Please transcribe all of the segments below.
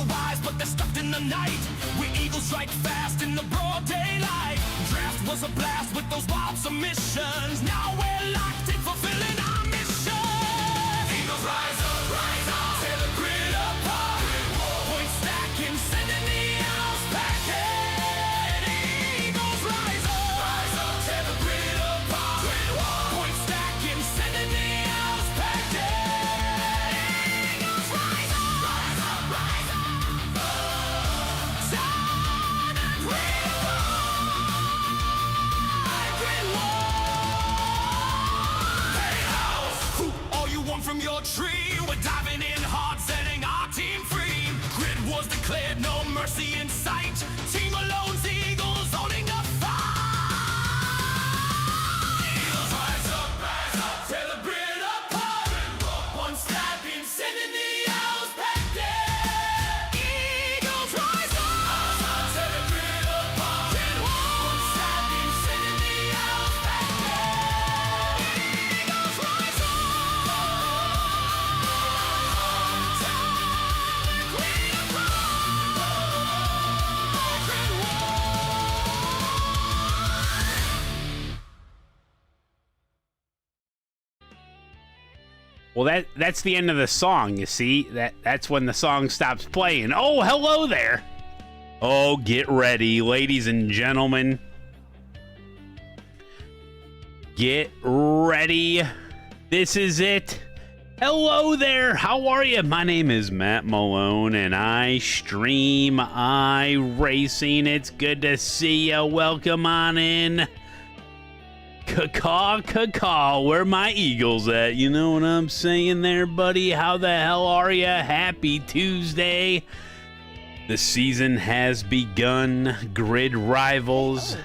rise, but they're stuck in the night. We eagles strike fast in the broad daylight. Draft was a blast with those wild submissions. Now we're locked in fulfilling our mission. Eagles rise up, tear the grid apart. Point stacking, sending the owls packing. Eagles rise up, tear the grid apart. Point stacking, sending the owls packing. Eagles rise up. From your tree, we're diving in hard, setting our team free. Grid was declared, no mercy in sight. Team Malone's Eagles owning the fight. Eagles rise up, tear the grid apart. One step in, sending the owls back there. Eagles rise up, tear the grid apart. One step in, sending the owls back there. Eagles rise up. Well, that's the end of the song, you see. That's when the song stops playing. Oh, hello there. Oh, get ready, ladies and gentlemen. Get ready. This is it. Hello there. How are you? My name is Matt Malone, and I stream iRacing. It's good to see you. Welcome on in. Caw, where my Eagles at? You know what I'm saying there, buddy? How the hell are you? Happy Tuesday. The season has begun. Grid Rivals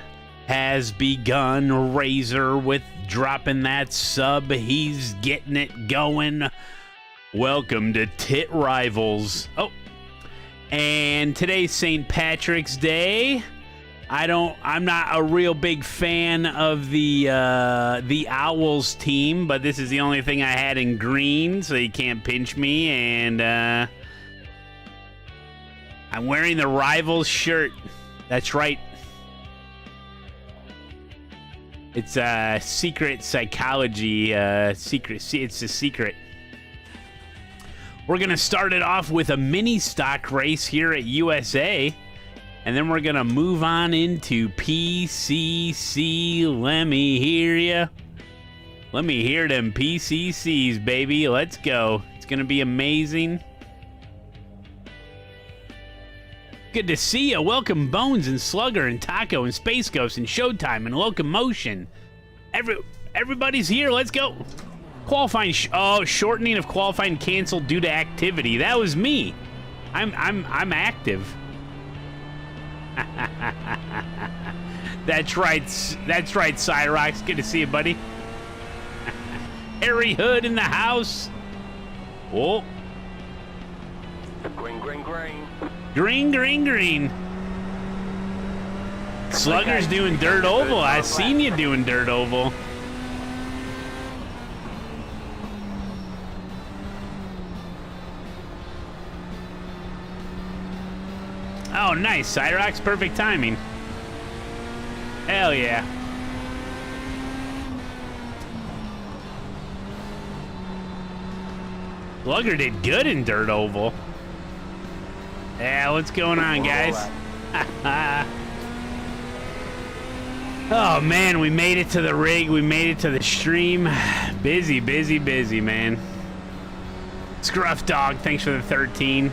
has begun. Razor with dropping that sub. He's getting it going. Welcome to Tit Rivals. Oh, and today's St. Patrick's Day. I'm not a real big fan of the Owls team, but this is the only thing I had in green, so you can't pinch me. And I'm wearing the Rivals shirt. That's right. It's a secret psychology secret. It's a secret. We're gonna start it off with a mini stock race here at USA. And then we're going to move on into PCC. Let me hear ya. Let me hear them PCCs, baby. Let's go. It's going to be amazing. Good to see you. Welcome, Bones and Slugger and Taco and Space Ghost and Showtime and Locomotion. Everybody's here. Let's go. Qualifying. Shortening of qualifying canceled due to activity. That was me. I'm active. That's right, Cyrox. Good to see you, buddy. Harry Hood in the house. Oh. Green. Slugger's doing Dirt Oval. I seen you doing Dirt Oval. Oh, nice. Cyrox, perfect timing. Hell yeah. Slugger did good in Dirt Oval. Yeah, what's going on, guys? Oh, man, we made it to the rig. We made it to the stream. Busy, man. Scruff Dog, thanks for the 13.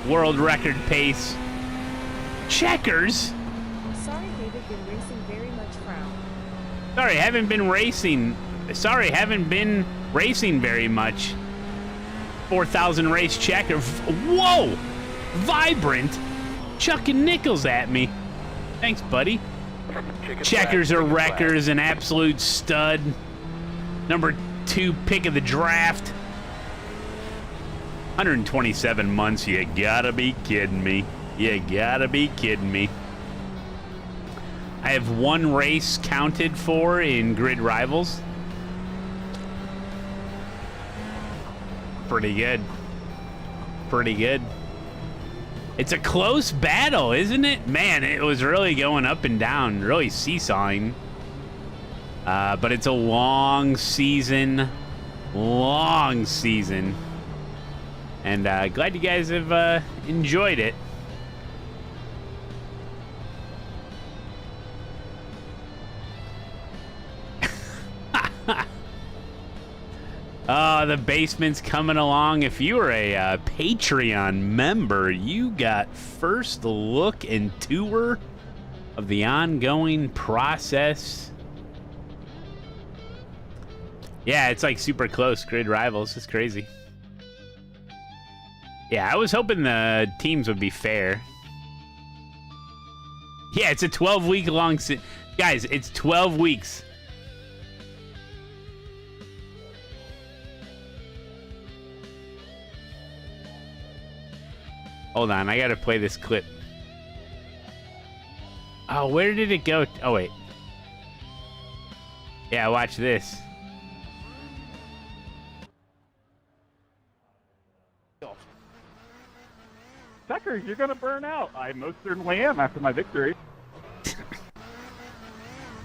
World record pace. Checkers? Sorry, David, been racing very much frown. Sorry, haven't been racing very much. 4,000 race checker. Whoa! Vibrant. Chucking nickels at me. Thanks, buddy. Checkers are wreckers, an absolute stud. Number 2 pick of the draft. 127 months, you gotta be kidding me. You gotta be kidding me. I have 1 race counted for in Grid Rivals. Pretty good. pretty good. It's a close battle, isn't it? Man, it was really going up and down, really seesawing. But it's a long season. Long season. And glad you guys have enjoyed it. Oh, the basement's coming along. If you were a Patreon member, you got first look and tour of the ongoing process. Yeah, it's like super close. Grid Rivals. It's crazy. Yeah, I was hoping the teams would be fair. Yeah, it's a 12-week long... Guys, it's 12 weeks. Hold on, I gotta play this clip. Oh, where did it go? Oh, wait. Yeah, watch this. Tucker, you're gonna burn out. I most certainly am after my victory.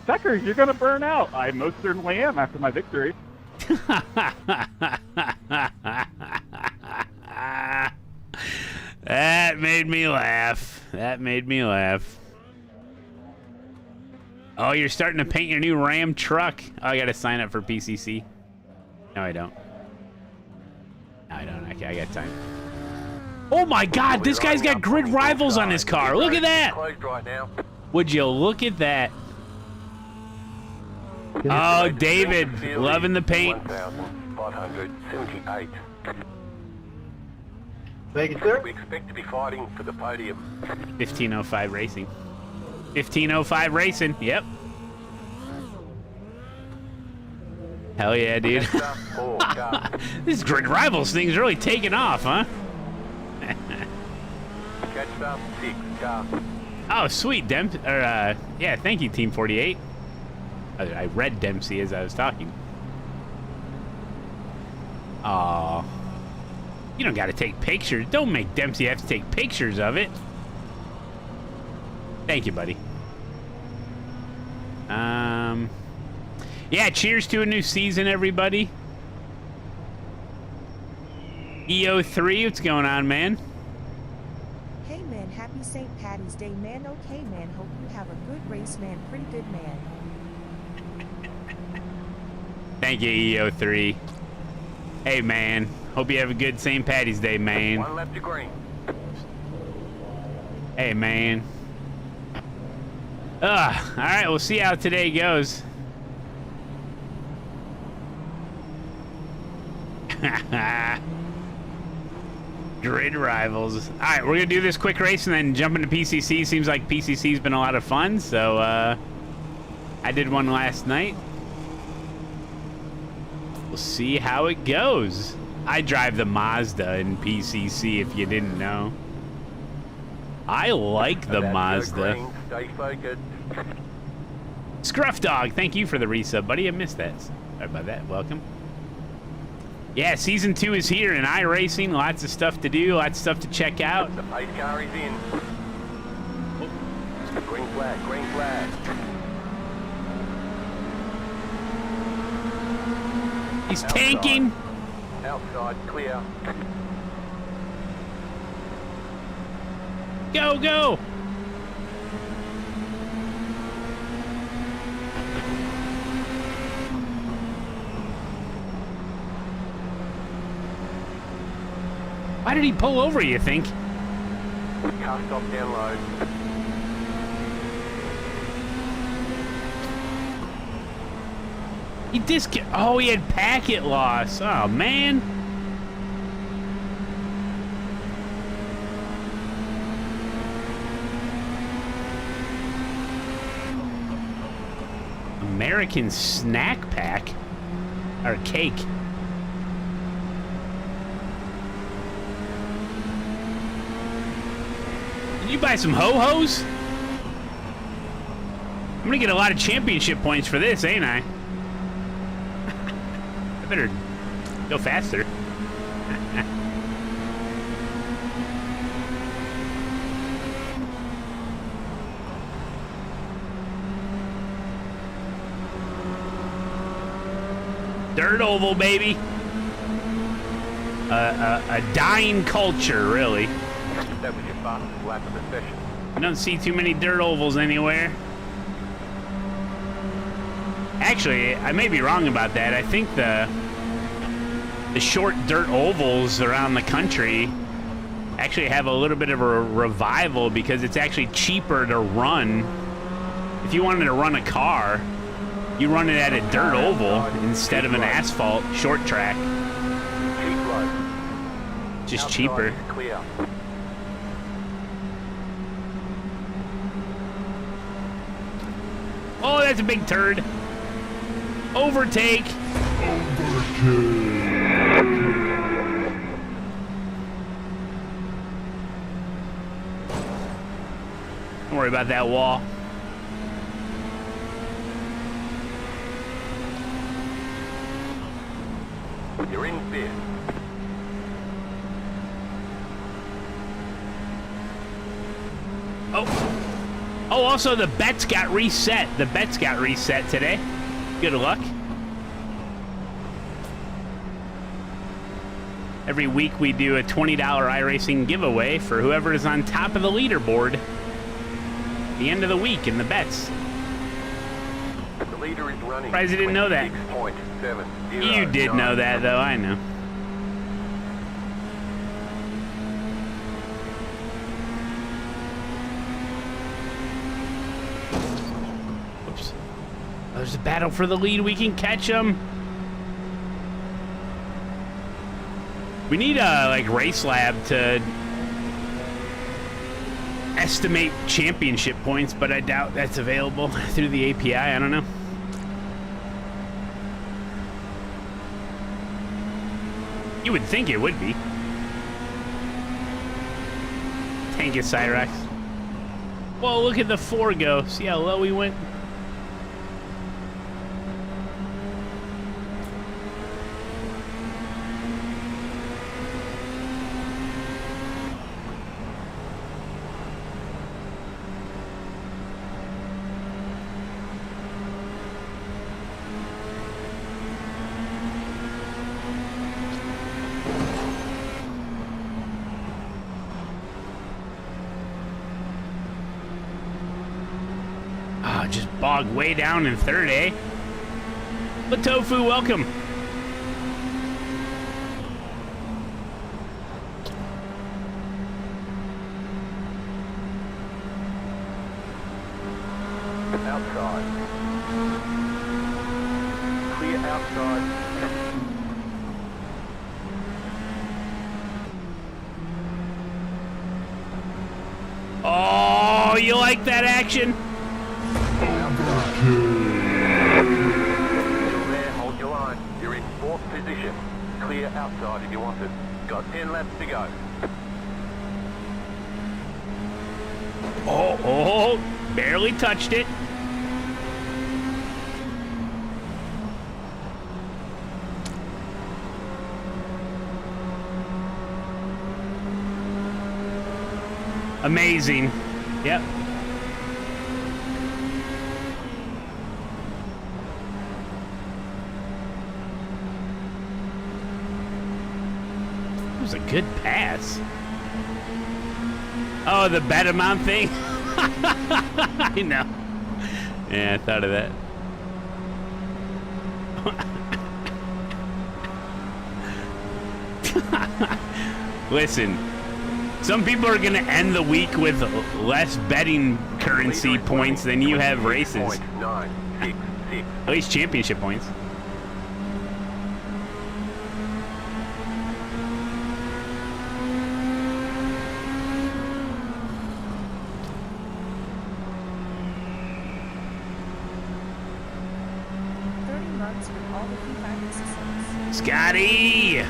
Tucker, you're gonna burn out. I most certainly am after my victory. That made me laugh. That made me laugh. Oh, you're starting to paint your new Ram truck. Oh, I gotta sign up for PCC. No, I don't. No, I don't. Okay, I got time. Oh my God, this guy's got Grid Rivals on his car. Look at that. Would you look at that? Oh, David, loving the paint. 1,578. Thank you, sir. We expect to be fighting for the podium. 1505 Racing. 1505 Racing, yep. Hell yeah, dude. This Grid Rivals thing's really taking off, huh? Catch up, 6 car. Oh, sweet, yeah, thank you, Team 48. I read Dempsey as I was talking. Aw. You don't gotta take pictures. Don't make Dempsey have to take pictures of it. Thank you, buddy. Yeah, cheers to a new season, everybody. EO3, what's going on, man? Hey man, happy St. Patty's Day man. Okay man, hope you have a good race man. Pretty good man. Thank you, EO3. Hey, man. Hope you have a good St. Patty's Day, man. One left to green. Hey, man. All right, we'll see how today goes. Grid Rivals. All right, we're going to do this quick race and then jump into PCC. Seems like PCC's been a lot of fun, so I did one last night. We'll see how it goes. I drive the Mazda in PCC, if you didn't know. I like the Mazda. Green, stay focused. Scruff Dog, thank you for the resub, buddy. I missed that. Sorry about that. Welcome. Yeah, Season 2 is here in iRacing. Lots of stuff to do, lots of stuff to check out. The pace car is in. Green flag, green flag. He's tanking. Outside, clear. Go, go. Why did he pull over, you think? Car stop down low. He oh, he had packet loss. Oh, man. American snack pack? Or cake? Did you buy some ho-hos? I'm gonna get a lot of championship points for this, ain't I? I better go faster. Dirt oval, baby. A dying culture, really. That was your fastest lap of the session. I don't see too many dirt ovals anywhere. Actually, I may be wrong about that. I think the short dirt ovals around the country actually have a little bit of a revival because it's actually cheaper to run. If you wanted to run a car, you run it at a dirt oval instead of an asphalt short track. Keep low. Just Outside cheaper. is clear. Oh, that's a big turd. Overtake. Don't worry about that wall. You're in fifth. Oh, also the bets got reset. The bets got reset today. Good luck. Every week we do a $20 iRacing giveaway for whoever is on top of the leaderboard at the end of the week in the bets. The leader is running. Surprised you didn't know that. 26.70. You did know that, though. I know. Oops. Oh, there's a battle for the lead. We can catch them. We need like RaceLab to estimate championship points, but I doubt that's available through the API. I don't know. You would think it would be. Tank is Cyrax. Whoa, look at the 4 go. See how low we went? Just bogged way down in third, eh? Latofu, welcome. Outside. Clear outside. Oh, you like that action? Still there, hold your line. You're in 4th position. Clear outside if you want it. Got 10 laps to go. Oh, barely touched it. Amazing. Yep. It was a good pass. Oh, the bet amount thing? I know. Yeah, I thought of that. Listen, some people are going to end the week with less betting currency points than you have races. 966. At least championship points. with all the FIFA systems. Scotty!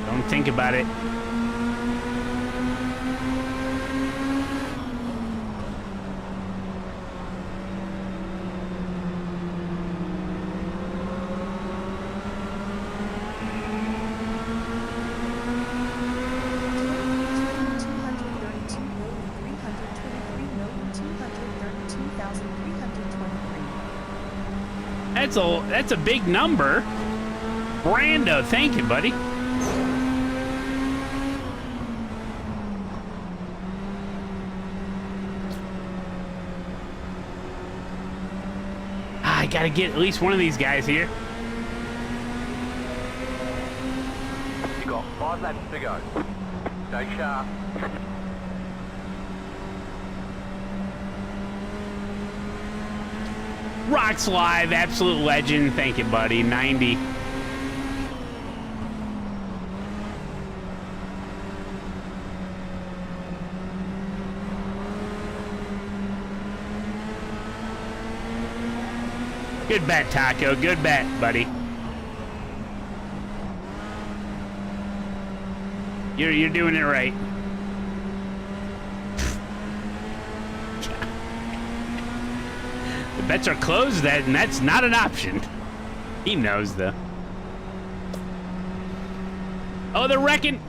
Don't think about it. 23,323. That's a big number. Brando, thank you, buddy. I gotta get at least one of these guys here. You got 5 laps to go. Stay sharp. Rocks Live, absolute legend. Thank you, buddy. 90. Good bet, Taco. Good bet, buddy. You're doing it right. The bets are closed, and that's not an option. He knows, though. Oh, they're wrecking.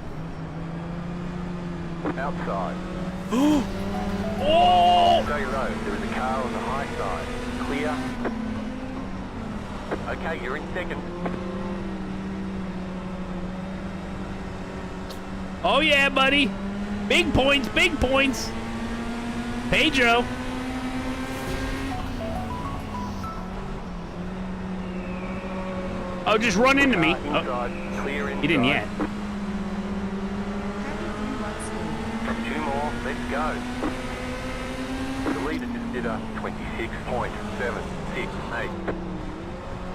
Outside. Oh! Stay low. There is a car on the high side. Clear. Okay, you're in second. Oh, yeah, buddy. Big points, big points. Pedro. Oh, just run into me. Oh, Inside. Clear inside. he didn't yet. Happy 2 more. Let's go. The leader just did a 26.768.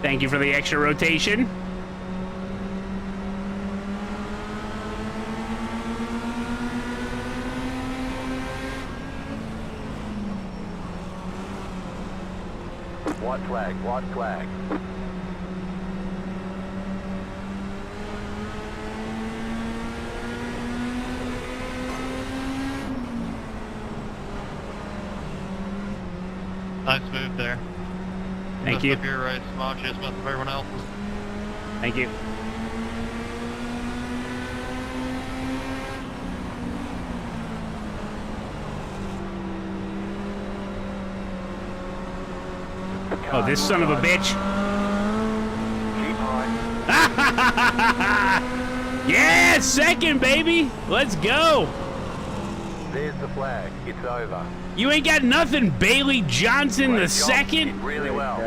Thank you for the extra rotation. White flag, white flag. Nice move there. Thank you. Up your race, small chest mess of everyone else's. Thank you. Oh, this son of a bitch. Keep high. Yeah, second, baby. Let's go. There's the flag. It's over. You ain't got nothing, Bailey Johnson the Great job. Did second. really well.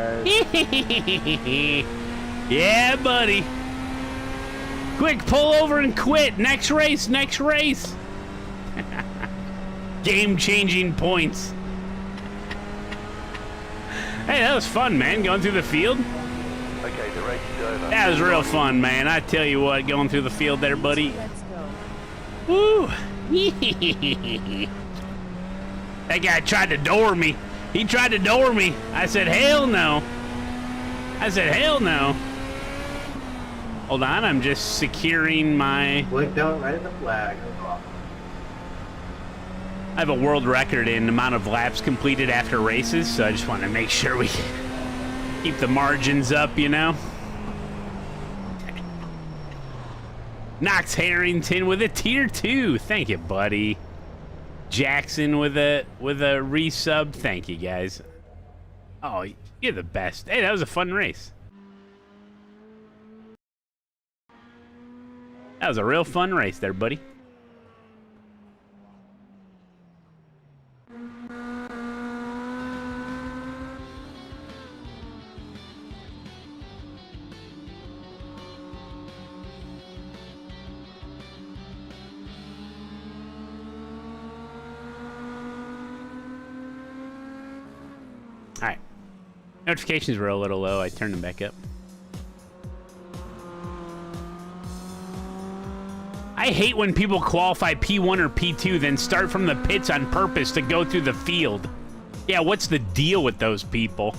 Yeah, buddy. Quick, pull over and quit. Next race, next race. Game-changing points. Hey, that was fun, man, going through the field. Okay, the race is over. That was real fun, man. I tell you what, going through the field there, buddy. Let's go. Woo! That guy tried to door me. He tried to door me. I said, hell no. I said, hell no. Hold on, I'm just securing my... Blinked out right at the flag. I have a world record in amount of laps completed after races, so I just want to make sure we keep the margins up, you know? Knox Harrington with a tier 2. Thank you, buddy. Jackson with a resub. Thank you, guys. Oh, you're the best. Hey, that was a fun race. That was a real fun race there, buddy. Alright. Notifications were a little low. I turned them back up. I hate when people qualify P1 or P2, then start from the pits on purpose to go through the field. Yeah, what's the deal with those people?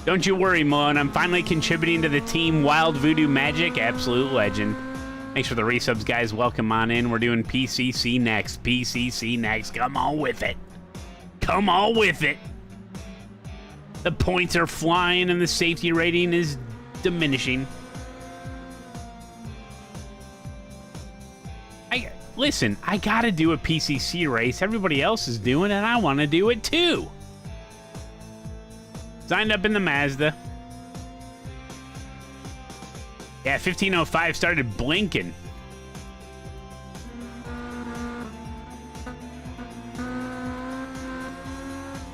Don't you worry, Malone. I'm finally contributing to the team Wild Voodoo Magic. Absolute legend. Thanks for the resubs, guys. Welcome on in. We're doing PCC next. PCC next. Come on with it. Come on with it. The points are flying and the safety rating is diminishing. listen, I gotta do a PCC race. Everybody else is doing it, and I want to do it too. Signed up in the Mazda. Yeah, 1505 started blinking.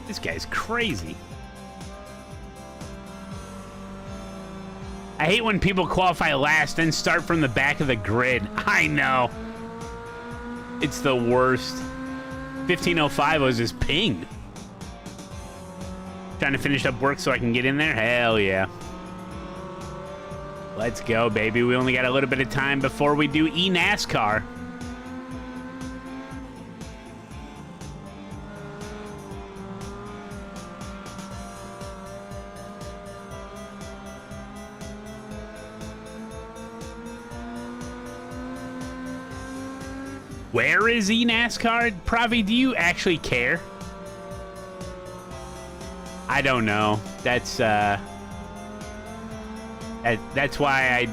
This guy's crazy. I hate when people qualify last and start from the back of the grid. I know. It's the worst. 1505 was his ping. Trying to finish up work so I can get in there? Hell yeah. Let's go, baby. We only got a little bit of time before we do eNASCAR. Where is eNASCAR? Pravi, do you actually care? I don't know. That's why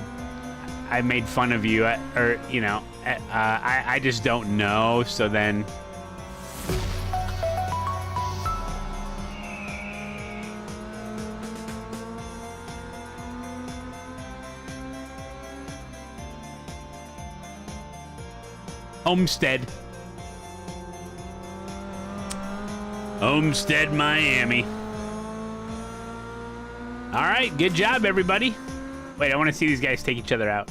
I made fun of you, or you know, I just don't know. So then, Homestead, Miami. All right, good job, everybody. Wait, I want to see these guys take each other out.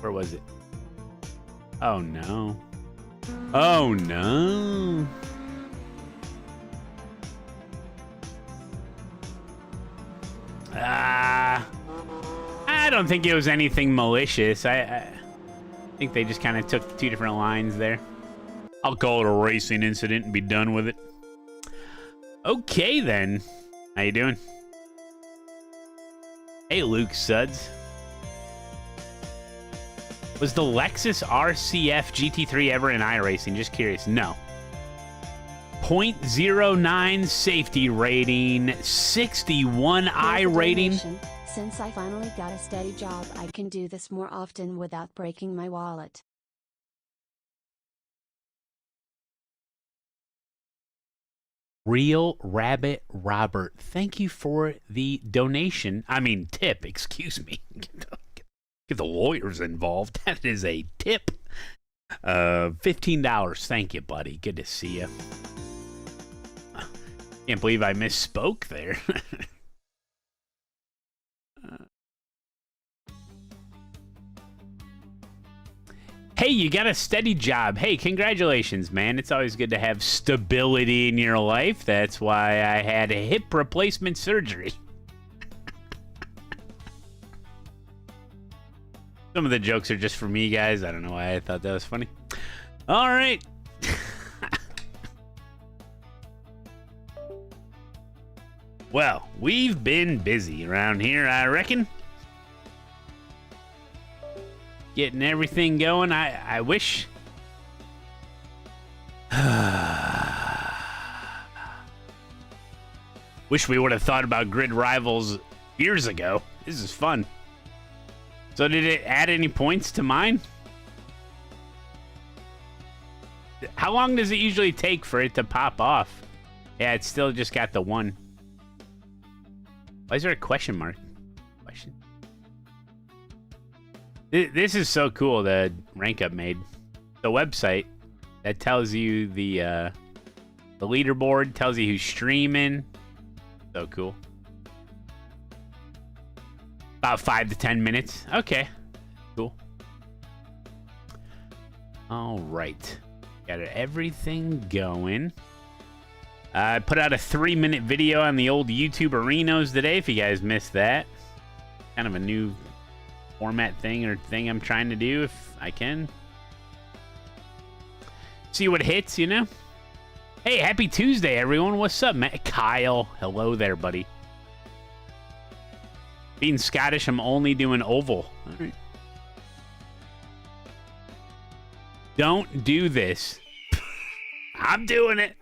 Where was it? Oh, no. Oh, no. I don't think it was anything malicious. I think they just kind of took two different lines there. I'll call it a racing incident and be done with it. Okay, then. How you doing? Hey, Luke Suds. Was the Lexus RCF GT3 ever in iRacing? Just curious. No. 0.09 safety rating, 61 I rating. Since I finally got a steady job, I can do this more often without breaking my wallet. Real Rabbit Robert, thank you for the donation. I mean, tip, excuse me. Get the lawyers involved. That is a tip. $15. Thank you, buddy. Good to see you. Can't believe I misspoke there. Hey, you got a steady job. Hey, congratulations, man. It's always good to have stability in your life. That's why I had a hip replacement surgery. Some of the jokes are just for me, guys. I don't know why I thought that was funny. All right. Well, we've been busy around here, I reckon. Getting everything going. I wish... Wish we would have thought about Grid Rivals years ago. This is fun. So did it add any points to mine? How long does it usually take for it to pop off? Yeah, it's still just got the one. Why is there a question mark? Question. This is so cool, the Rank Up made. The website that tells you the leaderboard, tells you who's streaming. So cool. About 5 to 10 minutes. Okay. Cool. All right. Got everything going. I put out a 3-minute video on the old YouTube Arenos today, if you guys missed that. Kind of a new format thing I'm trying to do, if I can. See what hits, you know? Hey, happy Tuesday, everyone. What's up, Matt? Kyle. Hello there, buddy. Being Scottish, I'm only doing oval. All right. Don't do this. I'm doing it.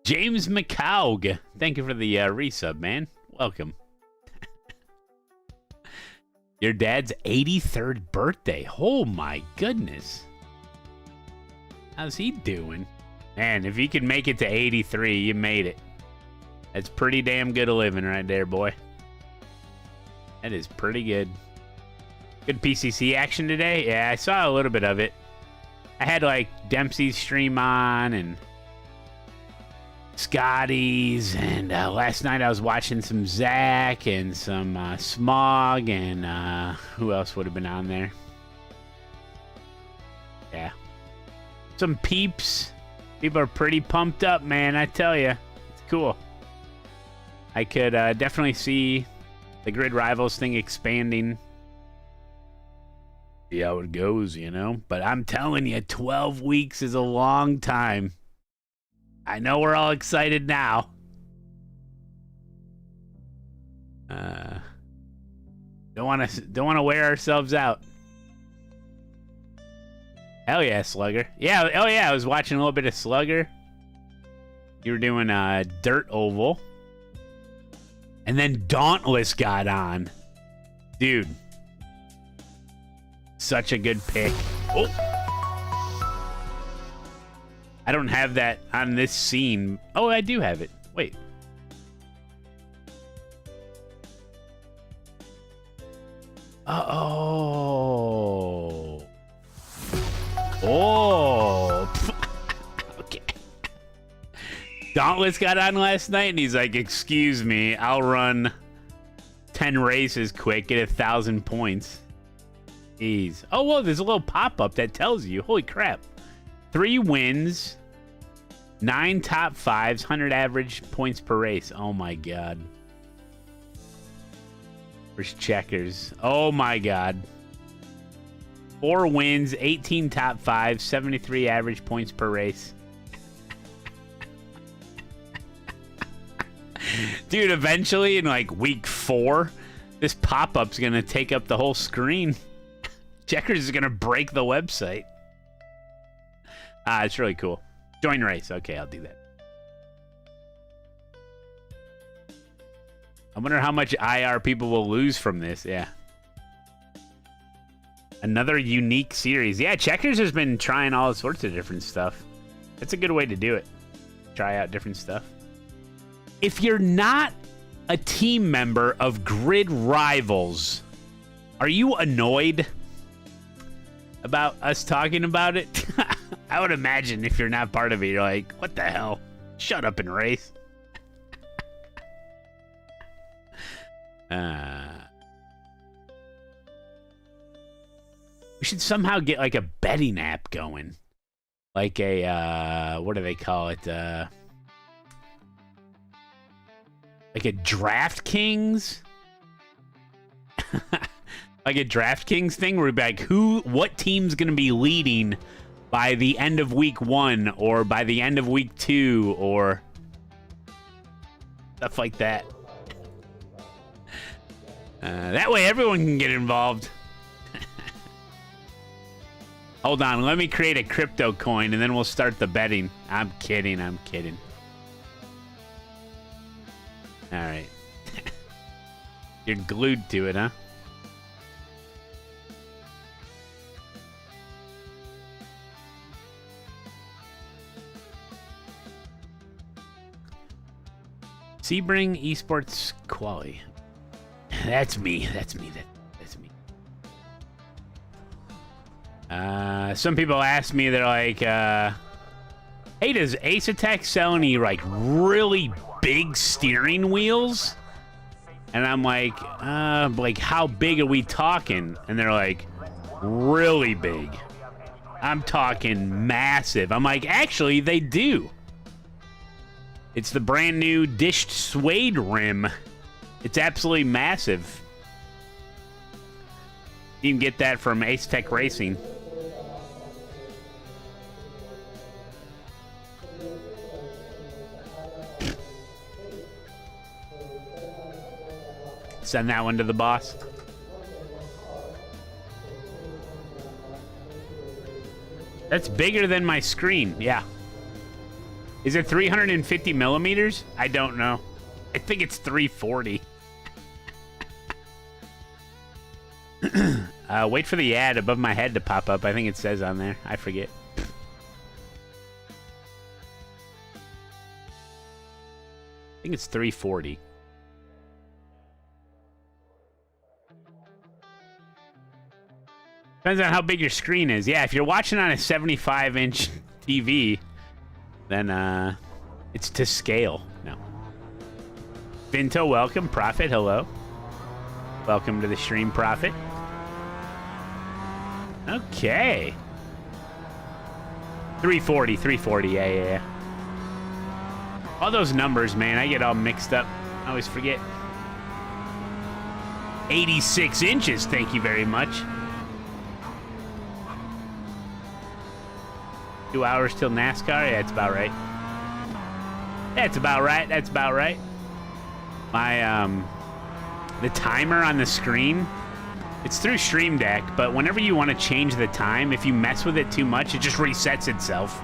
James McCaug. Thank you for the resub, man. Welcome. Your dad's 83rd birthday. Oh my goodness. How's he doing? Man, if you can make it to 83, you made it. That's pretty damn good a living right there, boy. That is pretty good. Good PCC action today? Yeah, I saw a little bit of it. I had like Dempsey's stream on and Scotty's, and last night I was watching some Zach and some Smog, and who else would have been on there? Yeah. Some peeps. People are pretty pumped up, man, I tell you. It's cool. I could definitely see the Grid Rivals thing expanding. See how it goes, you know? But I'm telling you, 12 weeks is a long time. I know we're all excited now. Don't want to wear ourselves out. Hell yeah, Slugger. Yeah, oh yeah, I was watching a little bit of Slugger. You were doing Dirt Oval. And then Dauntless got on. Dude. Such a good pick. Oh. I don't have that on this scene. Oh, I do have it. Wait. Oh. Oh. Okay. Dauntless got on last night, and he's like, excuse me, I'll run 10 races quick, get 1,000 points. Jeez. Oh, well, there's a little pop-up that tells you. Holy crap. 3 wins, 9 top 5s, 100 average points per race. Oh, my God. Where's Checkers? Oh, my God. 4 wins, 18 top 5s, 73 average points per race. Dude, eventually in like week 4, this pop-up's going to take up the whole screen. Checkers is going to break the website. It's really cool. Join race. Okay, I'll do that. I wonder how much IR people will lose from this. Yeah. Another unique series. Yeah, Checkers has been trying all sorts of different stuff. That's a good way to do it. Try out different stuff. If you're not a team member of Grid Rivals, are you annoyed about us talking about it? I would imagine if you're not part of it, you're like, what the hell? Shut up and race. We should somehow get like a betting app going. Like a, what do they call it? Like a DraftKings? Like a DraftKings thing where we'd be like, what team's going to be leading by the end of week 1 or by the end of week 2 or stuff like that. That way everyone can get involved. Hold on, let me create a crypto coin and then we'll start the betting. I'm kidding, I'm kidding. All right. You're glued to it, huh? Sebring Esports Quali. That's me. That's me. That's me. Some people ask me, they're like, hey, does ASETEK sell any, like, really big steering wheels? And I'm like, how big are we talking? And they're like, really big. I'm talking massive. I'm like, actually, they do. It's the brand new dished suede rim. It's absolutely massive. You can get that from ASETEK Racing. Send that one to the boss. That's bigger than my screen, yeah. Is it 350 millimeters? I don't know. I think it's 340. Wait for the ad above my head to pop up. I think it says on there. I forget. I think it's 340. Depends on how big your screen is. Yeah, if you're watching on a 75-inch TV, then it's to scale. No. Vinto, welcome. Prophet, hello. Welcome to the stream, Prophet. Okay. 340, yeah. All those numbers, man, I get all mixed up. I always forget. 86 inches, thank you very much. 2 hours till NASCAR? Yeah, that's about right. That's about right. My, the timer on the screen, it's through Stream Deck, but whenever you want to change the time, if you mess with it too much, it just resets itself.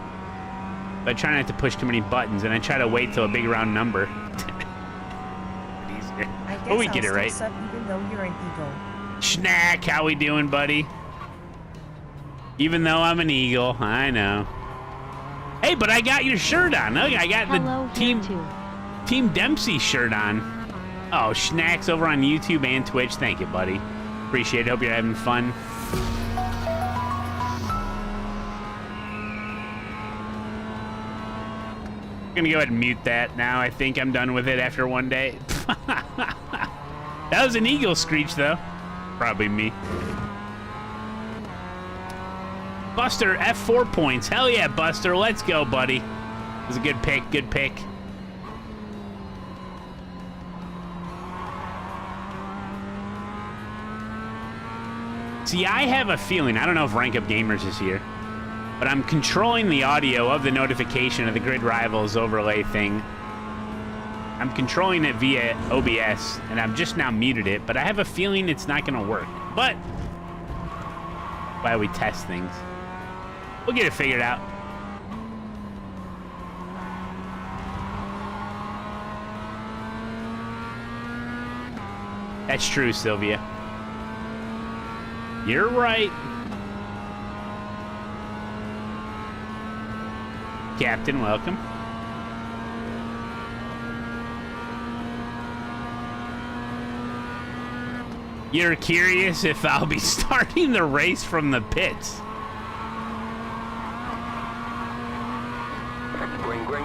But I try not to push too many buttons, and I try to wait till a big round number. Easier. But we get it right. Even though you're an eagle. Schnack, how we doing, buddy? Even though I'm an eagle, I know. Hey, but I got your shirt on. Look, I got the Team Dempsey shirt on. Oh, Schnack's over on YouTube and Twitch. Thank you, buddy. Appreciate it. Hope you're having fun. I'm gonna go ahead and mute that now. I think I'm done with it after one day. That was an eagle screech, though. Probably me. Buster, F4 points. Hell yeah, Buster. Let's go, buddy. It was a good pick. Good pick. See, I have a feeling, I don't know if Rank Up Gamers is here, but I'm controlling the audio of the notification of the Grid Rivals overlay thing. I'm controlling it via OBS, and I've just now muted it, but I have a feeling it's not going to work. But why we test things. We'll get it figured out. That's true, Sylvia. You're right. Captain, welcome. You're curious if I'll be starting the race from the pits.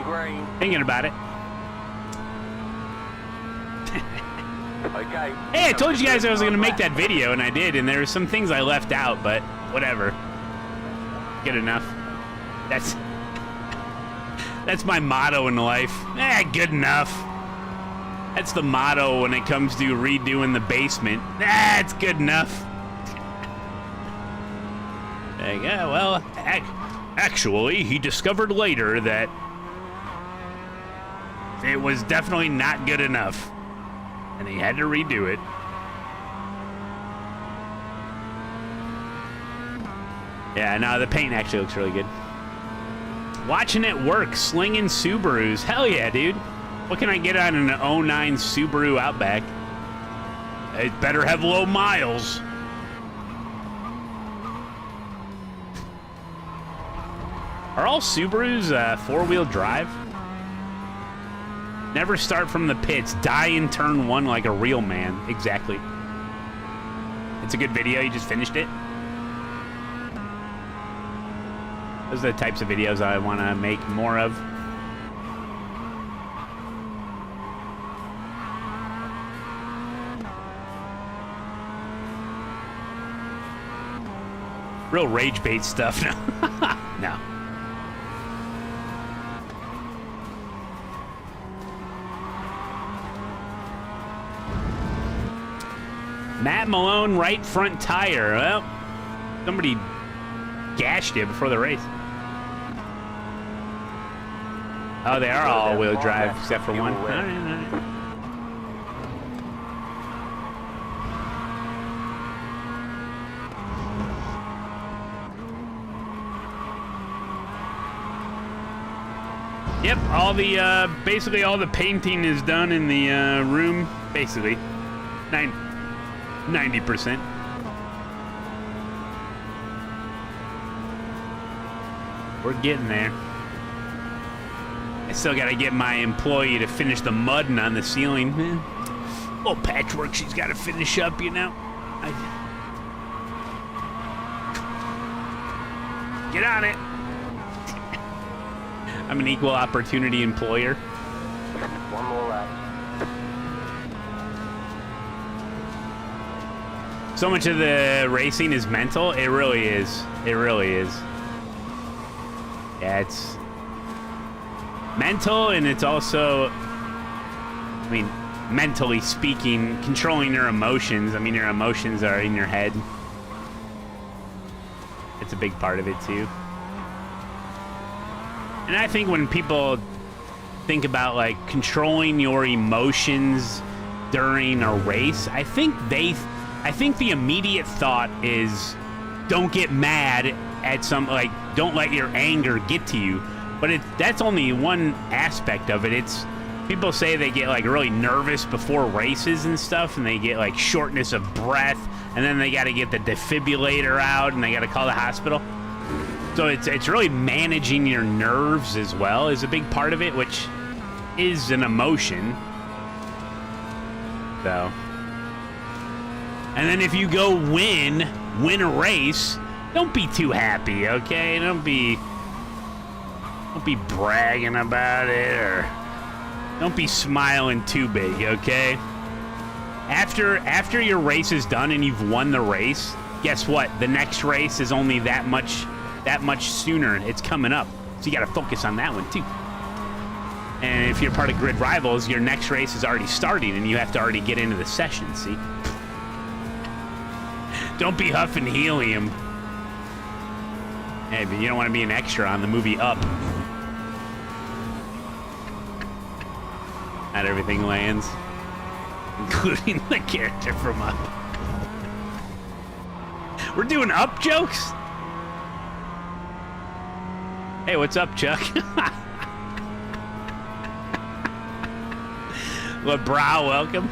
Green. Thinking about it. Okay. Hey, I told you guys I was going to make that video, and I did, and there were some things I left out, but whatever. Good enough. That's my motto in life. Good enough. That's the motto when it comes to redoing the basement. It's good enough. Yeah, well, actually, he discovered later that it was definitely not good enough, and he had to redo it. Yeah, no, the paint actually looks really good. Watching it work, slinging Subarus. Hell yeah, dude. What can I get on an 09 Subaru Outback? It better have low miles. Are all Subarus four-wheel drive? Never start from the pits. Die in turn one like a real man. Exactly. It's a good video. You just finished it. Those are the types of videos I want to make more of. Real rage bait stuff. No. No. Matt Malone, right front tire. Well, somebody gashed you before the race. Oh, they are all-wheel drive, except for one. All right. Yep, all the, basically all the painting is done in the, room, basically. 90%. We're getting there. I still gotta get my employee to finish the mudding on the ceiling. Little patchwork she's gotta finish up, you know. Get on it. I'm an equal opportunity employer. One more lap. So much of the racing is mental. It really is. It really is. Yeah, it's mental, and it's also, I mean, mentally speaking, controlling your emotions. I mean, your emotions are in your head. It's a big part of it, too. And I think when people think about, like, controlling your emotions during a race, I think the immediate thought is don't get mad at like, don't let your anger get to you. But that's only one aspect of it. It's people say they get like really nervous before races and stuff, and they get like shortness of breath, and then they got to get the defibrillator out, and they got to call the hospital. So it's really managing your nerves as well is a big part of it, which is an emotion. So, and then if you go win a race, don't be too happy, okay? Don't be bragging about it, or don't be smiling too big, okay? After your race is done and you've won the race, guess what? The next race is only that much sooner. It's coming up, so you got to focus on that one too. And if you're part of Grid Rivals, your next race is already starting, and you have to already get into the session. See? Don't be huffing helium. Hey, but you don't want to be an extra on the movie Up. Not everything lands, including the character from Up. We're doing Up jokes? Hey, what's up, Chuck? LeBrow, welcome.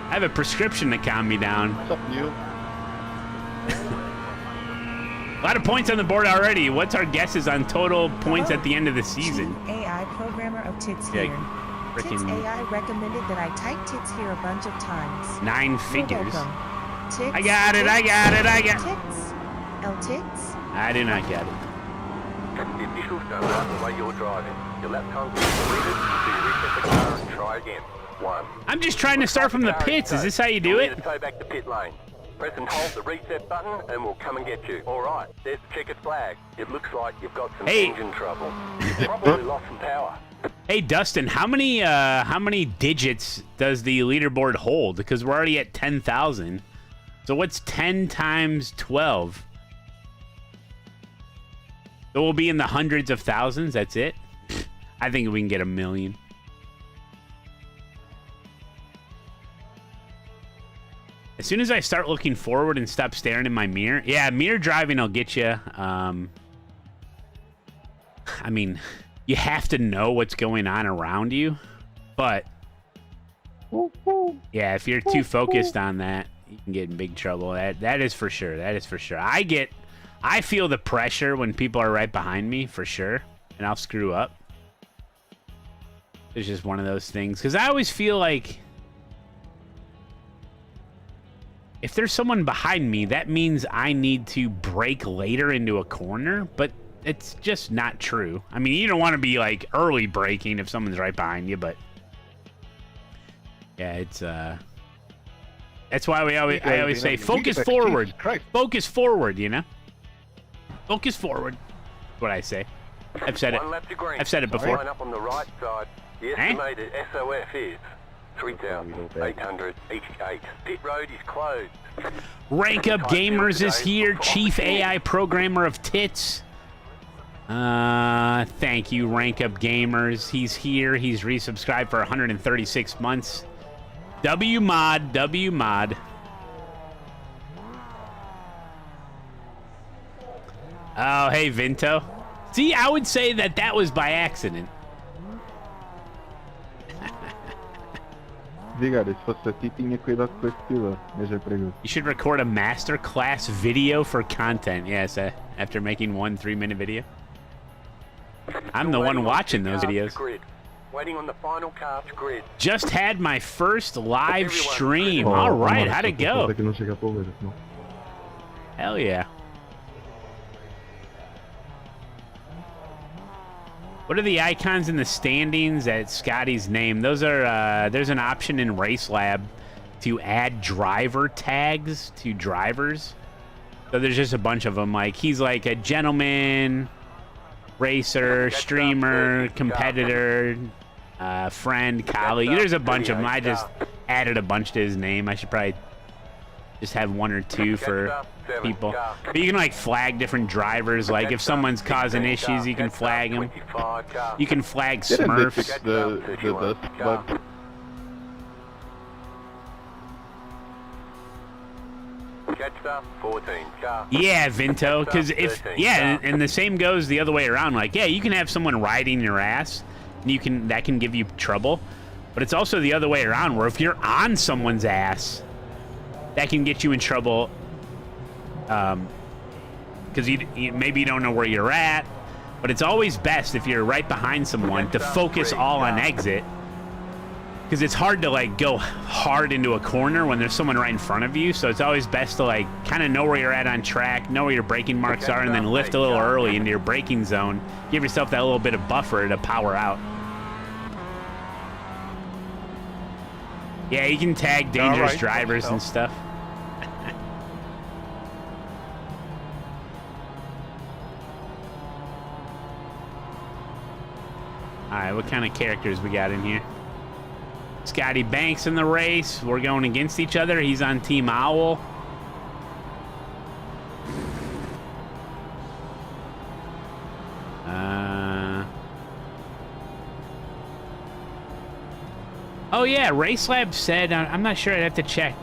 I have a prescription to calm me down. What's up, you? A lot of points on the board already. What's our guesses on total points at the end of the season? Chief AI programmer of Tits Yeah, here. Tits freaking AI recommended that I type tits here a bunch of times. 9 You're figures. welcome. Tits, I got it, I got it, I got it. Tits. L tits. I do not get it. The officials don't like the way you're driving. Your lap times will be deleted, so you reset the car and try again. 1. I'm just trying to start from the pits. Is this how you do You'll it? need to tow back to pit lane. Press and hold the reset button and we'll come and get you. Alright, there's the checkered flag. It looks like you've got some Hey. engine trouble. You've probably lost some power. Hey, Dustin, how many digits does the leaderboard hold? Because we're already at 10,000. So what's 10 times 12? So we'll be in the hundreds of thousands. That's it. I think we can get 1 million. As soon as I start looking forward and stop staring in my mirror, yeah, mirror driving will get you. I mean, you have to know what's going on around you, but yeah, if you're too focused on that, you can get in big trouble. That is for sure. That is for sure. I feel the pressure when people are right behind me, for sure, and I'll screw up. It's just one of those things, because I always feel like if there's someone behind me, that means I need to brake later into a corner, but it's just not true. I mean, you don't want to be like early braking if someone's right behind you, but yeah, it's that's why I always say focus forward. Focus forward, you know? Focus forward. That's what I say. I've said it. One lap to green. I've said it before. Line up on the right side. The estimated SOF is 3,888. Pit road is closed. Rank Up Gamers is here. Chief AI Programmer of Tits. Thank you, Rank Up Gamers. He's here. He's resubscribed for 136 months. WMod. Oh, hey, Vinto. See, I would say that was by accident. Vigare, se fosse a ti tinha cuidado com esse piloto, mas é perigoso. You should record a masterclass video for content. Yes, after making one 3-minute video? I'm the one watching those videos. Waiting on the final car to grid. Just had my first live stream. All right, how'd it go? Que não chega pra ouvir, não. Hell yeah. What are the icons in the standings at Scotty's name? Those are, there's an option in RaceLab to add driver tags to drivers. So there's just a bunch of them. Like, he's like a gentleman, racer, streamer, competitor, friend, colleague. There's a bunch of them. I just added a bunch to his name. I should probably just have 1 or 2 for people. But you can like flag different drivers. Like if someone's causing issues, you can flag them. You can flag Smurfs. The bug. Yeah, Vinto. Because if and the same goes the other way around. Like yeah, you can have someone riding your ass, and that can give you trouble. But it's also the other way around, where if you're on someone's ass, that can get you in trouble. Because maybe you don't know where you're at, but it's always best if you're right behind someone to focus all on exit, because it's hard to like go hard into a corner when there's someone right in front of you. So it's always best to like kind of know where you're at on track, know where your braking marks are, and then lift a little early into your braking zone. Give yourself that little bit of buffer to power out. Yeah, you can tag dangerous drivers and stuff. Alright, what kind of characters we got in here? Scotty Banks in the race. We're going against each other. He's on Team Owl. Oh yeah, RaceLab said, I'm not sure, I'd have to check.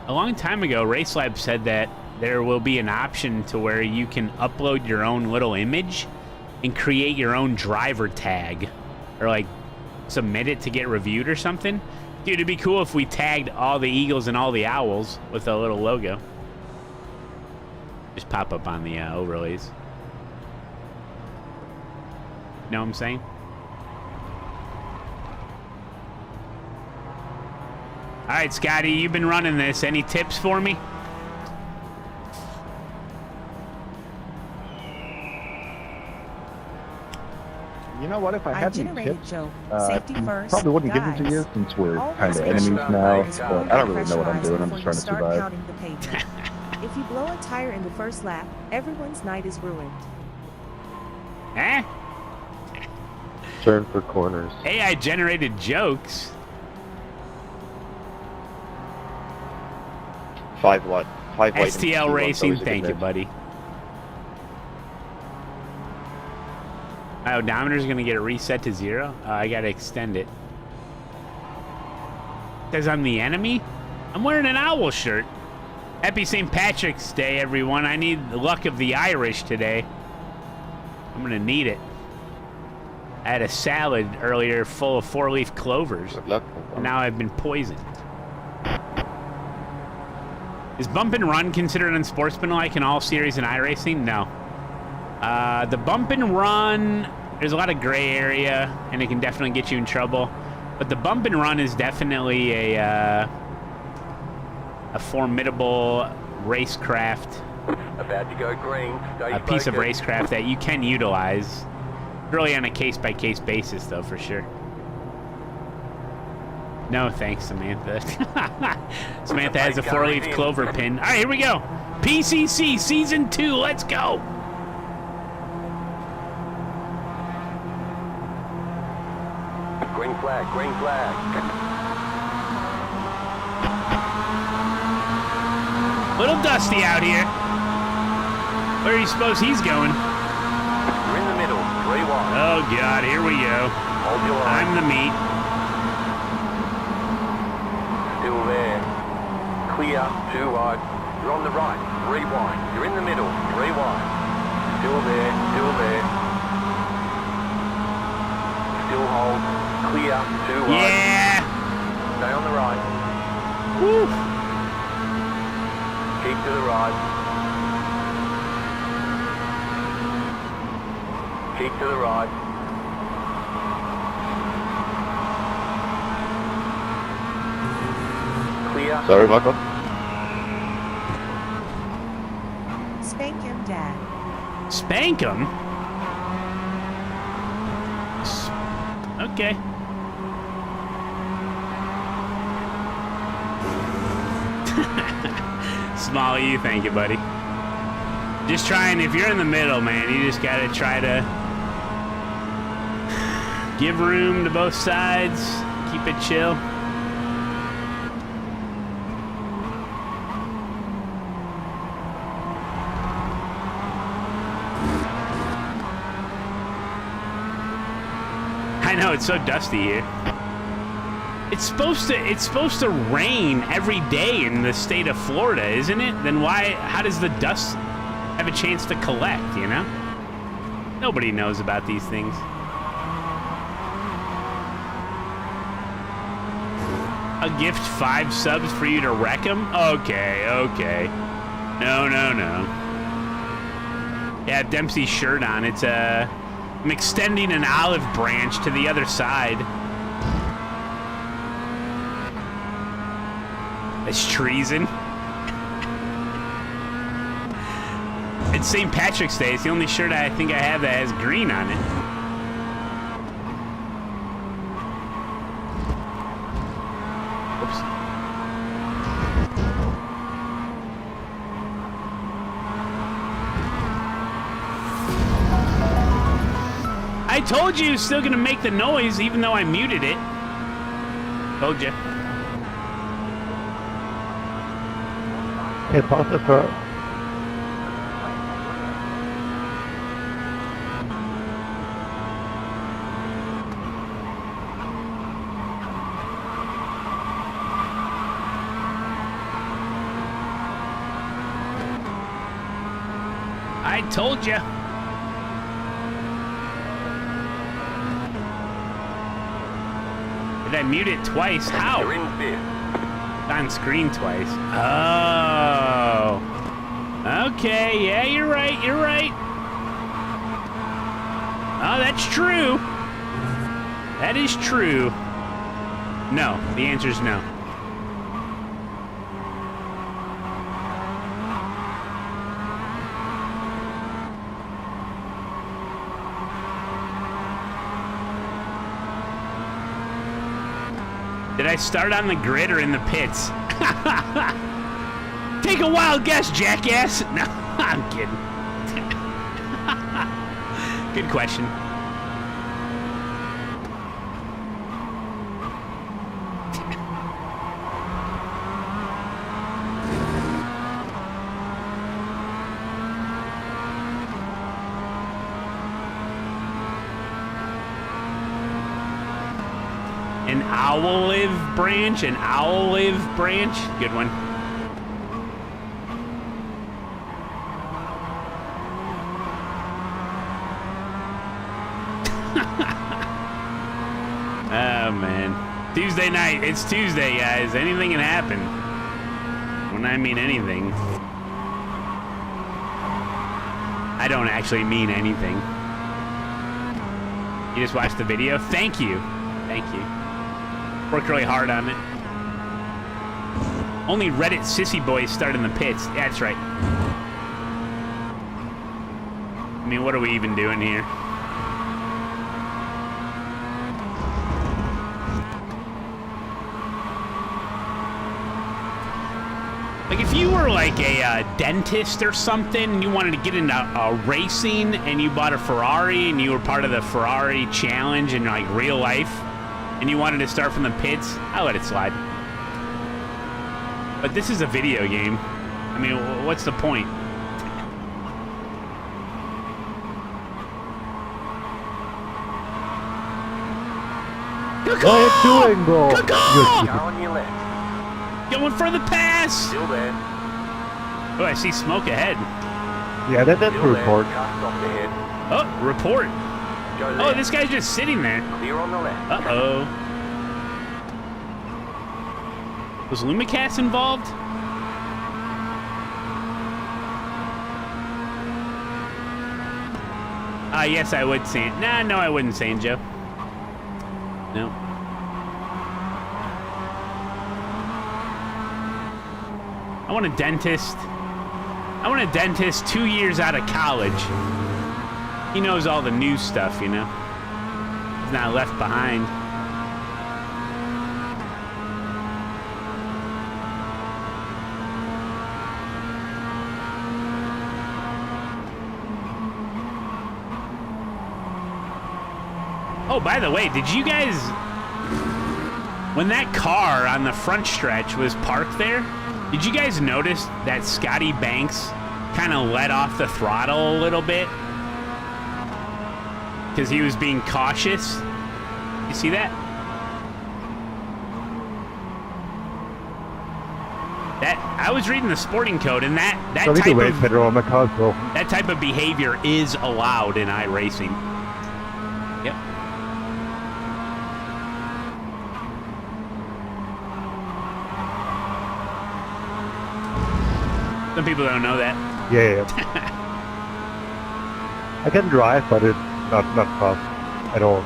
A long time ago, RaceLab said that there will be an option to where you can upload your own little image and create your own driver tag, or like submit it to get reviewed or something. Dude, it'd be cool if we tagged all the Eagles and all the Owls with a little logo. Just pop up on the overlays. Know what I'm saying? All right, Scotty, you've been running this. Any tips for me? You know what? If I had any generated tips, joke. Safety first, probably wouldn't give them to guys. you since we're Always kind of make enemies sure now. your is But fully I don't really know what I'm doing. I'm pressurized just trying to before you start survive. counting the pavement. If you blow a tire in the first lap, everyone's night is ruined. Eh? Turn for corners. AI generated jokes. 5 what? 5 white. STL Racing, thank you, buddy. My odometer's gonna get it reset to 0. I gotta extend it. Says I'm the enemy? I'm wearing an owl shirt. Happy St. Patrick's Day, everyone. I need the luck of the Irish today. I'm gonna need it. I had a salad earlier full of 4-leaf clovers. Good luck. Now I've been poisoned. Is bump and run considered unsportsmanlike in all series in iRacing? No. The bump and run, there's a lot of gray area, and it can definitely get you in trouble. But the bump and run is definitely a formidable racecraft. About to go green. A piece of racecraft that you can utilize. Really on a case-by-case basis, though, for sure. No, thanks, Samantha. Samantha has a 4-leaf clover pin. All right, here we go. PCC Season 2, let's go. Green flag, green flag. Little dusty out here. Where do you suppose he's going? You're in the middle, 3 wide. Oh, God, here we go. Hold your line. I'm the meat. Still there. Clear, 2 wide. You're on the right, 3 wide. You're in the middle, 3 wide. Still there, still there. Still hold. Clear, 2 wide. Yeah. Stay on the right. Woo. Keep to the right. Keep to the right. Clear. Sorry, Michael. Spank him, Dad. Spank him? Okay. Small you, thank you, buddy. Just trying, if you're in the middle, man, you just gotta try to give room to both sides, keep it chill. I know, it's so dusty here. It's supposed to rain every day in the state of Florida, isn't it? Then how does the dust have a chance to collect, you know? Nobody knows about these things. A gift 5 subs for you to wreck him? Okay, okay. No. Yeah, Dempsey's shirt on. It's I'm extending an olive branch to the other side. It's treason. It's St. Patrick's Day. It's the only shirt I think I have that has green on it. Oops. I told you it was still gonna make the noise even though I muted it. Told you. Hey, pause it for... I told you. Did I mute it twice? How? You're in fifth. On screen twice. Oh. Okay, yeah, you're right. Oh, that's true. That is true. No, the answer is no. Did I start on the grid or in the pits? Take a wild guess, jackass. No, I'm kidding. Good question. An olive branch, Good one. Oh, man. Tuesday night. It's Tuesday, guys. Anything can happen. When I mean anything, I don't actually mean anything. You just watched the video? Thank you. Thank you. Worked really hard on it. Only Reddit sissy boys start in the pits. Yeah, that's right. I mean, what are we even doing here? Like, if you were like a dentist or something, and you wanted to get into racing, and you bought a Ferrari, and you were part of the Ferrari challenge in like real life, and you wanted to start from the pits, I'll let it slide. But this is a video game. I mean, what's the point? What are you doing, bro? Car on your left. Going for the pass! Still there. Oh, I see smoke ahead. Yeah, that's Still report. there. Just off ahead. Oh, report. Go Oh, left. this guy's just sitting there. Clear on the left. Uh-oh. Was Lumicast involved? Yes, I would sand. Nah, no, I wouldn't sand, Joe. No. I want a dentist. I want a dentist 2 years out of college. He knows all the new stuff, you know? He's not left behind. Oh, by the way, did you guys... When that car on the front stretch was parked there, did you guys notice that Scotty Banks kind of let off the throttle a little bit? Because he was being cautious? You see that? I was reading the sporting code, and that type of behavior is allowed in iRacing. Yep. Some people don't know that. Yeah. I can drive, but it's not fast at all.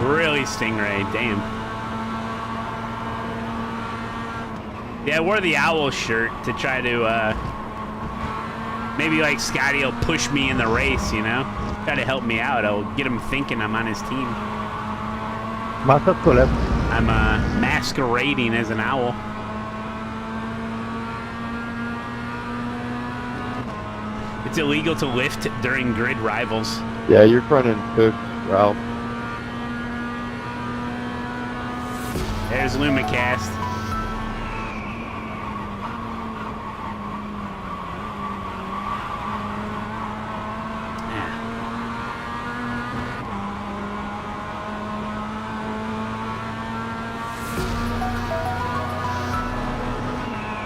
Really, Stingray, damn. Yeah, I wore the owl shirt to try to, maybe like Scotty will push me in the race, you know? Try to help me out. I'll get him thinking I'm on his team. I'm masquerading as an owl. It's illegal to lift during grid rivals. Yeah, you're running good route. There's Lumacast.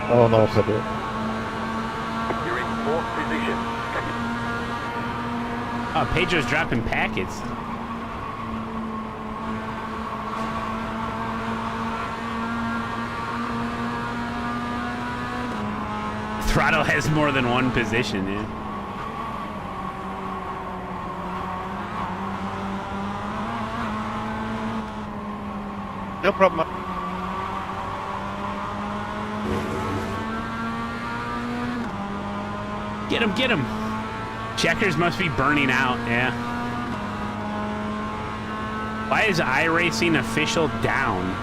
Oh no, Pedro. You're in fourth position. Oh, Pedro's dropping packets. Throttle has more than one position, yeah. No problem. Get him, get him. Checkers must be burning out, yeah. Why is iRacing official down?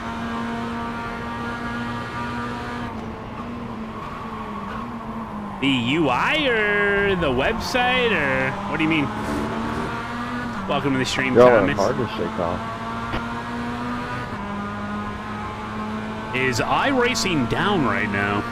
The UI or the website or what do you mean? Welcome to the stream, Thomas. Hard to shake off. Is iRacing down right now?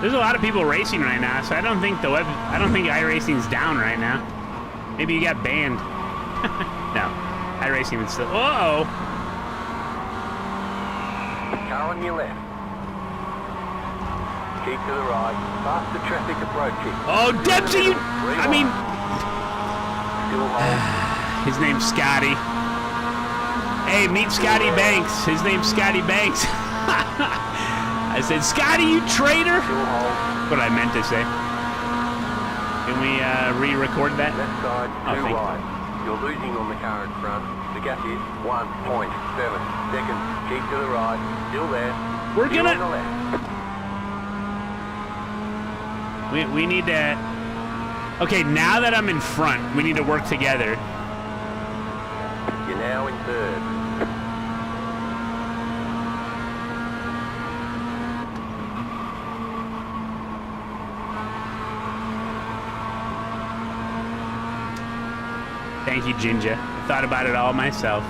There's a lot of people racing right now, so I don't think iRacing's down right now. Maybe you got banned. No, iRacing is still. Uh-oh. Car on your left. Keep to the right. Faster traffic approaching. Oh, Dempsey, you. I mean, Still hold. his name's Scotty. Hey, meet Scotty Banks. His name's Scotty Banks. I said, Scotty, you traitor! That's what I meant to say. Can we re-record that? Left side, too wide. You're losing on the car in front. The gap is 1.7 seconds. Keep to the right. Still there. We're Still gonna... on the left. We need to... Okay, now that I'm in front, we need to work together. You're now in third. Thank you, Ginger. I thought about it all myself.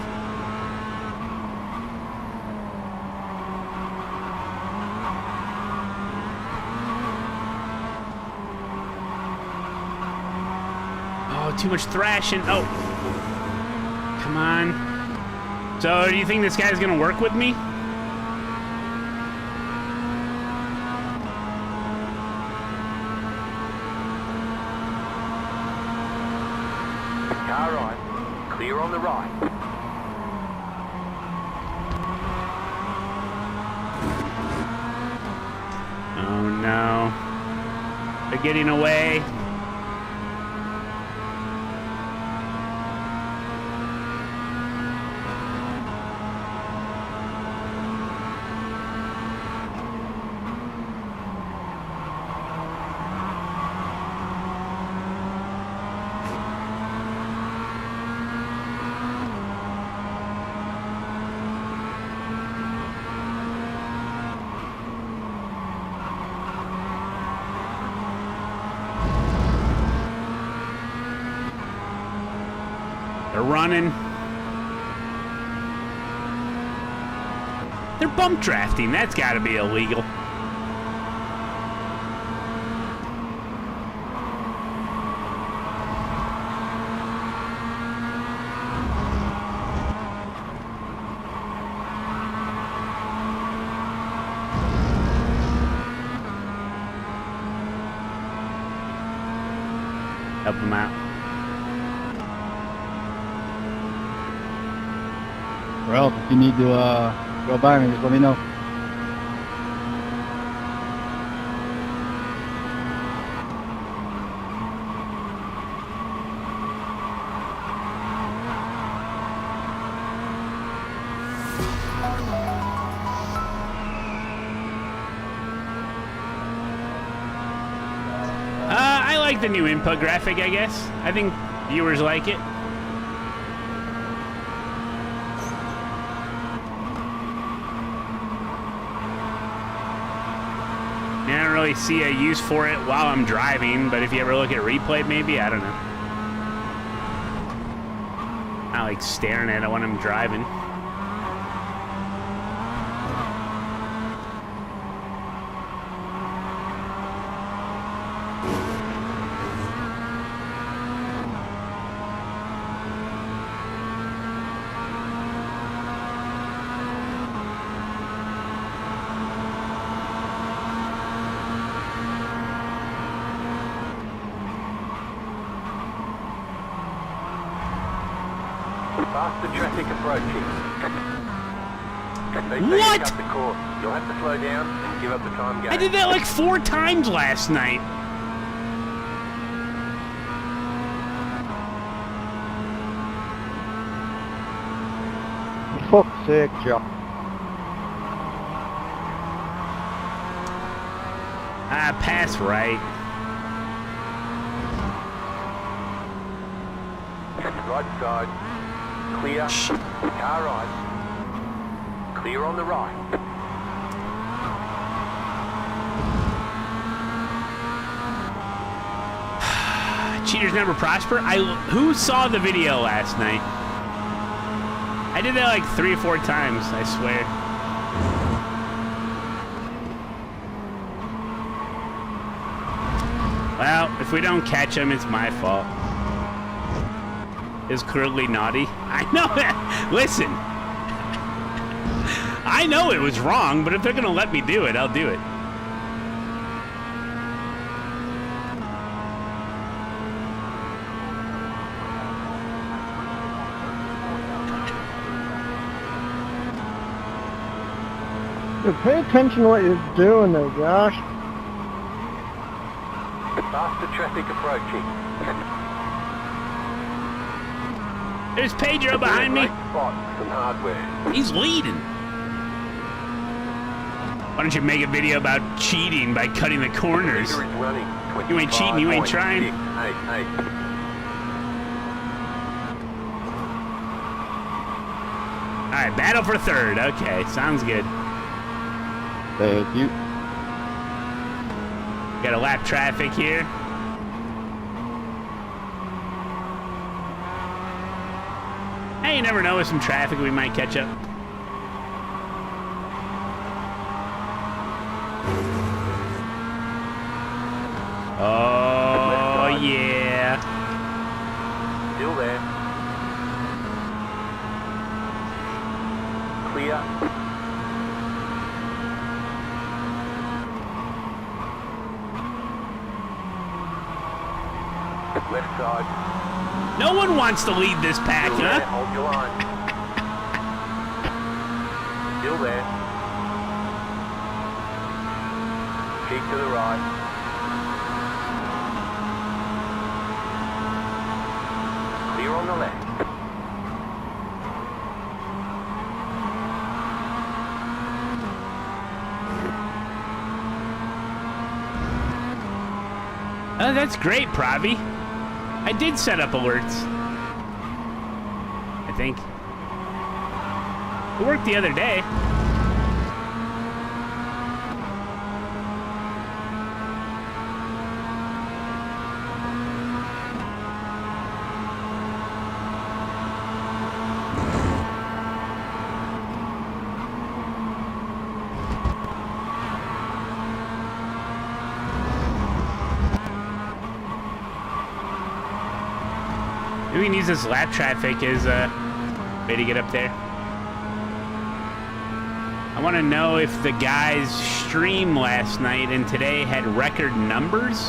too much thrashing. Oh. Come on. So, do you think this guy's gonna work with me? Car right. Clear on the right. Oh no. They're getting away. They're running. They're bump drafting. That's got to be illegal. Help them out. Well, if you need to go by me, just let me know. I like the new input graphic, I guess. I think viewers like it. I don't really see a use for it while I'm driving, but if you ever look at replay, maybe, I don't know. I like staring at it when I'm driving. Faster traffic approaching. What? Cut the course. You'll have to slow down and give up the time game. I did that like 4 times last night. Fuck's sake, Joe. Ah, pass right. Right side. Clear. Car right. Clear on the right. Cheaters never prosper. Who saw the video last night? I did that like 3 or 4 times, I swear. Well, if we don't catch him, it's my fault. Is currently naughty. I know that. Listen. I know it was wrong, but if they're gonna let me do it, I'll do it. Dude, pay attention to what you're doing there, Josh. Faster traffic approaching. There's Pedro behind me. Spot some hardware. He's leading. Why don't you make a video about cheating by cutting the corners? Leader is running. You ain't cheating, you ain't trying. 25.88. Alright, battle for third. Okay, sounds good. Thank you. Got a lap traffic here. Hey, you never know, with some traffic we might catch up. Oh, yeah. Still there. Clear. Left side. No one wants to lead this pack, Still there. huh? Hold your line. Still there. Keep to the right. Clear on the left. Oh, that's great, Pravi. I did set up alerts. I think. It worked the other day. Maybe we can use this lap traffic as a way to get up there. I want to know if the guys streamed last night and today had record numbers.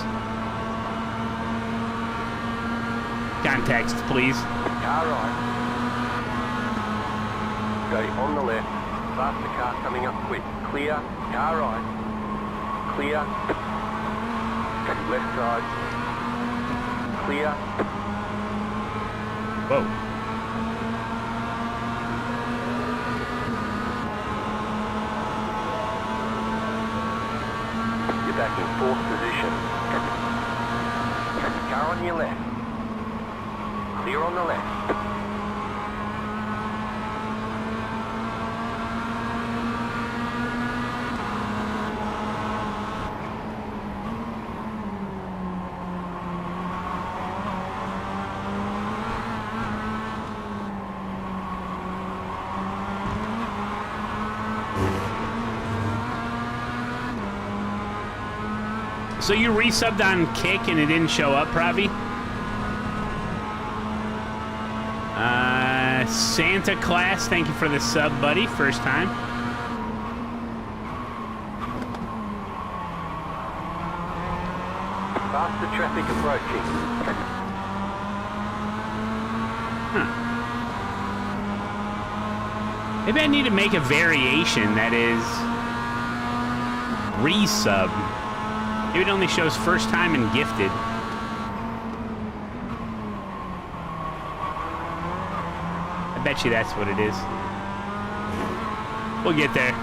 Context, please. Car right. Okay, on the left. Faster car coming up quick. Clear. Car right. Clear. Left side. Clear. Whoa. You're back in fourth position. Car on your left. Clear on the left. So you resubbed on Kick and it didn't show up, Pravi? Santa Claus, thank you for the sub, buddy. First time. Faster traffic approaching. Maybe I need to make a variation that is resub. Maybe it only shows first time and gifted. I bet you that's what it is. We'll get there.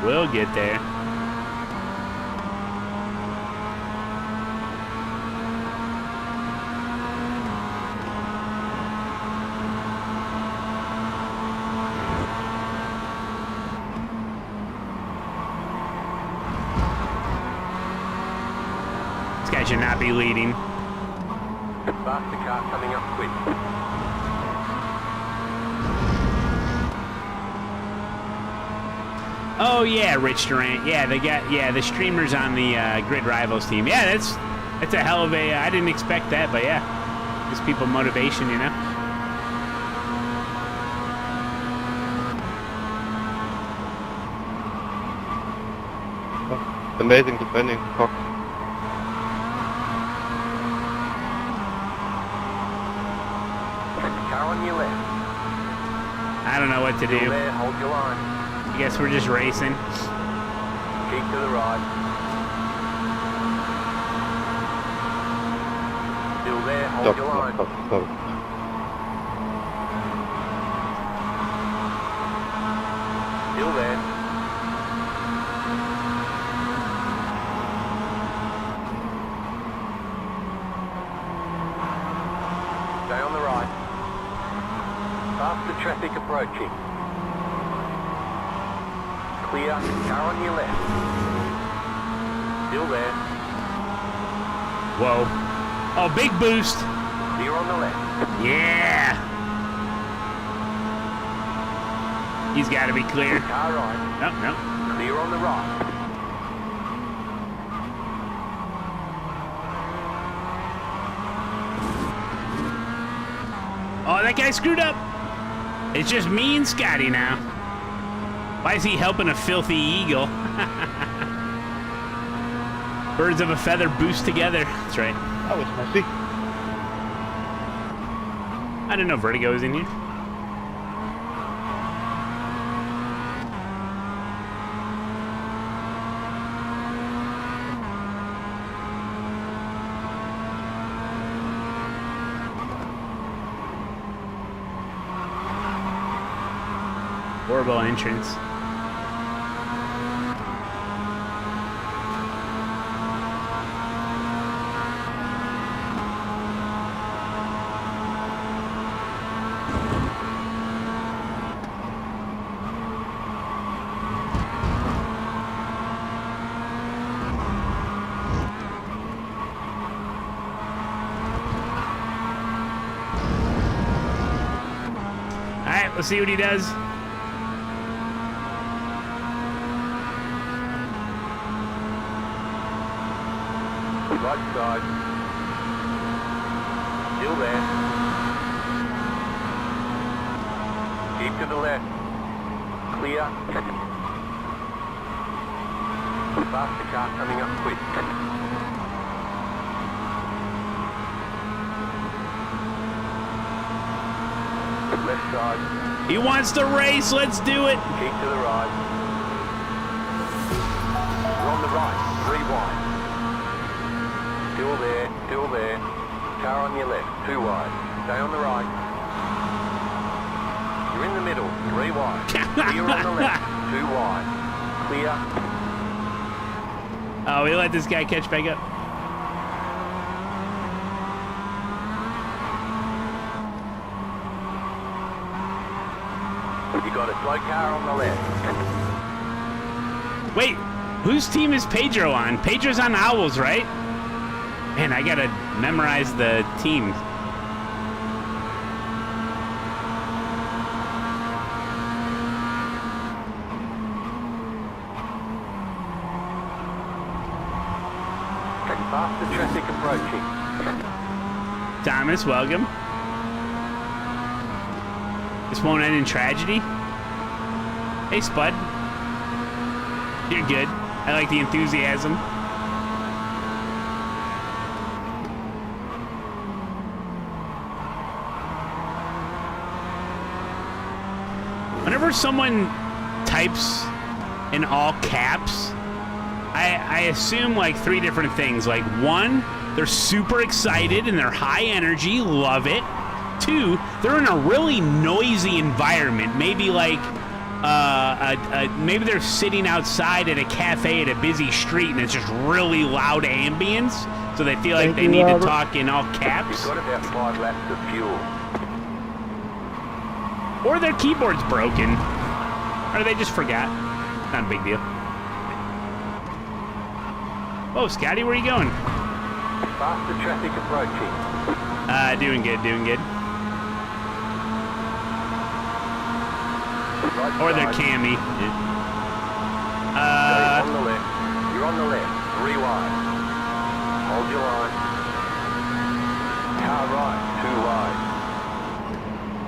We'll get there. This guy should not be leading. Faster car coming up quick. Oh yeah, Rich Durant. Yeah, the streamers on the Grid Rivals team. Yeah, that's a hell of a. I didn't expect that, but yeah, gives people motivation, you know. Amazing defending, Cox. Car on your left. I don't know what to Still do. there, hold your line. I guess we're just racing. Keep to the right. Still there, hold Stop, your stop, line. stop, stop. Still there. Stay on the right. Faster traffic approaching. Clear, car on your left. Still there. Whoa. Oh, big boost. Clear on the left. Yeah. He's got to be clear. Car right. No, no. Clear on the right. Oh, that guy screwed up. It's just me and Scotty now. Why is he helping a filthy eagle? Birds of a feather boost together. That's right. That was messy. I didn't know Vertigo was in here. Horrible entrance. All right, let's see what he does. Right side. Still there. Keep to the left. Clear. Faster car coming up quick. Left side. He wants to race. Let's do it. Keep to the right. You're on the right. 3 wide. Still there, still there. Car on your left, 2 wide. Stay on the right. You're in the middle, 3 wide. Clear on the left, 2 wide. Clear. Oh, we let this guy catch back up. You got a slow car on the left. Wait, whose team is Pedro on? Pedro's on Owls, right? Man, I gotta memorize the teams. Faster traffic approaching. Thomas, welcome. This won't end in tragedy. Hey, Spud. You're good. I like the enthusiasm. Whenever someone types in all caps, I assume like 3 different things. Like 1, they're super excited and they're high energy, love it. 2, they're in a really noisy environment. Maybe like maybe they're sitting outside at a cafe at a busy street and it's just really loud ambience, so they feel like they need to talk in all caps. You've got about 5 laps of fuel. Or their keyboard's broken. Or they just forgot. Not a big deal. Oh, Scotty, where are you going? Faster traffic approaching. Doing good, doing good. Right Or their side. cami. Stay on the left. You're on the left. 3 wide. Hold your line. Car right. 2 wide.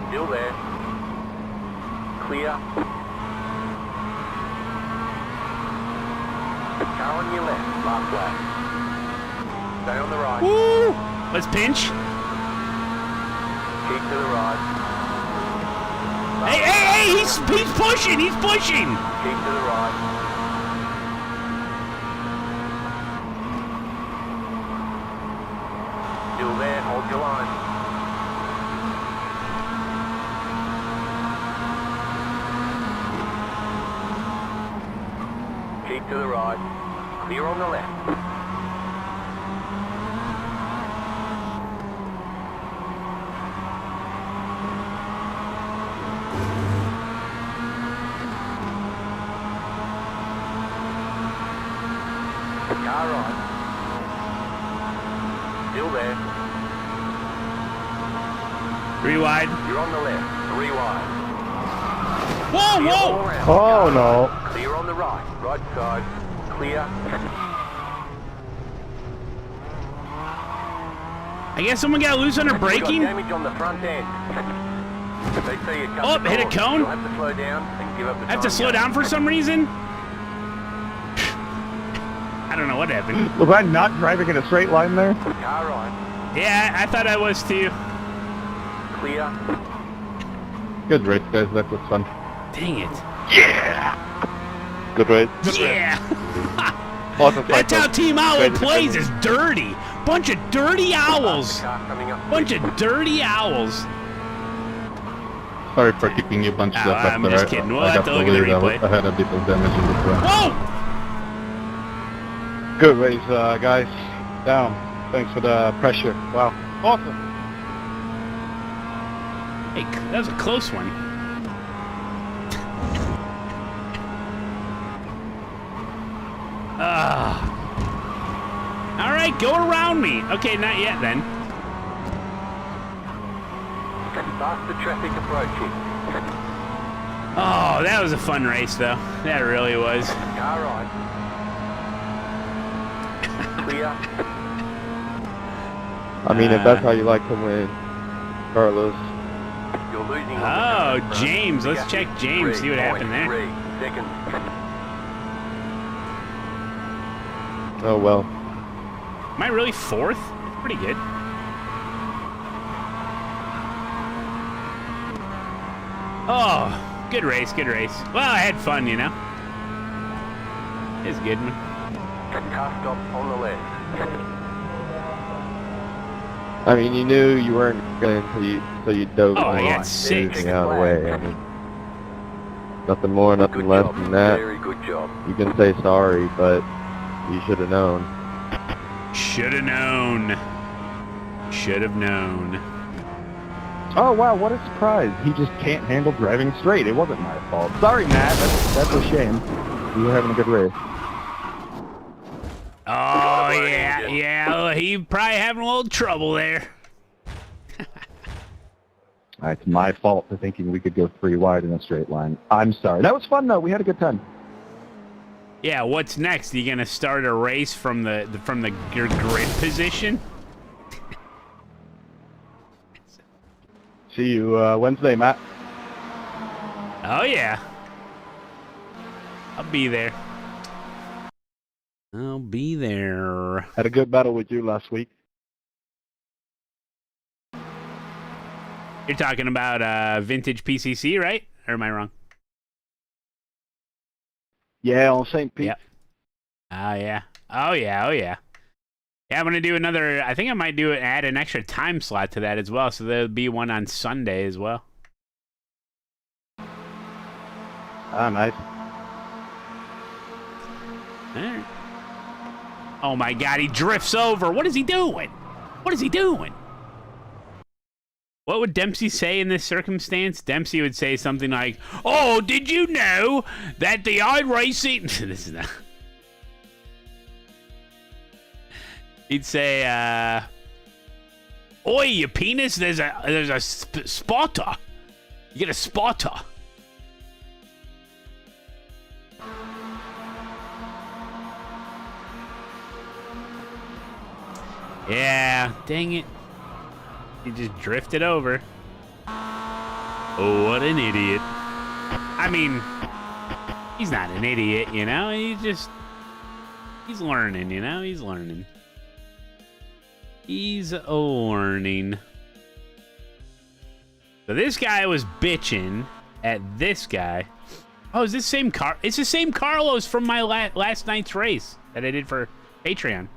Still there. Clear. Car on your left. Last lap. Stay on the right. Woo! Let's pinch. Keep to the right. Hey, hey, hey! He's pushing! He's pushing! Keep to the right. Still there. Hold your line. Keep to the right. Clear on the left. Car right. Still there. 3 wide. You're on the left. 3 wide. Whoa, Clear all whoa! around. Oh, no. Clear on the right. Right side. Clear. I guess someone got loose on her You've got braking. damage on the front end. They see you coming Oh, hit a forward. cone? You'll have to slow down and give up the I have to time slow gap. down for some reason. I don't know what happened. Was I not driving in a straight line there? Car right. Yeah, I thought I was too. Clear. Good race, guys. That was fun. Dang it. Good race. Yeah. Awesome fight, That's how folks. Team Owl Great to plays, see is dirty. Bunch of dirty owls. Car coming up. Bunch of dirty owls. Sorry for keeping you bunched Oh, up I'm after just kidding. We'll I have got to look at the lead. replay. I had a bit of damage in this one. Whoa! Good race, guys. Down. Thanks for the pressure. Wow. Awesome. Hey, that was a close one. All right, go around me. Okay, not yet then. Faster traffic approaching. Oh, that was a fun race, though. That really was. Car right. Clear. I mean, if that's how you like to win, Carlos. You're losing. Oh, James. Let's check James, see what happened there. 3 seconds. Oh, well. Am I really fourth? That's pretty good. Oh, good race, good race. Well, I had fun, you know. It was a good one. Car stop on the left. I mean, you knew you weren't going to, so you dove Oh, I on got six. out of the way. I mean, nothing more, nothing Good less job. than that. Very good job. You can say sorry, but you should have known. Should have known. Should have known. Oh, wow, what a surprise. He just can't handle driving straight. It wasn't my fault. Sorry, Matt. That's a shame. You were having a good race. Oh, yeah, yeah. Well, he probably having a little trouble there. It's my fault for thinking we could go 3 wide in a straight line. I'm sorry. That was fun, though. We had a good time. Yeah, what's next? You gonna start a race from your grid position? See you Wednesday, Matt. Oh yeah, I'll be there. I'll be there. Had a good battle with you last week. You're talking about vintage PCC, right? Or am I wrong? Yeah, on St. Pete. Yep. Oh yeah. Oh yeah. Oh yeah. Yeah, I'm gonna do another. I think I might add an extra time slot to that as well. So there'll be one on Sunday as well. Ah, nice. All right. Oh my God, he drifts over. What is he doing? What is he doing? What would Dempsey say in this circumstance? Dempsey would say something like, "Oh, did you know that the iRacing..." This is not... He'd say, "Oi, you penis, there's a spotter. You get a spotter." Yeah, dang it. He just drifted over. Oh, what an idiot. I mean, he's not an idiot, you know? He's learning, you know? He's learning. He's learning. So this guy was bitching at this guy. Oh, is this the same car? It's the same Carlos from my last night's race that I did for Patreon.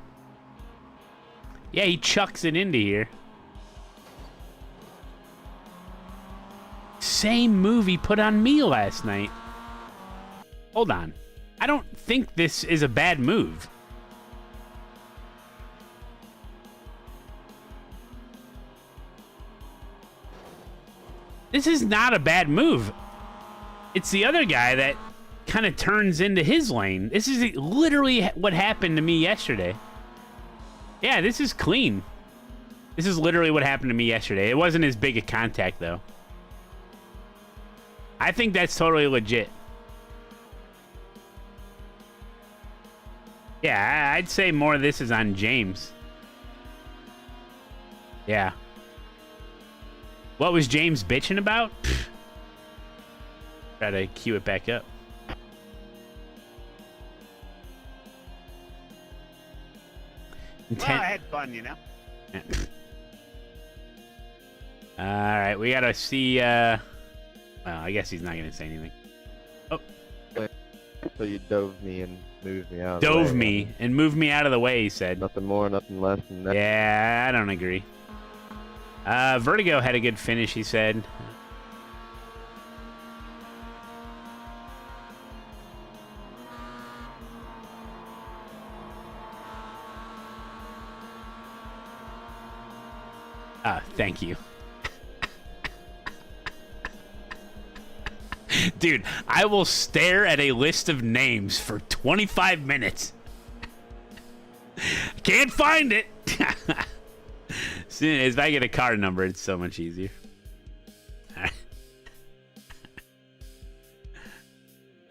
Yeah, he chucks it into here. Same move he put on me last night. Hold on. I don't think this is a bad move. This is not a bad move. It's the other guy that kind of turns into his lane. This is literally what happened to me yesterday. Yeah, this is clean. This is literally what happened to me yesterday. It wasn't as big a contact, though. I think that's totally legit. Yeah, I'd say more of this is on James. Yeah. What was James bitching about? Try to cue it back up. Well, I had fun, you know. All right, we gotta see. Well, I guess he's not gonna say anything. Oh, So you dove me and moved me out. dove me and moved me out of the way. He said. Nothing more, nothing less than that. Yeah, I don't agree. Vertigo had a good finish. He said. Thank you. Dude, I will stare at a list of names for 25 minutes. Can't find it. Soon as I get a card number, it's so much easier.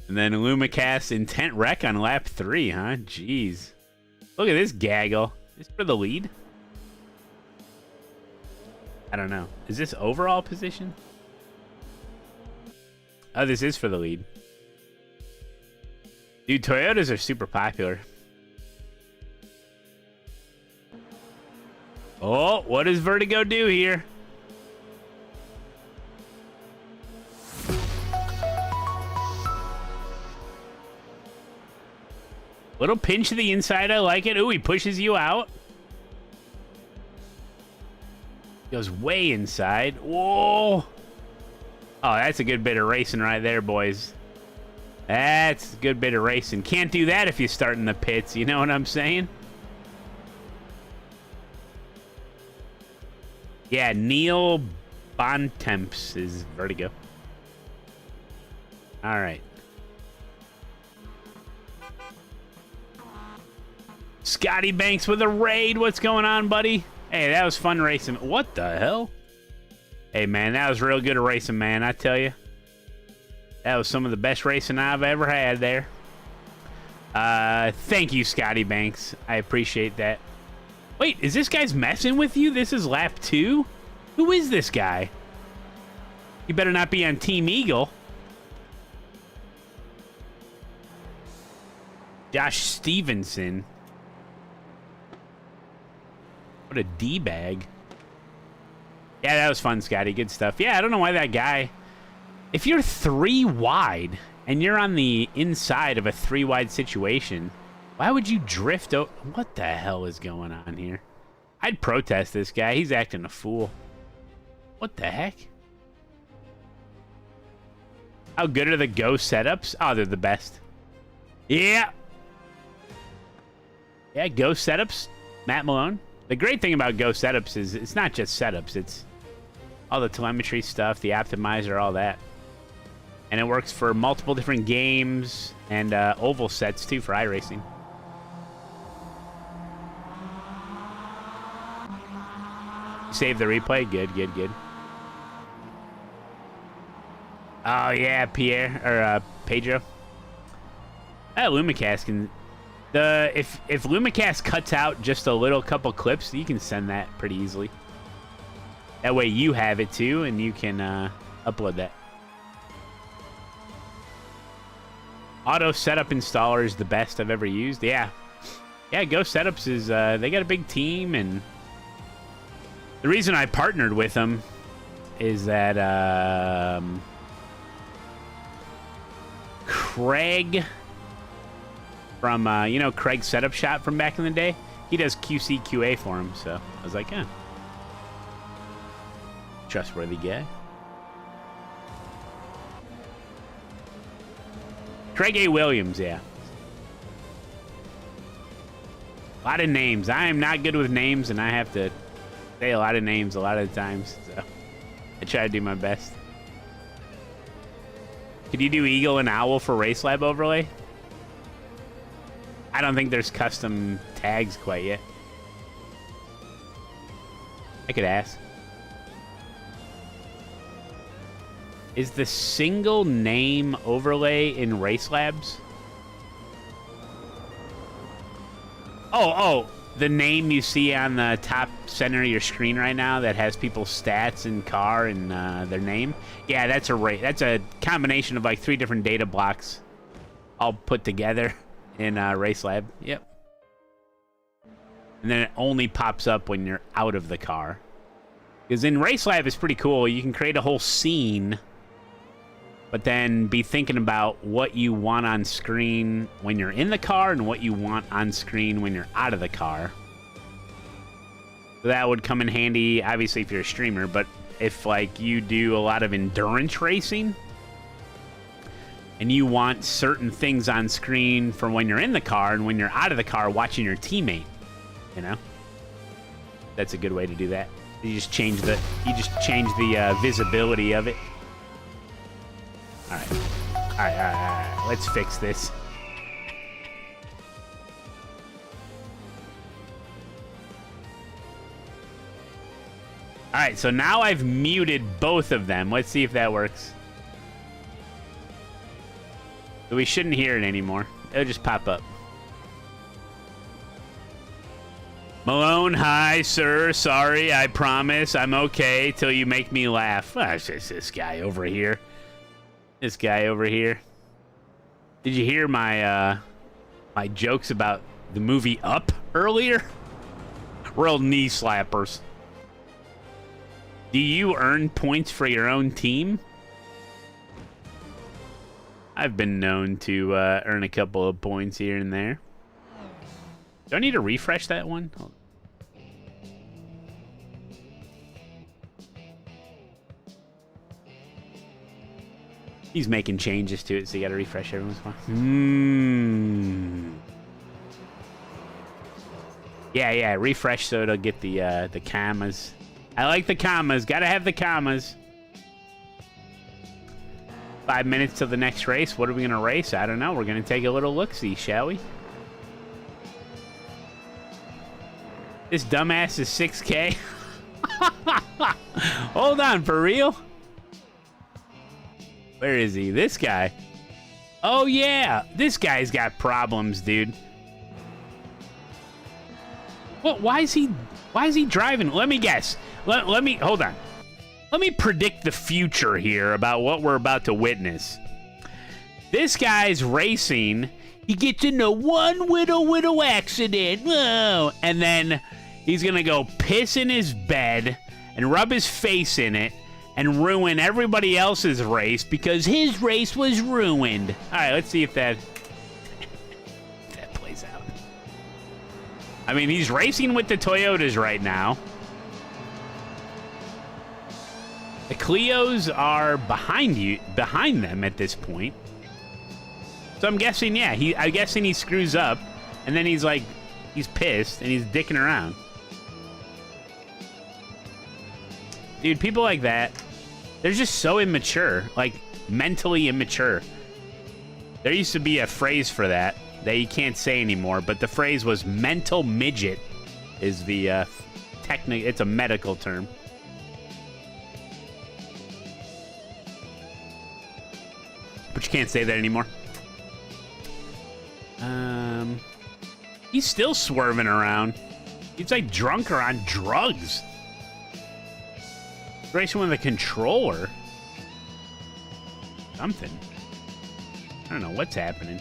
And then Lumacast intent wreck on lap 3, huh? Jeez. Look at this gaggle. Is this for the lead? I don't know. Is this overall position? Oh, this is for the lead. Dude, Toyotas are super popular. Oh, what does Vertigo do here? Little pinch to the inside. I like it. Ooh, he pushes you out. Goes way inside. Whoa. Oh, that's a good bit of racing right there, boys. That's a good bit of racing. Can't do that if you start in the pits. You know what I'm saying? Yeah, Neil Bontemps is Vertigo. All right. Scotty Banks with a raid. What's going on, buddy? Hey, that was fun racing. What the hell? Hey, man, that was real good racing, man. I tell you. That was some of the best racing I've ever had there. Thank you, Scotty Banks. I appreciate that. Wait, is this guy's messing with you? This is lap 2? Who is this guy? You better not be on Team Eagle. Josh Stevenson. What a D-bag. Yeah, that was fun, Scotty. Good stuff. Yeah, I don't know why that guy... If you're 3 wide and you're on the inside of a 3 wide situation, why would you drift out? What the hell is going on here? I'd protest this guy. He's acting a fool. What the heck? How good are the Go setups? Oh, they're the best. Yeah. Yeah, Go setups. Matt Malone. The great thing about Go setups is it's not just setups. It's all the telemetry stuff, the optimizer, all that. And it works for multiple different games and oval sets, too, for iRacing. Save the replay? Good, good, good. Oh, yeah, Pierre, or Pedro. Lumacast can... If Lumacast cuts out just a little couple clips, you can send that pretty easily. That way you have it, too, and you can upload that. Auto Setup Installer is the best I've ever used. Yeah. Yeah, Go Setups is... they got a big team, and... The reason I partnered with them is that Craig from, you know, Craig's Setup Shop from back in the day, he does QC QA for him, so I was like, yeah. Trustworthy guy. Craig A. Williams, yeah. A lot of names. I am not good with names, and I have to say a lot of names a lot of the times, so I try to do my best. Could you do Eagle and Owl for RACELAB Overlay? I don't think there's custom tags quite yet. I could ask. Is the single name overlay in RaceLabs? Oh, the name you see on the top center of your screen right now that has people's stats and car and their name. Yeah, that's a combination of like 3 different data blocks all put together in RaceLab. Yep. And then it only pops up when you're out of the car. Because in RaceLab it's pretty cool. You can create a whole scene, but then be thinking about what you want on screen when you're in the car and what you want on screen when you're out of the car. So that would come in handy, obviously, if you're a streamer, but if, like, you do a lot of endurance racing and you want certain things on screen for when you're in the car and when you're out of the car watching your teammate, you know? That's a good way to do that. You just change the visibility of it. All right. Let's fix this. All right, so now I've muted both of them. Let's see if that works. So we shouldn't hear it anymore. It'll just pop up. Malone, hi, sir. Sorry, I promise I'm okay till you make me laugh. Oh, it's just this guy over here. This guy over here. Did you hear my my jokes about the movie Up earlier? Real knee slappers. Do you earn points for your own team? I've been known to earn a couple of points here and there. Do I need to refresh that one? Hold on. He's making changes to it, so you gotta refresh every once in a while. Yeah, refresh so it'll get the commas. I like the commas. Gotta have the commas. 5 minutes till the next race. What are we gonna race? I don't know. We're gonna take a little look-see, shall we? This dumbass is 6K. Hold on, for real? Where is he? This guy. Oh yeah, this guy's got problems, dude. What? Why is he driving? Let me guess. Let me hold on. Let me predict the future here about what we're about to witness. This guy's racing. He gets into one little accident. Whoa. And then he's gonna go piss in his bed and rub his face in it and ruin everybody else's race because his race was ruined. All right, let's see if that plays out. I mean, he's racing with the Toyotas right now. The Clios are behind them at this point. So I'm guessing, yeah, I'm guessing he screws up, and then he's pissed, and he's dicking around. Dude, people like that, they're just so immature, like mentally immature. There used to be a phrase for that you can't say anymore, but the phrase was mental midget is the it's a medical term. But you can't say that anymore. He's still swerving around. He's like drunk or on drugs. Racing with a controller. Something. I don't know what's happening.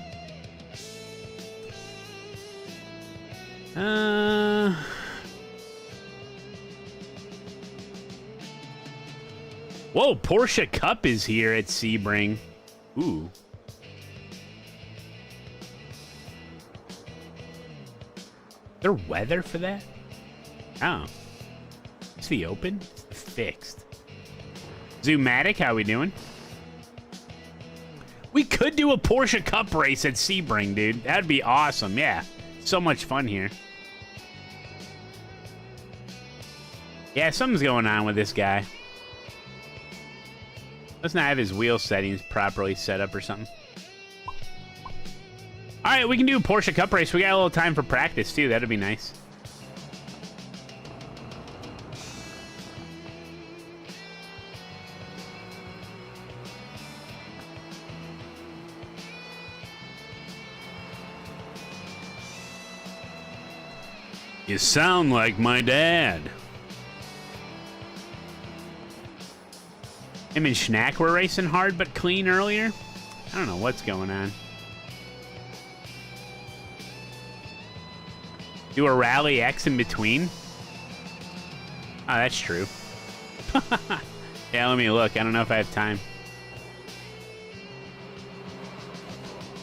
Whoa, Porsche Cup is here at Sebring. Ooh. Is there weather for that? Oh. It's the open? It's fixed. Zoomatic, how we doing? We could do a Porsche Cup race at Sebring, dude. That'd be awesome, yeah. So much fun here. Yeah, something's going on with this guy. Let's not have his wheel settings properly set up or something. All right, we can do a Porsche Cup race. We got a little time for practice, too. That'd be nice. You sound like my dad. Him and Schnack were racing hard but clean earlier. I don't know what's going on. Do a Rally X in between? Oh, that's true. Yeah, let me look. I don't know if I have time.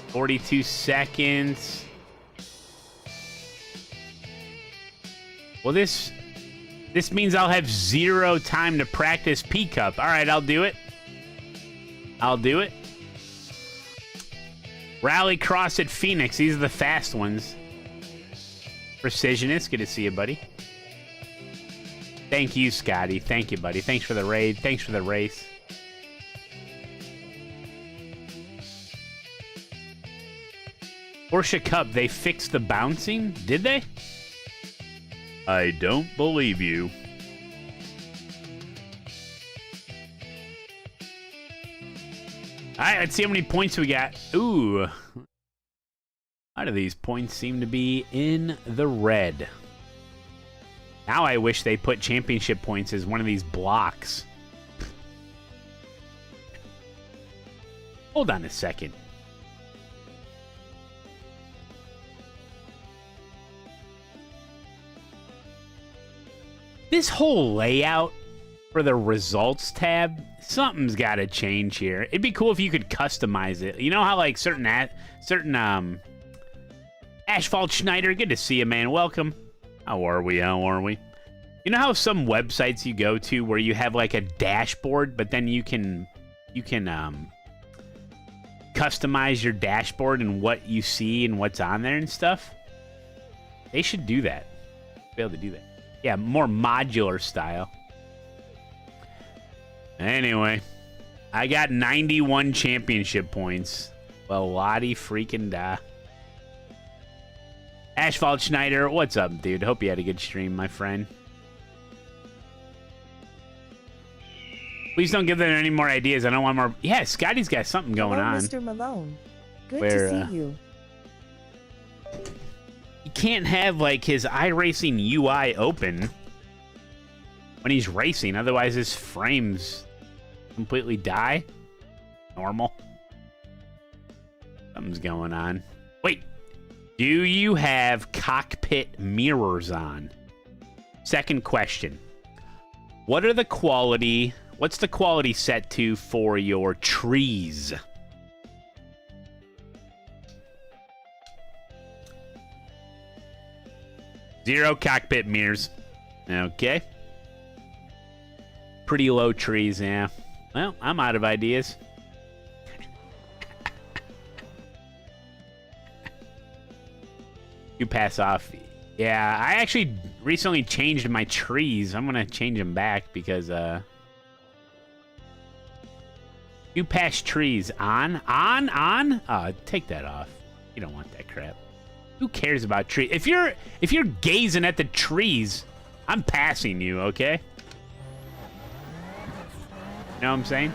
42 seconds. Well, this means I'll have 0 time to practice P-Cup. All right, I'll do it. I'll do it. Rally Cross at Phoenix. These are the fast ones. Precisionist. Good to see you, buddy. Thank you, Scotty. Thank you, buddy. Thanks for the raid. Thanks for the race. Porsche Cup, they fixed the bouncing? Did they? I don't believe you. Alright, let's see how many points we got. Ooh. A lot of these points seem to be in the red. Now I wish they put championship points as one of these blocks. Hold on a second. This whole layout for the results tab, something's got to change here. It'd be cool if you could customize it. You know how like certain Asphalt Schneider, good to see you, man. Welcome. How are we? How are we? You know how some websites you go to where you have like a dashboard, but then you can customize your dashboard and what you see and what's on there and stuff? They should do that. Be able to do that. Yeah, more modular style. Anyway, I got 91 championship points. Well, Lottie freaking da. Asphalt Schneider, what's up, dude? Hope you had a good stream, my friend. Please don't give them any more ideas. I don't want more. Yeah, Scotty's got something going on. Mr. Malone. Good to see you. You can't have like his iRacing UI open when he's racing, otherwise his frames completely die. Normal. Something's going on. Wait, do you have cockpit mirrors on? Second question. What's the quality set to for your trees? Zero cockpit mirrors. Okay. Pretty low trees, yeah. Well, I'm out of ideas. You pass off. Yeah, I actually recently changed my trees. I'm gonna change them back because you pass trees on. Take that off. You don't want that crap. Who cares about trees? If you're gazing at the trees, I'm passing you, okay? You know what I'm saying?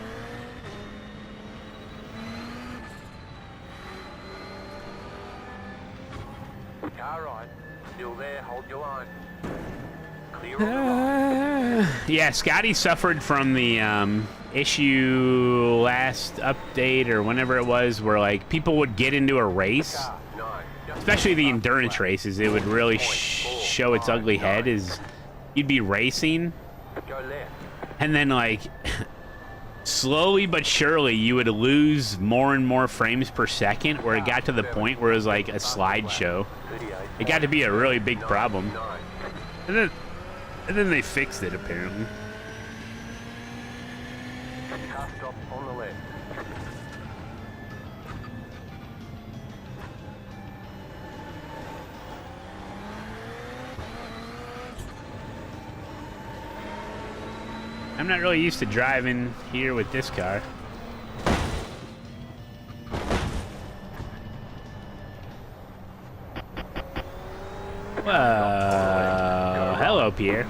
Car right. Still there. Hold your line. Clear on the right. Yeah, Scotty suffered from the issue last update or whenever it was where like people would get into a race, especially the endurance races. It would really show its ugly head is you'd be racing and then like slowly but surely you would lose more and more frames per second where it got to the point where it was like a slideshow. It got to be a really big problem. And then they fixed it apparently. Car stop on the left. I'm not really used to driving here with this car. Whoa. Hello, Pierre.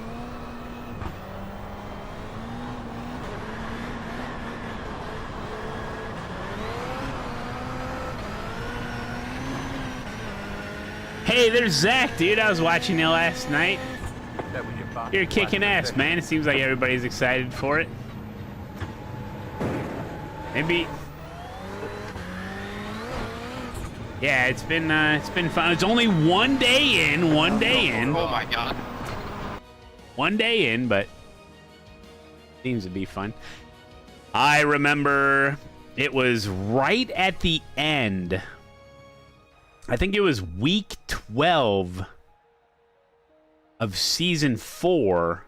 Hey, there's Zach, dude. I was watching you last night. That was your fastest You're lap kicking of the ass, session. man. It seems like everybody's excited for it. Maybe. Yeah, it's been fun. It's only one day in. Oh my god. One day in, but seems to be fun. I remember it was right at the end. I think it was week 12 of season 4,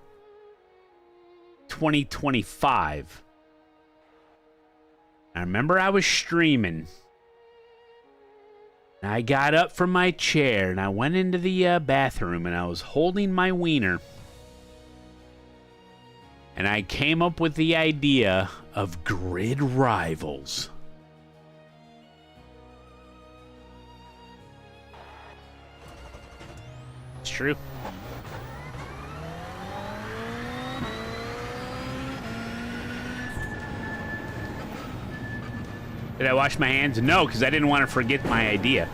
2025. I remember I was streaming. And I got up from my chair and I went into the bathroom and I was holding my wiener. And I came up with the idea of grid rivals. It's true. Did I wash my hands? No, because I didn't want to forget my idea.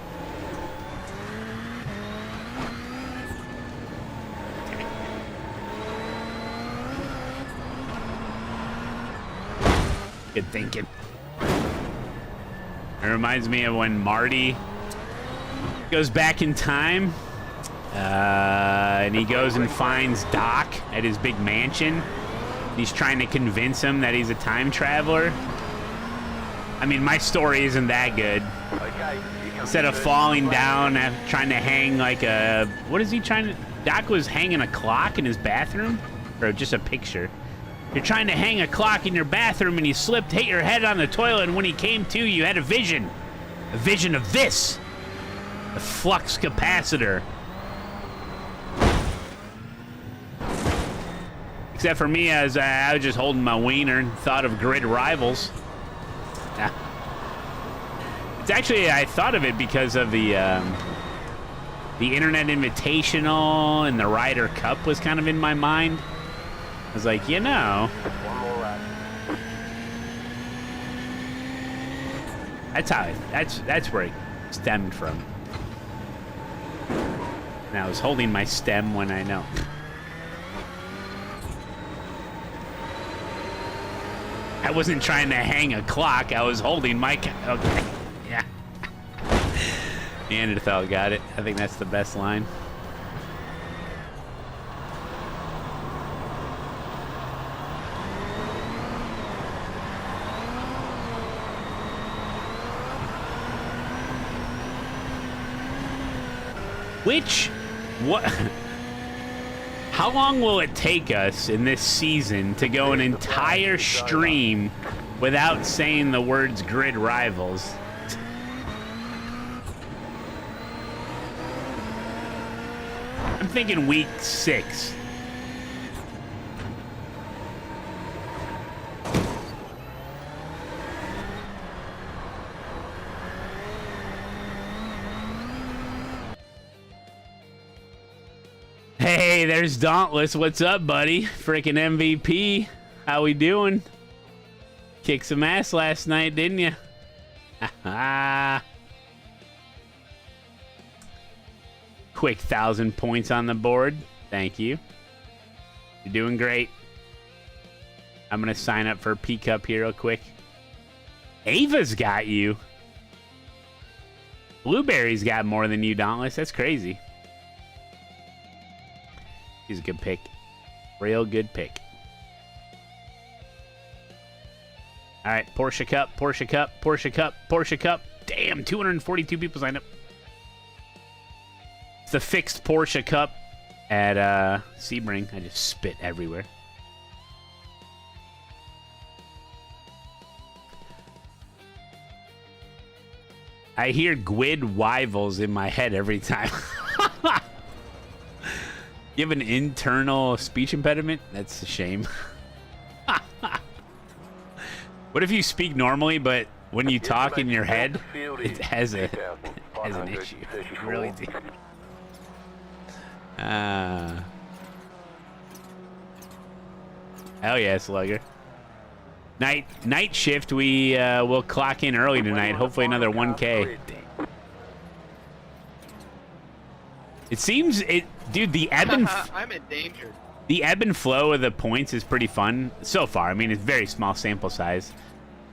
Good thinking. It reminds me of when Marty goes back in time, and he goes and finds Doc at his big mansion. He's trying to convince him that he's a time traveler. I mean, my story isn't that good. Okay, Instead of falling down, trying to hang like a... What is he trying to... Doc was hanging a clock in his bathroom? Or just a picture. You're trying to hang a clock in your bathroom and you slipped, hit your head on the toilet, and when he came to, you had a vision. A vision of this. The flux capacitor. Except for me, as I was just holding my wiener and thought of grid rivals. Yeah. It's actually, I thought of it because of the Internet Invitational and the Ryder Cup was kind of in my mind. I was like, you know, one more lap. that's where it stemmed from. And I was holding my stem when I know. I wasn't trying to hang a clock. I was holding my... Okay. Yeah. Neanderthal got it. I think that's the best line. What? How long will it take us in this season to go an entire stream without saying the words grid rivals? I'm thinking week 6. Hey, there's Dauntless. What's up, buddy? Freaking MVP. How we doing? Kicked some ass last night, didn't you? Quick 1,000 points on the board. Thank you. You're doing great. I'm going to sign up for P Cup here real quick. Ava's got you. Blueberry's got more than you, Dauntless. That's crazy. He's a good pick. Real good pick. All right, Porsche Cup, Porsche Cup, Porsche Cup, Porsche Cup. Damn, 242 people signed up. It's the fixed Porsche Cup at Sebring. I just spit everywhere. I hear Gwid Rivals in my head every time. You have an internal speech impediment? That's a shame. What if you speak normally, but when you talk in your head, it has an issue? You really do. Hell yeah, Slugger. Night shift, we will clock in early tonight. Hopefully another 1K. It seems dude. The ebb and I'm in danger. the ebb and flow of the points is pretty fun so far. I mean, it's very small sample size.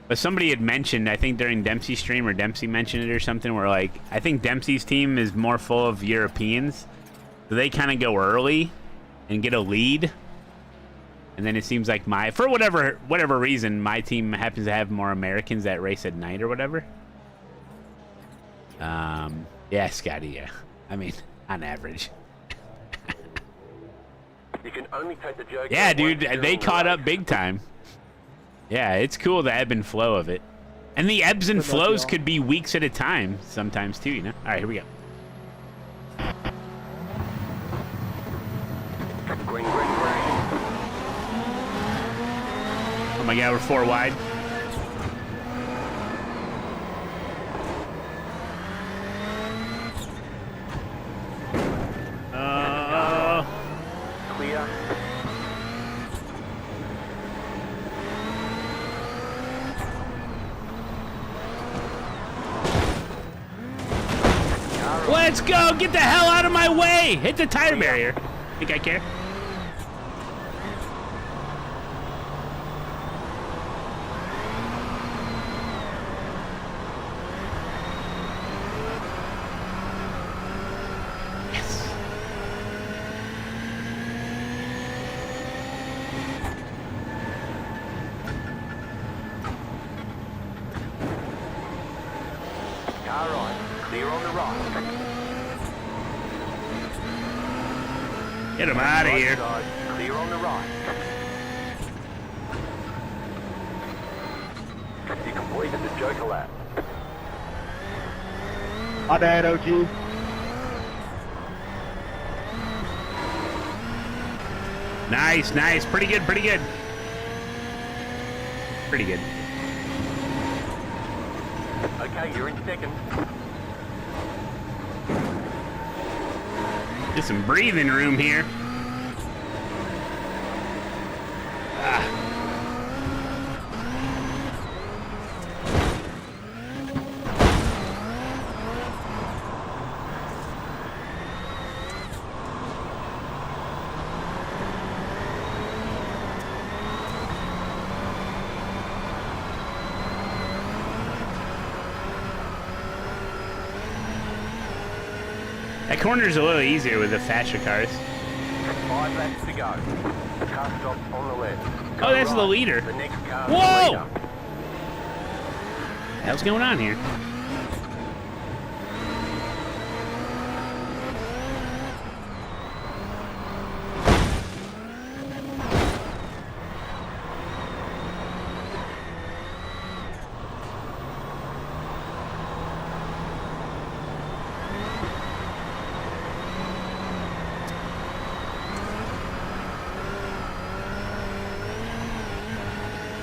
But somebody had mentioned, I think during Dempsey's stream, or Dempsey mentioned it or something, where like I think Dempsey's team is more full of Europeans, so they kind of go early and get a lead, and then it seems like for whatever reason, my team happens to have more Americans that race at night or whatever. Yeah, Scotty. Yeah, I mean, on average. You can only take the joke. Yeah, dude, they caught up big time. Yeah, it's cool, the ebb and flow of it. And the ebbs and flows could be weeks at a time sometimes too, you know? All right, here we go. Green, green, green. Oh my God, we're 4 wide. Clear. Let's go! Get the hell out of my way! Hit the tire barrier. Think I care? Yes. Car right. Clear on the right. Get him out of Right here. side, clear on the right. You completed the Joker lap. My bad, OG. Nice, nice. Pretty good, pretty good. Pretty good. Okay, you're in second. Just some breathing room here. That corner's a little easier with the faster cars. 5 laps to go. Car stop on the left. Oh, that's the leader. The next car. Whoa! The leader. What the hell's going on here?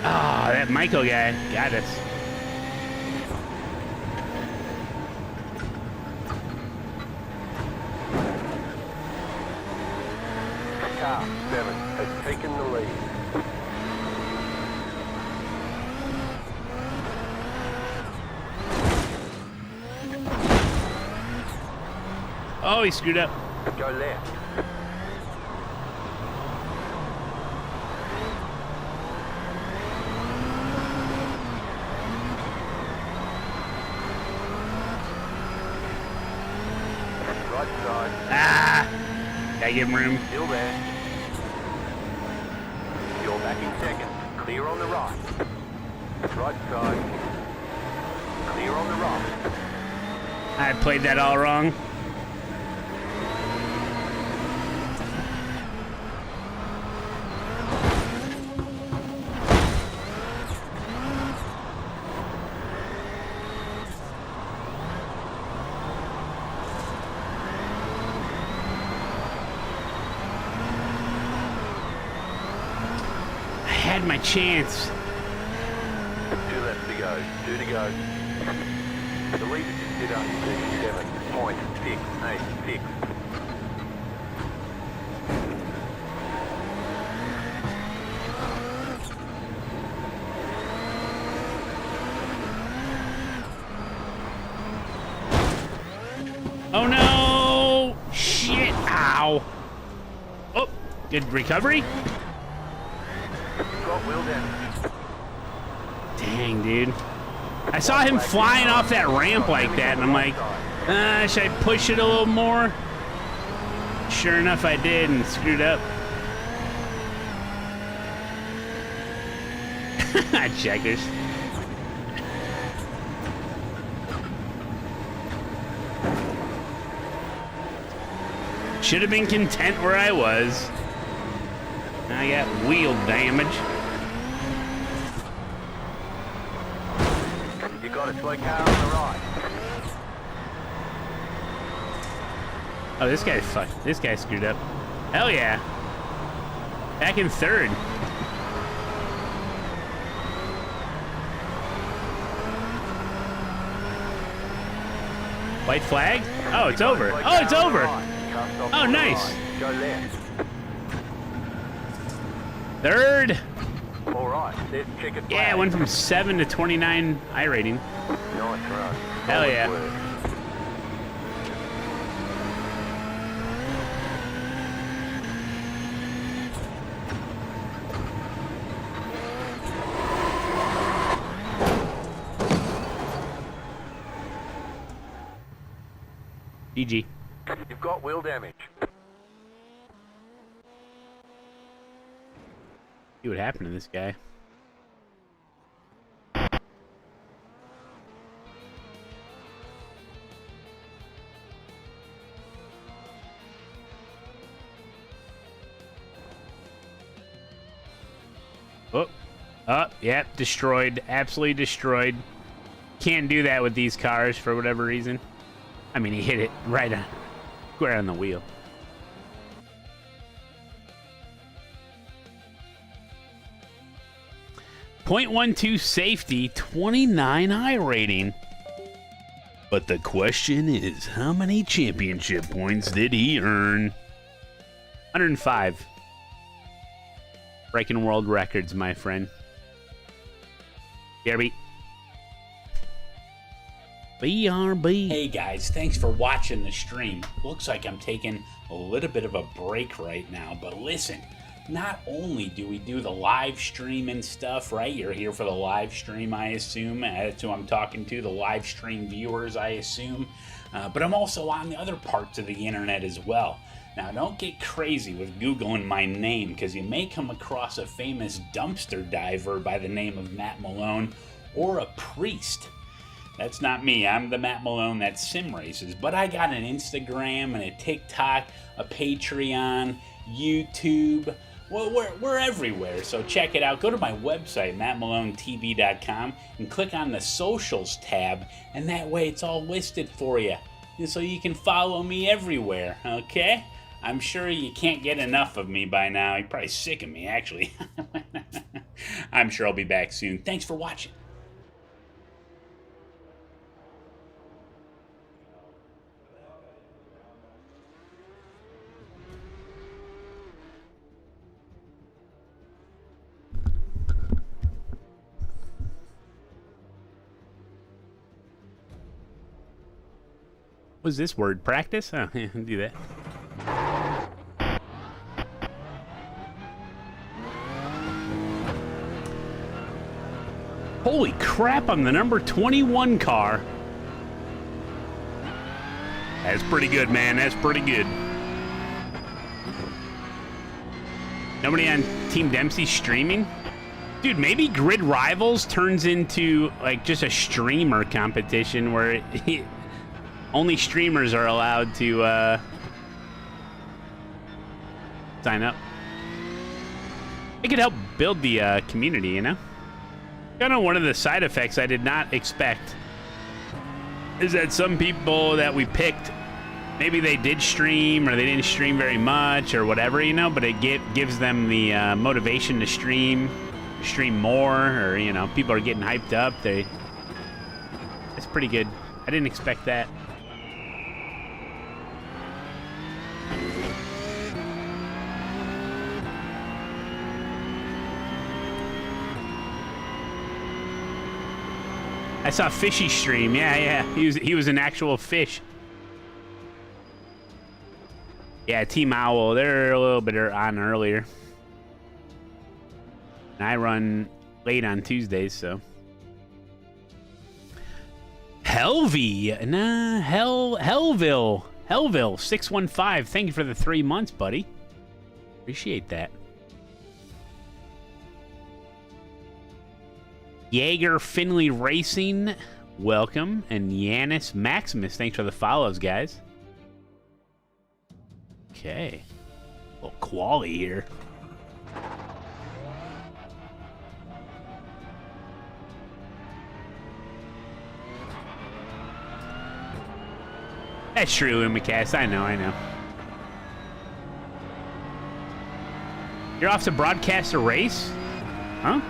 Ah, that Michael guy got us. Car 7 has taken the lead. Oh, he screwed up. Go left. Right side. Ah! Gotta give him room. Still there. You're back in second. Clear on the right. Right side. Clear on the right. I played that all wrong. I had my chance. 2 laps to go. 2 to go. The leader just did 137.686. Oh no! Shit! Ow. Oh, good recovery. Got wheel damage. Dang, dude. I saw him flying off that ramp like that, and I'm like, should I push it a little more? Sure enough, I did and screwed up. Checkers. Should have been content where I was. I got wheel damage. You got a slow car on the right. Oh, this guy's fucked. This guy screwed up. Hell yeah. Back in third. White flag? Oh, it's over. Oh, it's over. Oh, nice. Go left. Third. All right, there's checkered flag. Yeah, I went from 7 to 29 iRating. Nice run. Hell yeah. Solid work. GG. You've got wheel damage. See what happened to this guy. Oh, yep, destroyed. Absolutely destroyed. Can't do that with these cars for whatever reason. I mean, he hit it right on, square on the wheel. .12 safety, 29 iRating. But the question is, how many championship points did he earn? 105. Breaking world records, my friend. BRB. BRB. Hey guys, thanks for watching the stream. Looks like I'm taking a little bit of a break right now, but listen, not only do we do the live stream and stuff, right? You're here for the live stream, I assume. That's who I'm talking to, the live stream viewers, I assume. But I'm also on the other parts of the internet as well. Now, don't get crazy with Googling my name, because you may come across a famous dumpster diver by the name of Matt Malone, or a priest. That's not me. I'm the Matt Malone that sim races. But I got an Instagram and a TikTok, a Patreon, YouTube. Well, we're everywhere, so check it out. Go to my website, mattmalonetv.com, and click on the socials tab, and that way it's all listed for you, and so you can follow me everywhere, okay? I'm sure you can't get enough of me by now. You're probably sick of me, actually. I'm sure I'll be back soon. Thanks for watching. What's this word? Practice? Oh, yeah, do that. Holy crap, I'm the number 21 car. That's pretty good, man. That's pretty good. Nobody on Team Dempsey streaming? Dude, maybe Grid Rivals turns into like just a streamer competition where only streamers are allowed to sign up. It could help build the community, you know? Kind of one of the side effects I did not expect is that some people that we picked, maybe they did stream or they didn't stream very much or whatever, you know, but it gives them the motivation to stream more, or, you know, people are getting hyped up. It's pretty good. I didn't expect that. I saw Fishy stream. Yeah. He was an actual fish. Yeah, Team Owl, they're a little bit on earlier. And I run late on Tuesdays, so. Helvey, nah, Hellville, 615. Thank you for the 3 months, buddy. Appreciate that. Jaeger Finley Racing, welcome. And Yanis Maximus, thanks for the follows, guys. Okay. A little quality here. That's true, McCast. I know. You're off to broadcast a race? Huh?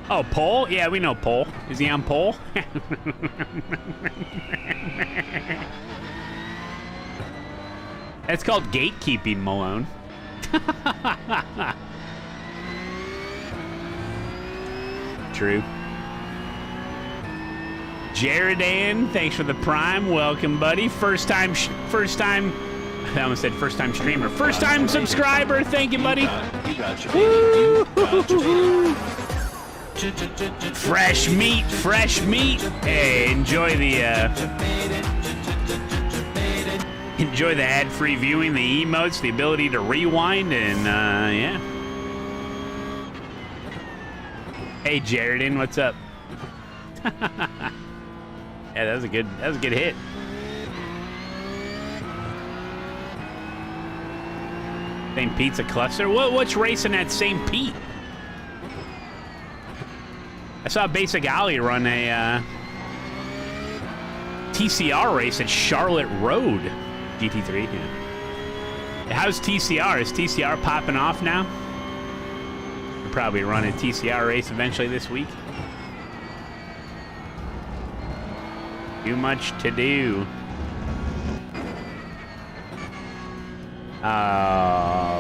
Oh, pole? Yeah, we know pole. Is he on pole? That's called gatekeeping, Malone. True. Jaradan, thanks for the prime. Welcome, buddy. First time, I almost said first time streamer. First time subscriber. Thank you, buddy. Fresh meat. Hey, enjoy the ad-free viewing, the emotes, the ability to rewind, and yeah. Hey, Jaradan, what's up? Yeah, that was a good hit. St. Pete's a cluster. What's racing at St. Pete? I saw Basic Alley run a TCR race at Charlotte Road. GT3, yeah. How's TCR? Is TCR popping off now? We'll probably run a TCR race eventually this week. Too much to do.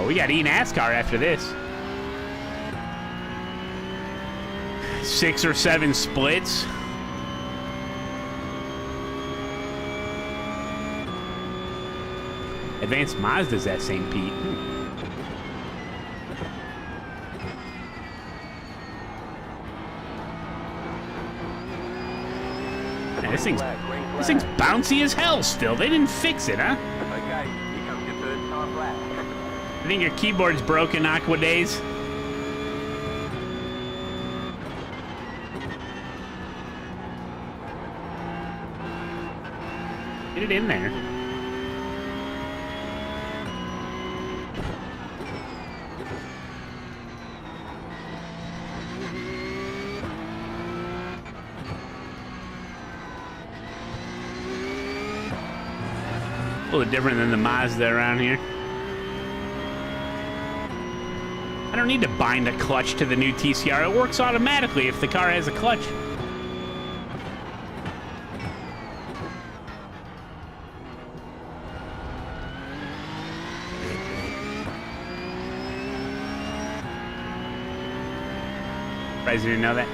We got eNASCAR after this. 6 or 7 splits. Advanced Mazda's at St. Pete. Man, this thing's bouncy as hell still. They didn't fix it, huh? Okay, here comes your third time lap. I think your keyboard's broken, Aqua Days. Get it in there. A little different than the Mazda around here. I don't need to bind a clutch to the new TCR. It works automatically if the car has a clutch. Surprised you didn't know that.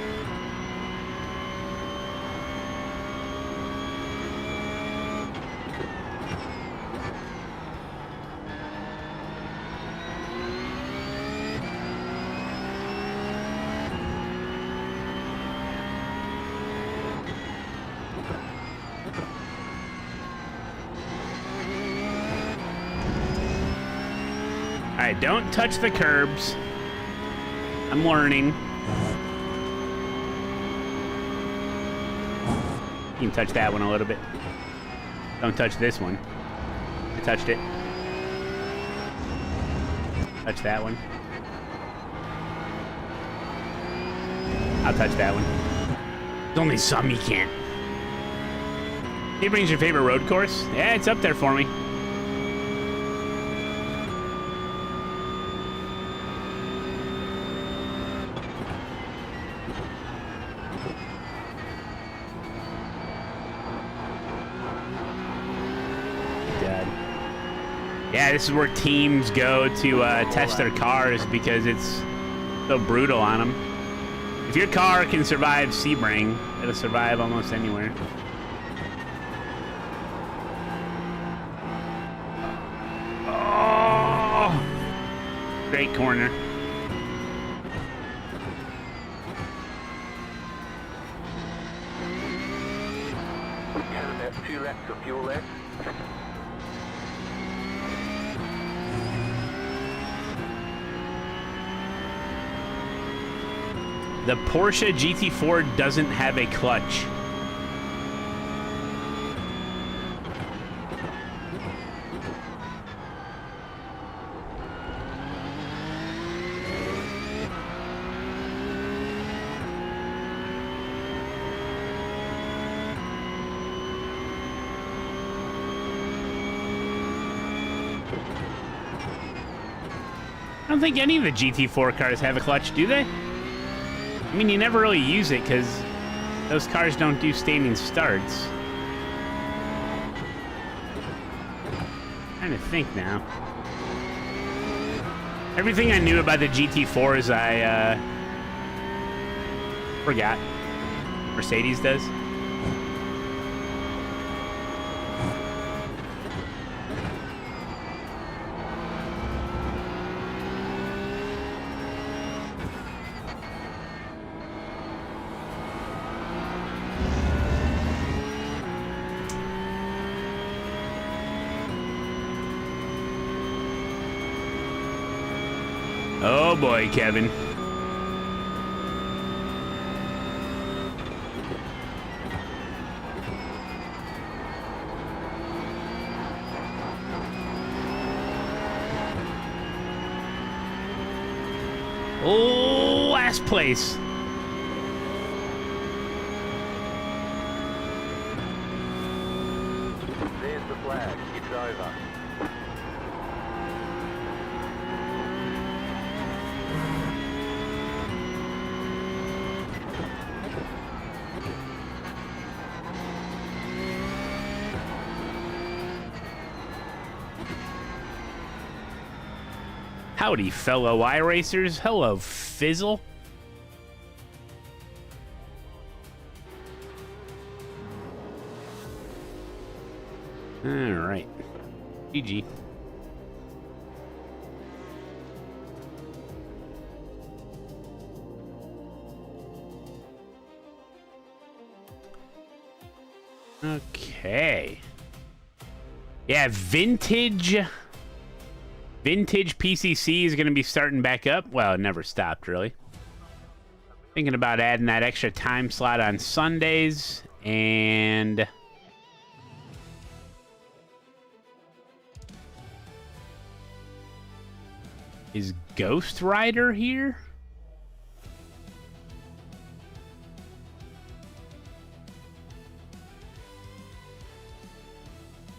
Alright, don't touch the curbs. I'm learning. You can touch that one a little bit. Don't touch this one. I touched it. Touch that one. I'll touch that one. There's only some you can't. Sebring's your favorite road course? Yeah, it's up there for me. Yeah, this is where teams go to test their cars because it's so brutal on them. If your car can survive Sebring, it'll survive almost anywhere. straight corner. You had about 2 laps of fuel left. The Porsche GT4 doesn't have a clutch. I don't think any of the GT4 cars have a clutch, do they? I mean, you never really use it because those cars don't do standing starts. I'm trying to think now. Everything I knew about the GT4s, I forgot. Mercedes does. Oh boy, Kevin. Oh, last place. There's the flag. It's over. Howdy, fellow iRacers. Hello, Fizzle. All right. GG. Okay. Yeah, vintage PCC is going to be starting back up. Well, it never stopped, really. Thinking about adding that extra time slot on Sundays. And is Ghost Rider here?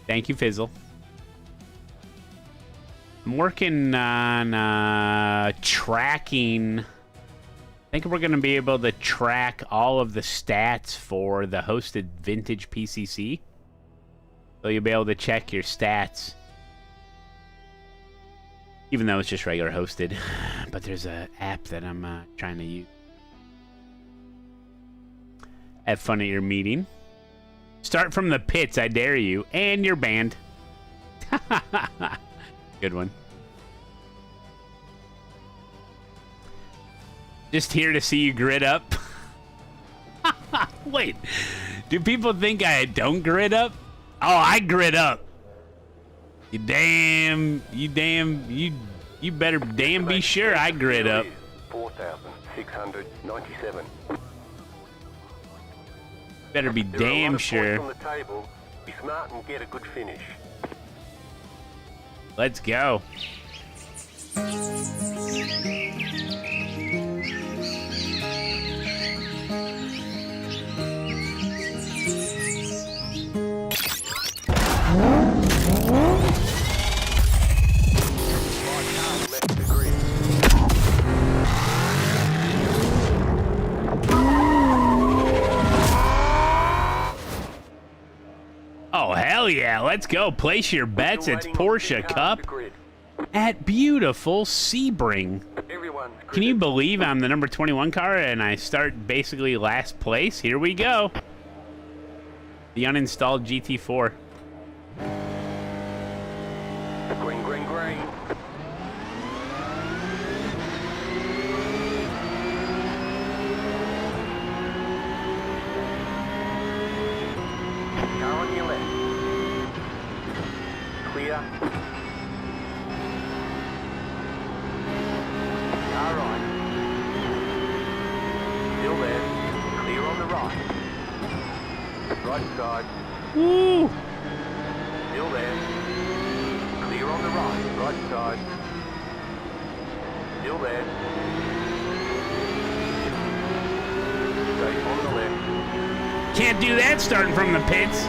Thank you, Fizzle. I'm working on tracking. I think we're going to be able to track all of the stats for the hosted vintage PCC. So you'll be able to check your stats. Even though it's just regular hosted. But there's an app that I'm trying to use. Have fun at your meeting. Start from the pits, I dare you. And you're banned. Good one. Just here to see you grid up. Wait, do people think I don't grid up? Oh, I grid up. You better damn be sure I grid up. 4,697. Better be damn sure. On the table. Be smart and get a good finish. Let's go. Oh, hell yeah. Let's go. Place your bets. It's Porsche Cup at beautiful Sebring. Can you believe I'm the number 21 car and I start basically last place? Here we go. The uninstalled GT4. Green, green, green. Still there. Clear on the right. Right side. Woo! Still there. Clear on the right. Right side. Still there. Stay on the left. Can't do that starting from the pits.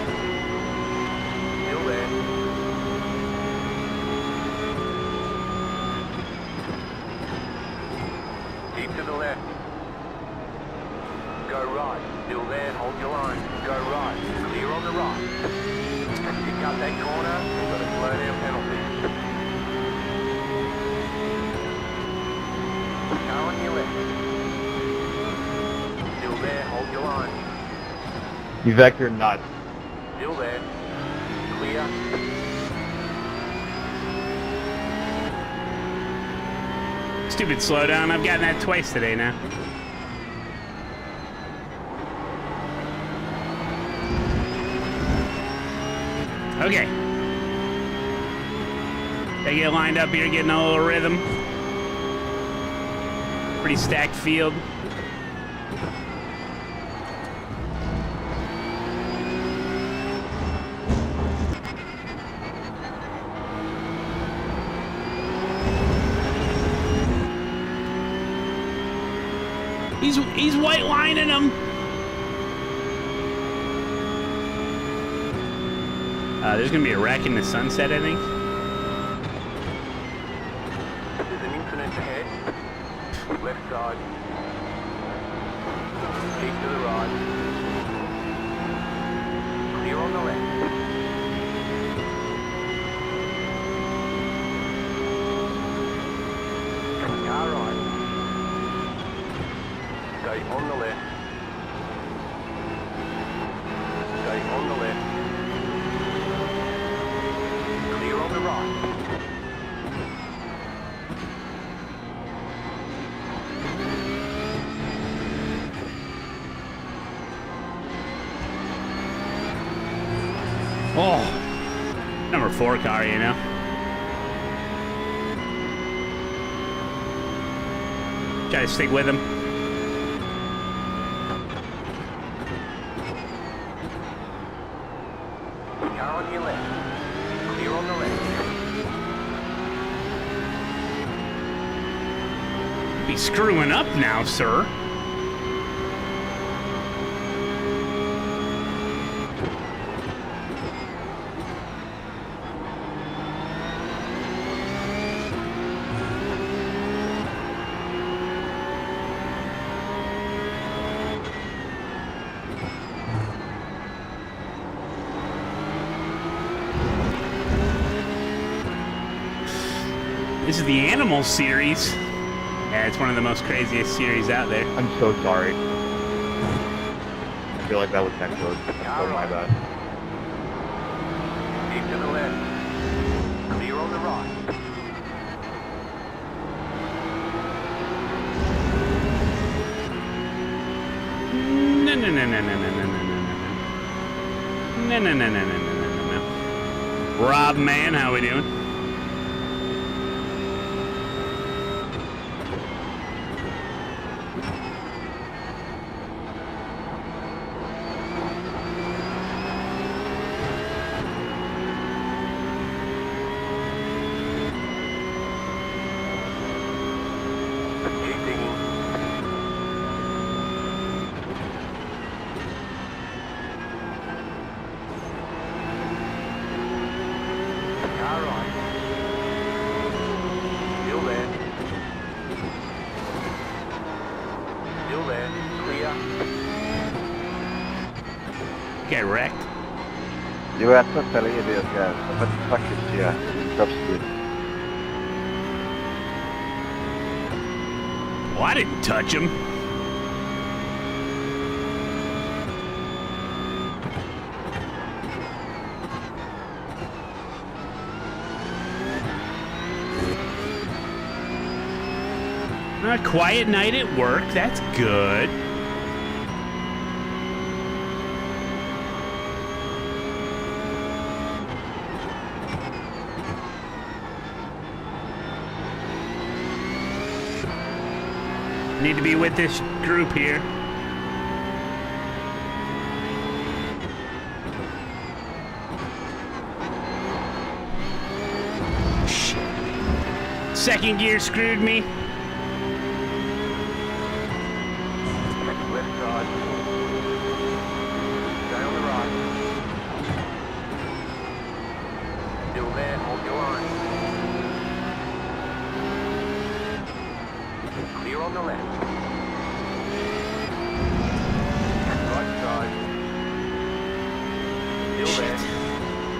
Still there. Keep to the left. Go right. Still there. Hold your line. Go right. Clear on the right. You cut that corner. You've got a slow down penalty. Car on your left. Still there. Hold your line. You vector nuts. Still there. Clear. Stupid slowdown. I've gotten that twice today now. Okay. They get lined up here, getting a little rhythm. Pretty stacked field. He's white lining them. There's gonna be a wreck in the sunset, I think. There's an incident ahead. Left side. Keep to the right. Clear on the left. Car right. Stay on the left. Stay on the left. Clear on the right. Oh, number 4 car, you know. Try to stick with him. Car on your left. Clear on the left. Be screwing up now, sir. This is the Animal series. Yeah, it's one of the most craziest series out there. I'm so sorry. I feel like that was next road. Oh my bad. Keep to the left. Clear on the right. No, no, no, no, no, no, no, no, no, no, no, no, no, no, no, no, no. Rob, man, how we doing? Keep digging. Car right. Still there. Still there. Clear. Get wrecked. Jo, jag tröttnar i det ska jag faktiskt göra. Kroppsligt. Well, I didn't touch him. A quiet night at work. That's good. Need to be with this group here. second gear screwed me. Left side. Stay on the right. Still there, hold your line. Clear on the left. Right side. Still there.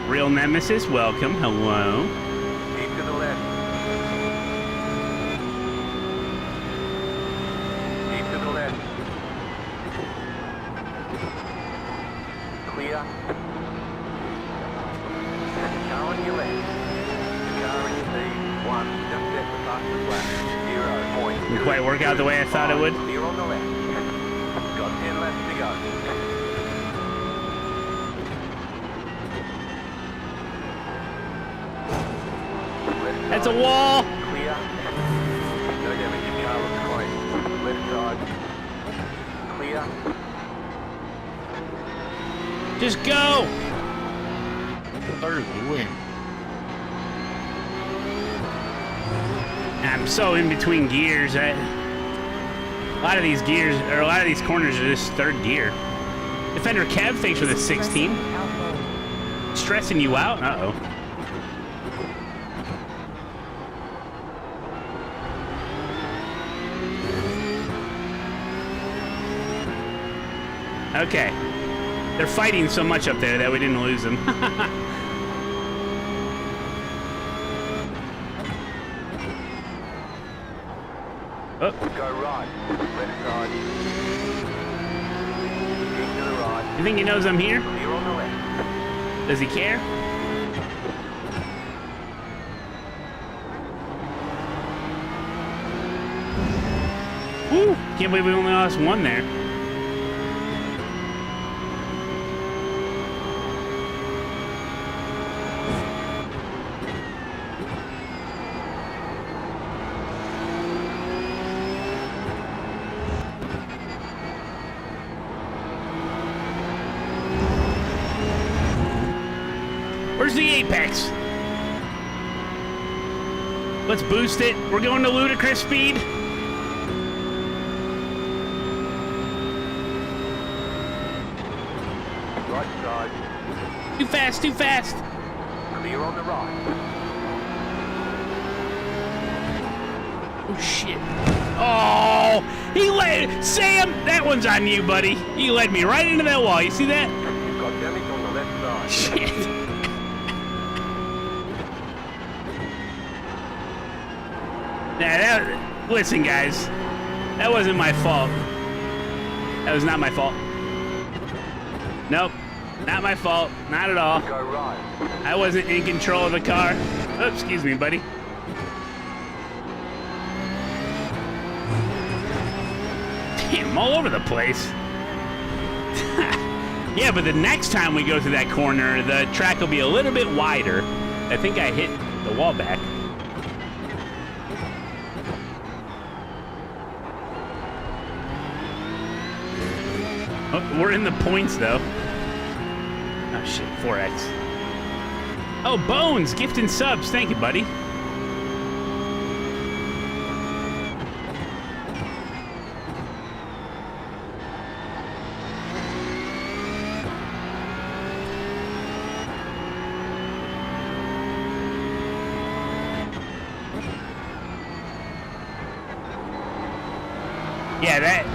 Real Nemesis, welcome. Hello. Keep to the left. Keep to the left. Clear. Car on your left. Car in speed. 1. Just set the fastest lap. 0. Point. Didn't quite work out the way I thought it would. Clear on the left. Got 10 laps to go. That's a wall. Clear. No damage to car looks clean. Left side. Clear. Just go. Third win. I'm so in between gears. A lot of these gears, or a lot of these corners are just third gear. Defender Kev, thanks for the 16. Stressing you out? Uh-oh. Okay. They're fighting so much up there that we didn't lose them. Oh. Go right. Left side. Keep to the right. You think he knows I'm here? Clear on the left. Does he care? Woo! Can't believe we only lost one there. Where's the apex? Let's boost it. We're going to ludicrous speed. Right side. Too fast, too fast. Clear on the right. Oh, shit. Oh, he led... Sam, that one's on you, buddy. You led me right into that wall. You see that? You've got damage on the left side. Shit. Nah, listen, guys. That wasn't my fault. That was not my fault. Nope. Not my fault. Not at all. Go right. I wasn't in control of the car. Oh, excuse me, buddy. Damn, I'm all over the place. Yeah, but the next time we go through that corner, the track will be a little bit wider. I think I hit the wall back. Oh, we're in the points, though. Oh, shit. 4X. Oh, Bones, gifting subs. Thank you, buddy.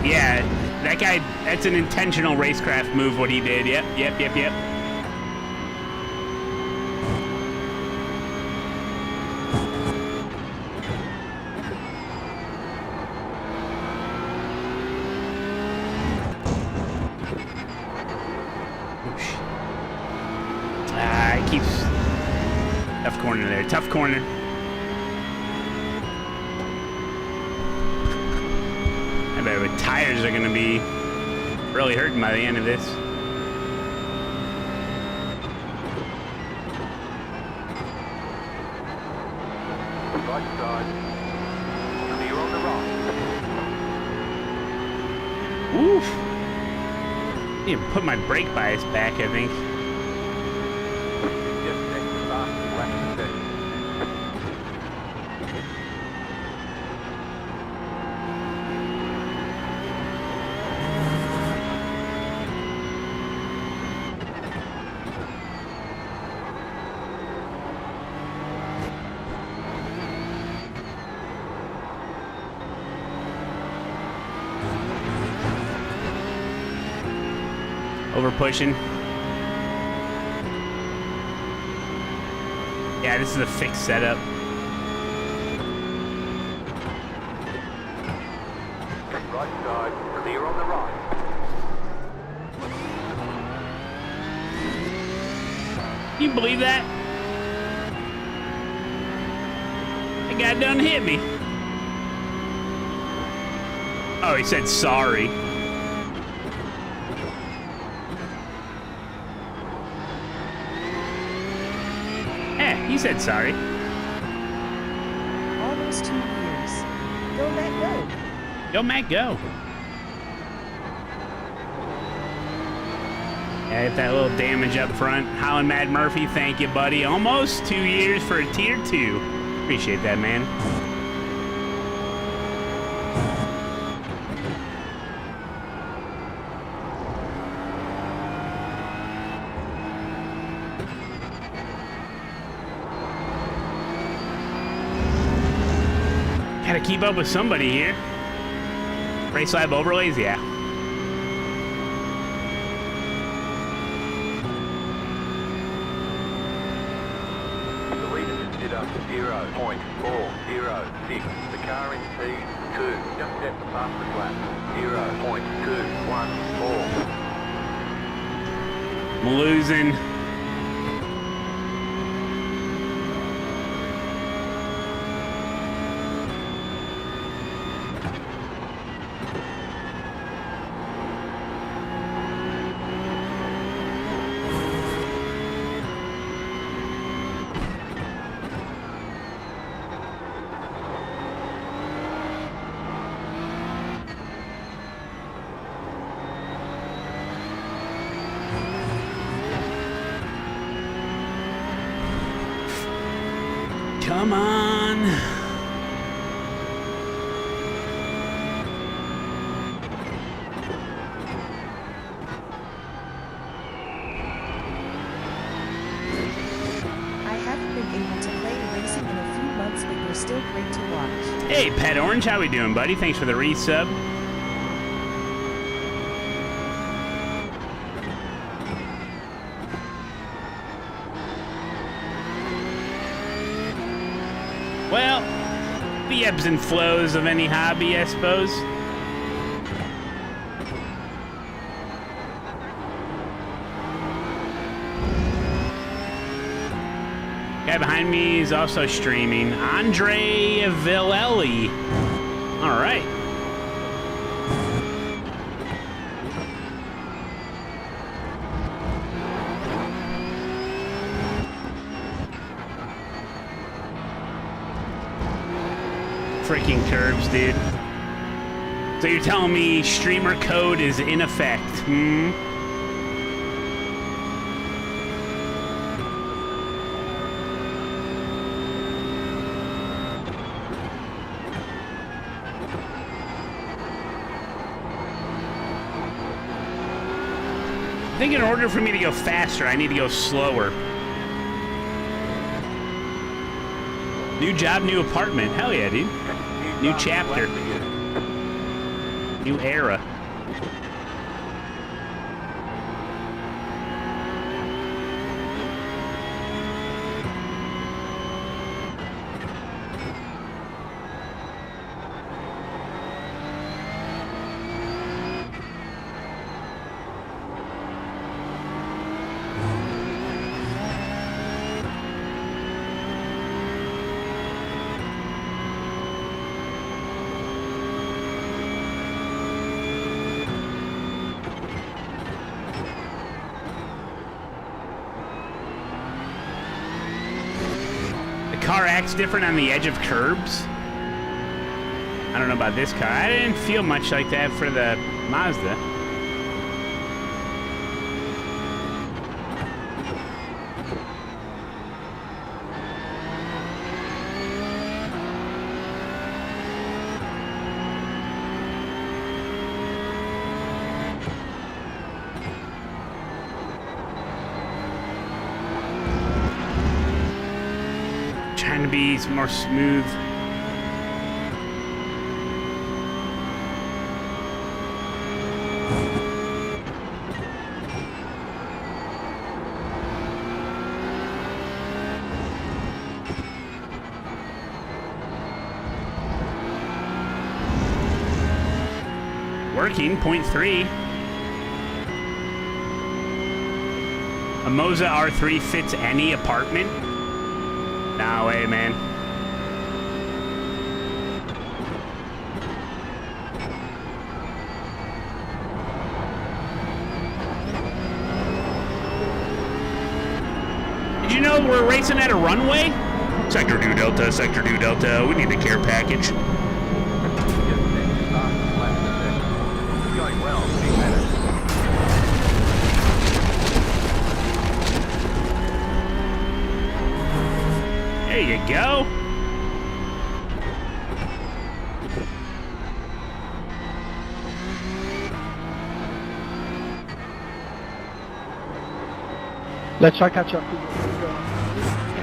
Yeah, that guy, that's an intentional racecraft move, what he did. Yep. He keeps... Tough corner there, tough corner. I bet the tires are going to be really hurting by the end of this. Right side. Clear on the right. Oof. Need to put my brake bias back, I think. Just next to fast left Over pushing. Yeah, this is a fixed setup. Right side, clear on the right. Can you believe that? That guy done hit me. Oh, he said sorry. He said sorry. Almost 2 years. Go, Matt, go. Go, Matt, go. Yeah, hit that little damage up front. Holland Mad Murphy, thank you, buddy. Almost 2 years for a tier 2. Appreciate that, man. Gotta keep up with somebody here. RACELAB Overlays, yeah. The leader consider 0.406. The car in P2, just at the fastest lap. 0.214. I'm losing. Come on. I haven't been able to play racing in a few months, but you're still great to watch. Hey, Pet Orange, how we doing, buddy? Thanks for the resub. Well, the ebbs and flows of any hobby, I suppose. Guy behind me is also streaming. Andre Villelli. All right. Freaking curbs, dude. So you're telling me streamer code is in effect, hmm? I think in order for me to go faster, I need to go slower. New job, new apartment. Hell yeah, dude. New chapter. New era. Car acts different on the edge of curbs. I don't know about this car. I didn't feel much like that for the Mazda. Trying to be more smooth. Working, 0.3. A Moza R3 fits any apartment? Nah, way, man. Did you know we're racing at a runway? Sector 2 Delta, Sector 2 Delta, we need the care package. Going well, 8 minutes. There you go. Let's try catch up.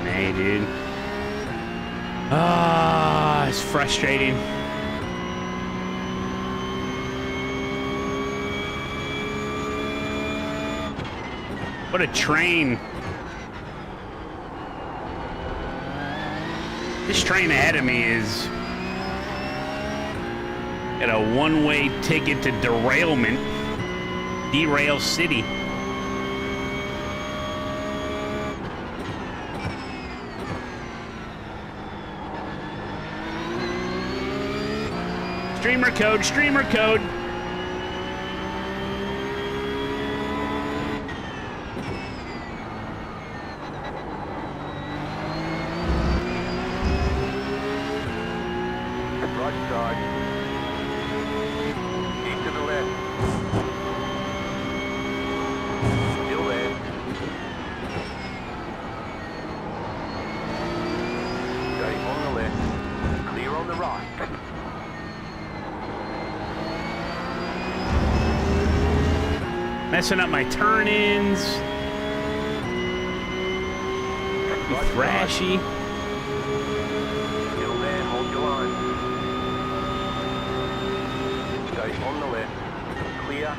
Hey, dude. Ah, it's frustrating. What a train. This train ahead of me is got a one-way ticket to derailment. Derail City. Streamer code, streamer code. Right side. Keep to the left. Still there. Going on the left. Clear on the right. Messing up my turn-ins. Thrashy. Still there, hold your line. Going on the left. Clear.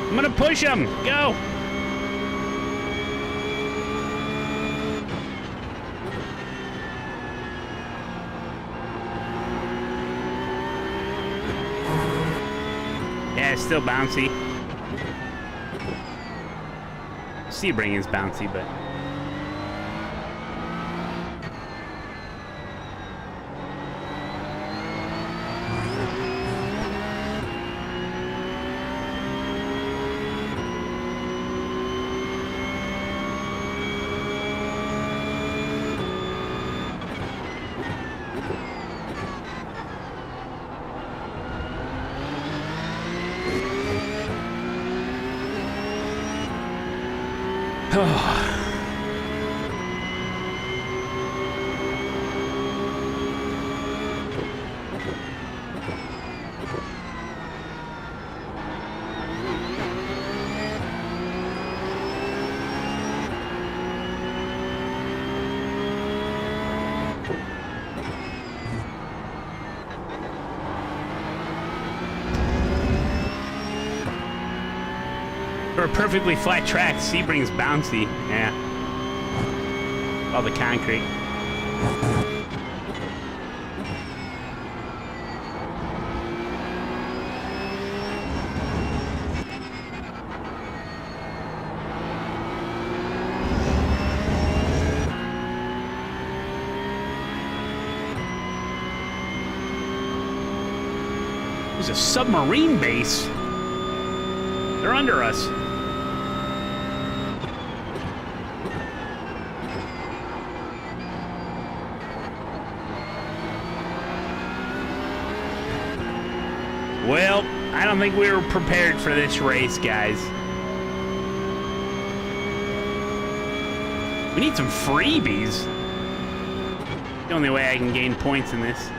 I'm gonna push him. Go. Yeah, it's still bouncy. Sebring is bouncy, but for a perfectly flat track, Sebring's bouncy. Yeah. All the concrete. There's a submarine base. They're under us. Well, I don't think we were prepared for this race, guys. We need some freebies. The only way I can gain points in this.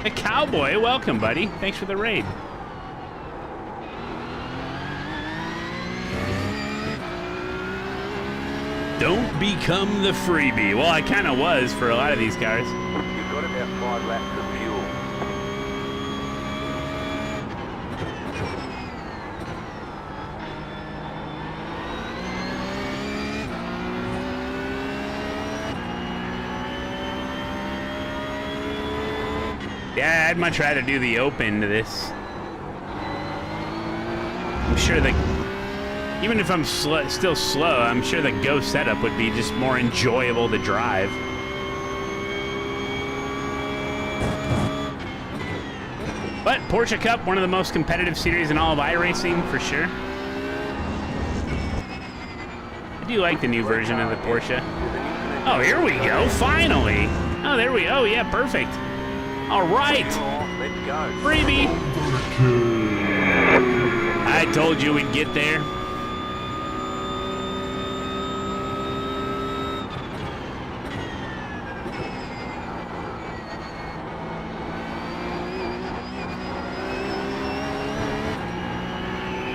The cowboy, welcome, buddy. Thanks for the raid. Don't become the freebie. Well, I kind of was for a lot of these cars. You've got about 5 laps of fuel. Yeah, I'd much rather do the open to this. I'm sure that even if I'm still slow, I'm sure the Go setup would be just more enjoyable to drive. But Porsche Cup, one of the most competitive series in all of iRacing, for sure. I do like the new version of the Porsche. Oh, here we go, finally. Oh, there we go. Oh, yeah, perfect. All right. Let's go. Freebie. I told you we'd get there.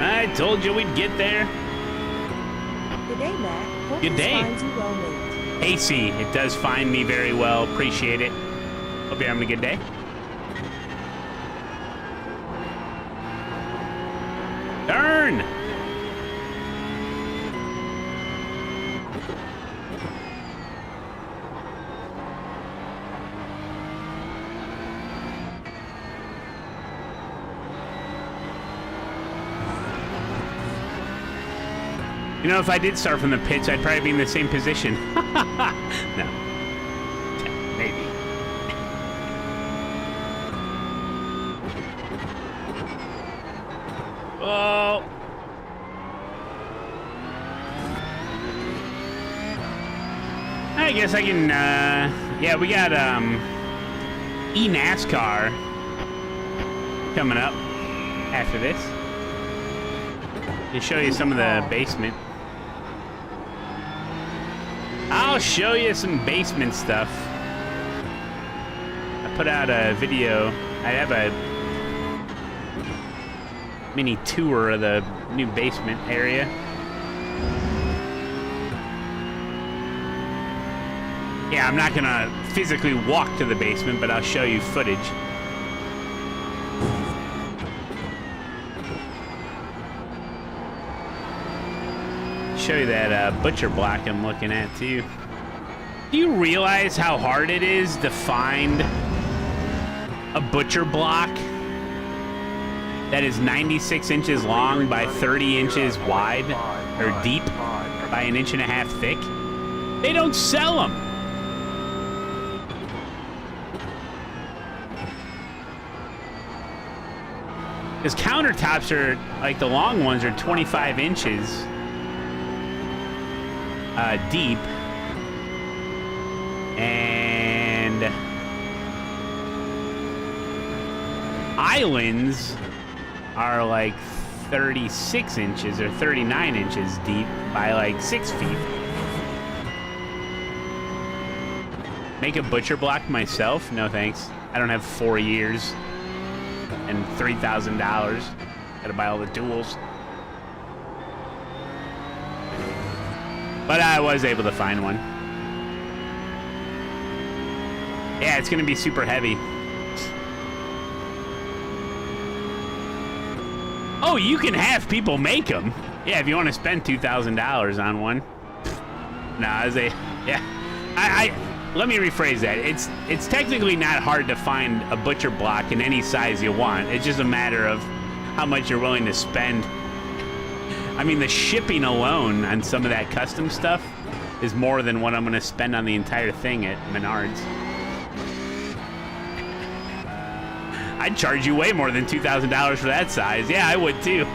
I told you we'd get there. Good day, Matt. Hope Good this day. finds you well, mate. AC, it does find me very well. Appreciate it. Hope you're having a good day. Turn! You know, if I did start from the pits, I'd probably be in the same position. No. Maybe. Oh. I guess I can, yeah, we got, eNASCAR coming up after this. To show you some of the basement. I'll show you some basement stuff. I put out a video. I have a mini tour of the new basement area. Yeah, I'm not gonna physically walk to the basement, but I'll show you footage. Show you that butcher block I'm looking at too. Do you realize how hard it is to find a butcher block that is 96 inches long by 30 inches wide or deep by 1.5 inches thick? They don't sell them. Because countertops are, like the long ones are 25 inches deep, and islands are like 36 inches or 39 inches deep by like 6 feet. Make a butcher block myself? No thanks. I don't have 4 years and $3,000. Gotta buy all the tools. But I was able to find one. Yeah, it's gonna be super heavy. Oh, you can have people make them. Yeah, if you want to spend $2,000 on one. Nah, let me rephrase that. It's technically not hard to find a butcher block in any size you want. It's just a matter of how much you're willing to spend. I mean, the shipping alone on some of that custom stuff is more than what I'm going to spend on the entire thing at Menards. I'd charge you way more than $2,000 for that size. Yeah, I would too.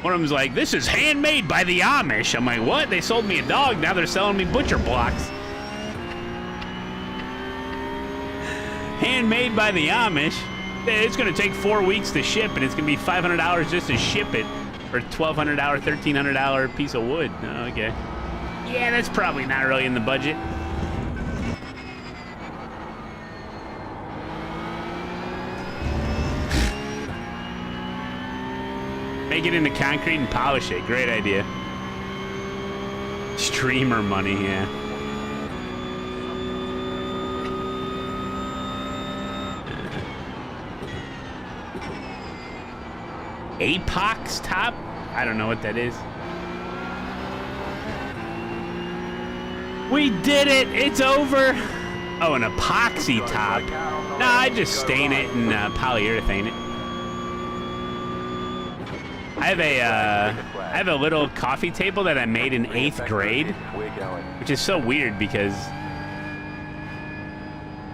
One of them's like, this is handmade by the Amish. I'm like, what? They sold me a dog, now they're selling me butcher blocks. Handmade by the Amish. It's going to take 4 weeks to ship, and it's going to be $500 just to ship it. For a $1,200, $1,300 piece of wood. Oh, okay. Yeah, that's probably not really in the budget. Make it into concrete and polish it. Great idea. Streamer money, yeah. Apox top? I don't know what that is. We did it! It's over! Oh, an epoxy top. No, I just stain it and polyurethane it. I have a little coffee table that I made in 8th grade, which is so weird because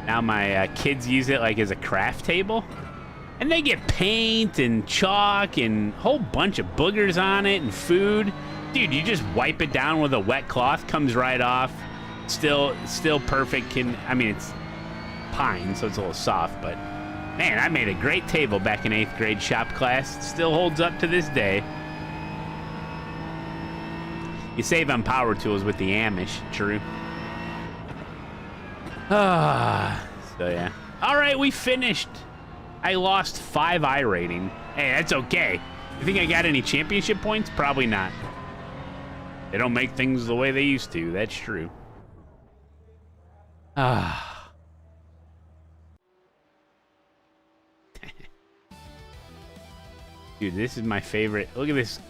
now my kids use it like as a craft table. And they get paint and chalk and a whole bunch of boogers on it and food. Dude, you just wipe it down with a wet cloth, comes right off. Still perfect. I mean, it's pine, so it's a little soft, but man, I made a great table back in 8th grade shop class. It still holds up to this day. You save on power tools with the Amish, true. So yeah. All right, we finished. I lost 5 iRating. Hey, that's okay. You think I got any championship points? Probably not. They don't make things the way they used to. That's true. Dude, this is my favorite. Look at this.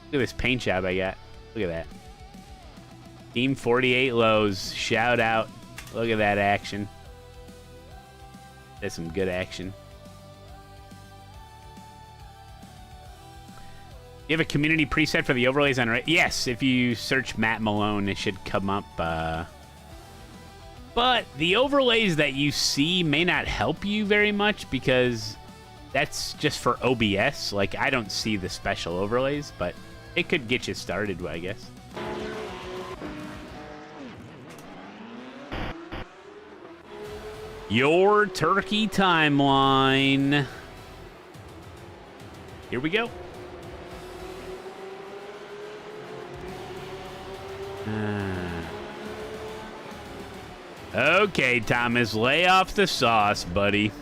Look at this paint job I got. Look at that. Team 48 Lows. Shout out. Look at that action. That's some good action. You have a community preset for the overlays on... Yes, if you search Matt Malone, it should come up. But the overlays that you see may not help you very much because that's just for OBS. Like, I don't see the special overlays, but it could get you started, I guess. Your turkey timeline. Here we go. Okay, Thomas, lay off the sauce, buddy.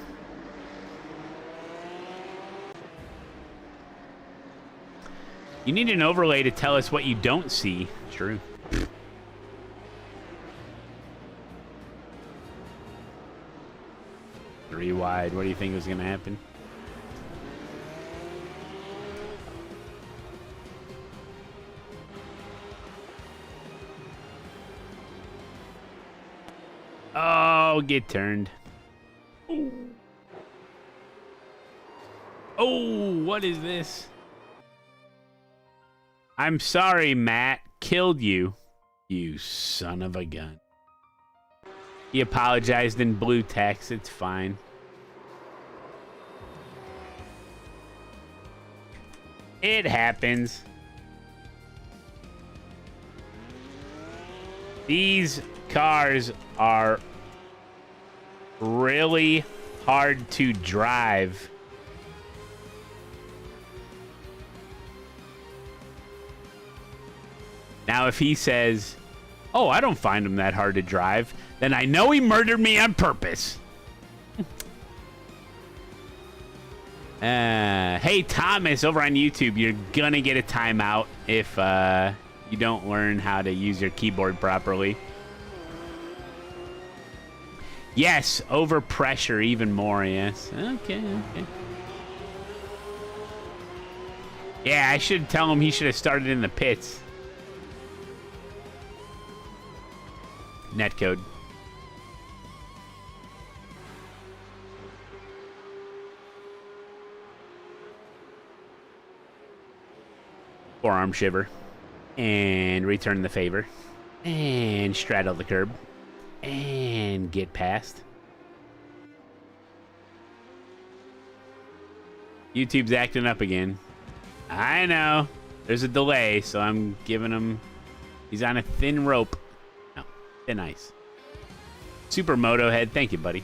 You need an overlay to tell us what you don't see. True. 3 wide. What do you think was going to happen? Oh, get turned. Ooh. Oh, what is this? I'm sorry, Matt. Killed you. You son of a gun. He apologized in blue text. It's fine. It happens. These cars are really hard to drive. Now, if he says, oh, I don't find them that hard to drive, then I know he murdered me on purpose. Hey, Thomas, over on YouTube, you're gonna get a timeout if you don't learn how to use your keyboard properly. Yes, over pressure even more, yes. Okay. Yeah, I should tell him he should have started in the pits. Netcode. Forearm shiver. And return the favor. And straddle the curb. And get past. YouTube's acting up again. I know. There's a delay, so I'm giving him... He's on a thin rope. No, thin ice. Supermoto head. Thank you, buddy.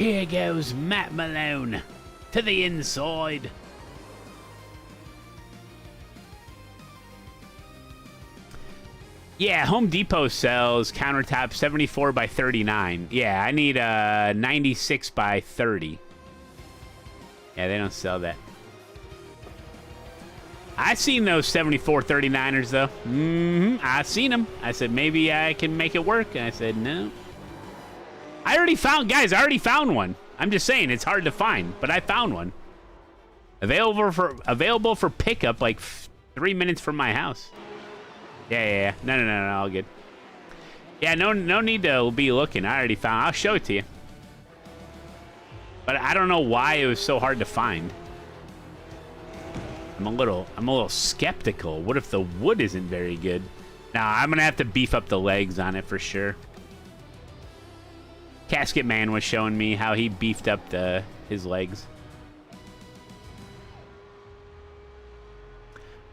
Here goes Matt Malone to the inside. Yeah, Home Depot sells countertop 74 by 39. Yeah, I need a 96 by 30. Yeah, they don't sell that. I seen those 74 39ers though. I seen them. I said maybe I can make it work. And I said no. I already found one. I'm just saying it's hard to find, but I found one. Available for pickup like 3 minutes from my house. Yeah. No, all good. Yeah, no need to be looking. I already found. I'll show it to you. But I don't know why it was so hard to find. I'm a little skeptical. What if the wood isn't very good? Nah, I'm gonna have to beef up the legs on it for sure. Casket Man was showing me how he beefed up his legs.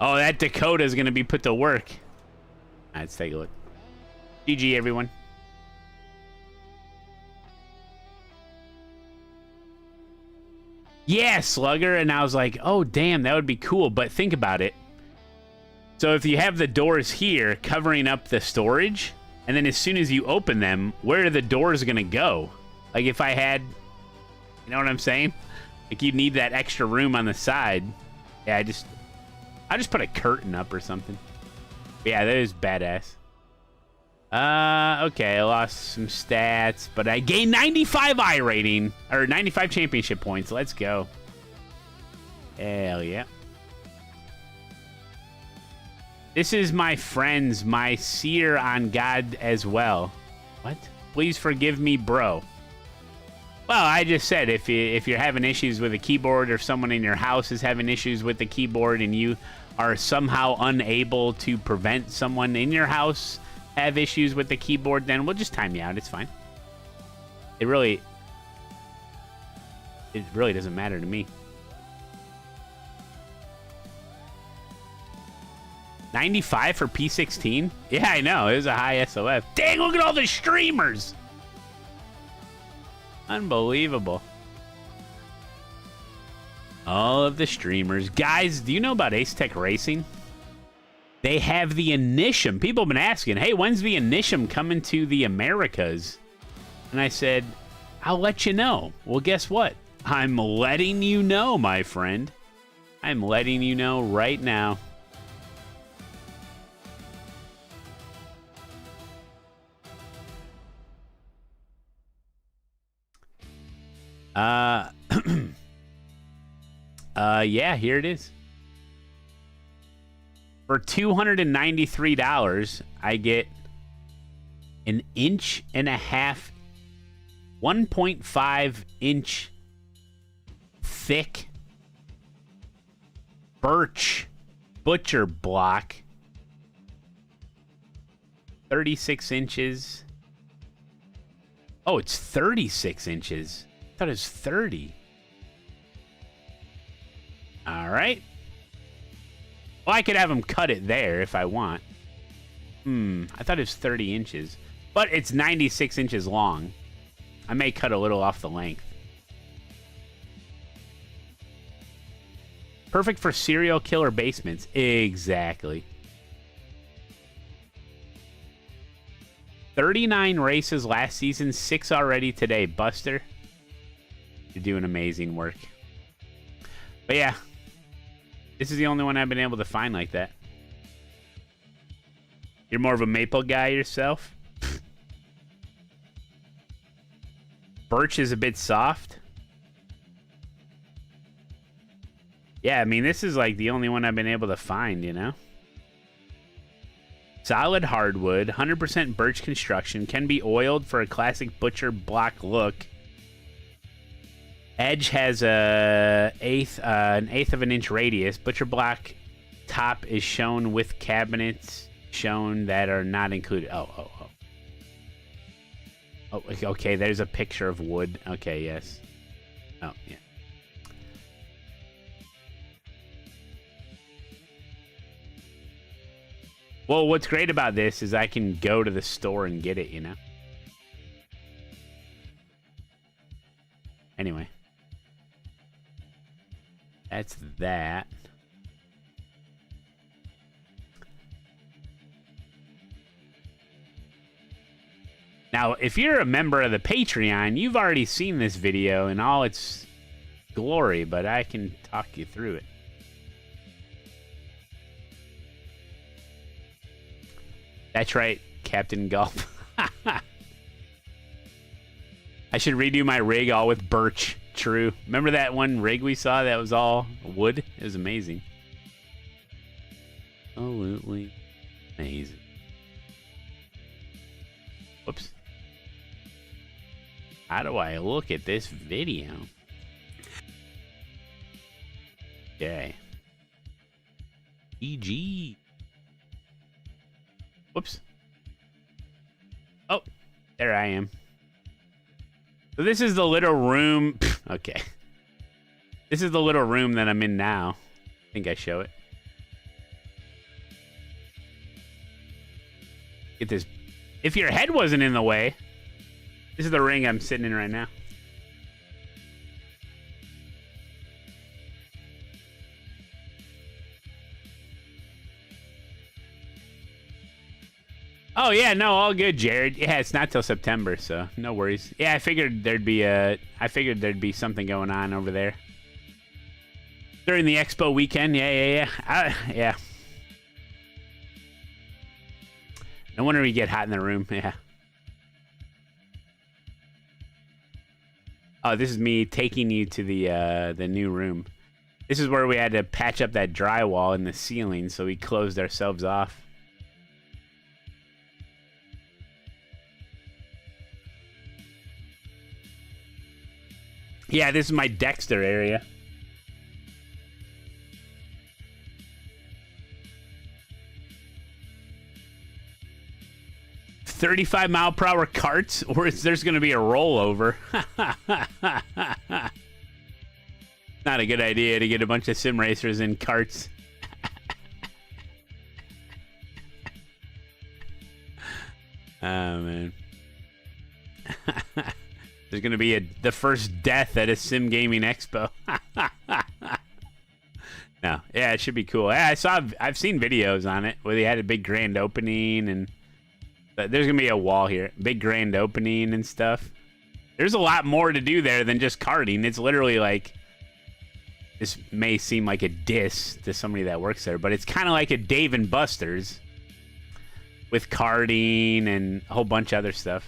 Oh, that Dakota's gonna be put to work. Let's take a look. GG, everyone. Yeah, Slugger. And I was like, oh, damn, that would be cool. But think about it. So if you have the doors here covering up the storage, and then as soon as you open them, where are the doors going to go? Like if I had, you know what I'm saying? Like you'd need that extra room on the side. Yeah, I just put a curtain up or something. Yeah, that is badass. Okay, I lost some stats, but I gained 95 I rating, or 95 championship points. Let's go. Hell yeah. This is my friends, my seer on God as well. What? Please forgive me, bro. Well, I just said if you're having issues with a keyboard, or someone in your house is having issues with the keyboard, and you are somehow unable to prevent someone in your house have issues with the keyboard, then we'll just time you out. It's fine. It really doesn't matter to me. 95 for P16? Yeah, I know. It was a high SOF. Dang, look at all the streamers. Unbelievable. All of the streamers. Guys, do you know about ASETEK Racing? They have the Initium. People have been asking, hey, when's the Initium coming to the Americas? And I said, I'll let you know. Well, guess what? I'm letting you know, my friend. I'm letting you know right now. Yeah, here it is. For $293, I get an 1.5 inch, 1.5 inch thick birch butcher block, 36 inches. Oh, it's 36 inches. I thought it was 30. All right. Well, I could have them cut it there if I want. I thought it was 30 inches. But it's 96 inches long. I may cut a little off the length. Perfect for serial killer basements. Exactly. 39 races last season, 6 already today. Buster, you're doing amazing work. But yeah, this is the only one I've been able to find like that. You're more of a maple guy yourself? Birch is a bit soft. Yeah, I mean, this is like the only one I've been able to find, you know? Solid hardwood, 100% birch construction, can be oiled for a classic butcher block look. Edge has an eighth of an inch radius. Butcher block top is shown with cabinets shown that are not included. Oh, okay, there's a picture of wood. Okay, yes. Oh, yeah. Well, what's great about this is I can go to the store and get it, you know? That's that. Now, if you're a member of the Patreon, you've already seen this video in all its glory, but I can talk you through it. That's right, Captain Golf. I should redo my rig all with birch. True. Remember that one rig we saw that was all wood? It was amazing. Absolutely amazing. Whoops. How do I look at this video? Okay. EG. Whoops. Oh, there I am. So this is the little room. Okay. This is the little room that I'm in now. I think I show it. Get this. If your head wasn't in the way, this is the ring I'm sitting in right now. Oh yeah, no, all good, Jared. Yeah, it's not till September, so no worries. Yeah, I figured there'd be something going on over there during the expo weekend. Yeah. Yeah. No wonder we get hot in the room. Yeah. Oh, this is me taking you to the new room. This is where we had to patch up that drywall in the ceiling, so we closed ourselves off. Yeah, this is my Dexter area. $35-mile-per-hour carts, or is there's going to be a rollover? Not a good idea to get a bunch of sim racers in carts. Oh, man. There's going to be the first death at a sim gaming expo. No, yeah, it should be cool. Yeah, I've seen videos on it where they had a big grand opening, and there's going to be a wall here. Big grand opening and stuff. There's a lot more to do there than just karting. It's literally like, this may seem like a diss to somebody that works there, but it's kind of like a Dave and Buster's with karting and a whole bunch of other stuff.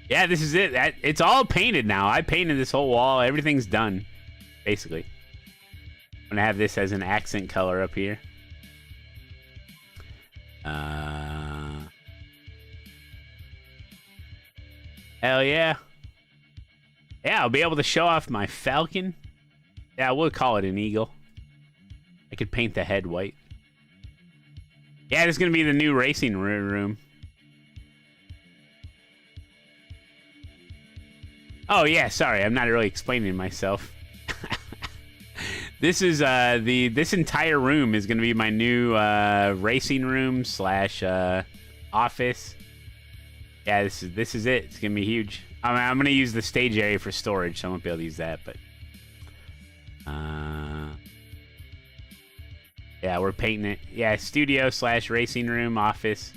Yeah, this is it. It's all painted now. I painted this whole wall. Everything's done, basically. I'm gonna have this as an accent color up here. Hell yeah. Yeah, I'll be able to show off my Falcon. Yeah, we'll call it an Eagle. I could paint the head white. Yeah, this is going to be the new racing room. Oh, yeah, sorry. I'm not really explaining myself. This is, this entire room is going to be my new, racing room / office. Yeah, this is it. It's going to be huge. I'm going to use the stage area for storage, so I won't be able to use that, but... yeah, we're painting it. Yeah, studio / racing room, office.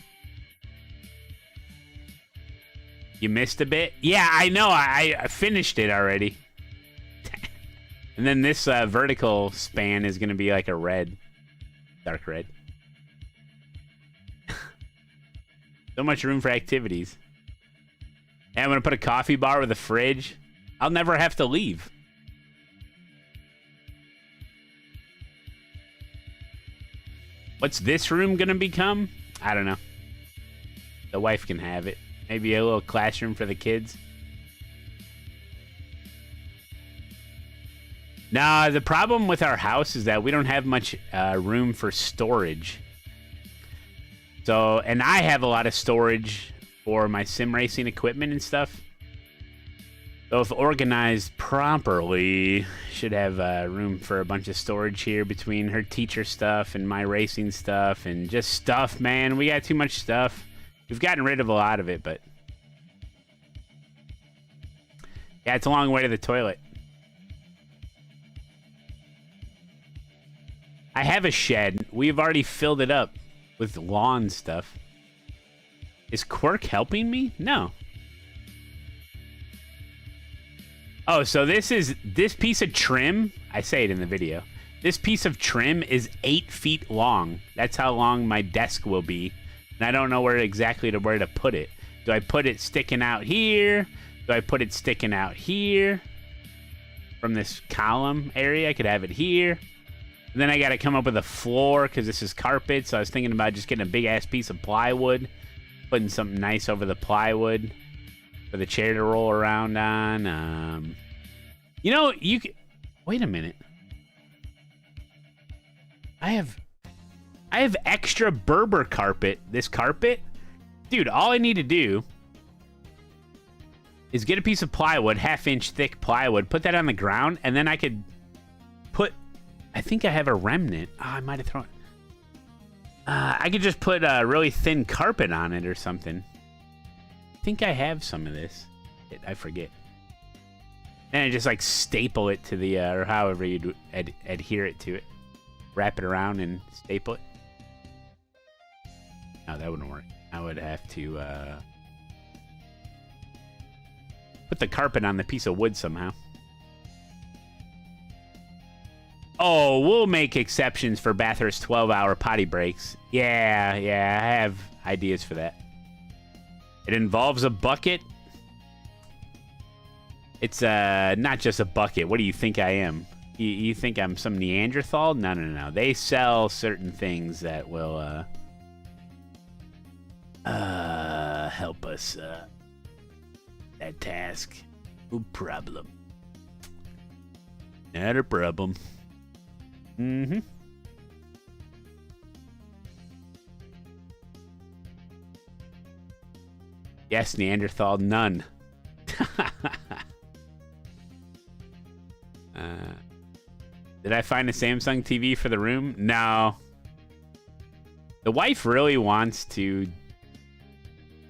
You missed a bit? Yeah, I know. I finished it already. And then this vertical span is going to be like a red. Dark red. So much room for activities. And I'm going to put a coffee bar with a fridge. I'll never have to leave. What's this room going to become? I don't know. The wife can have it. Maybe a little classroom for the kids. Nah, the problem with our house is that we don't have much room for storage. So, and I have a lot of storage for my sim racing equipment and stuff. So if organized properly, should have room for a bunch of storage here between her teacher stuff and my racing stuff and just stuff, man. We got too much stuff. We've gotten rid of a lot of it, but... yeah, it's a long way to the toilet. I have a shed. We've already filled it up with lawn stuff. Is Quirk helping me? No. Oh, so this piece of trim, I say it in the video. This piece of trim is 8 feet long. That's how long my desk will be. And I don't know where to put it. Do I put it sticking out here? Do I put it sticking out here? From this column area, I could have it here. And then I got to come up with a floor because this is carpet. So I was thinking about just getting a big ass piece of plywood, putting something nice over the plywood for the chair to roll around on. You know, you could... wait a minute. I have extra Berber carpet. This carpet? Dude, all I need to do is get a piece of plywood, 1/2 inch thick plywood, put that on the ground, and then I could put... I think I have a remnant. Oh, I might have thrown... I could just put a really thin carpet on it or something. I think I have some of this. I forget. And I just like staple it to the, or however you'd adhere it to it. Wrap it around and staple it. No, that wouldn't work. I would have to put the carpet on the piece of wood somehow. Oh, we'll make exceptions for Bathurst 12-hour potty breaks. Yeah, I have ideas for that. It involves a bucket. It's not just a bucket. What do you think I am? You think I'm some Neanderthal? No. They sell certain things that will help us that task. No problem. Not a problem. Mm-hmm. Yes, Neanderthal, none. Did I find a Samsung TV for the room? No. The wife really wants to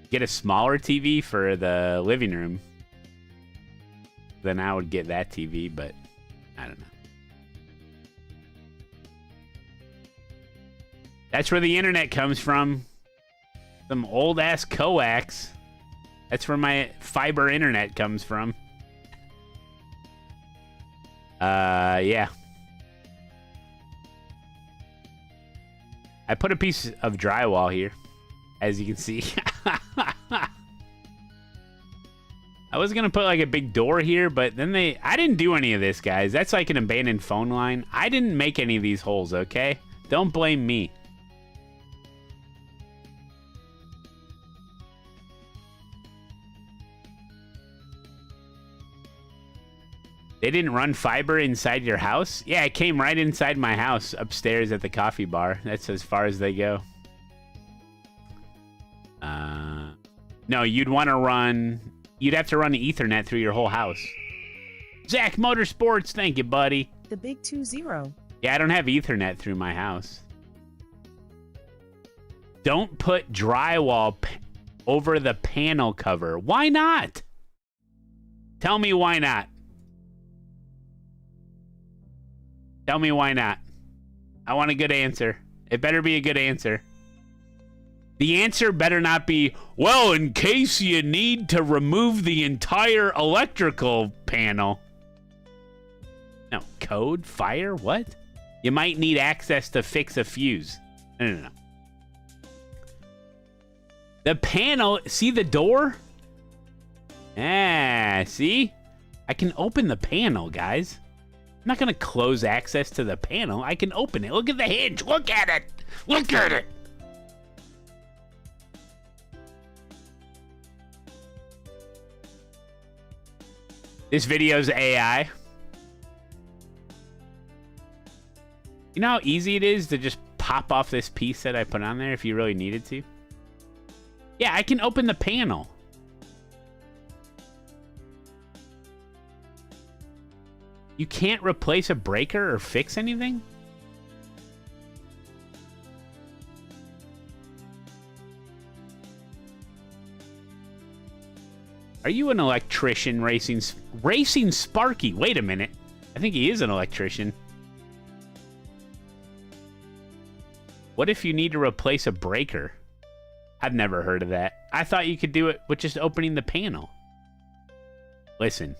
get a smaller TV for the living room. Then I would get that TV, but I don't know. That's where the internet comes from. Some old-ass coax. That's where my fiber internet comes from. Yeah. I put a piece of drywall here, as you can see. I was gonna put like a big door here, but then I didn't do any of this, guys. That's like an abandoned phone line. I didn't make any of these holes, okay? Don't blame me. They didn't run fiber inside your house? Yeah, it came right inside my house upstairs at the coffee bar. That's as far as they go. No, you'd want to run... You'd have to run Ethernet through your whole house. Zach Motorsports, thank you, buddy. The big 2-0. Yeah, I don't have Ethernet through my house. Don't put drywall over the panel cover. Why not? Tell me why not. Tell me why not. I want a good answer. It better be a good answer. The answer better not be, well, in case you need to remove the entire electrical panel. No, code, fire, what? You might need access to fix a fuse. No. The panel, see the door? Ah, see? I can open the panel, guys. I'm not going to close access to the panel. I can open it. Look at the hinge. Look at it. Look at it. This video's AI. You know how easy it is to just pop off this piece that I put on there if you really needed to? Yeah, I can open the panel. You can't replace a breaker or fix anything? Are you an electrician racing Sparky? Wait a minute. I think he is an electrician. What if you need to replace a breaker? I've never heard of that. I thought you could do it with just opening the panel. Listen.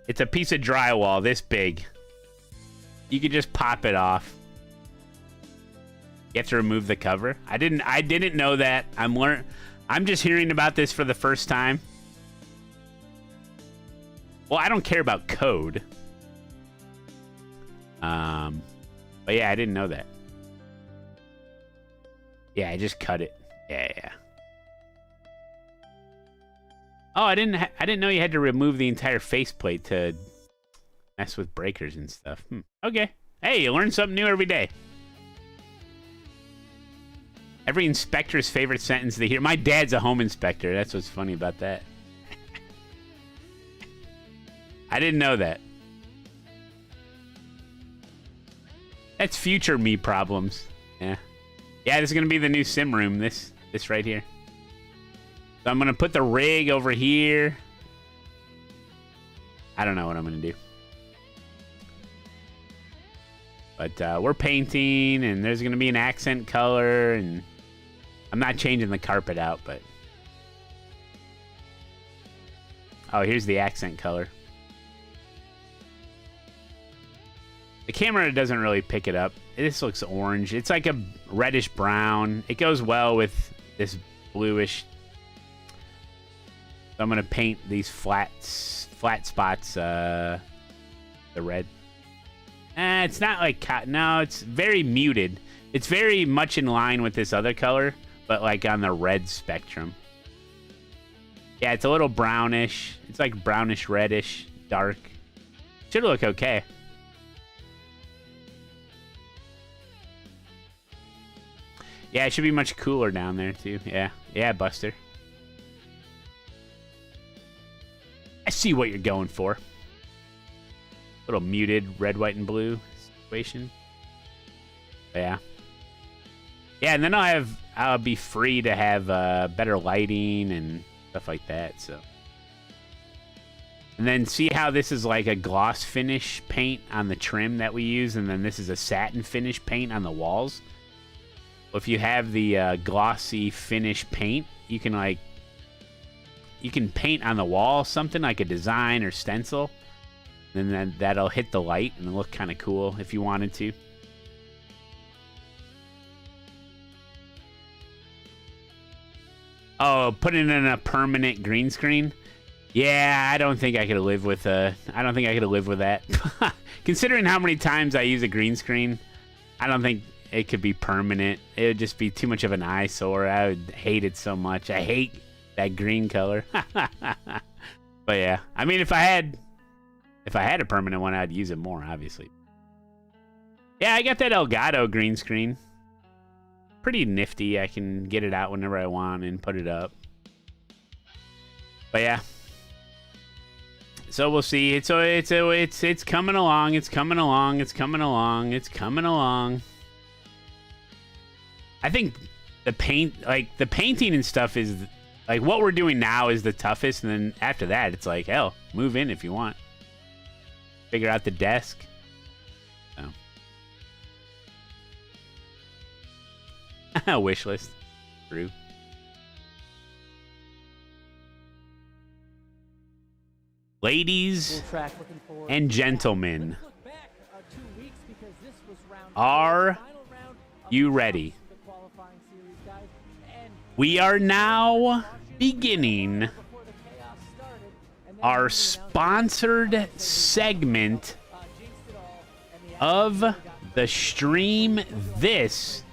It's a piece of drywall this big. You could just pop it off. You have to remove the cover. I didn't know that. I'm just hearing about this for the first time. Well, I don't care about code. But yeah, I didn't know that. Yeah, I just cut it. Yeah. Oh, I didn't know you had to remove the entire faceplate to mess with breakers and stuff. Okay. Hey, you learn something new every day. Every inspector's favorite sentence they hear. My dad's a home inspector. That's what's funny about that. I didn't know that. That's future me problems. Yeah. Yeah, this is gonna be the new sim room. This right here. So I'm gonna put the rig over here. I don't know what I'm gonna do. But we're painting, and there's gonna be an accent color, and I'm not changing the carpet out, but oh, here's the accent color. The camera doesn't really pick it up. This looks orange. It's like a reddish brown. It goes well with this bluish. So I'm gonna paint these flat spots the red. It's not like no, it's very muted. It's very much in line with this other color, but like on the red spectrum. Yeah, it's a little brownish. It's like brownish reddish, dark. Should look okay. Yeah, it should be much cooler down there too. Yeah, Buster. I see what you're going for. Little muted red, white, and blue situation. But yeah, and then I'll be free to have better lighting and stuff like that. So, and then see how this is like a gloss finish paint on the trim that we use, and then this is a satin finish paint on the walls. Well, if you have the glossy finish paint, you can paint on the wall something like a design or stencil. And then that'll hit the light and look kind of cool if you wanted to. Oh, put it in a permanent green screen? Yeah, I don't think I could live with that. Considering how many times I use a green screen, I don't think it could be permanent. It would just be too much of an eyesore. I would hate it so much. I hate that green color. But yeah, I mean, if I had a permanent one, I'd use it more, obviously. Yeah, I got that Elgato green screen. Pretty nifty. I can get it out whenever I want and put it up. But yeah. So we'll see. It's coming along. It's coming along. It's coming along. It's coming along. I think the painting and stuff is like what we're doing now is the toughest, and then after that, it's like hell, move in if you want. Figure out the desk. So. Wish list. True. Ladies and gentlemen, are you ready? We are now beginning our sponsored segment of the stream. This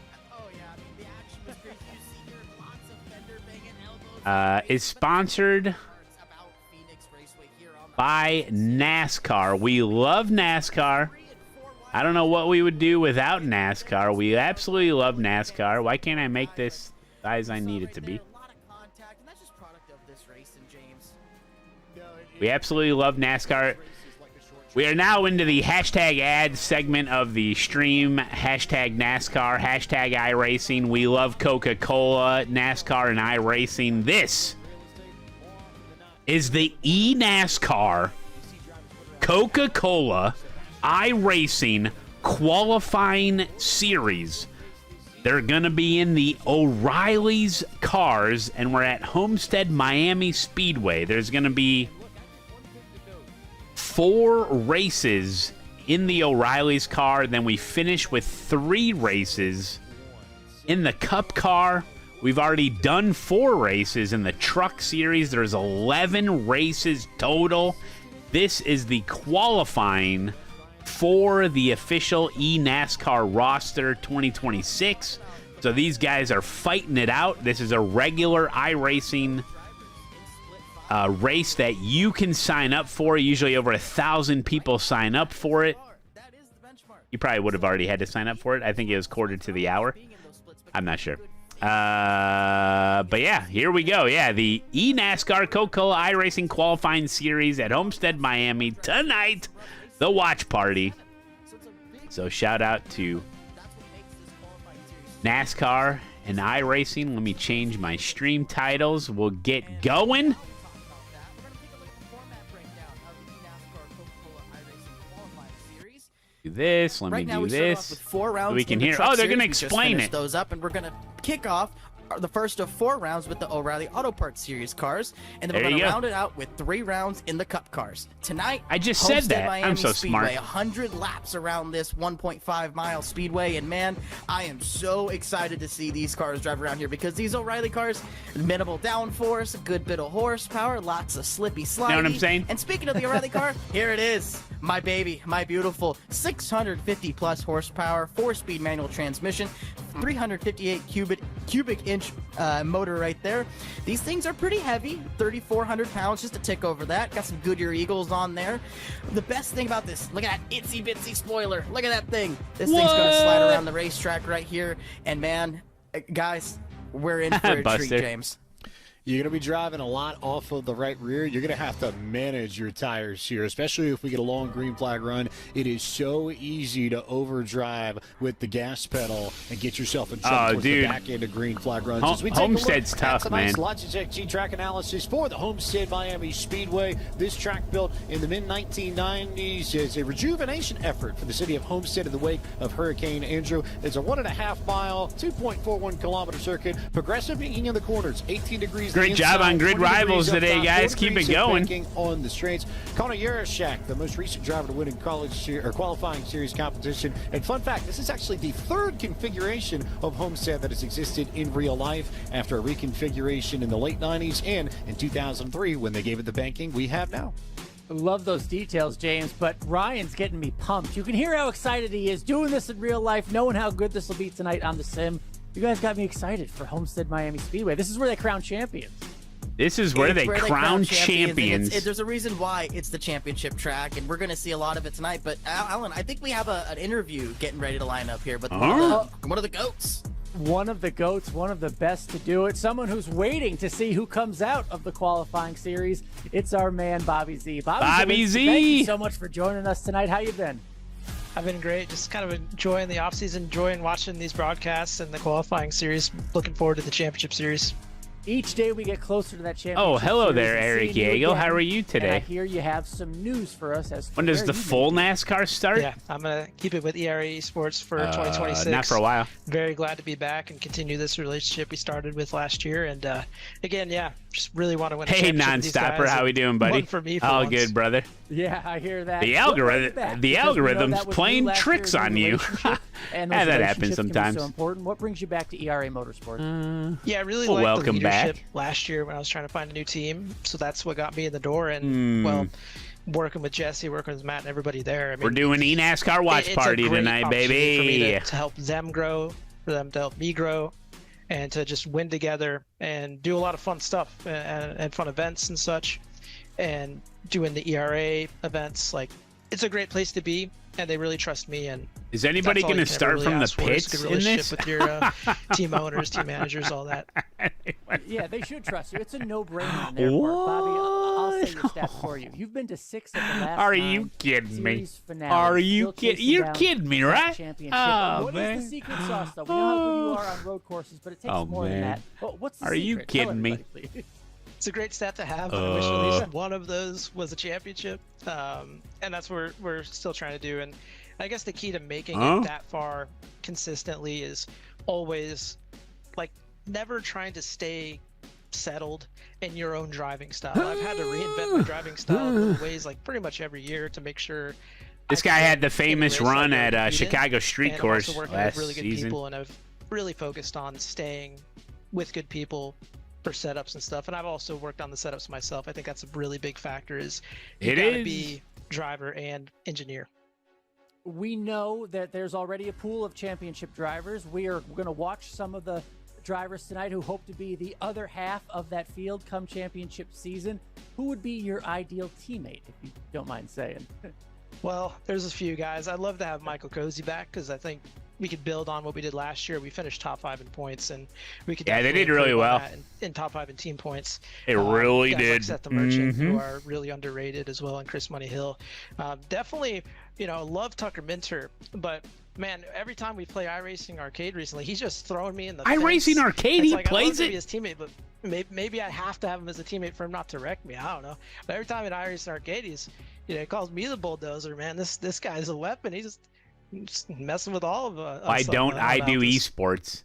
is sponsored by NASCAR. We love NASCAR. I don't know what we would do without NASCAR. We absolutely love NASCAR. Why can't I make this size I need it to be. We absolutely love NASCAR. We are now into the hashtag ad segment of the stream. Hashtag NASCAR, hashtag iRacing. We love Coca-Cola, NASCAR, and iRacing. This is the eNASCAR Coca-Cola iRacing qualifying series. They're going to be in the O'Reilly's cars, and we're at Homestead Miami Speedway. There's going to be 4 races in the O'Reilly's car. Then we finish with 3 races in the Cup car. We've already done 4 races in the Truck Series. There's 11 races total. This is the qualifying for the official eNASCAR roster 2026. So these guys are fighting it out. This is a regular iRacing race that you can sign up for. Usually over 1,000 people sign up for it. You probably would have already had to sign up for it. I think it was quarter to the hour. I'm not sure. But yeah, here we go. Yeah, the eNASCAR Coca-Cola iRacing qualifying series at Homestead Miami tonight. The watch party. So shout out to NASCAR and iRacing. Let me change my stream titles. We'll get going. Do this. Let me do this. With 4 rounds so we can hear. Oh, they're going to explain it. Those up, and we're going to kick off the first of 4 rounds with the O'Reilly Auto Parts Series cars, and then we're going to round it out with 3 rounds in the Cup cars. Tonight, I just said that. Miami I'm so Speedway, smart. 100 laps around this 1.5-mile speedway, and man, I am so excited to see these cars drive around here because these O'Reilly cars, minimal downforce, a good bit of horsepower, lots of slippy slidey. You know what I'm saying? And speaking of the O'Reilly car, here it is. My baby, my beautiful 650 plus horsepower, 4-speed manual transmission, 358 cubic inch motor right there. These things are pretty heavy, 3,400 pounds, just a tick over that. Got some Goodyear Eagles on there. The best thing about this, look at that itsy bitsy spoiler. Look at that thing. This thing's gonna slide around the racetrack right here. And man, guys, we're in for a treat, James. You're going to be driving a lot off of the right rear. You're going to have to manage your tires here, especially if we get a long green flag run. It is so easy to overdrive with the gas pedal and get yourself in trouble towards the back end of green flag runs. As we take Homestead's a look tough, at man. Logitech G-Track analysis for the Homestead Miami Speedway. This track built in the mid-1990s is a rejuvenation effort for the city of Homestead in the wake of Hurricane Andrew. It's a 1.5-mile, 2.41 kilometer circuit, progressive peaking in the corners, 18 degrees. Great job on Grid Rivals today, guys. Keep it going. On the straights, Connor Yarashak, the most recent driver to win in qualifying series competition. And fun fact, this is actually the 3rd configuration of Homestead that has existed in real life after a reconfiguration in the late 90s and in 2003 when they gave it the banking we have now. Love those details, James, but Ryan's getting me pumped. You can hear how excited he is doing this in real life, knowing how good this will be tonight on the sim. You guys got me excited for Homestead Miami Speedway. This is where they crown champions. This is where they crown champions. There's a reason why it's the championship track, and we're going to see a lot of it tonight. But, Alan, I think we have an interview getting ready to line up here. But one of the GOATs. One of the GOATs, one of the best to do it. Someone who's waiting to see who comes out of the qualifying series. It's our man, Bobby Z. Bobby Z. Thank you so much for joining us tonight. How you been? I've been great. Just kind of enjoying the offseason, enjoying watching these broadcasts and the qualifying series. Looking forward to the championship series. Each day we get closer to that championship. Oh, hello there, Eric Yeagle. How are you today? And I hear you have some news for us. When does the full NASCAR start? Yeah, I'm going to keep it with ERA Sports for 2026. Not for a while. Very glad to be back and continue this relationship we started with last year. And again, just really want to win a championship with these guys. Non-stopper, how we doing, buddy? One for me for All once. Good, brother. Yeah, I hear that. The algorithm's playing tricks on you. And that happens sometimes. So important. What brings you back to ERA Motorsports? Yeah, I really liked the leadership back. last year when I was trying to find a new team. So that's what got me in the door. And well, working with Jesse, working with Matt, and everybody there. I mean, we're doing eNASCAR watch party tonight, baby. For me to help them grow, for them to help me grow, and to just win together and do a lot of fun stuff and fun events and such. And doing the ERA events, like it's a great place to be, and they really trust me. And is anybody going to start from the pits in this? With your team owners, team managers, all that. Yeah, they should trust you. It's a no-brainer on their part. Bobby, I'll say your stats for you. You've been to 6 of the last Are 9 you kidding me? finales. Are you kidding? You're kidding me, right? Oh, what is the secret sauce, though? We know how good you are on road courses, but it takes more than that. Well, what's the secret? Are you kidding me? It's a great stat to have. I wish at least one of those was a championship, and that's what we're still trying to do. And I guess the key to making it that far consistently is always like never trying to stay settled in your own driving style. I've had to reinvent my driving style in ways like pretty much every year to make sure. This guy had the famous run at Chicago Street Course also working last with really good season. people, and I've really focused on staying with good people for setups and stuff. And I've also worked on the setups myself. I think that's a really big factor. Is you gotta be driver and engineer. We know that there's already a pool of championship drivers. We're going to watch some of the drivers tonight who hope to be the other half of that field come championship season. Who would be your ideal teammate, if you don't mind saying? Well, there's a few guys. I'd love to have Michael Cozy back because I think we could build on what we did last year. We finished top 5 in points, and we could. Yeah, they did really well in top 5 in team points. It really guys did. Like Seth the Merchant, who are really underrated as well, and Chris Money Hill. Definitely, love Tucker Minter, but man, every time we play iRacing Arcade recently, he's just throwing me in the iRacing Arcade. He like, plays it. Be his teammate, but maybe I have to have him as a teammate for him not to wreck me. I don't know. But every time in iRacing Arcade, he's he calls me the bulldozer. Man, this guy's a weapon. He's just messing with all of us. Why don't I do esports?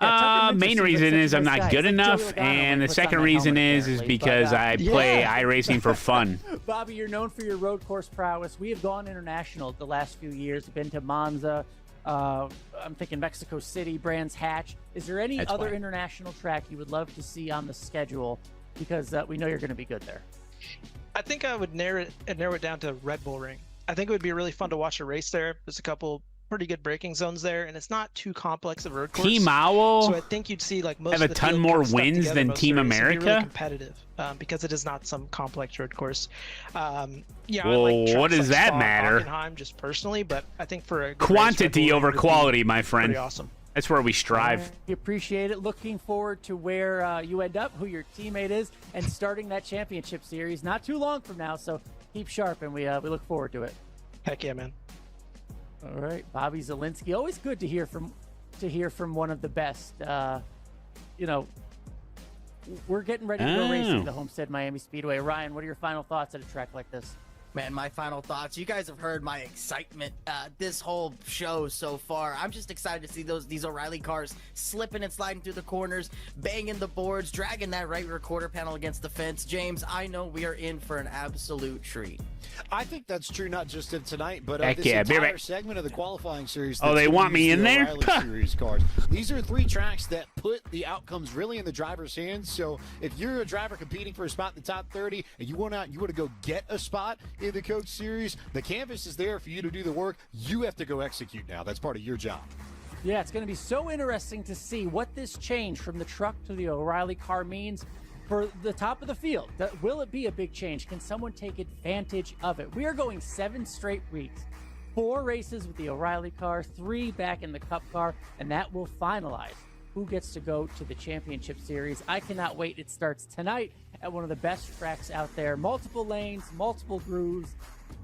Yeah, main reason is I'm not good enough, and the second reason is because I play iRacing for fun. Bobby, you're known for your road course prowess. We have gone international the last few years. Been to Monza. I'm thinking Mexico City, Brands Hatch. Is there any other international track you would love to see on the schedule? Because we know you're going to be good there. I think I would narrow it down to Red Bull Ring. I think it would be really fun to watch a race there. There's a couple pretty good braking zones there, and it's not too complex of a road course. Team Owl. So I think you'd see like most have of a the ton field more stuck wins together than most Team of the race. It'd be really America. competitive because it is not some complex road course. Yeah, well, I like what does like that Spa, matter? Hockenheim, just personally, but I think for a good Quantity race, over quality, my friend. Pretty awesome. That's where we strive. We appreciate it. Looking forward to where you end up, who your teammate is, and starting that championship series not too long from now. So keep sharp, and we look forward to it. Heck yeah, man. All right, Bobby Zielinski. Always good to hear from one of the best. We're getting ready to go racing the Homestead Miami Speedway. Ryan, what are your final thoughts at a track like this? Man, my final thoughts. You guys have heard my excitement this whole show so far. I'm just excited to see these O'Reilly cars slipping and sliding through the corners, banging the boards, dragging that right rear quarter panel against the fence. James, I know we are in for an absolute treat. I think that's true not just in tonight, but Heck this yeah, entire segment of the qualifying series. Oh, they want me in there? O'Reilly Series cars. These are 3 tracks that put the outcomes really in the driver's hands. So if you're a driver competing for a spot in the top 30 and you want to go get a spot in the Coach Series, the canvas is there for you to do the work. You have to go execute now. That's part of your job. Yeah, it's going to be so interesting to see what this change from the truck to the O'Reilly car means for the top of the field. Will it be a big change? Can someone take advantage of it? We are going 7 straight weeks, 4 races with the O'Reilly car, 3 back in the Cup car, and that will finalize who gets to go to the championship series. I cannot wait. It starts tonight at one of the best tracks out there. Multiple lanes, multiple grooves,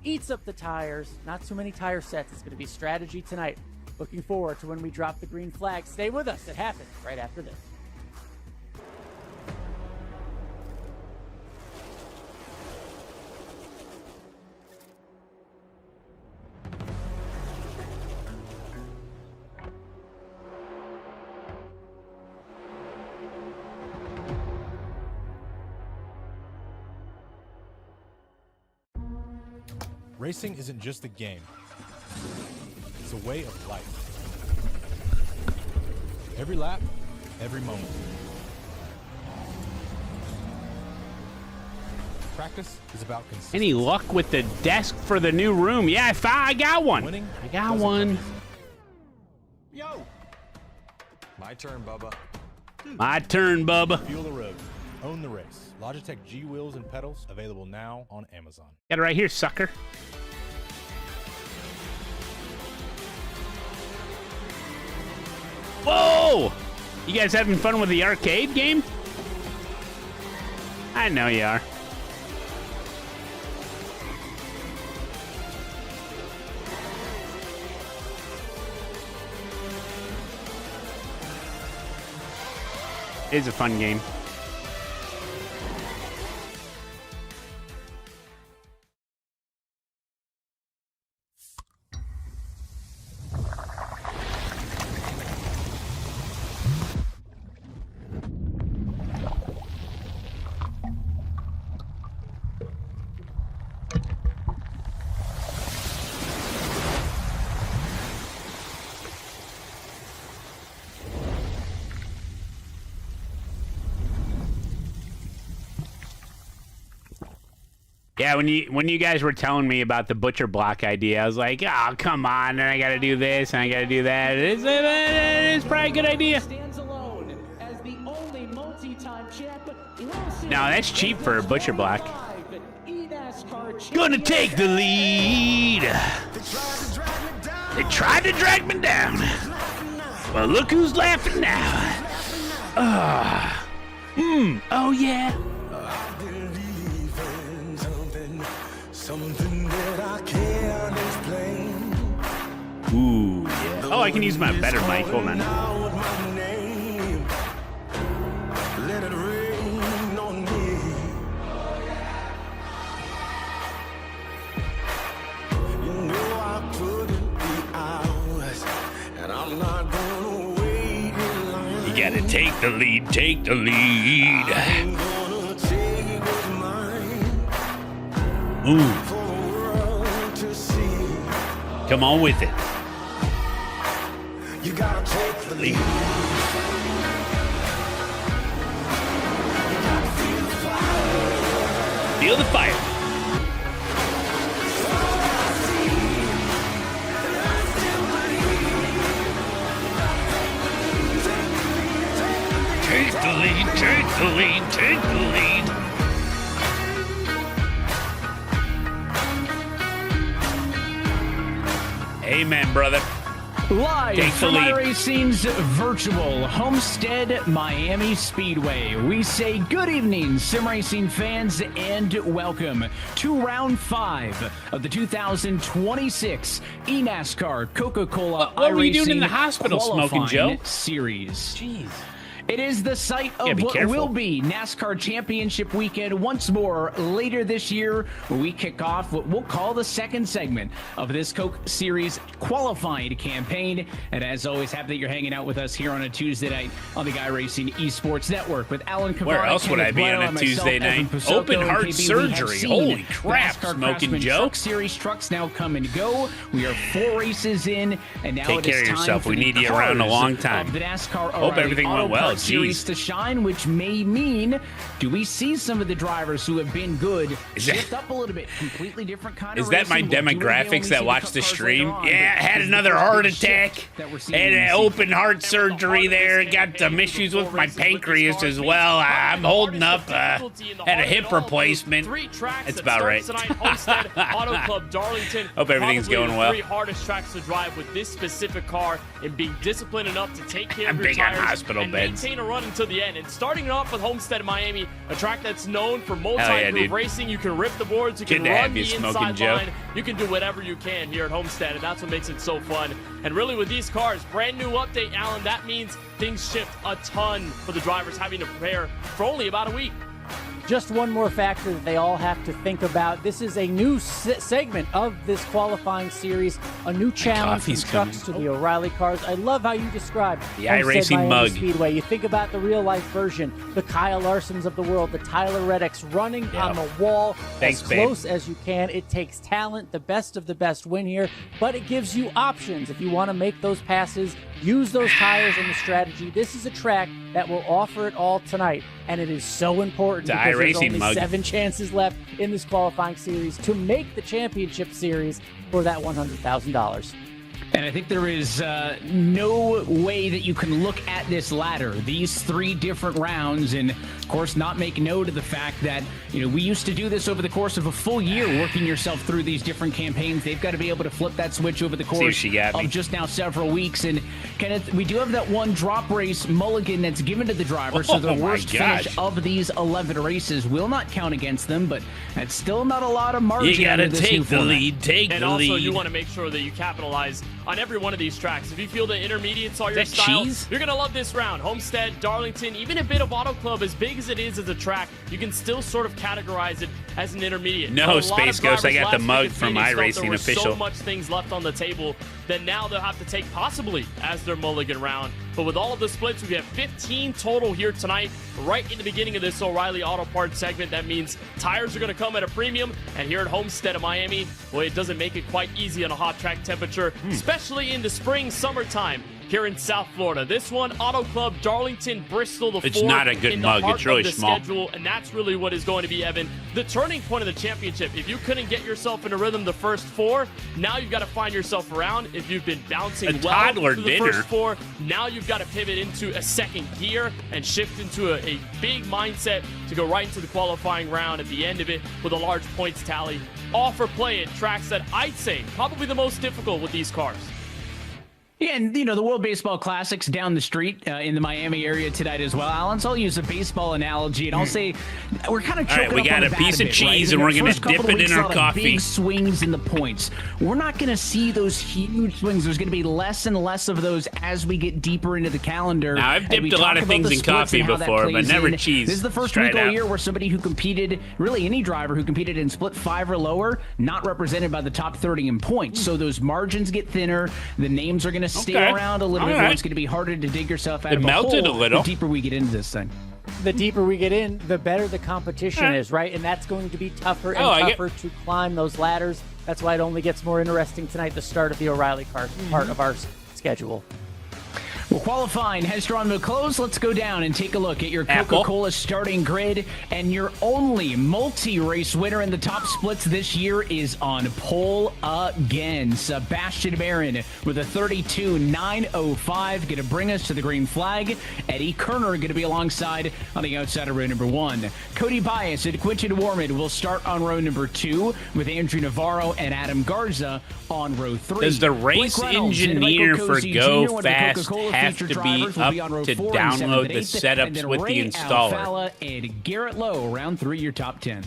eats up the tires. Not too many tire sets. It's going to be strategy tonight. Looking forward to when we drop the green flag. Stay with us. It happens right after this. Racing isn't just a game. It's a way of life. Every lap, every moment. Practice is about consistency. Any luck with the desk for the new room? Yeah, I got one. Winning I got one. Yo! My turn, Bubba. My turn, Bubba. Fuel the road. Own the race. Logitech G wheels and pedals available now on Amazon. Got it right here, sucker. Oh, you guys having fun with the arcade game? I know you are. It's a fun game. Yeah, when you guys were telling me about the butcher block idea, I was like, oh, come on, and I got to do this, and I got to do that. It's probably a good idea. No, that's cheap for a butcher block. Gonna take the lead. They tried to drag me down. Well, look who's laughing now. Oh, yeah. Something that I can't explain. Ooh, yeah. Oh, I can use my better mic. Hold on. Let it rain on me. You know I couldn't be ours, and I'm not gonna wait in line. You gotta take the lead, take the lead. I'm gonna take what's mine. Ooh. For the world to see. Come on with it. You gotta take the lead. Feel the fire. Take the lead, take the lead, take the lead. Amen, brother. Live Take the from lead. iRacing's virtual Homestead Miami Speedway, we say good evening, sim racing fans, and welcome to round 5 of the 2026 eNASCAR Coca-Cola What were you doing in the iRacing hospital smoking, qualifying Joe? Series. Jeez. It is the site Yeah, of be what careful. will be NASCAR Championship Weekend once more later this year, where we kick off what we'll call the second segment of this Coke Series qualifying campaign. And as always, happy that you're hanging out with us here on a Tuesday night on the iRacing Esports Network with Alan Cavani. Where else would I be on a Tuesday night? Open heart surgery. Holy crap, Smoking Joe. Truck Series trucks now come and go. We are 4 races in, and now Take it is care of time yourself. for We the need you around a cars long time. of the NASCAR Hope O'Reilly everything Auto went well. Parts Series Jeez. to shine, which may mean, do we see some of the drivers who have been good shift up a little bit? Completely different kind of Is that my racing. We'll do it again when we demographics see that the watch Cup the cars stream? later on, Yeah, but had this is another the heart biggest attack. shift that we're seeing Had in an the open heart surgery there. Got some issues with my pancreas as well. I'm holding up. Had a hip replacement. That's about right. Homestead Auto Club Darlington. Hope everything's Probably going the well. 3 hardest tracks to drive with this specific car and being disciplined enough to take care of I'm your big on tires hospital and beds. maintain a run until the end. And starting it off with Homestead Miami, a track that's known for yeah, multi-groove dude. racing. You can rip the boards, you Good can to run have you, the Smoking inside Joe. line. You can do whatever you can here at Homestead, and that's what makes it so fun. And really with these cars, brand new update, Alan, that means things shift a ton for the drivers having to prepare for only about a week. Just one more factor that they all have to think about. This is a new segment of this qualifying series, a new challenge from coffee's trucks to coming. the O'Reilly cars. I love how you describe The Homestead iRacing Miami mug. Speedway. You think about the real-life version, the Kyle Larsons of the world, the Tyler Reddicks running on the wall Thanks, as babe. close as you can. It takes talent, the best of the best win here, but it gives you options if you want to make those passes, use those tires and the strategy. This is a track that will offer it all tonight, and it is so important The because there's iRacing only mug. 7 chances left in this qualifying series to make the championship series for that $100,000. And I think there is no way that you can look at this ladder, these 3 different rounds, and of course not make note of the fact that, you know, we used to do this over the course of a full year, working yourself through these different campaigns. They've got to be able to flip that switch over the course of just now several weeks. And Kenneth, we do have that one drop race mulligan that's given to the driver, so the worst finish of these 11 races will not count against them, but that's still not a lot of margin. You got to take the lead, and also you want to make sure that you capitalize on every one of these tracks. If you feel the intermediates are your style, you're going to love this round. Homestead, Darlington, even a bit of Auto Club, as big as it is as a track, you can still sort of categorize it as an intermediate. No, Space Ghost, I got the mug from iRacing Official. So much things left on the table that now they'll have to take possibly as their mulligan round. But with all of the splits, we have 15 total here tonight, right in the beginning of this O'Reilly Auto Parts segment. That means tires are going to come at a premium, and here at Homestead of Miami, well, it doesn't make it quite easy on a hot track temperature, especially in the spring, summertime here in South Florida. This one, Auto Club, Darlington, Bristol, the It's four not a good in the mug. heart It's really of the small. schedule, and that's really what is going to be, Evan, the turning point of the championship. If you couldn't get yourself in a rhythm the first 4, now you've got to find yourself around. If you've been bouncing well through the first 4, now you've got to pivot into a second gear and shift into a big mindset to go right into the qualifying round at the end of it with a large points tally. All for play at tracks that I'd say probably the most difficult with these cars. Yeah, and, you know, the World Baseball Classic's down the street in the Miami area tonight as well, Alan. So I'll use a baseball analogy, and I'll say we're kind of choking All right, we got a piece of cheese, and we're going to dip it in our coffee. Big swings in the points. We're not going to see those huge swings. There's going to be less and less of those as we get deeper into the calendar. Now, I've dipped a lot of things in coffee before, but never cheese. This is the first week all year where somebody who competed, really any driver who competed in split 5 or lower, not represented by the top 30 in points. So those margins get thinner. The names are going to stay around a little bit more. It's going to be harder to dig yourself out of a hole the deeper we get into this thing. The deeper we get in, the better the competition is, right? And that's going to be tougher and tougher to climb those ladders. That's why it only gets more interesting tonight, the start of the O'Reilly part of our schedule. Well, qualifying has drawn to a close. Let's go down and take a look at your Coca-Cola starting grid. And your only multi-race winner in the top splits this year is on pole again. Sebastian Barron with a 32.905 going to bring us to the green flag. Eddie Kerner going to be alongside on the outside of row number 1. Cody Bias and Quinton Warman will start on row number 2 with Andrew Navarro and Adam Garza on row 3. Does the race engineer for Go Fast have to be up to download the setups with the installer? Alfala and Garrett Lowe, round 3, your top 10.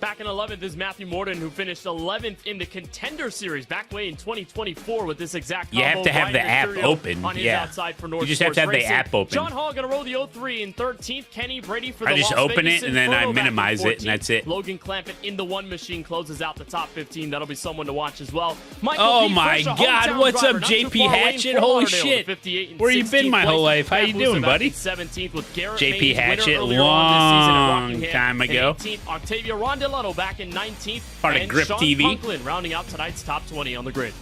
Back in 11th is Matthew Morton, who finished 11th in the Contender Series back way in 2024 with this exact combo. You have to have the app open. On his outside for North You just have to have the app open. John Hall going to roll the 03 in 13th. Kenny Brady for the I just Las open Vegas it and then I minimize it, and that's it. Logan Clampett in the one machine closes out the top 15. That'll be someone to watch as well. Michael Oh P. my Fresh, a God, hometown what's driver, up, not too JP far away Hatchet? from Holy Lauderdale, shit. 58 and Where you been 16th my whole place. life? How you Matt doing, Lucas buddy? in 17th with Garrett JP Mays, Hatchet, winner earlier on this season at long Rockingham. time In ago. 18th, Octavia Rondelletto back in 19th. Part of and Grip Sean TV. Conklin rounding out tonight's top 20 on the grid.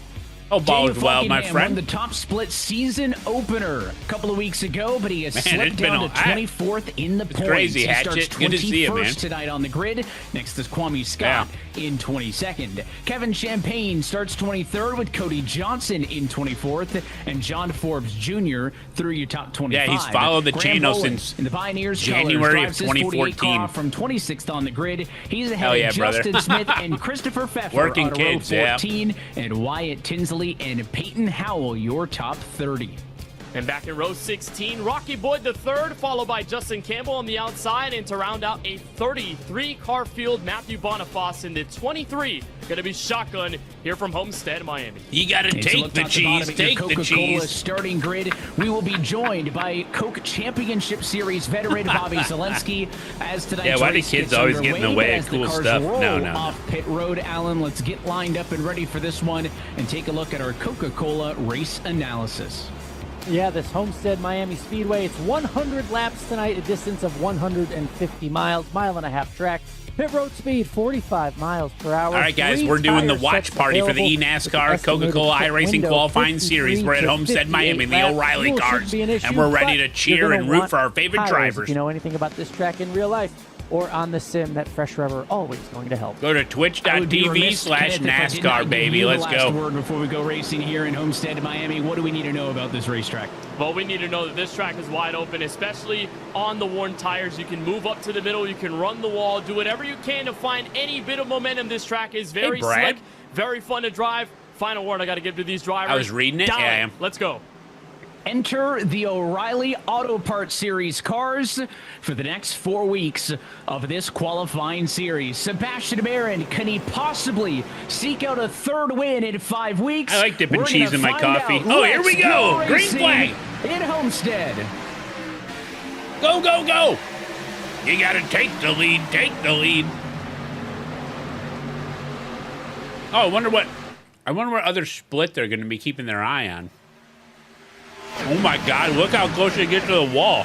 Oh, ball is well, my Falkenham friend. won the top split season opener a couple of weeks ago, but he has Man, slipped it's been down to 24th in the points. crazy, He Hatchet. starts Good to see you, man. 21st tonight on the grid. Next is Kwame Scott in 22nd. Kevin Champagne starts 23rd with Cody Johnson in 24th, and John Forbes Jr. through your top 25. Yeah, he's followed the Graham channel Owens since in the Pioneers January of colors, drives his 48 2014. car from 26th on the grid. He's ahead Hell yeah, of brother. Justin Smith and Christopher Pfeffer Working on kids, row yeah. 14, and Wyatt Tinsley and Peyton Howell, your top 30. And back in row 16, Rocky Boyd III, followed by Justin Campbell on the outside. And to round out a 33-car field, Matthew Boniface in the 23. Going to be shotgun here from Homestead, Miami. You got to take the cheese. Take the Coca-Cola cheese. starting grid. We will be joined by Coke Championship Series veteran Bobby Zelensky as tonight's Yeah, why do race kids gets always get in the underway. way But of as the cool cars stuff? roll No. off pit road, Alan, let's get lined up and ready for this one and take a look at our Coca-Cola race analysis. Yeah, this Homestead Miami Speedway, it's 100 laps tonight, a distance of 150 miles, mile-and-a-half track. Pit road speed, 45 miles per hour. All right, guys, 3 we're doing the tire watch sets party for the available. eNASCAR Coca-Cola Estimated pit iRacing window, qualifying 53 series. We're at to Homestead, Miami, 58 the laps. O'Reilly Fuel cars, shouldn't be an issue, and we're ready but to cheer you're and gonna root want for our favorite tires drivers. If you know anything about this track in real life. or on the sim that Fresh Rubber always going to help. Go to twitch.tv/NASCAR, baby. Let's go. Last word before we go racing here in Homestead, Miami. What do we need to know about this racetrack? Well, we need to know that this track is wide open, especially on the worn tires. You can move up to the middle. You can run the wall. Do whatever you can to find any bit of momentum. This track is very slick, very fun to drive. Final word I got to give to these drivers. I was reading it. Yeah, I am. Let's go. Enter the O'Reilly Auto Parts Series cars for the next 4 weeks of this qualifying series. Sebastian Barron, can he possibly seek out a third win in 5 weeks? I like dipping cheese in my coffee. Oh, here we go. Green flag. In Homestead. Go, go, go. You got to take the lead. Take the lead. Oh, I wonder what other split they're going to be keeping their eye on. Oh my God, look how close you get to the wall.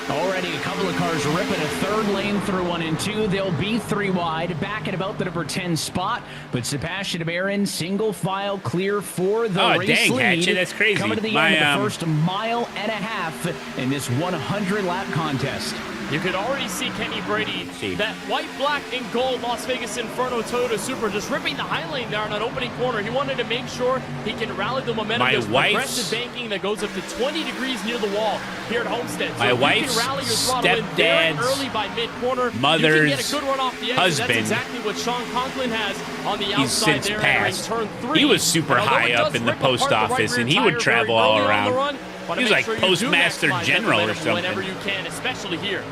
Already a couple of cars ripping a third lane through 1 and 2. They'll be 3 wide, back at about the number 10 spot. But Sebastian Barron, single file clear for the race lead. Hatchet, that's crazy. Coming to the end of the first mile and a half in this 100-lap contest. You could already see Kenny Brady, that white, black, and gold Las Vegas Inferno Toyota Supra, just ripping the high lane there on an opening corner. He wanted to make sure he can rally the momentum. There's progressive banking that goes up to 20 degrees near the wall here at Homestead. So my wife's stepdad's early by mid-corner, mother's you can get a good run off the edge. husband. That's exactly what Sean Conklin has on the He's outside since there passed. entering turn 3. He was super high up in the post office, and he would travel all around. He was like postmaster general or something. Whenever you can, especially here.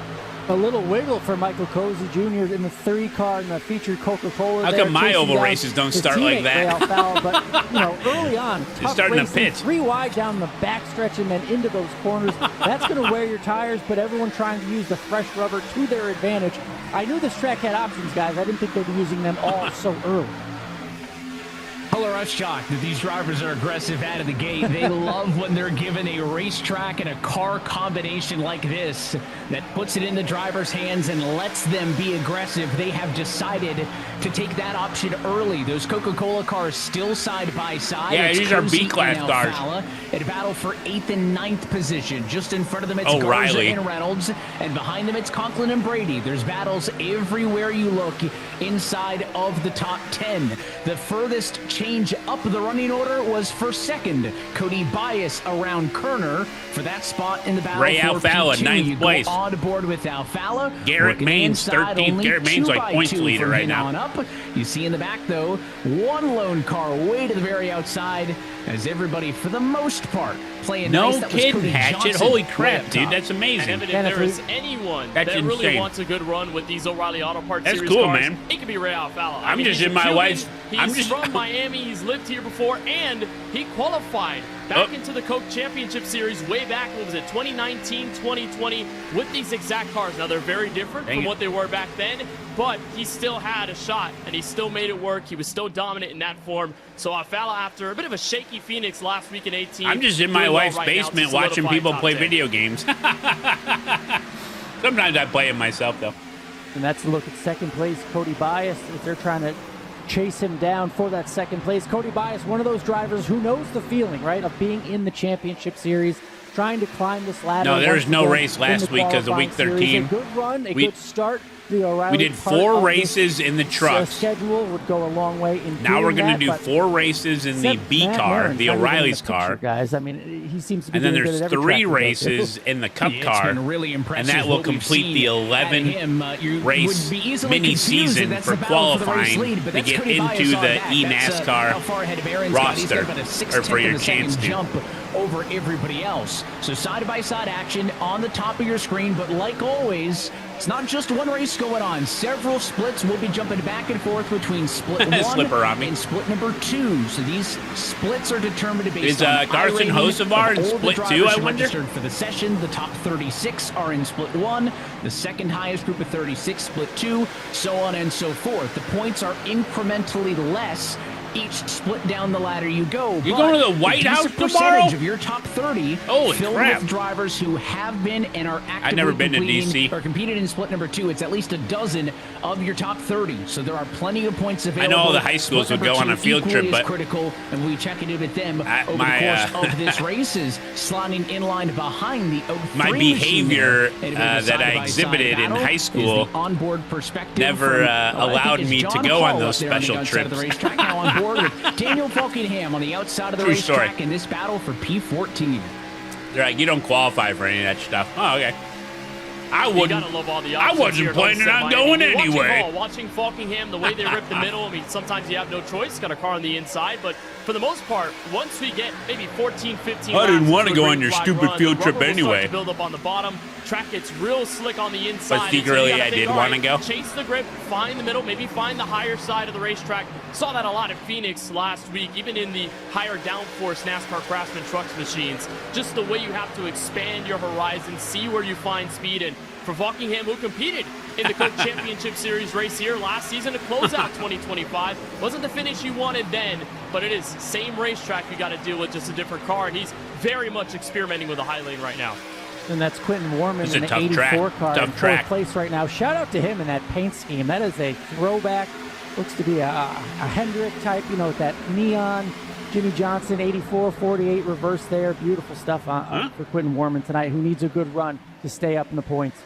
A little wiggle for Michael Cozy Jr. in the 3 car in the featured Coca-Cola. How come my oval races don't start like that? But, you know, early on, Just starting to pit. 3 wide down the backstretch and then into those corners. That's going to wear your tires, but everyone trying to use the fresh rubber to their advantage. I knew this track had options, guys. I didn't think they'd be using them all so early. Color us shocked that these drivers are aggressive out of the gate. They love when they're given a racetrack and a car combination like this that puts it in the driver's hands and lets them be aggressive. They have decided to take that option early. Those Coca-Cola cars still side by side. Yeah, it's these are Cozy B-class and cars. Alfala at battle for 8th and 9th position. Just in front of them, it's Garza O'Reilly and Reynolds. And behind them, it's Conklin and Brady. There's battles everywhere you look inside of the top 10. The furthest change up the running order was for second. Cody Bias around Kerner for that spot in the battle. Ray for Alfala, P2. 9th place. On board with Alfala. Garrett Maines, 13th. Garrett Maines like points leader right now. On up. You see in the back, though, 1 lone car way to the very outside as everybody, for the most part, playing nice. That was kidding, Cody Hatchet. Johnson Holy crap, dude. That's amazing. And if there is anyone that really wants a good run with these O'Reilly Auto Parts Series cool, cars, man. it could be Ray Alfala. I'm just in my wife's... He's from Miami. He's lived here before, and he qualified back into the Coke Championship Series way back, what was it, 2019, 2020, with these exact cars. Now, they're very different from what they were back then, but he still had a shot, and he still made it work. He was still dominant in that form. So Alfala, after a bit of a shaky Phoenix last week in 18. I'm just in my wife's basement watching people play video games. Sometimes I play it myself, though. And that's a look at second place, Cody Bias, as they're trying to chase him down for that second place. Cody Bias, one of those drivers who knows the feeling, right, of being in the championship series, trying to climb this ladder. No, there was no race last week because of week 13. A good run, a good start. We did 4 races in the trucks. Schedule would go a long way in now we're going to do that, 4 races in the B car, the O'Reilly's car. Guys, I mean, he seems to be and then doing there's good at every 3 track races in the Cup car, It's been really impressive, and that will complete the 11 race mini season for qualifying to get into the eNASCAR roster, or for your chance to jump over everybody else. So side-by-side action on the top of your screen, but like always, it's not just one race going on. Several splits will be jumping back and forth between split 1 and split number 2. So these splits are determined based on Carson Hocevar in split 2, I wonder? Registered for the session. The top 36 are in split 1. The second highest group of 36, split 2, so on and so forth. The points are incrementally less each split down the ladder you go. You're going to the White House tomorrow? Percentage of your top 30 Holy filled crap. with drivers who have been and are actively I've never been to DC. or competed in split number 2. It's at least a dozen of your top 30. So there are plenty of points available. I know all the high schools would go on a field trip, but critical, and we'll be checking in with them over the course of this race is slotting in line behind the 03 my behavior that I exhibited in high school onboard perspective never allowed me to go on those special trips. The racetrack now on board with Daniel Falkingham on the outside of the racetrack in this battle for P14. They're like, you don't qualify for any of that stuff. Oh, okay. I wasn't planning on going anyway. Watching Falkingham, the way they rip the middle, I mean, sometimes you have no choice. Got a car on the inside, but for the most part, once we get maybe 14, 15 I didn't want to go on your stupid field trip anyway. Build up on the bottom. Track gets real slick on the inside. But secretly, I did want to go. Chase the grip, find the middle, maybe find the higher side of the racetrack. Saw that a lot at Phoenix last week, even in the higher downforce NASCAR Craftsman Trucks machines. Just the way you have to expand your horizon, see where you find speed. And for Falkingham, who competed in the Coke Championship Series race here last season to close out 2025, wasn't the finish you wanted then, but it is same racetrack you got to deal with, just a different car, and he's very much experimenting with the high lane right now. And that's Quentin Warman in the 84 car in fourth place right now. Shout out to him in that paint scheme. That is a throwback. Looks to be a Hendrick type, you know, with that neon. Jimmy Johnson, 84, 48 reverse there. Beautiful stuff for Quentin Warman tonight, who needs a good run to stay up in the points.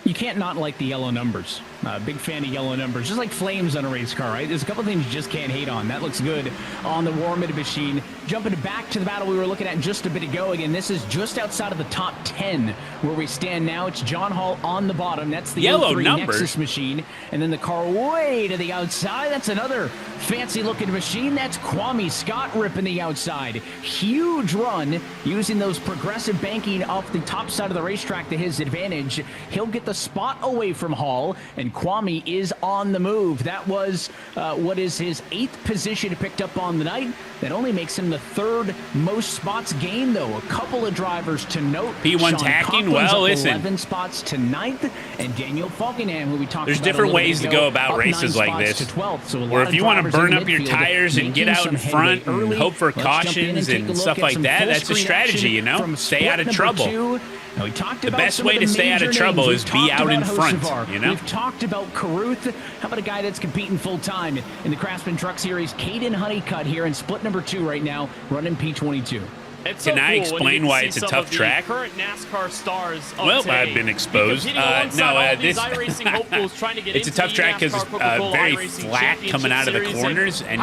You can't not like the yellow numbers. Big fan of yellow numbers. Just like flames on a race car, right? There's a couple things you just can't hate on. That looks good on the Warman machine. Jumping back to the battle we were looking at just a bit ago. Again, this is just outside of the top 10 where we stand now. It's John Hall on the bottom. That's the yellow 03 numbers. Nexus machine. And then the car way to the outside. That's another fancy-looking machine. That's Kwame Scott ripping the outside. Huge run using those progressive banking off the top side of the racetrack to his advantage. He'll get the spot away from Hall, and Kwame is on the move. That was what is his 8th position picked up on the night. That only makes him the 3rd most spots gained, though. A couple of drivers to note. P1's hacking. Well, listen. 11 spots to 9th, and Daniel Falkingham, who we talked about. There's different ways to go about races like this. Where if you want to burn up your tires and get out in front and hope for cautions and stuff like that, that's a strategy, you know? Stay out of trouble. Now, we talked the about best some way of to the stay out of major trouble names. is be out in front, you know? We've talked about Caruth. How about a guy that's competing full-time in the Craftsman Truck Series? Caden Honeycutt here in split number 2 right now, running P22. It's Can so I cool explain why it's a tough track? Current NASCAR stars of Well, today. I've been exposed. These iRacing hopefuls trying to get it's a tough track because it's very flat coming out of the corners, and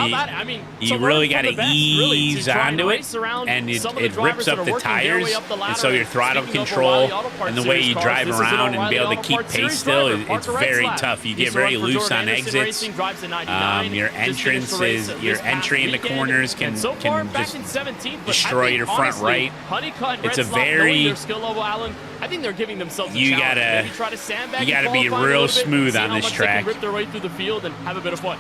you really got to ease onto it, and it rips up the tires, and so your throttle control and the way you drive around and be able to keep pace still, it's very tough. You get very loose on exits. Your entry in the corners can just destroy your front right. It's a very I think they're giving themselves a you challenge. gotta be real smooth on this track. Rip their way through the field and have a bit of fun.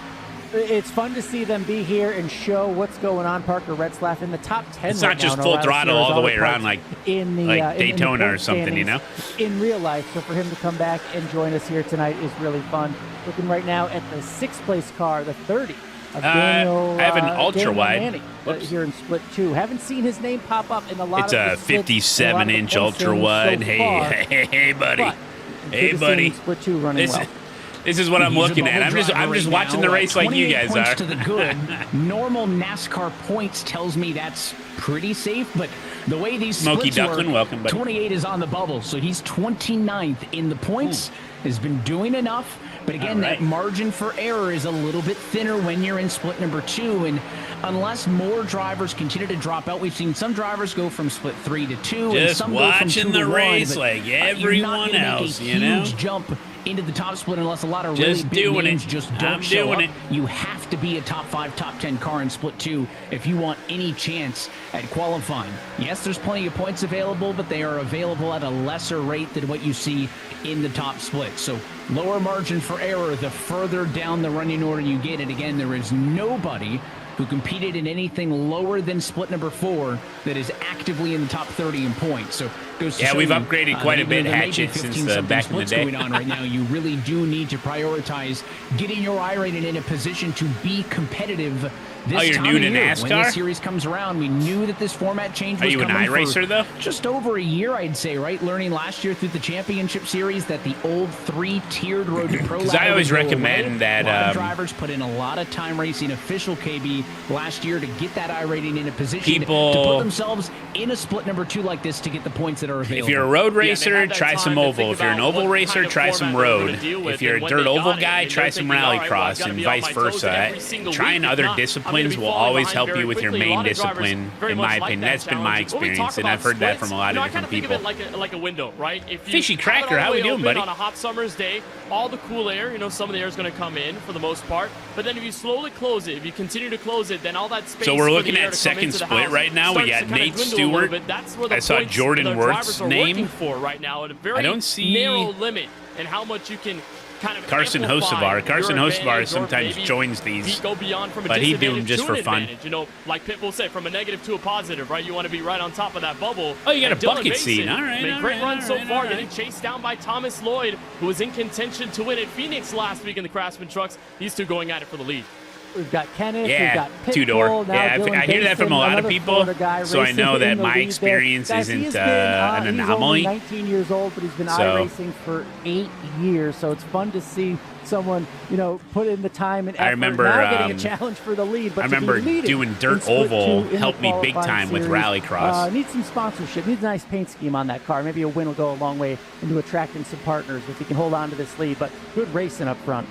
It's fun to see them be here and show what's going on. Parker Retzlaff in the top 10. It's not just full throttle all the way around like Daytona or something, you know? In real life, so for him to come back and join us here tonight is really fun. Looking right now at the 6th place car, the 30. Daniel, I have an ultra wide here in split 2. Haven't seen his name pop up in a lot of It's a 57-inch ultra wide. Hey, buddy. Hey, buddy. Split 2 running well. This is what I'm looking at. I'm just watching the race like you guys are. To the good. Normal NASCAR points tells me that's pretty safe, but the way these Smokey splits Ducklin, work, welcome, buddy. 28 is on the bubble, so he's 29th in the points. Has been doing enough. But again, that margin for error is a little bit thinner when you're in split number 2. And unless more drivers continue to drop out, we've seen some drivers go from split 3 to 2. Just and some watching go from 2 the to race 1, like everyone else, you know? Huge jump into the top split unless a lot of really big names just don't show up. You have to be a top 5, top 10 car in split 2 if you want any chance at qualifying. Yes, there's plenty of points available, but they are available at a lesser rate than what you see in the top split. So lower margin for error the further down the running order you get. And again, there is nobody who competed in anything lower than split number 4 that is actively in the top 30 in points. So goes to show we've you, upgraded quite a bit, Hatchet, since back in the day. Going on right now, you really do need to prioritize getting your iRating in a position to be competitive This you're time new of to year, NASCAR? When this series comes around, we knew that this format change was Are you an coming iRacer, for though? just over a year, I'd say, right? Learning last year through the championship series that the old 3-tiered Road to Pro Because ladder I always would go recommend away. that, A lot of drivers put in a lot of time racing official KB last year to get that iRating in a position to put themselves in a split number 2 like this to get the points that are available. If you're a road racer, try some oval. If you're an oval racer, try some road. If you're a dirt oval guy, try some rallycross, and vice versa. Trying other disciplines will always help you with your main discipline, in my opinion. That's been my experience, and I've heard that from a lot of different people. I kind of think of it like a window, right? If you Fishy Cracker, how we doing, buddy? On a hot summer's day, all the cool air, some of the air is going to come in for the most part. But then if you slowly close it, if you continue to close it, then all that space. So we're looking at second split right now. We got Nate Stewart. I saw Jordan Wirth's name. For right now at a very I don't see narrow limit and how much you can kind of Carson Hocevar. Carson Hocevar sometimes joins these, go beyond from a but he do them just for fun. Like Pitbull said, from a negative to a positive, right? You want to be right on top of that bubble. Oh, you got a Dylan bucket Mason seat. All right, made all great right, run all so right, far, all getting right. chased down by Thomas Lloyd, who was in contention to win at Phoenix last week in the Craftsman trucks. These two going at it for the lead. We've got Kenneth, Yeah, we've got Pitbull, two-door. now Yeah, Dylan I hear that from a Basin, lot of another people, Florida guy so I racing know in that the my lead experience there. Guys, he isn't has been, an he's anomaly. only 19 years old, but he's been iRacing for 8 years, so it's fun to see someone, put in the time and effort. I remember, now getting a challenge for the lead, but I remember doing Dirt Oval helped me big time with rallycross. Needs some sponsorship, needs a nice paint scheme on that car. Maybe a win will go a long way into attracting some partners if he can hold on to this lead, but good racing up front.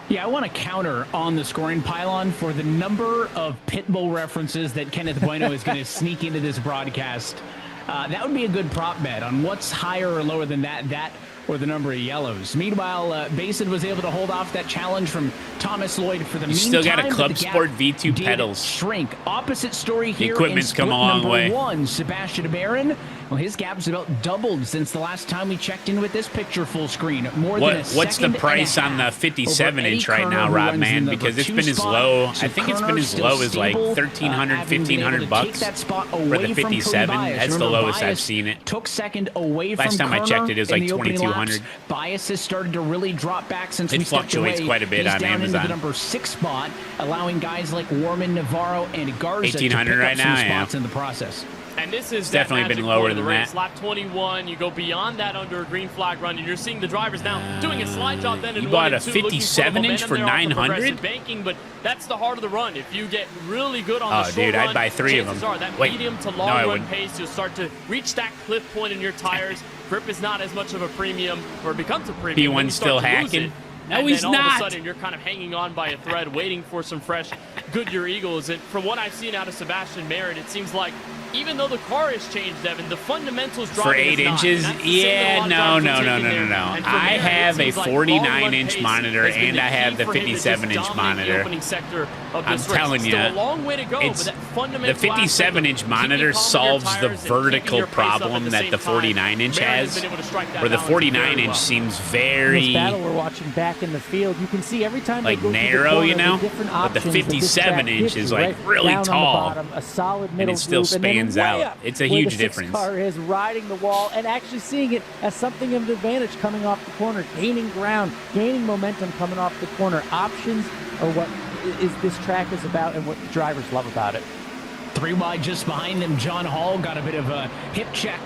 Yeah, I want to counter on the scoring pylon for the number of Pitbull references that Kenneth Bueno is going to sneak into this broadcast. That would be a good prop bet on what's higher or lower than that or the number of yellows. Meanwhile, Basin was able to hold off that challenge from Thomas Lloyd for the meantime. Still got a Club Sport V2 pedals. Shrink. Opposite story here. The equipment's come a long way. Sebastian Barron. Well, his gap's about doubled since the last time we checked in with this picture full screen. More than a what's the price on the 57-inch right now, Rob, man? Because it's been as low. I think it's been as low as like $1,300, $1,500 for the 57. That's the lowest I've seen it. Took second away from last time I checked it was like $2,200. Bias has started to really drop back since we stepped away. It fluctuates quite a bit on down Amazon. Into the number 6 spot, allowing guys like Warman, Navarro, and Garza to pick up right some now, spots in the process. And this is definitely been lower than that. Lap 21, you go beyond that under a green flag run, and you're seeing the drivers now doing a slide job. Then you bought a 57-inch for $900. Banking, but that's the heart of the run. If you get really good on the short run, I'd buy 3 of them. That medium to long run pace, you'll start to reach that cliff point in your tires. Grip is not as much of a premium, or it becomes a premium. P1's still hacking. No, and he's then not. All of a sudden, you're kind of hanging on by a thread, waiting for some fresh Goodyear Eagles. And from what I've seen out of Sebastian Merritt, it seems like even though the car has changed, Evan, the fundamentals driving for 8 inches. Yeah, no. I have a 49-inch monitor and I have the 57-inch monitor. I'm telling you, the 57-inch monitor solves the vertical problem that the 49-inch has, where the 49-inch seems very this battle we're watching back in the field. You can see every time like they go narrow, through the corner, but the 57-inch is like really tall, bottom, a solid middle and it still spans out. It's a huge difference. The car is riding the wall and actually seeing it as something of an advantage coming off the corner, gaining ground, gaining momentum coming off the corner. Options are what this track is about and what the drivers love about it. 3 wide just behind them. John Hall got a bit of a hip check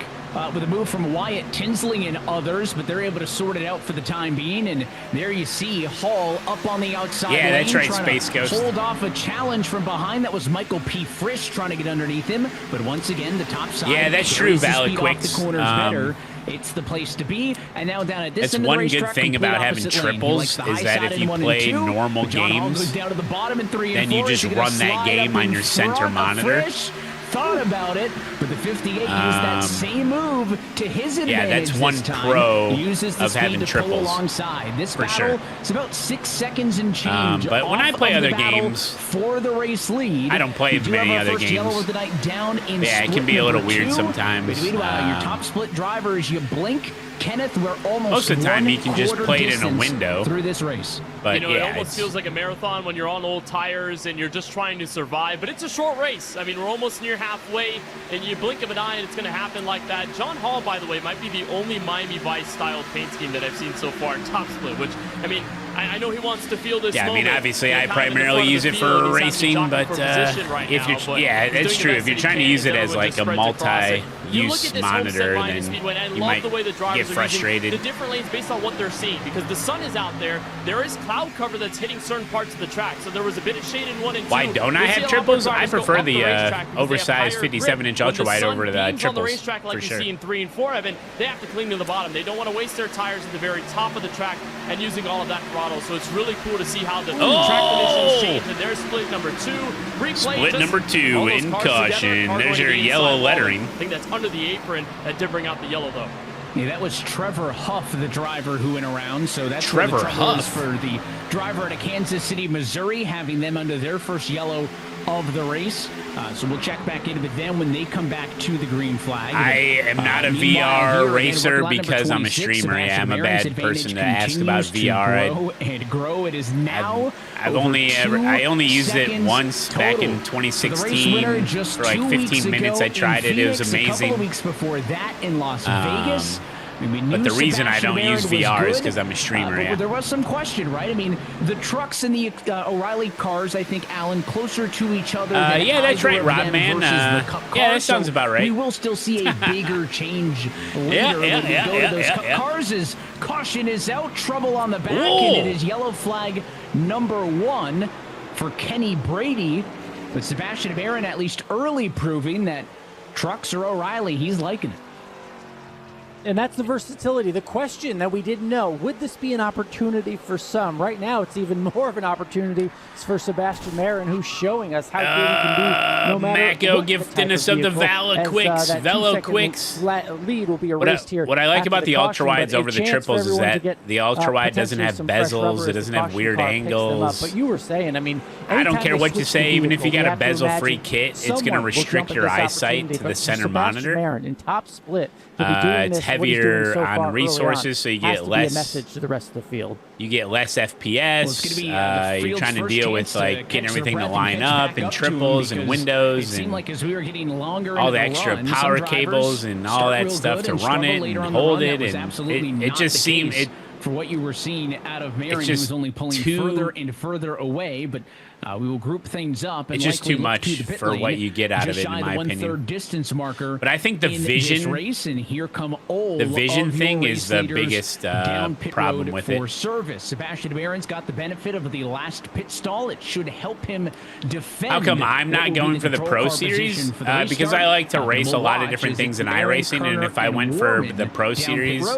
with a move from Wyatt Tinsley and others, but they're able to sort it out for the time being. And there you see Hall up on the outside lane, that's right, trying Space to Ghost. hold off a challenge from behind. That was Michael P. Frisch trying to get underneath him, but once again, the top side. Yeah, that's true, Valid Quicks. Quicks. The corner's better. It's the place to be. And now down at this that's end one of the good racetrack, thing about having triples is that if you play normal games, down to the bottom in 3 and then you 4, just run that game on your center monitor. Thought about it, but the 58 used that same move to his advantage. Yeah, that's one this time. pro Uses the of speed having to triples. pull alongside. This for battle, sure. It's about 6 seconds and change. But when I play other games, for the race lead, I don't play many other games. Yellow of the night down in it can be a little weird 2. sometimes. Between your top split drivers, you blink. Kenneth, we're almost most of the time you can just play it in a window through this race. But it almost feels like a marathon when you're on old tires and you're just trying to survive. But it's a short race. I mean, we're almost near halfway, and you blink of an eye, and it's going to happen like that. John Hall, by the way, might be the only Miami Vice style paint scheme that I've seen so far in Top Split. Which, I mean, I know he wants to feel this. Yeah, I moment. mean, obviously, I Kind of in the primarily front of use the it field. for He's actually racing, jockeying but for position right if now, you're, but yeah, he's it's doing true. the If you're best trying to that he use it can. as Everyone like just a spreads across it. You look multi-use at this monitor, Homestead Miami then Speedway, and I you love might the way the drivers get are using frustrated. the different lanes based on what they're seeing, because the sun is out there. There is cloud cover that's hitting certain parts of the track, so there was a bit of shade in 1 and 2. Why don't I have triples? I prefer the oversized 57-inch ultralight over to the triples. On the racetrack, like for you sure. see in 3 and 4, Evan, they have to cling to the bottom. They don't want to waste their tires at the very top of the track and using all of that throttle. So it's really cool to see how the track conditions change. And there's split number 2. Replay Split number 2 in caution. There's your yellow lettering. I think that's under the apron that did bring out the yellow, though. Yeah, that was Trevor Huff, the driver who went around. So that's Trevor where the trouble is Huff for the driver out of Kansas City, Missouri, having them under their first yellow of the race. So we'll check back in with them when they come back to the green flag. I am not a VR racer because I'm a streamer. Yeah, I'm a bad person to ask about VR. And grow. It is now. I only used it once back in 2016 for like 15 minutes. I tried it. It was amazing. A couple of weeks before that in Las Vegas. But the reason I don't use VR is because I'm a streamer. But there was some question, right? I mean, the trucks and the O'Reilly cars, I think, Alan, closer to each other. Yeah, that's right, Rodman. Yeah, that sounds about right. We will still see a bigger change later when we go to those Cup cars. As caution is out, trouble on the back, and it is yellow flag number 1 for Kenny Brady. But Sebastian Barron, at least early, proving that trucks or O'Reilly, he's liking it. And that's the versatility. The question that we didn't know, would this be an opportunity for some? Right now, it's even more of an opportunity for Sebastian Marin, who's showing us how good he can be no matter Mako what gifting us of the Veloquicks. Lead will be erased here. What I like about the caution, ultrawides over the triples is that the ultrawide doesn't have bezels. It doesn't have weird angles. But you were saying, I mean, I don't care what you say. Even if you got a bezel-free kit, it's going to restrict your eyesight to the center monitor. Marin in top split. It's heavier on resources, so you get less. Message to the rest of the field. You get less FPS. You're trying to deal with like getting everything to line up and triples and windows and all the extra power cables and all that stuff to run it and hold it, and it just seemed for what you were seeing out of Marin, he was only pulling further and further away, but we will group things up. And it's just too much for what you get out of it, in my opinion. Distance marker. But I think the vision race, and here come all the vision thing is the biggest problem with it. Service. Sebastian Barron's got the benefit of the last pit stall. It should help him defend. How come I'm not going for the Pro Series? Because I like to race a lot of different things in iRacing, and if I went for the Pro Series,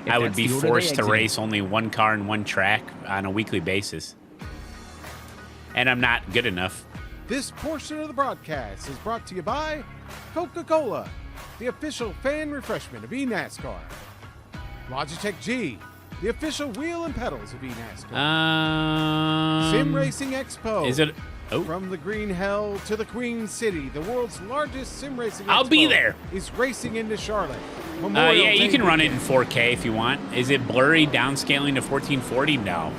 I would be forced to race only one car and one track on a weekly basis. And I'm not good enough. This portion of the broadcast is brought to you by Coca-Cola, the official fan refreshment of eNASCAR. Logitech G, the official wheel and pedals of eNASCAR. Sim Racing Expo. Is it? Oh. From the Green Hell to the Queen City, the world's largest sim racing I'll expo be there. is racing into Charlotte. Yeah, you can run it in 4K if you want. Is it blurry downscaling to 1440? No.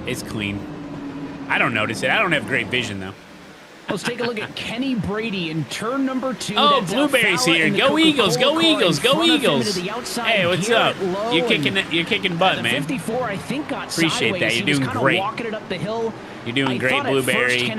It's clean. I don't notice it. I don't have great vision, though. Let's take a look at Kenny Brady in turn number 2. Oh, Blueberry's here. Go Eagles, go Eagles, go Eagles. Hey, what's up? You're kicking butt, man. 54, I think, got appreciate that. You're doing great. Walking it up the hill. You're doing great, Blueberry.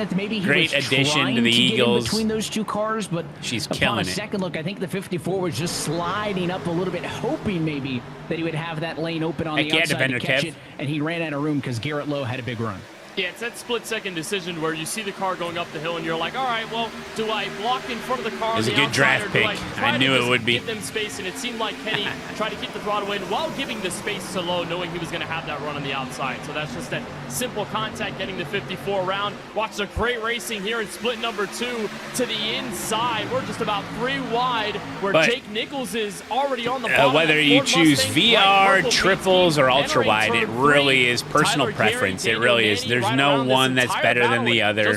Great addition to the Eagles. Between those two cars, but she's killing it. Second look, I think the 54 was just sliding up a little bit, hoping maybe that he would have that lane open on the outside to catch it, and he ran out of room because Garrett Lowe had a big run. Yeah, it's that split-second decision where you see the car going up the hill and you're like, all right, well, do I block in front of the car? It was a good draft pick. I knew it would be. Give them space, and it seemed like Kenny tried to keep the throttle in while giving the space to Lowe, knowing he was going to have that run on the outside. So that's just that simple contact getting the 54 around. Watch the great racing here in split number 2 to the inside. We're just about 3 wide, where Jake Nichols is already on the bottom. Whether you choose VR, triples, or ultra-wide, it really is personal preference. It really is. There's no one that's better than the other.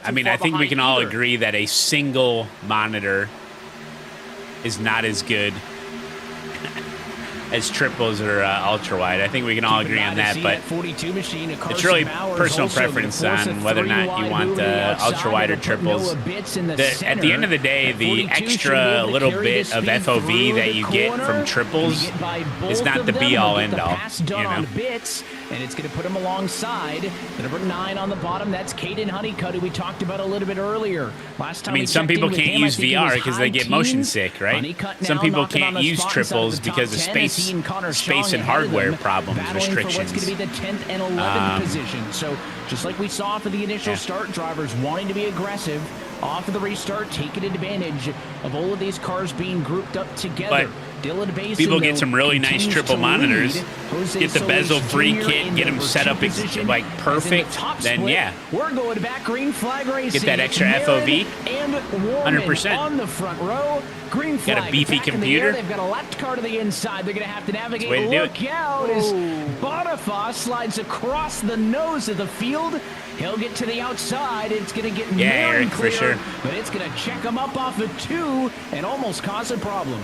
I mean, I think we can all agree that a single monitor is not as good as triples or ultra-wide. I think we can all agree on that, but it's really personal preference on whether or not you want ultra-wide or triples. At the end of the day, the extra little bit of FOV that you get from triples is not the be-all, end-all. You know? and it's going to put him alongside the number 9 on the bottom. That's Caden Honeycutt, who we talked about a little bit earlier. Last time I mean, some people can't use VR because they get motion sick, right? Some people can't use triples because of space and hardware problems, restrictions. What's going to be the 10th and 11th position. So just like we saw for the initial start, drivers wanting to be aggressive off of the restart, taking advantage of all of these cars being grouped up together. Dylan Basin, people get some really nice triple monitors, get the bezel-free kit, get them set up like perfect, then yeah. We're going back green flag racing. Get that extra FOV, and 100%. On the front row. Green flag. Got a beefy computer. They've got a left car to the inside. They're going to have to navigate. Way to do Look out as Boniface slides across the nose of the field. He'll get to the outside. It's going to get Eric, clear, for sure. But it's going to check him up off of 2 and almost cause a problem.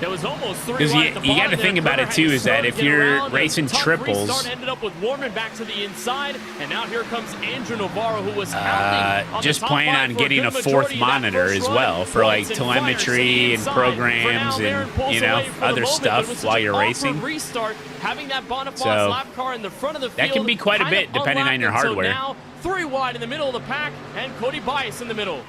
There was almost 3 because you got to think about it too, is that if you're racing triples, restart ended up with Warman back to the inside, and now here comes Andrew Navarro, who was on just plan on getting a 4th monitor as well for like telemetry and programs and other stuff while you're racing. Restart, having that Boniface So, lap car in the front of the field, that can be quite a bit depending on your hardware. Now 3 wide in the middle of the pack, and Cody Bias in the middle.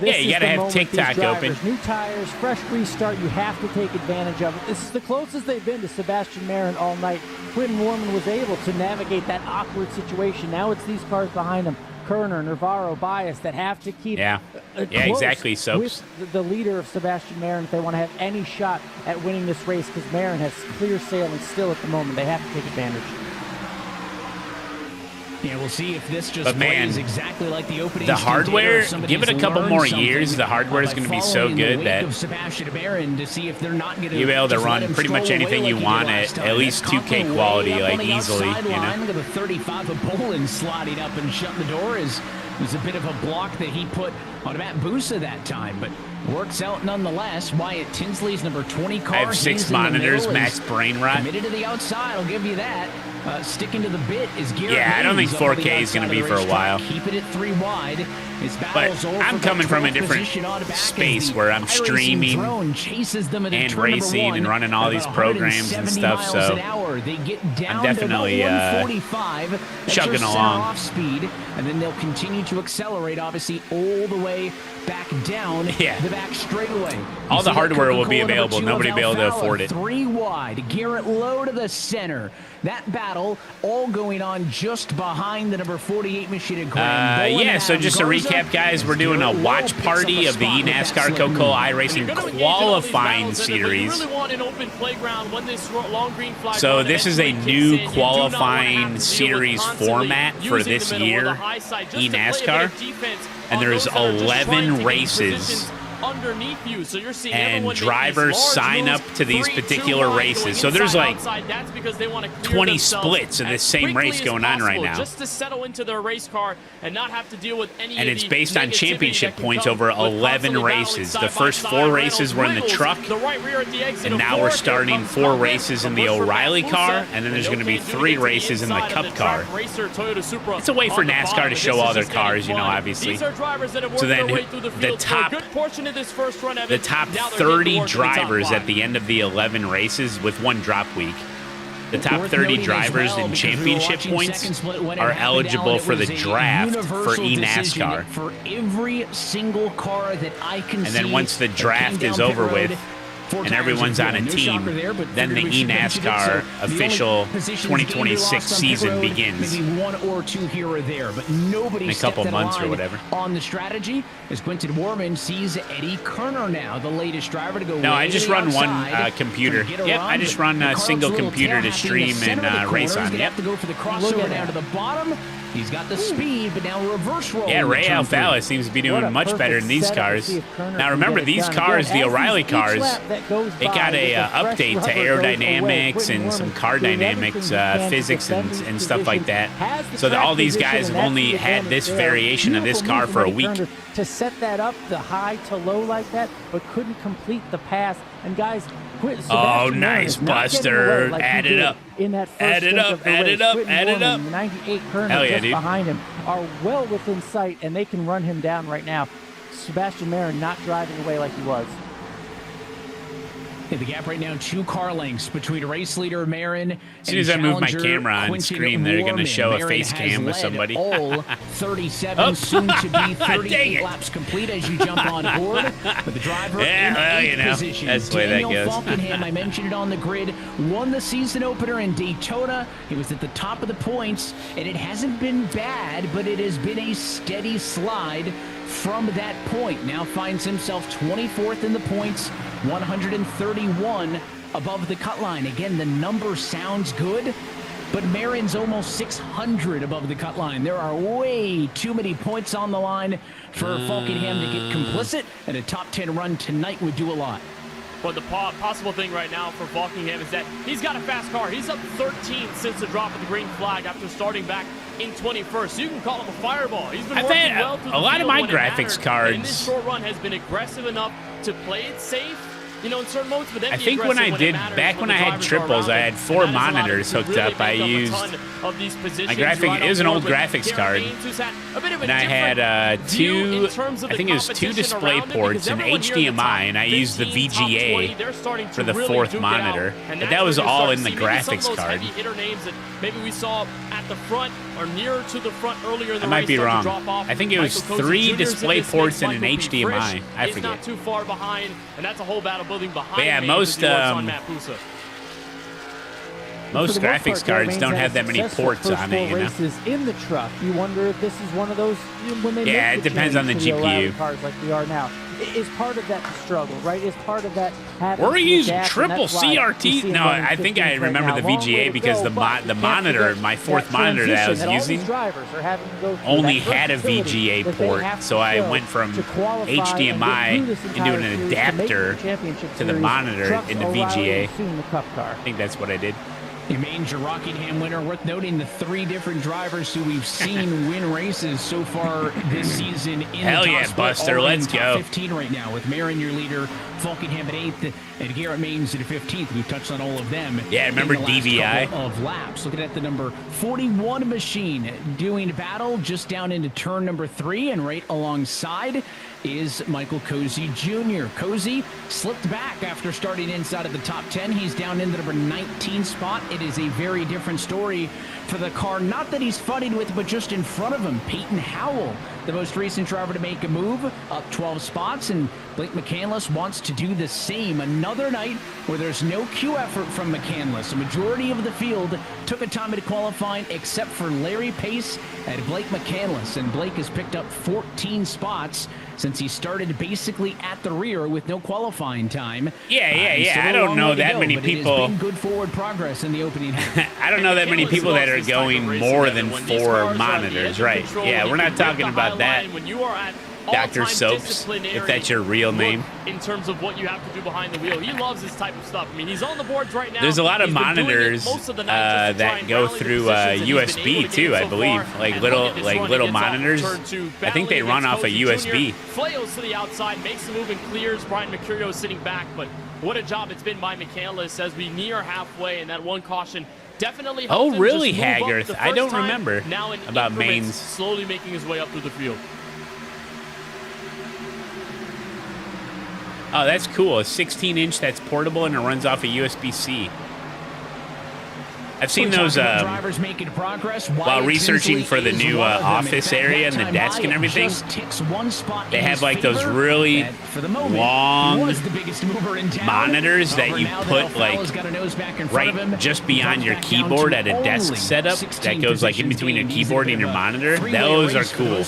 Yeah, you got to have TikTok open. New tires, fresh restart. You have to take advantage of it. This is the closest they've been to Sebastian Marin all night. Quinn Warman was able to navigate that awkward situation. Now it's these cars behind him, Kerner, Navarro, Bias, that have to keep yeah, exactly. So with the leader of Sebastian Marin if they want to have any shot at winning this race, because Marin has clear sailing still at the moment. They have to take advantage. Yeah, we'll see if this just plays exactly like the opening. The hardware, give it a couple more years. The hardware is going to be so good that you'll be able to run pretty much anything you want at least 2K quality, like easily. Look at the 35 of Bolin sliding up and shutting the door. It was a bit of a block that he put on Matt Busa that time, but works out nonetheless. Wyatt Tinsley's number 20 car. I have 6 monitors, max brain rot. Committed to the outside, I'll give you that. Sticking to the bit is Garrett. Yeah, I don't think 4K is going to be for a while. Keep it at 3 wide. But I'm coming from a different space where I'm streaming and racing and running all these programs and stuff, so I'm definitely chugging along. Off speed, and then they'll continue to accelerate, obviously, all the way back down the back straightaway. All the hardware will be available. Nobody will be able to afford it. 3 wide. Garrett Lowe to the center. That battle all going on just behind the number 48 Michigan Grand. Yeah, so just to recap, guys, we're doing a watch party of the eNASCAR Coca-Cola iRacing qualifying series. So this is a new qualifying series format for this year, eNASCAR, and there's 11 races. Underneath you, so you're seeing and drivers sign up to these particular races. So there's like 20 splits of this same race going on right now. Just to settle into their race car and not have to deal with any. And it's based on championship points over 11 races. The first 4 races were in the truck, and now we're starting 4 races in the O'Reilly car, and then there's going to be 3 races in the Cup car. It's a way for NASCAR to show all their cars, obviously. So then the top 30 drivers at the end of the 11 races with 1 drop week. The top 30 drivers in championship points are eligible for the draft for eNASCAR. For every single car that I can and then once the draft is over with, and everyone's on a team, then the eNASCAR official 2026 season begins. Maybe 1 or 2 here or there, but nobody in a couple months or whatever. On the strategy, as Quinton Warman sees Eddie Kerner now, the latest driver to go. No, I just run one computer. Yep, I just run a single computer to stream and race on. Yep. Have to go for the crossover down to the bottom. He's got the speed, but now reverse roll. Yeah, Ray Alfala seems to be doing much better in these cars. Now remember, these cars, the O'Reilly cars, it got a update to aerodynamics and some car dynamics, physics and stuff like that. So that all these guys have only had this variation of this car for a week. To set that up, the high to low like that, but couldn't complete the pass. And guys, oh, nice, Buster. Like add it up. In that first add it up, add it up, add it up. 98 Kerner just behind him are well within sight, and they can run him down right now. Sebastian Marin not driving away like he was. The gap right now, 2 car lengths between race leader Marin. As soon as I move my camera on screen, they're going to show a face cam with somebody. All 37, soon to be 38 laps complete as you jump on board. With the driver in 8th position. That's the way that Daniel goes. Falkenham, I mentioned it on the grid, won the season opener in Daytona. He was at the top of the points, and it hasn't been bad, but it has been a steady slide from that point. Now finds himself 24th in the points, 131 above the cut line. Again, the number sounds good, but Marin's almost 600 above the cut line. There are way too many points on the line for Falkenham to get complicit, and a top 10 run tonight would do a lot. But the possible thing right now for Falkenham is that he's got a fast car. He's up 13 since the drop of the green flag after starting back in 21st. So you can call him a fireball. He's been working well through the field. A lot of my when it graphics mattered. cards. And in this short run has been aggressive enough to play it safe, you know, in certain modes, but then I think when I did, back when I had triples, I had 4 monitors hooked up. I used my graphic. It was an old graphics card, and I had 2. I think it was 2 display ports and HDMI, and I used the VGA for the 4th monitor. But that was all in the graphics card. Maybe we saw at the front or nearer to the front earlier in the I might be wrong. I think it was 3 display ports and an HDMI. I forget. Not too far behind, and that's a whole battle building behind. But yeah, most graphics cards don't have that many ports on it, you know. Races in the truck. You wonder if this is one of those when they yeah, make it depends on the GPU. Cars like we are now. Is part of that struggle, right? Is part of that having we're using adapt, triple CRT. No, I think I remember the VGA because the monitor, my 4th monitor that I was using, only had a VGA port. So I went from HDMI into an adapter to the monitor in the VGA. I think that's what I did. The Major Rockingham winner. Worth noting the 3 different drivers who we've seen win races so far this season. Hell yeah, Buster, let's go. 15 right now with Marin, your leader, Falkenham at 8th, and Garrett Maines at 15th. We've touched on all of them. Yeah, remember DVI of laps. Looking at the number 41 machine doing battle just down into turn number 3, and right alongside is Michael Cozy Jr. Cozy slipped back after starting inside of the top 10. He's down in the number 19 spot. It is a very different story for the car, not that he's fighting with, but just in front of him, Peyton Howell, the most recent driver to make a move, up 12 spots, and Blake McCandless wants to do the same. Another night where there's no Q effort from McCandless. A majority of the field took a time at qualifying, except for Larry Pace and Blake McCandless, and Blake has picked up 14 spots since he started basically at the rear with no qualifying time. Yeah. I don't know that many people. It has been good forward progress in the opening half. I don't know that many people that are going more than 4 monitors, right? Yeah, we're not talking about that. Dr. Soaps, if that's your real name. In terms of what you have to do behind the wheel, he loves this type of stuff. I mean, he's on the boards right now. There's a lot of monitors that go through USB too, I believe. Like little monitors. I think they run off a USB. Flails to the outside, makes the move and clears. Brian Mercurio sitting back, but what a job it's been by McCandless as we near halfway, and that one caution definitely helped him really, just move up Hagarth? the I don't first time. remember Now in about increments, mains. slowly making his way up through the field. Oh, that's cool. A 16-inch that's portable and it runs off a USB-C. I've seen those while reaching for the new office area and the desk and everything. They have like those really long monitors that you put like right just beyond your keyboard at a desk setup that goes like in between your keyboard and your monitor. Those are cool.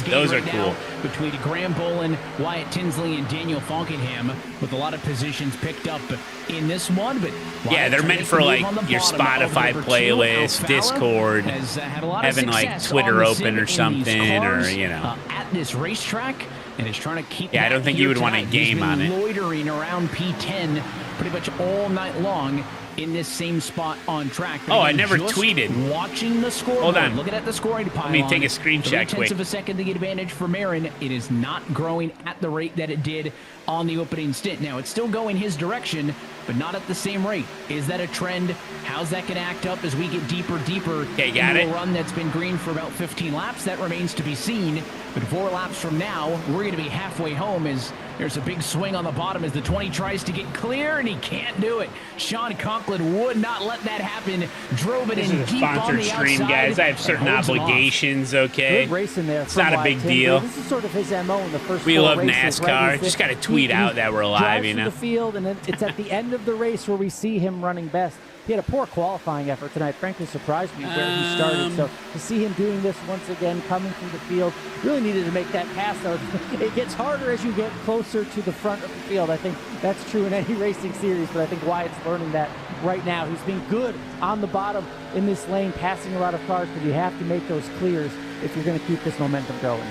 Those are cool. Between Graham Bolin, Wyatt Tinsley, and Daniel Falkenham, with a lot of positions picked up in this one. But yeah, they're meant for like your Spotify playlist, Discord, having like Twitter open or something, or you know. At this racetrack, and is trying to keep. Yeah, I don't think you would want a game on it. Loitering around P10 pretty much all night long in this same spot on track. Oh, I never tweeted. Watching the scoreboard. Hold on. Looking at the scoring pile. Let me take a screenshot quick. 0.3 of a second the advantage for Marin. It is not growing at the rate that it did on the opening stint. Now, it's still going his direction, but not at the same rate. Is that a trend? How's that going to act up as we get deeper Okay, got into it. a run that's been green for about 15 laps? That remains to be seen. But 4 laps from now, we're going to be halfway home as there's a big swing on the bottom as the 20 tries to get clear, and he can't do it. Sean Conklin would not let that happen. Drove it This in is a deep on sponsored the stream, outside guys. I have and certain holds him off. obligations, okay? Good racing there. It's not a big deal. This is sort of his MO in the first We 4 love races, NASCAR. right? Just got to tweet out that we're live, drives you through know? the field, and then it's at the end of the race where we see him running best. He had a poor qualifying effort tonight. Frankly, surprised me where he started. So to see him doing this once again, coming through the field, really needed to make that pass, though. It gets harder as you get closer to the front of the field. I think that's true in any racing series, but I think Wyatt's learning that right now. He's been good on the bottom in this lane, passing a lot of cars, but you have to make those clears if you're going to keep this momentum going.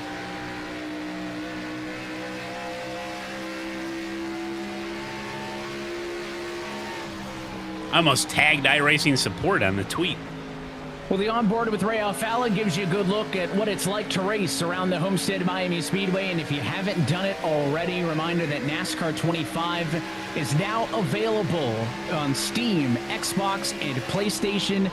I almost tagged iRacing support on the tweet. Well, the onboard with Ray Alfala gives you a good look at what it's like to race around the Homestead Miami Speedway. And if you haven't done it already, reminder that NASCAR 25 is now available on Steam, Xbox, and PlayStation.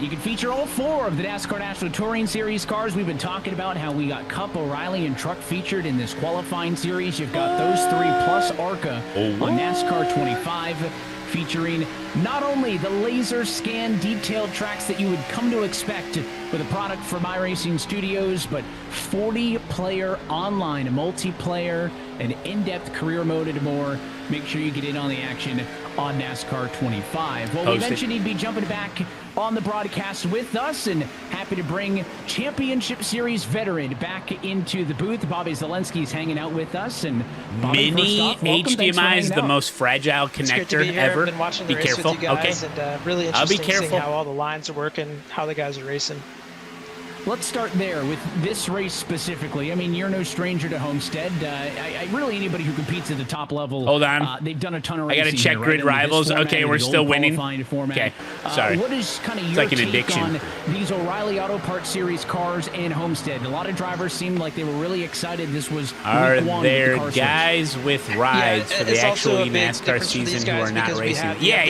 You can feature all 4 of the NASCAR National Touring Series cars. We've been talking about how we got Cup, O'Reilly, and Truck featured in this qualifying series. You've got those 3 plus ARCA on NASCAR 25. Featuring not only the laser scan detailed tracks that you would come to expect with a product from iRacing Studios, but 40-player online multiplayer, an in-depth career mode, and more. Make sure you get in on the action on NASCAR 25. Well, we mentioned he'd be jumping back on the broadcast with us, and happy to bring Championship Series veteran back into the booth. Bobby Zelensky's hanging out with us. And Bobby, Mini HDMI is the out. most fragile connector be ever. I've been watching the be race careful. with you guys, okay. and really I'll be interesting seeing careful. how all the lines are working, how the guys are racing. Let's start there with this race specifically. I mean, you're no stranger to Homestead. Really, anybody who competes at the top level. Hold on. They've done a ton of I racing. got to check here, Grid right? Rivals. Format, Okay, we're the still old winning. qualifying format. Okay, sorry. What is kind of It's your like an take addiction. on these O'Reilly Auto Parts Series cars and Homestead? A lot of drivers seemed like they were really excited. This was Are week 1 there of the car guys with rides for the actual NASCAR season who are not racing? Yeah.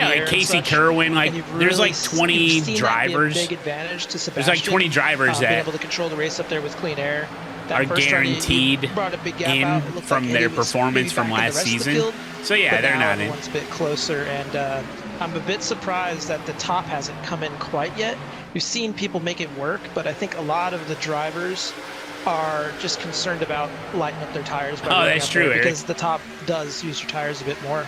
Like Casey Kerwin. Like, there's like 20 drivers. Big advantage to There's Sebastian, like 20 drivers being that able to control the race up there with clean air. That are first start, he guaranteed brought a big gap in out. It looked from like their Eddie was performance maybe from back in the last rest of the season. field, So yeah, but they're now not in. everyone's a bit closer, and I'm a bit surprised that the top hasn't come in quite yet. We've seen people make it work, but I think a lot of the drivers are just concerned about lighting up their tires. By running that's up there, true, Eric. because the top does use your tires a bit more.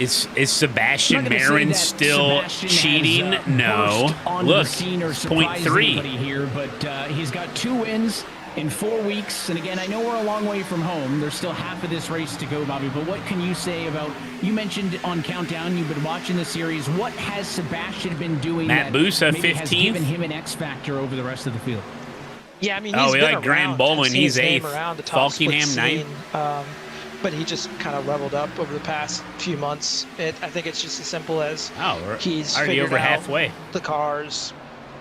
Is Sebastian I'm not gonna say Marin that still Sebastian cheating? has, No. burst onto Look, the scene or it's surprised 0.3. anybody here, but he's got 2 wins in 4 weeks. And again, I know we're a long way from home. There's still half of this race to go, Bobby. But what can you say about? You mentioned on Countdown, you've been watching the series. What has Sebastian been doing? Matt that Busa, maybe has 15th? given him an X factor over the rest of the field? Yeah, I mean, Oh, he's we been like Graham around. Bowman. I've seen He's his name 8th. around the top split Falkingham, 9th. scene, but he just kind of leveled up over the past few months. I think it's just as simple as we're he's already figured over out halfway. the cars,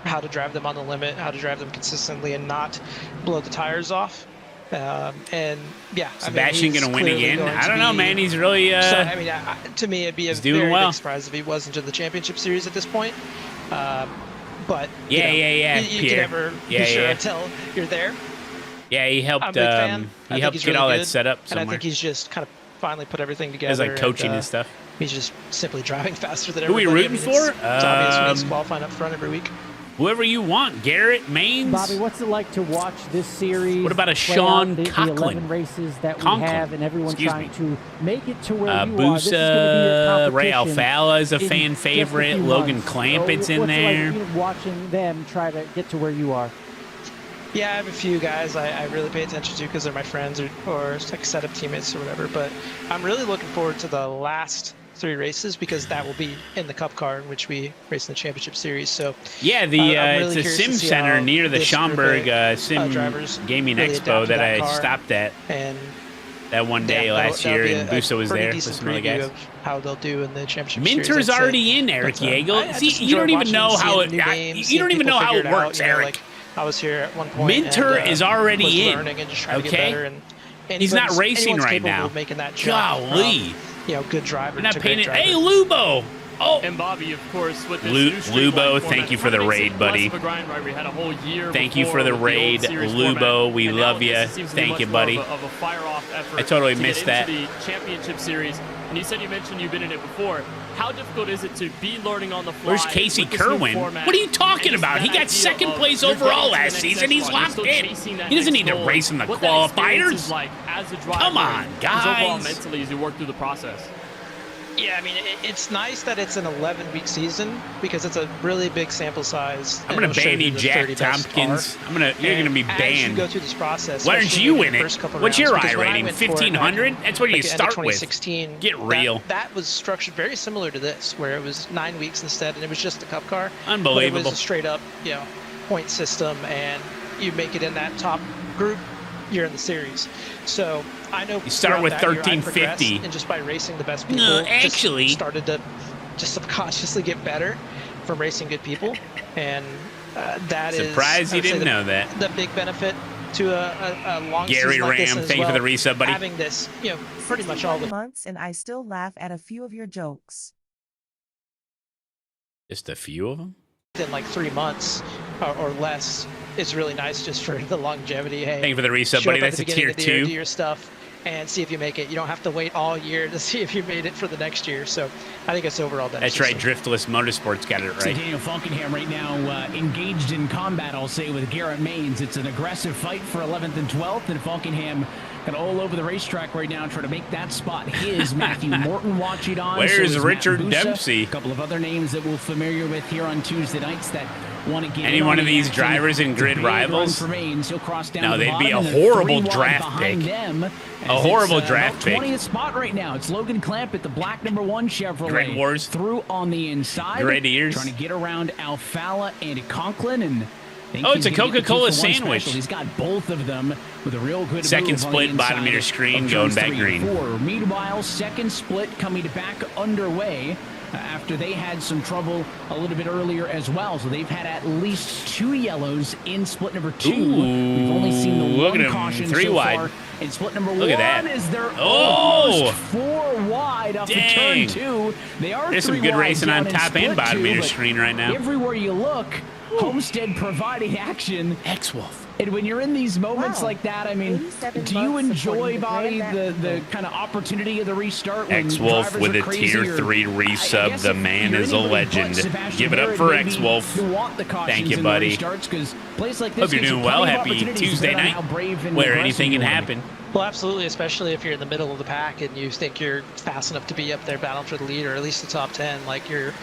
how to drive them on the limit, how to drive them consistently and not blow the tires off. And yeah, Sebastian gonna win again? I don't know, man. He's really. So, I mean, to me, it'd be a doing very well. big surprise if he was into the championship series at this point. But you Yeah, you can Pierre. never be sure until you're there. Yeah, he helped. I'm a big fan. I He think helped he's get really all that good, set up and somewhere. I think he's just kind of finally put everything together. As like coaching and stuff. He's just simply driving faster than Who we everybody. rooting I mean, for? It's obvious when he's qualifying up front every week. Whoever you want, Garrett, Maines. Bobby, what's it like to watch this series? What about a play Sean out the Conklin? 11 races that we Conklin. have, and everyone Excuse trying me. to make it to where you are. This is gonna be Busa, your Ray competition Alfala is a in fan just a favorite. few Logan months. Clampett's in what's there. It like watching them try to get to where you are? Yeah, I have a few guys I really pay attention to because they're my friends or like setup teammates or whatever. But I'm really looking forward to the last 3 races because that will be in the Cup car in which we race in the championship series. So Yeah, I'm really it's a curious sim to see center how near the this group Schaumburg of, Sim drivers Gaming really Expo adapt to that that I car. stopped at And that one day yeah, last that'll year, be and a Busa was pretty there with decent some other preview guys. of how they'll do in the championship series, Minter's I'd say. already in, Eric But, Yeagle. I See, just you don't enjoy even know watching, how seeing it. new names, You seeing don't even people know how figure it it out, works, you know, Eric. like, I was here at one point. Minter and, is already was in. learning and just trying to get Okay? better, and He's not racing anyone's right capable now. of making that jump Golly. from, good driver We're not to paying great it. driver. Hey, Lubo. Oh. And Bobby, of course, with this new streamlined Lubo, format, thank you for kinda the makes it raid, less buddy. of a grind, right? We had a whole year Thank you before for the with old raid, series Lubo. format, We and now love this you. seems to be Thank much you, more buddy. Of a fire-off effort I totally to missed get that. into the championship series. And you mentioned you've been in it before. How difficult is it to be learning on the fly? Where's Casey with this new Kerwin? format? What are you talking And about? it's He that got idea second of place you're overall getting to last the next season. He's echelon. You're locked still in. chasing that He doesn't next need to goal. race in the What that experience is qualifiers. like as a driver, Come on, is overall guys. mentally as you work through the process. Yeah, I mean, it's nice that it's an 11-week season because it's a really big sample size. I'm gonna ban you, Jack Tompkins. You're gonna be As you banned. go through this process, Why don't especially you maybe win the it? first couple What's your rounds, I because when I rating? went for it back, 1500? That's what you like, the end of start with. 2016, Get real. That was structured very similar to this, where it was 9 weeks instead, and it was just a cup car. Unbelievable. But it was a straight up, point system, and you make it in that top group, you're in the series. So I know You start with throughout that year, I 1350. progressed, and just by racing the best people, No, just actually. started to just subconsciously get better from racing good people, and that is Surprised you I would say didn't know that. the big benefit to a long Gary season like this Ram, as thank you for well, the resub, buddy. having this, pretty much all the months, and I still laugh at a few of your jokes. Just a few of them? in like 3 months or less is really nice just for the longevity. Hey, Thank you for the resub, show buddy. up at That's the a beginning tier of the year, 2. do your stuff and see if you make it. You don't have to wait all year to see if you made it for the next year. So I think it's overall better. That's right. Driftless Motorsports got it So right. Daniel Falkenham right now engaged in combat, I'll say, with Garrett Maines. It's an aggressive fight for 11th and 12th, and Falkenham got all over the racetrack right now trying to make that spot his. Matthew Morton watching on. Where's so is Matt Richard Busa. Dempsey? A couple of other names that we're familiar with here on Tuesday nights that want to get Any in one on of the these action. drivers in grid Big run rivals? for Maines. He'll cross down No, to the they'd be bottom, a and they're horrible 3 wide draft behind pick. them, A horrible it's, draft pick. 20th spot right now. It's Logan Clamp at the black number 1 Chevrolet. Grid Wars. Through on the inside. Grid ears. Trying to get around Alfala and Conklin. And Oh, it's a Coca-Cola sandwich. He's got both of them with a real good Second move on split, the bottom of your inside screen, of going turns back 3 green. and 4. Meanwhile, second split coming back underway after they had some trouble a little bit earlier as well. So they've had at least 2 yellows in split number 2. We've only seen the look one at him, caution 3 so wide. far. In split number Look 1 at that. is they're Oh! almost 4 wide off Dang. of turn 2. They are There's 3 some good wide racing on down in top and split bottom 2, of your but screen right now. everywhere you look, Homestead providing action. X-Wolf. And when you're in these moments Wow. like that, I mean, 87 do you months enjoy, supporting the Bobby, Grand the kind of opportunity of the restart? When X-Wolf drivers with are a crazy, tier or- 3 I resub. guess The if man you're is a anybody but legend. Sebastian Give it up Barrett, for maybe X-Wolf. you want the cautions Thank you, in buddy. the restarts, 'cause plays like this Hope you're gives you doing well. plenty of Happy opportunities, Tuesday depending on night, how brave and where aggressive anything you can wanna be. happen. Well, absolutely, especially if you're in the middle of the pack and you think you're fast enough to be up there battling for the lead or at least the top 10. Like you're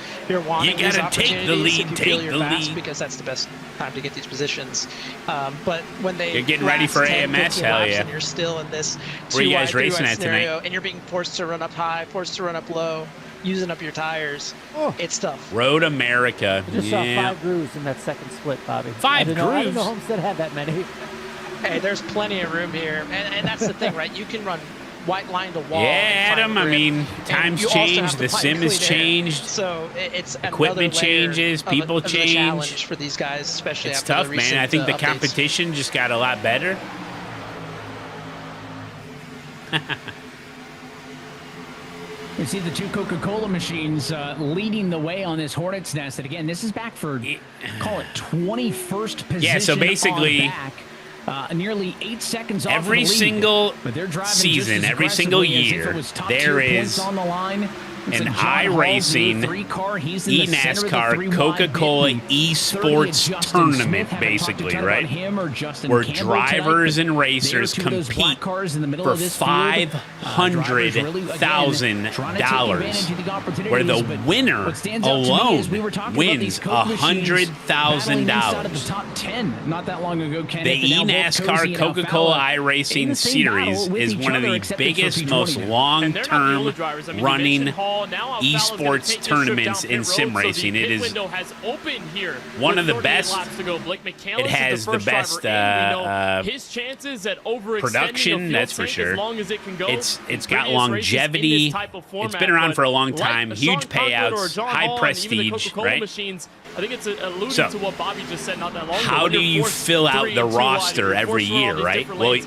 wanting You these gotta take the opportunities lead, if you feel take you're the fast lead. because that's the best time to get these positions. But when they You're getting ready last for 10, AMS, 15 hell laps yeah. and you're still in this Where you 2 guys wide, 3 racing wide at tonight? scenario, and you're being forced to run up high, forced to run up low, using up your tires. It's tough. Road America. I just saw Yeah. 5 grooves in that second split, Bobby. 5 I didn't know grooves? Homestead had that many. Hey, there's plenty of room here, and that's the thing, right? You can run white line to wall. Yeah, and find Adam, I grip, mean, and times you also have change, to the find sim has clean air. changed, So it's equipment another layer changes, of a- people of a change. challenge for these guys, especially It's after tough, the man. recent, I think the updates. competition just got a lot better. We see the 2 Coca-Cola machines leading the way on this Hornet's Nest. And again, this is back for, call it 21st position. Yeah, so basically, on back. Nearly 8 seconds off every of the lead. single But they're driving season, just as every single aggressively as if year, it was top there tier is points on the line. It's an a John Hall's iRacing, new 3-car. He's in the center of the eNASCAR, 3 wide Coca-Cola bit. The 30 esports Justin tournament, Smith, haven't talked a basically, ton about right? him or Justin Where Campbell drivers tonight, and but racers they are 2 of those black compete cars in the middle for of this field. Drivers really, again, trying to take advantage of the opportunities, where the but winner what stands out to me alone is we were talking about these wins Coke machines battling inside of the $100,000. top 10 not that long ago, Kenneth, The and now both Cozy eNASCAR and Coca-Cola Alfala in iRacing the same battle series with is each one of other, the except it's for biggest, P20 most now. long-term running esports tournaments in sim racing. It is one of the best. It has the best his chances at overextending production, that's for sure. as long as it can go. It's got longevity. It's been around for a long time. Huge payouts, high prestige, right? Machines, I think it's alluding So, to what Bobby just said not that long ago. How When do you're you forced fill out 3 the and 2 wide, roster you're every forced to run all year, these right? different Well, lanes,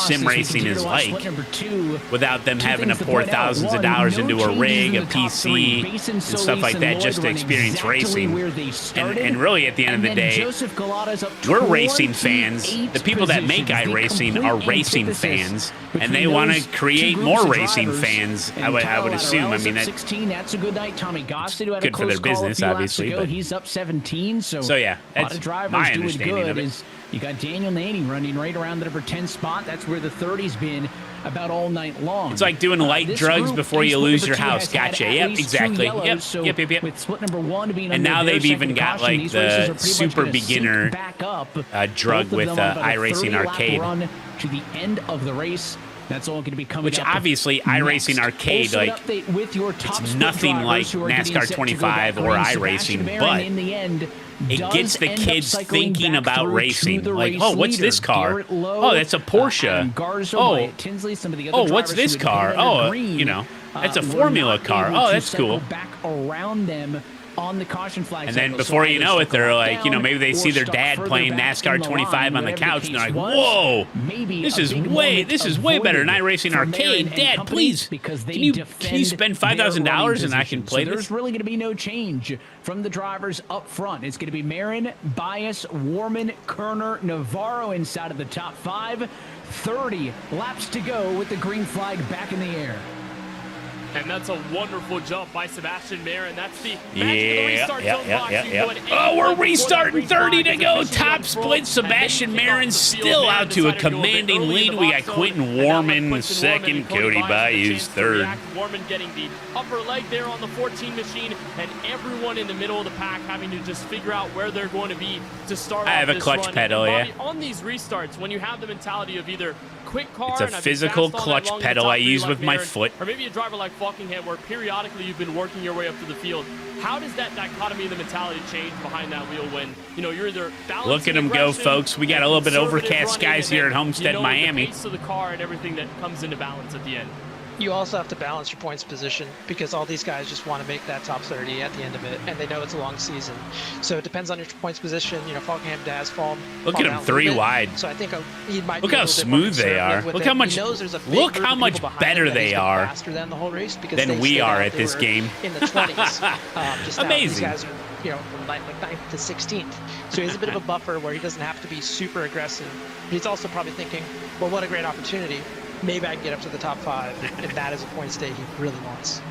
sim racing is like without them having to pour thousands of dollars into a rig, a PC, and stuff like that just to experience racing. And really, at the end of the day, we're racing fans. The people that make iRacing are racing fans, and they want to create more racing fans. I would assume. I mean, that's a good night. Tommy Gossett had good for their business, obviously. But he's up 17. So yeah, that's my understanding of it. You got Daniel Naney running right around the number 10 spot. That's where the 30's been about all night long. It's like doing light This drugs group before in you split lose number your 2 house. has had Gotcha. at Yep, least 2 exactly. yellows, Yep, so yep. with split number 1 being And under now their they've even second got caution, like these races are the pretty much super gonna sync beginner back up. drug Both of with them on about a iRacing 30-lap Arcade. run to the end of the race. That's all going to be coming Which up obviously iRacing Arcade, also, an like, update with your top it's split nothing like drivers who are getting NASCAR set to go 25 back or green. iRacing, Sebastian Baron, but in the end, it does gets the end up kids cycling thinking back about through racing. to the Like, race oh, what's leader, this car? Garrett Lowe, Oh, that's a Porsche. Adam Garza, Oh, Wyatt Tinsley, some of the other oh, what's drivers this who had car? pitted under Oh, green, you know, that's a were Formula not car. able Oh, to that's cycle cool. back around them on the caution flag. And then cycle. before So you either know it, stuck they're a like, you know, down maybe they or see their stuck dad further playing back NASCAR in the 25 on the line, couch, and they're like, whatever the case whoa, was, maybe this a is big way moment better than avoided iRacing for Arcade. Marin and Dad, company please, because they can you defend spend their $5,000 running and I can position. play So this? there's really going to be no change from the drivers up front. It's going to be Marin, Bias, Warman, Kerner, Navarro inside of the top 5. 30 laps to go with the green flag back in the air. And that's a wonderful jump by Sebastian Marin. That's the magic of the restart zone box. You can go at any Oh, we're point before restarting. that green 30 to flag go. is officially Top unfurled, split. and Sebastian then kick Marin off the field. still Marin out to a decided to go bit commanding early in lead. the We box got zone, Quentin and now Warman Quentin second, Warman and Cody Bias Bayou's with a chance to third. react. Warman getting the upper leg there on the 14 machine, and everyone in the middle of the pack having to just figure out where they're going to be to start I off have a this clutch run. pedal, And yeah. Bobby, on these restarts, when you have the mentality of either quick car It's a and I've been physical fast all night clutch long in the pedal top I three use like with my Marin, foot. or maybe a driver like Falkingham where periodically you've been working your way up to the field. How does that dichotomy of the mentality change behind that wheel when, you know, you're either balancing Look at them go, aggression folks. We got a and little bit of conservative overcast running, skies and here then, at Homestead, you know, Miami. the pace of the car and everything that comes into balance at the end. You also have to balance your points position because all these guys just want to make that top 30 at the end of it, and they know it's a long season. So it depends on your points position. You know, Falkingham has fallen. Look at him, 3 wide. So I think he might. Look be a how little bit more smooth they are. conservative with Look it. how much. He knows there's a big Look group how of much people behind better him that they he's been are faster than the whole race because than they we stayed are out. at They this were game. in the 20s. Just now, these Amazing. guys are, you know, from like 9th to 16th. So he has a bit of a buffer where he doesn't have to be super aggressive. But he's also probably thinking, well, what a great opportunity. Maybe I can get up to the top 5 if that is a points day he really wants.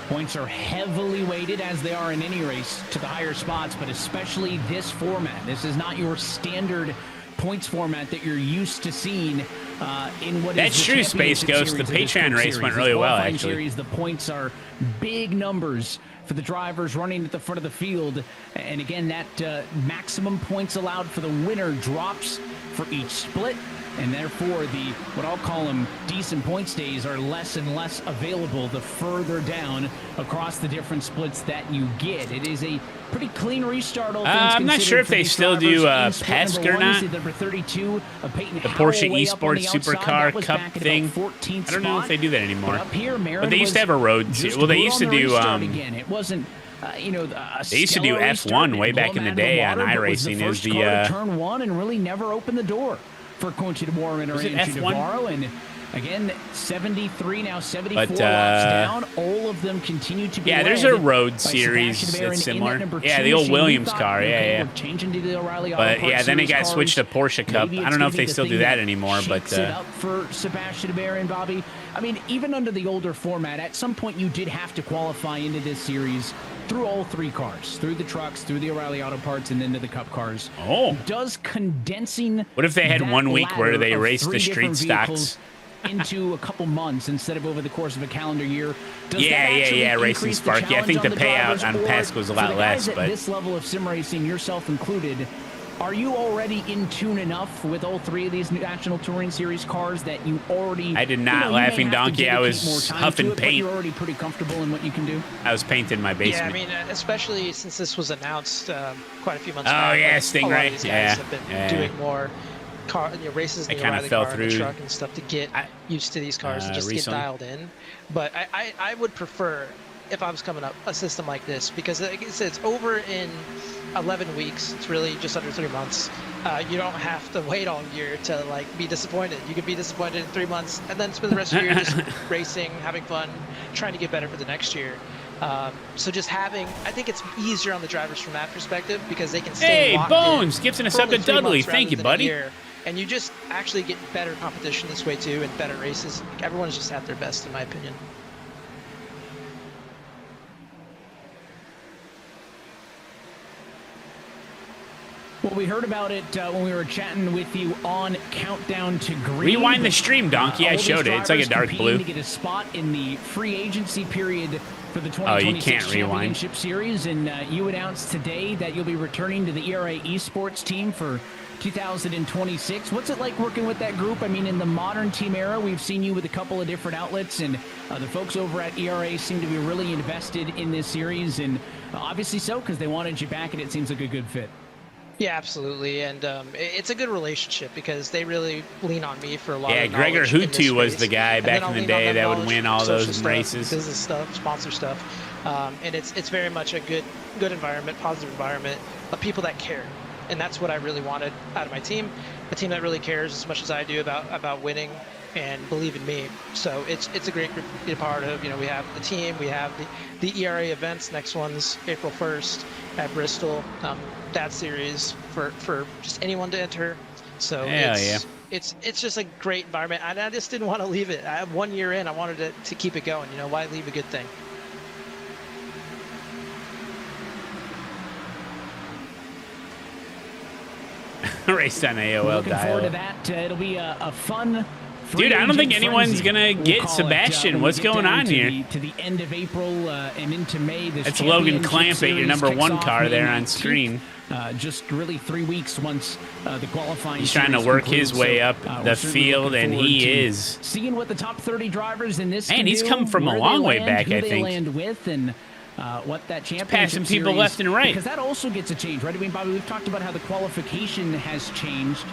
Points are heavily weighted, as they are in any race, to the higher spots, but especially this format. This is not your standard points format that you're used to seeing in what That's is the true, Space championship Ghost. series The of this Patreon Cup race series. went This really well, qualifying actually. Series, the points are big numbers for the drivers running at the front of the field. And again, that maximum points allowed for the winner drops for each split. And therefore, what I'll call them decent points days are less and less available the further down across the different splits that you get. It is a pretty clean restart. All things I'm not sure if considered for they these still do drivers. In split PESC number or one, you not. see number 32, Peyton The Howell Porsche way up on the Esports outside. Supercar That was Cup back at thing. about 14th I don't know if spot. they do that anymore. But up here, Marin But they used to have a was road. just Well, they good used to on the do. restart again. It wasn't. You know, They used to do F1 way back in the day on iRacing. It was the Is the turn one and really never opened the door for Quentin Warman or Was it Andrew F1? Navarro. And again, 73 now, 74 But, laps down. All of them continue to be Yeah, there's led a road by series Sebastian Baron that's in that similar. number Yeah, 2 the old machine. We Williams thought, car. okay, Yeah. we're changing to the O'Reilly Auto But Parts yeah, then it Series got switched to cars. Porsche Cup. Maybe I it's don't know gonna if be they the still do thing that anymore, but shakes it up for Sebastian Baron, Bobby. I mean, even under the older format, at some point you did have to qualify into this series through all 3 cars, through the trucks, through the O'Reilly Auto Parts, and then to the Cup cars. Oh. Does condensing What if they had that 1 week where ladder they of raced 3 the street different vehicles stocks? into a couple months instead of over the course of a calendar year? Does Yeah, that actually Racing increase the Spark. Yeah, I challenge think on the drivers, payout on or PESC was a for lot the less, guys at but this level of sim racing, yourself included, are you already in tune enough with all 3 of these National Touring Series cars that you already... I did not, you know, you may Laughing have to Donkey. I dedicate was more time huffing to it, but paint. you're already pretty comfortable in what you can do? I was painting my basement. Yeah, I mean, especially since this was announced quite a few months Oh, back. yeah, like, Stingray. A lot of these guys Yeah, have been yeah. doing more races in I the kinda O'Reilly fell car and the through truck and stuff to get used to these cars and just recently. get dialed in. But I would prefer, if I was coming up, a system like this because like I said, it's over in 11 weeks. It's really just under 3 months. You don't have to wait all year to like be disappointed. You can be disappointed in 3 months and then spend the rest of the year just racing, having fun, trying to get better for the next year. So just having, I think it's easier on the drivers from that perspective because they can stay Hey, locked Bones, in gifting a for sub only to 3 Dudley. months Thank rather you, than a buddy. year. And you just actually get better competition this way too and better races. Everyone's just at their best in my opinion. Well, we heard about it when we were chatting with you on Countdown to Green. Rewind the stream, Donkey. I showed it. It's like a dark blue. To get a spot in the free agency period for the 2026 Championship Series, and you announced today that you'll be returning to the ERA Esports team for 2026. What's it like working with that group? I mean, in the modern team era, we've seen you with a couple of different outlets, and the folks over at ERA seem to be really invested in this series, and obviously so, because they wanted you back, and it seems like a good fit. Yeah, absolutely, and it's a good relationship because they really lean on me for a lot of knowledge. Yeah, Gregor Hutu was the guy back in the day that would win all those races. Business stuff, sponsor stuff, and it's very much a good environment, positive environment of people that care, and that's what I really wanted out of my team, a team that really cares as much as I do about winning and believe in me. So it's a great group to be a part of. You know, we have the team, we have the ERA events. Next one's April 1st at Bristol. That series for just anyone to enter. So it's just a great environment, and I just didn't want to leave it. I have 1 year in. I wanted to keep it going. You know, why leave a good thing? Raced on AOL Looking forward to that. It'll be a fun. Dude, I don't think anyone's gonna get Sebastian. What's going on here? To the end of April and into May. That's Logan Clampett, your #1 car there on screen. Just really 3 weeks once the qualifying. He's trying to work his way up the field, and he is. Seeing what the top 30 drivers in this. And he's come from a long way back, I think. Land with and what that championship passing people series, left and right. because that also gets a change, right? I mean, Bobby, we've talked about how the qualification has changed.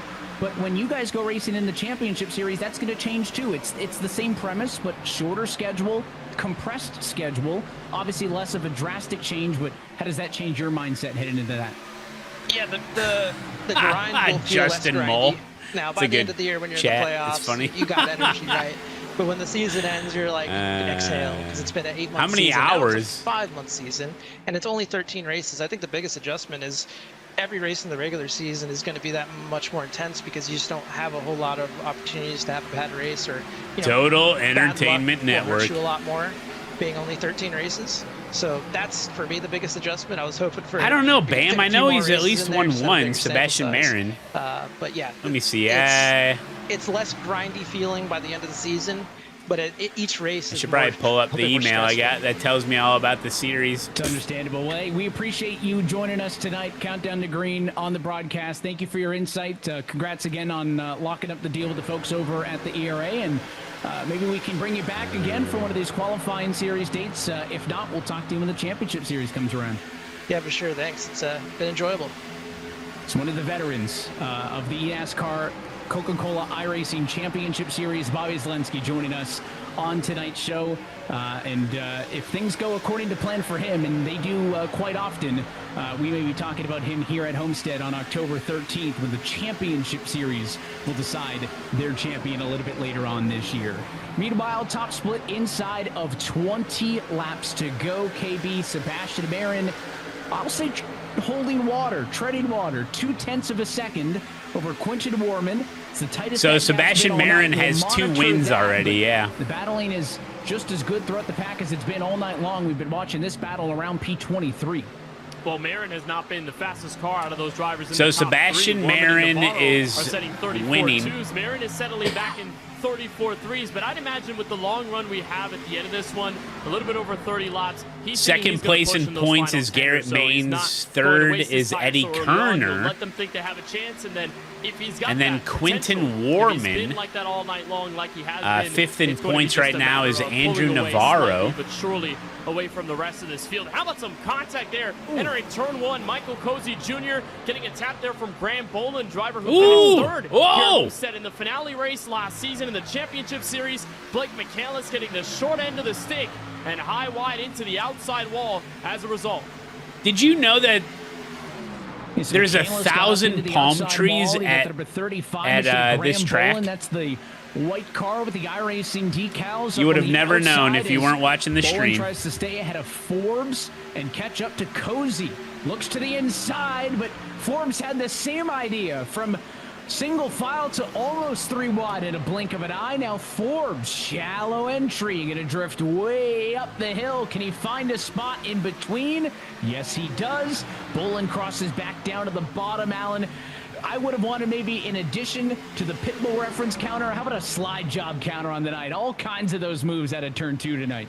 But when you guys go racing in the championship series, that's going to change too. It's the same premise, but shorter schedule, compressed schedule. Obviously, less of a drastic change. But how does that change your mindset heading into that? Yeah, the grind will feel Justin less Mole. grindy. Now, by the end of the year, when you're in the playoffs, it's funny. you got energy, right? But when the season ends, you're like, exhale, because it's been an 8-month season. How many hours? Now it's a 5-month season, and it's only 13 races. I think the biggest adjustment is every race in the regular season is going to be that much more intense because you just don't have a whole lot of opportunities to have a bad race or Total Entertainment Network. Will hurt you a lot more, being only 13 races. So that's for me the biggest adjustment. I was hoping for. I don't know, Bam. I know he's at least won one. Sebastian Marin. But yeah. Let me see. It's less grindy feeling by the end of the season. But each race I should probably pull up the email I got that tells me all about the series. It's understandable. Well, we appreciate you joining us tonight. Countdown to Green on the broadcast. Thank you for your insight. Congrats again on locking up the deal with the folks over at the ERA. And maybe we can bring you back again for one of these qualifying series dates. If not, we'll talk to you when the championship series comes around. Yeah, for sure. Thanks. It's been enjoyable. It's one of the veterans of the eNASCAR Coca-Cola iRacing Championship Series, Bobby Zelensky, joining us on tonight's show. And if things go according to plan for him, and they do quite often, we may be talking about him here at Homestead on October 13th when the Championship Series will decide their champion a little bit later on this year. Meanwhile, top split inside of 20 laps to go. KB, Sebastian Marin, I'll say holding water, treading water, 0.2 of a second over Quinton Warman. It's the tightest. So Sebastian Marin has 2 wins already, yeah. The battling is just as good throughout the pack as it's been all night long. We've been watching this battle around P23. Well, Marin has not been the fastest car out of those drivers in so the top Sebastian 3. Marin is winning. Marin is settling back in 34.3s, but I'd imagine with the long run we have at the end of this one, a little bit over 30 laps. Second place in points is Garrett Baines. Third is Eddie Kerner. Let them think they have a chance, and then if he's got and then Quinton Warman. Like that all night long, like he has been, fifth in points right now is Andrew Navarro. But surely away from the rest of this field. How about some contact there? Entering turn 1, Michael Cozy Jr. getting a tap there from Graham Boland, driver who finished third here set in the finale race last season in the championship series. Blake McCandless getting the short end of the stick and high wide into the outside wall as a result. Did you know that there's 1,000 palm trees at this track? That's the white car with the iRacing decals. You would have never known if you weren't watching the stream. Tries to stay ahead of Forbes and catch up to Cozy. Looks to the inside, but Forbes had the same idea from Single file to almost 3 wide in a blink of an eye. Now Forbes, shallow entry, going to drift way up the hill. Can he find a spot in between? Yes, he does. Bolin crosses back down to the bottom, Alan. I would have wanted maybe in addition to the Pitbull reference counter, how about a slide job counter on the night? All kinds of those moves out of turn 2 tonight.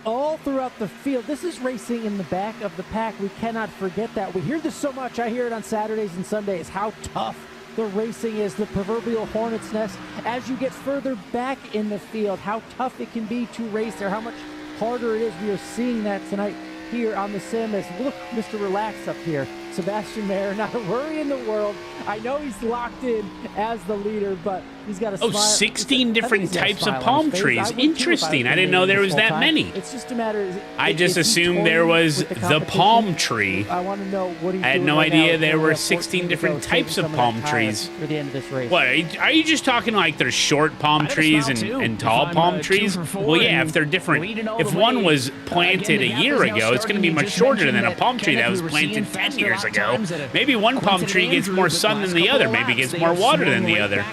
All throughout the field. This is racing in the back of the pack. We cannot forget that. We hear this so much. I hear it on Saturdays and Sundays, how tough the racing is, the proverbial hornet's nest. As you get further back in the field, how tough it can be to race there, how much harder it is. We are seeing that tonight here on the sim. As look, Mr. Relax up here. Sebastian Mayer, not a worry in the world. I know he's locked in as the leader, but he's got a smile. 16 different types of palm trees. Interesting. I didn't know there was that many. It's just a matter. I just assumed there was the palm tree. I want to know what he's I had doing no right idea now. there We were have 16 14 to different go, types saving of some palm that trees. tire for the end of this race. What, are you just talking like there's short palm trees and tall palm trees? Well, yeah, if they're different. If one was planted a year ago, it's going to be much shorter than a palm tree that was planted 10 years ago. Maybe one palm tree gets more sun than the other. Maybe gets more water than the other.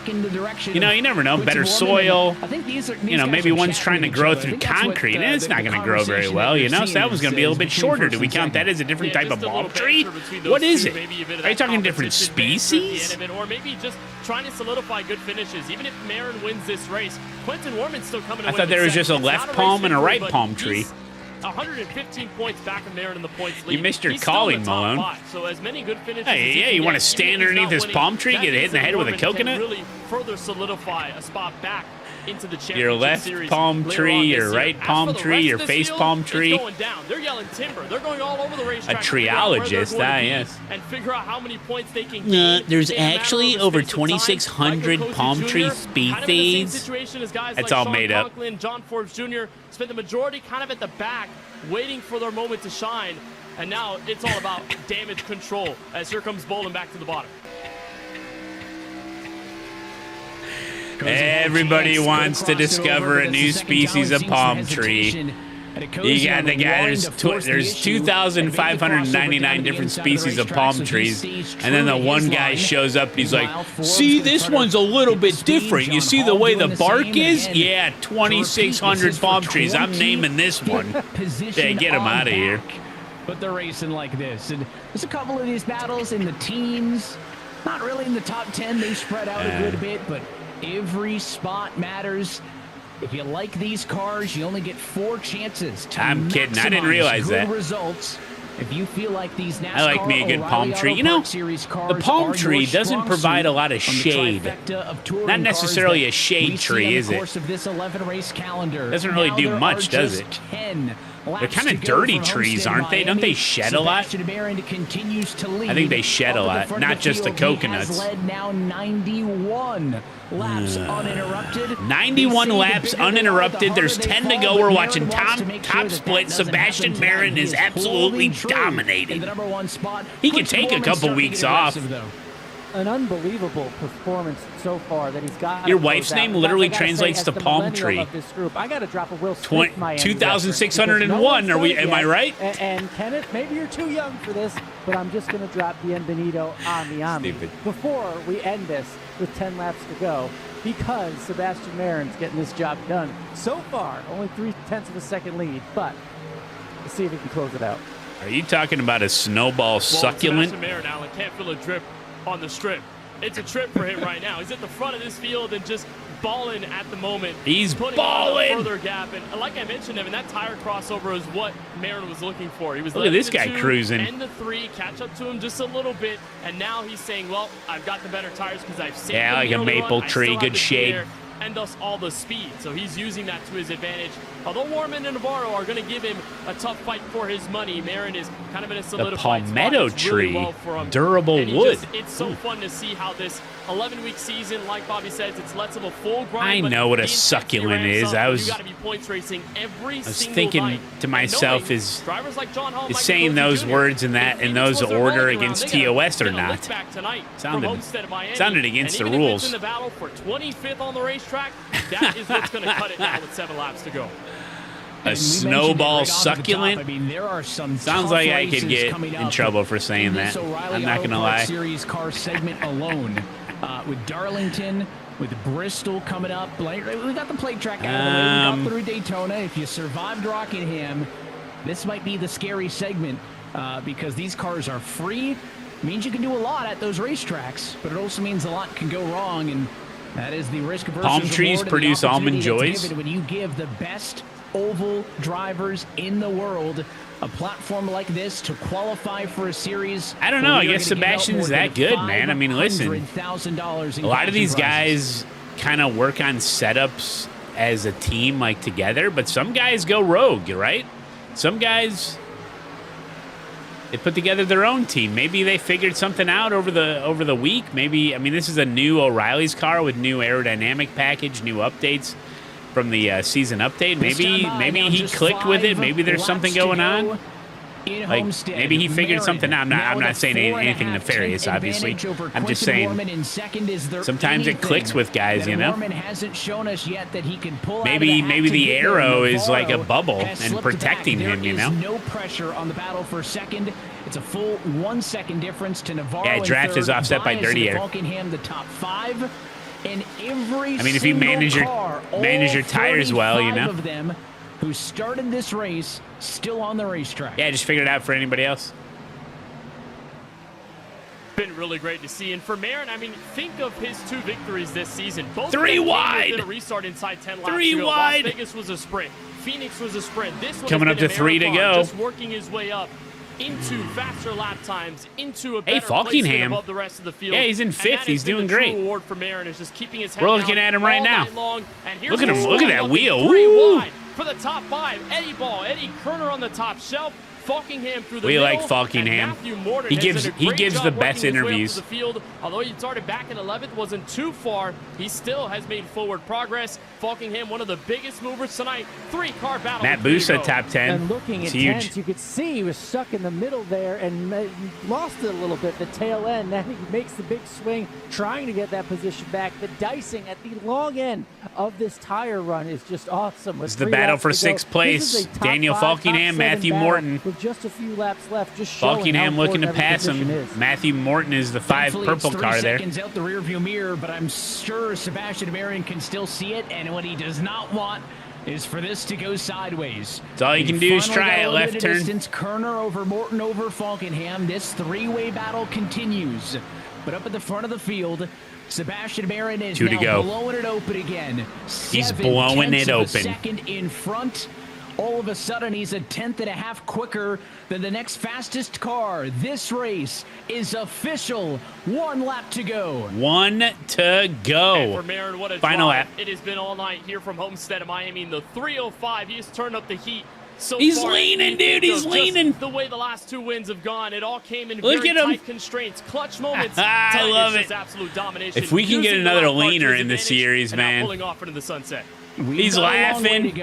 You know, you never know. Better soil. You know, maybe one's trying to grow through concrete, and it's not going to grow very well, you know? So that one's going to be a little bit shorter. Do we count that as a different type of palm tree? What is it? Are you talking different species? Or maybe just trying to solidify good finishes. Even if Marin wins this race, Quentin Warman's still coming away. I thought there was just a left palm and a right palm tree. 115 points back of Marin in the points lead. You missed your calling, Malone. So as many good finishes Hey, yeah, you want to stand underneath this palm tree, get hit in the head with a coconut? Really further solidify a spot back into the championship your left series palm tree, your right palm tree, your face palm tree. It's going down. They're yelling timber. They're going all over the racetrack. A triologist, yes. And figure out how many points they can gain. There's actually over 2,600 palm tree species. That's all made up. John Forbes Jr. spent the majority kind of at the back, waiting for their moment to shine. And now it's all about damage control as here comes Bolin back to the bottom. Everybody wants to discover a new species of palm tree. You got the guy, there's 2,599 different species of palm trees, and then the one guy shows up, he's like, see, this one's a little bit different. You see the way the bark is? Yeah, 2,600 palm trees. I'm naming this one. Yeah, get him out of here. But they're racing like this. And there's a couple of these battles in the teens. Not really in the top 10. They spread out a good bit, but every spot matters. If you like these cars, you only get 4 chances to I'm kidding. I didn't realize good that. Results. If you feel like these NASCAR I like me a good palm tree. You know, the palm tree doesn't provide a lot of shade. Not necessarily a shade tree, is it? Doesn't really do much, does it? They're kind of dirty trees, aren't they? Don't they shed a lot? I think they shed a lot, not just the coconuts. 91 laps uninterrupted. There's 10 to go. We're watching top split. Sebastian Marin is absolutely dominating. He could take a couple weeks off. An unbelievable performance so far that he's got. Your wife's name literally translates to palm tree. I got to drop a Will Smith 2,601. Am I right? And Kenneth, maybe you're too young for this, but I'm just going to drop Bienvenido a Miami before we end this with 10 laps to go, because Sebastian Marin's getting this job done. So far, only 0.3 of a second lead, but let's see if he can close it out. Are you talking about a snowball succulent? Sebastian Marin, Alan, can't feel a drip on the strip. It's a trip for him right now. He's at the front of this field and just balling at the moment. He's balling. Further gap, and like I mentioned, Evan, that tire crossover is what Marin was looking for. He was look at this guy cruising. And the 3, catch up to him just a little bit, and now he's saying, "Well, I've got the better tires because I've saved." Yeah, like a maple tree, good shade. And thus all the speed. So he's using that to his advantage. Although Warman and Navarro are going to give him a tough fight for his money, Marin is kind of in a solidified spot. The palmetto tree, really well durable wood. It's so fun to see how this 11-week season, like Bobby says, it's less of a full grind. I know what a succulent is. I was thinking to myself, is saying those words in those order against TOS or not? Sounded against the rules. In the battle for 25th on the racetrack, that is what's going to cut it now with 7 laps to go. A snowball succulent? Sounds like I could get in trouble for saying that. I'm not going to lie. Series car segment alone. with Darlington, with Bristol coming up. We got the plate track out of the way. We got through Daytona. If you survived Rockingham, this might be the scary segment because these cars are free. It means you can do a lot at those racetracks, but it also means a lot can go wrong, and that is the risk versus palm trees produce almond joys. When you give the best oval drivers in the world a platform like this to qualify for a series. I don't know. I guess Sebastian's that good, man. I mean, listen, $500,000 a lot of these guys kind of work on setups as a team, like together, but some guys go rogue, right? Some guys, they put together their own team. Maybe they figured something out over the week. Maybe, I mean, this is a new O'Reilly's car with new aerodynamic package, new updates from the season update. Maybe he clicked with it. Maybe there's something going on. Like maybe he figured something out. I'm not saying anything nefarious, obviously. I'm just saying sometimes it clicks with guys, you know. Maybe the arrow is like a bubble and protecting him, you know. No pressure on the battle for second. It's a full 1 second difference to Navarro. Yeah, draft is offset by dirty air. Falkingham, the top 5. And every I mean, if you manage your tires well, you know. Of them who started this race still on the racetrack. Yeah, just figure it out for anybody else. Been really great to see. And for Marin, I mean, think of his 2 victories this season. Both 3 wide. Did a restart inside 10 laps. 3 wide. Las Vegas was a sprint. Phoenix was a sprint. This one coming up to 3 to go. Just working his way up into faster lap times, into a better placement above the rest of the field. Yeah, he's in 5th. He's doing great. Reward for Marin is just keeping his head We're looking at him right now. Look at him. Look at that wheel. 3 wide for the top 5. Eddie Ball, Eddie Kerner on the top shelf. Falkingham through the middle. We like Falkingham. He gives the best interviews. The field. Although he started back in 11th, wasn't too far. He still has made forward progress. Falkingham, one of the biggest movers tonight. 3-car battle. Matt Busa, top 10. And looking it's intense, huge. You could see he was stuck in the middle there and lost it a little bit. The tail end. Then he makes the big swing, trying to get that position back. The dicing at the long end of this tire run is just awesome. It's the battle for 6th place. Daniel Falkingham, Matthew Morton. With just a few laps left, just showing Falkingham how looking to pass him. is. Matthew Morton is the 5 purple car there. Seconds out the rearview mirror, but I'm sure Sebastian Marin can still see it, and what he does not want is for this to go sideways. That's all you can do is try it, left turn. Distance, Kerner over Morton over Falkingham. This 3-way battle continues. But up at the front of the field, Sebastian Marin is now blowing it open again. He's blowing it open. Second in front. All of a sudden, he's 1/10.5 quicker than the next fastest car. This race is official. 1 lap to go. 1 to go. And for Marin, what a final drive. lap. It has been all night here from Homestead of Miami. In the 305, he has turned up the heat. So he's far, leaning, dude. He's leaning. The way the last 2 wins have gone, it all came in Look very at him. tight constraints, clutch moments. I love it. Absolute domination. If we can get another leaner in the series, man. Pulling off into the sunset. He's laughing.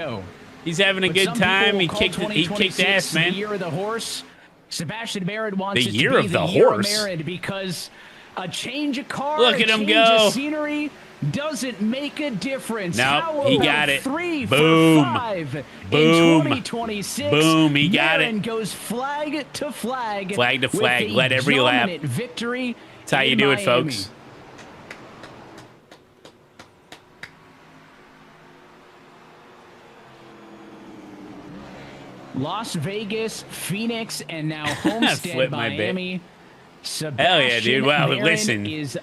He's having a good time. He kicked ass, man. The year of the horse. Sebastian Marin wants the it year to be of the the year horse. of Marin because a change of car, look at him change go. of scenery doesn't make a difference. No, he got it. 3 Boom. for 5 Boom. in 2026. Boom. He got Marin it. Goes flag to flag. Flag to flag. With Let every lap. dominant victory. That's how you do it, folks. Las Vegas, Phoenix, and now Homestead, Miami. Hell yeah, dude. Well, listen, he's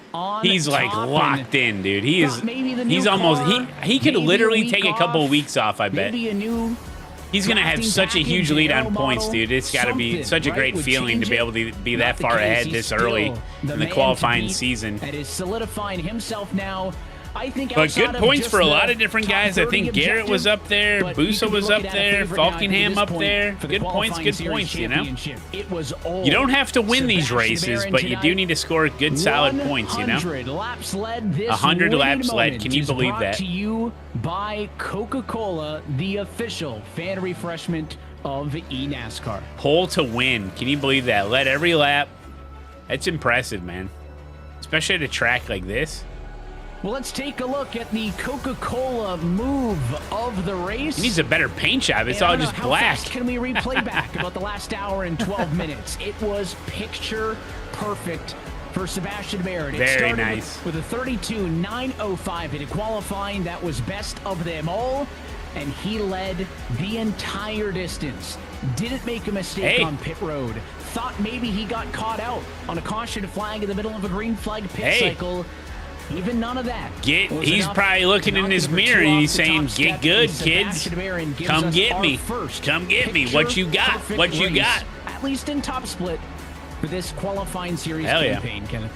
like locked in, dude. He's almost, he could literally take a couple of weeks off, I bet. He's going to have such a huge lead on points, dude. It's got to be such a great feeling to be able to be that far ahead this early in the qualifying season. That is solidifying himself now. I think but good points for a lot of different guys. I think Garrett was up there, Busa was up there, Falkingham up there. Good points, you know? You don't have to win these races, but you do need to score good, solid points, you know? 100 laps led. Can you believe that? Brought to you by Coca-Cola, the official fan refreshment of eNASCAR. Pole to win. Can you believe that? Led every lap. That's impressive, man. Especially at a track like this. Well, let's take a look at the Coca-Cola move of the race. He needs a better paint job. It's all just black. How fast can we replay back about the last hour and 12 minutes? It was picture perfect for Sebastian Barrett. Very nice. With a 32.905 in qualifying. That was best of them all. And he led the entire distance. Didn't make a mistake on pit road. Thought maybe he got caught out on a caution flag in the middle of a green flag pit cycle. Even none of that. He's probably looking in his mirror and he's saying, "Get good, kids. Come get me. Come get me. What you got? What you got?" At least in top split for this qualifying series campaign, Kenneth.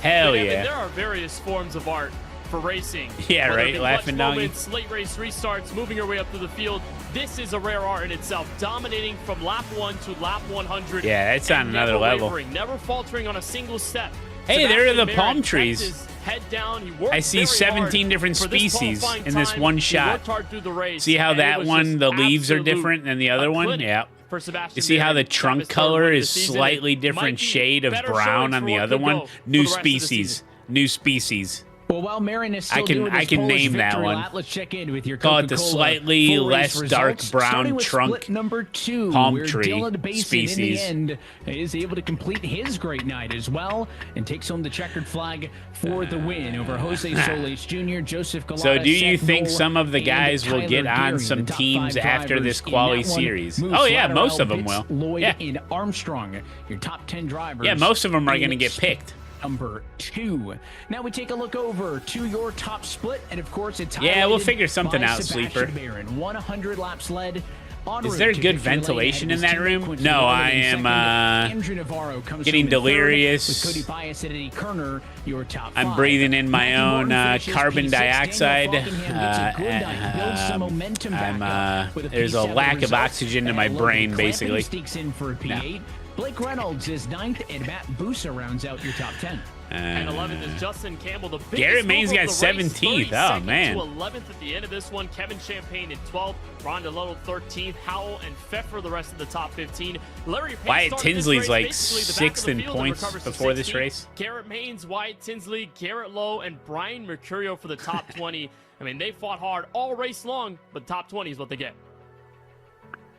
Hell But, yeah. Evan, there are various forms of art for racing. Yeah, Whether it right, be laughing clutch doggy. moments, late race restarts, moving your way up through the field. This is a rare art in itself, dominating from lap 1 to lap 100. Yeah, that's on and another never level. wavering, never faltering on a single step. Hey, there are the Sebastian palm Barrett trees. kept his head down. He worked I see very 17 hard different for this species qualifying in this time. one He shot. worked hard through the race, See how and it that was one, just the leaves are absolute different than the other one? clinic Yeah. for Sebastian You see how the Barrett. trunk His third color win of is the season. slightly It different might be shade of better brown showings on for the what other could one? go for New the rest of the species. season. New species. Well, while Marin is still I can doing his Polish name that victory one. lap, let's check in with your Call it the Coca-Cola slightly full race less dark results, brown starting with trunk split number 2, palm where tree Dylan Basin species. in the end is able to complete his great night as well and takes home the checkered flag for the win over Jose Solis Jr., Joseph Galata, So do you Seth think Knoll, some of the and guys will Tyler get on Geary, some the top teams 5 after this drivers in quali that one. series? Moose Oh yeah, most of Latterall, them will. Pitts, Lloyd, Yeah. and Armstrong, your top 10 drivers. Yeah, most of them are in going to get picked. Number 2. Now we take a look over to your top split, and of course it's Yeah, we'll highlighted figure something by out, Sebastian Sleeper. Barron. 100 laps led. En Is route there to good victory lane ventilation ahead in was that teammate room? Quincy No, Norman I in am second. Andrew Navarro comes getting home in third, delirious. with Cody Bias and Eddie Kerner, your top I'm 5. breathing in my Matthew own Morton finishes carbon P6. dioxide. Daniel Falkenham gets a good night, builds some momentum back up with a There's a P7 lack of result. oxygen in my And Logan brain, Clampett basically. sneaks in for a P8. Blake Reynolds is 9th, and Matt Busa rounds out your top 10. And 11th is Justin Campbell. The biggest Garrett Main's mover got of the race, 17th. 32nd Oh, man. to 11th at the end of this one. Kevin Champagne in 12th. Ron DeLotto 13th. Howell and Pfeffer the rest of the top 15. Larry Page Wyatt started this Tinsley's race like basically the back of 6th the in field and points recovers to before this 16th. race. Garrett Maines, Wyatt Tinsley, Garrett Lowe, and Brian Mercurio for the top 20. I mean, they fought hard all race long, but top 20 is what they get.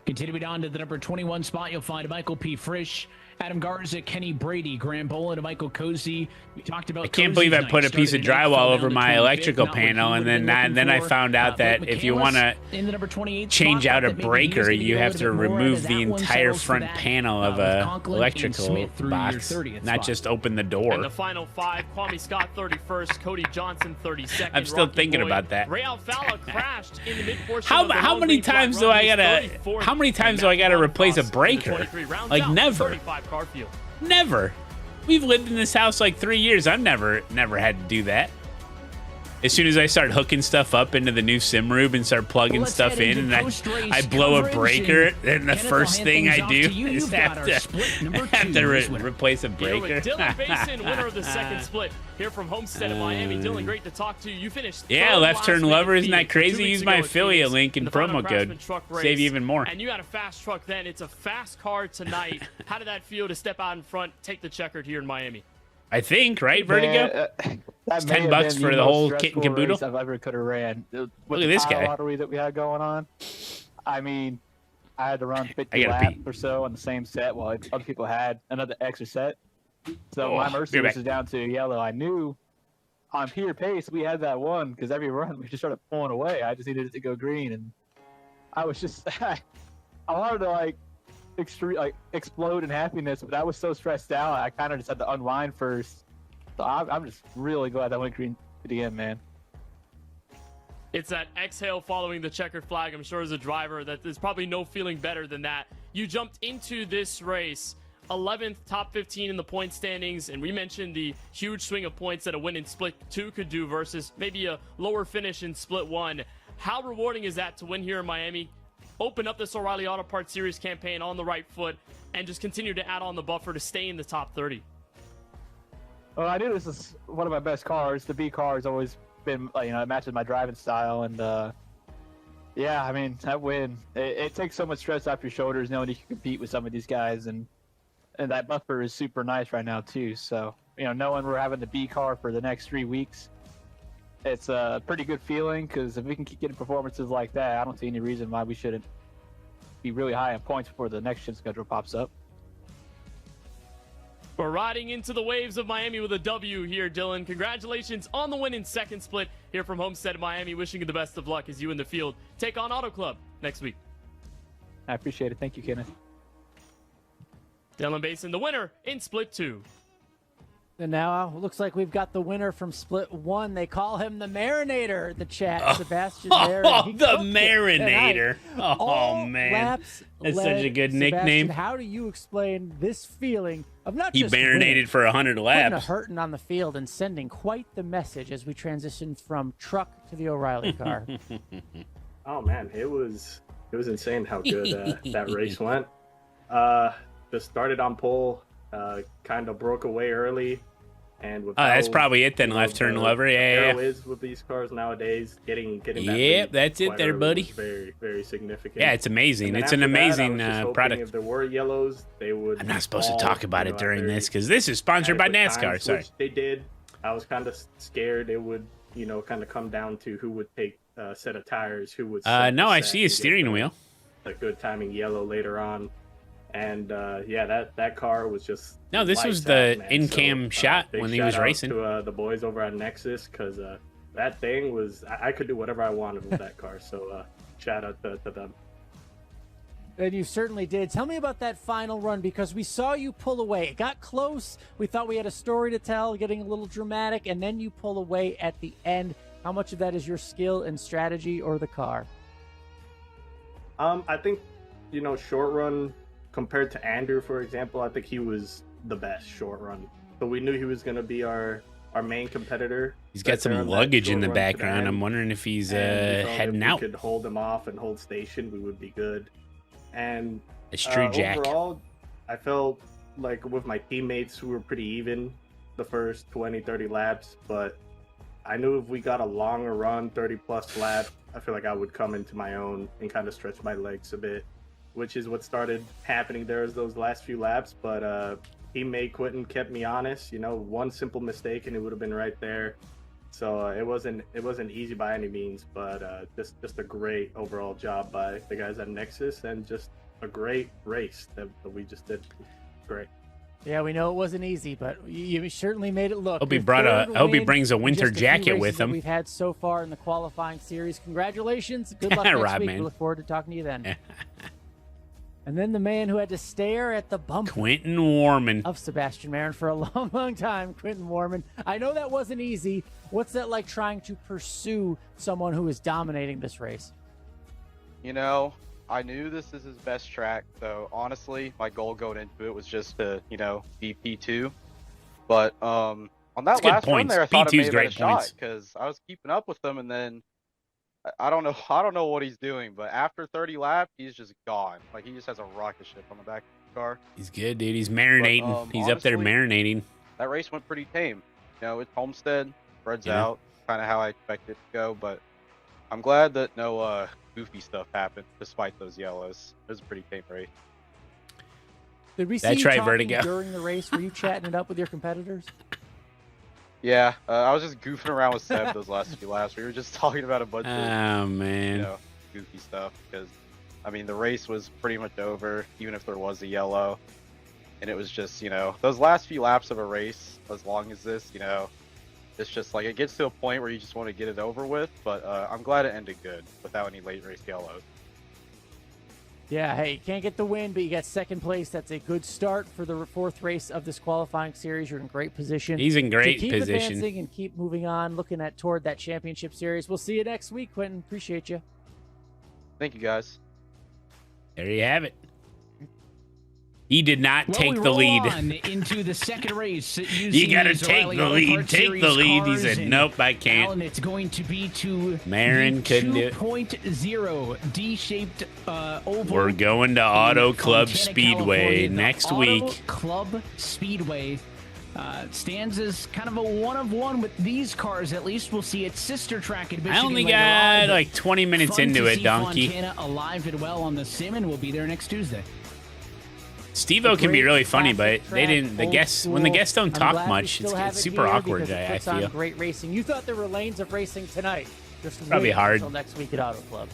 Continuing on to the number 21 spot, you'll find Michael P. Frisch, Adam Garza, Kenny Brady, Graham Boland, and Michael Cozy. We talked about. I can't believe I put a piece of drywall over my electrical panel, and then I found out that if you want to change out a breaker, you have to remove the entire front panel of a electrical box, not just open the And door. the final 5, Kwame Scott 31st, Cody Johnson 32nd. I'm still Rocky thinking Boyd. about that. Ray Alfala crashed in the mid-portion of the How Lone many Green Flag times do run. I He's gotta? 34th, How many and times do I Matt gotta Malone replace a crosses the breaker? 23 rounds Like out, never. 35 car field. Never. We've lived in this house like 3 years. I've never had to do that. As soon as I start hooking stuff up into the new sim rube and start plugging stuff in, and I blow a breaker, then the first thing I do is have to replace a Here with breaker. Dylan Basin, winner of the second split. Here from Homestead in Miami. Dylan, great to talk to you. You finished Yeah, third left turn last week lover, at isn't that Phoenix, 2 crazy? weeks Use ago my at affiliate Phoenix link and in the Final promo Craftsman code. Truck race. Save you even more. And you got a fast truck then. It's a fast car tonight. How did that feel to step out in front, take the checkered here in Miami? I think, right, Vertigo? It's $10 for the whole kit and caboodle. I've ever could have ran. With Look at this the tire guy. lottery that we had going on. I mean, I had to run 50 I gotta laps pee. or so on the same set while other people had another extra set. So my be right Mercedes back. was down to yellow. I knew on pure pace we had that one because every run we just started pulling away. I just needed it to go green, and I was just I wanted to explode in happiness, but I was so stressed out. I kind of just had to unwind first. So I'm just really glad I went green to the end, man. It's that exhale following the checkered flag. I'm sure as a driver that there's probably no feeling better than that. You jumped into this race 11th, top 15 in the point standings, and we mentioned the huge swing of points that a win in Split 2 could do versus maybe a lower finish in Split 1. How rewarding is that to win here in Miami, open up this O'Reilly Auto Parts Series campaign on the right foot, and just continue to add on the buffer to stay in the top 30? Well, I knew this was one of my best cars. The B car has always been, it matches my driving style, and yeah, I mean, that win, it takes so much stress off your shoulders knowing you can compete with some of these guys, and that buffer is super nice right now too. So, knowing we're having the B car for the next 3 weeks, it's a pretty good feeling, because if we can keep getting performances like that, I don't see any reason why we shouldn't be really high in points before the next gen schedule pops up. We're riding into the waves of Miami with a W here, Dylan. Congratulations on the win in second split here from Homestead Miami. Wishing you the best of luck as you in the field take on Auto Club next week. I appreciate it. Thank you, Kenneth. Dylan Basin, the winner in split 2. And now looks like we've got the winner from split 1. They call him the Marinator, the chat. Sebastian Marin. Oh, the Marinator. Oh, man. That's such a good nickname. How do you explain this feeling of not he just marinated for 100 laps. Putting a hurting on the field and sending quite the message as we transition from truck to the O'Reilly car. Oh, man. It was insane how good that race went. Just started on pole, kind of broke away early. And with that's probably it then. Left turn lever, yeah. Is with these cars nowadays, getting that. Yep, that's it there, buddy. Very, very significant. Yeah, it's amazing. It's an amazing product. If there were yellows, they would. I'm not supposed to talk about it during this because this is sponsored by NASCAR. Sorry. They did. I was kind of scared it would, kind of come down to who would take a set of tires, who would. No, I see a steering wheel. A good timing yellow later on. And that car was just. No, this was the in-cam shot when he was racing. To the boys over at Nexus, because that thing was. I could do whatever I wanted with that car. So shout out to them. And you certainly did. Tell me about that final run, because we saw you pull away. It got close. We thought we had a story to tell, getting a little dramatic, and then you pull away at the end. How much of that is your skill and strategy, or the car? I think, short run. Compared to Andrew, for example, I think he was the best short run. So we knew he was going to be our main competitor. He's got some luggage in the background. I'm wondering if he's heading out. If we could hold him off and hold station, we would be good. And it's true, Jack. Overall, I felt like with my teammates, we were pretty even the first 20, 30 laps. But I knew if we got a longer run, 30-plus lap, I feel like I would come into my own and kind of stretch my legs a bit, which is what started happening there as those last few laps. But teammate Quentin kept me honest. One simple mistake and it would have been right there. So it wasn't easy by any means, but just a great overall job by the guys at Nexus, and just a great race that we just did. Great. Yeah, we know it wasn't easy, but you certainly made it look. Hope he brings a winter jacket with him. We've had so far in the qualifying series. Congratulations. Good luck next Rob, week. man. We look forward to talking to you then. And then the man who had to stare at the bumper. Quentin Warman. Of Sebastian Marin for a long, long time. Quentin Warman. I know that wasn't easy. What's that like, trying to pursue someone who is dominating this race? I knew this is his best track, so honestly, my goal going into it was just to, be P2. But on that last run there, I thought I may have had a shot, because I was keeping up with him, and then I don't know what he's doing, but after 30 laps, he's just gone. Like, he just has a rocket ship on the back of the car. He's good, dude. He's marinating. He's honestly, up there marinating. That race went pretty tame. It's Homestead, spreads out, kind of how I expected it to go, but I'm glad that no goofy stuff happened despite those yellows. It was a pretty tame race. Did we see you talking during the race? Were you chatting it up with your competitors? Yeah, I was just goofing around with Seb those last few laps. We were just talking about a bunch of goofy stuff, because the race was pretty much over, even if there was a yellow. And it was just, those last few laps of a race, as long as this, it's just like it gets to a point where you just want to get it over with. But I'm glad it ended good without any late race yellows. Yeah, hey, you can't get the win, but you got second place. That's a good start for the fourth race of this qualifying series. You're in great position. He's in great position. Keep advancing and keep moving on, looking toward that championship series. We'll see you next week, Quentin. Appreciate you. Thank you, guys. There you have it. He did not take the lead. Into the second race. You got to take the lead. Take the lead. He said, nope, I can't. Alan, it's going to be to Marin couldn't do it. 2.0 D-shaped oval. We're going to Auto Club Speedway next week. Auto Club Speedway stands as kind of a one-of-one with these cars. At least we'll see its sister track in Michigan. I only got like 20 minutes into it, Donkey. Fontana alive and well on the sim, and we'll be there next Tuesday. Steve-O can be really funny, but they didn't. The guests, when the guests don't talk much, it's super awkward. I feel. Great racing. You thought there were lanes of racing tonight. Just probably hard until next week at Auto Club.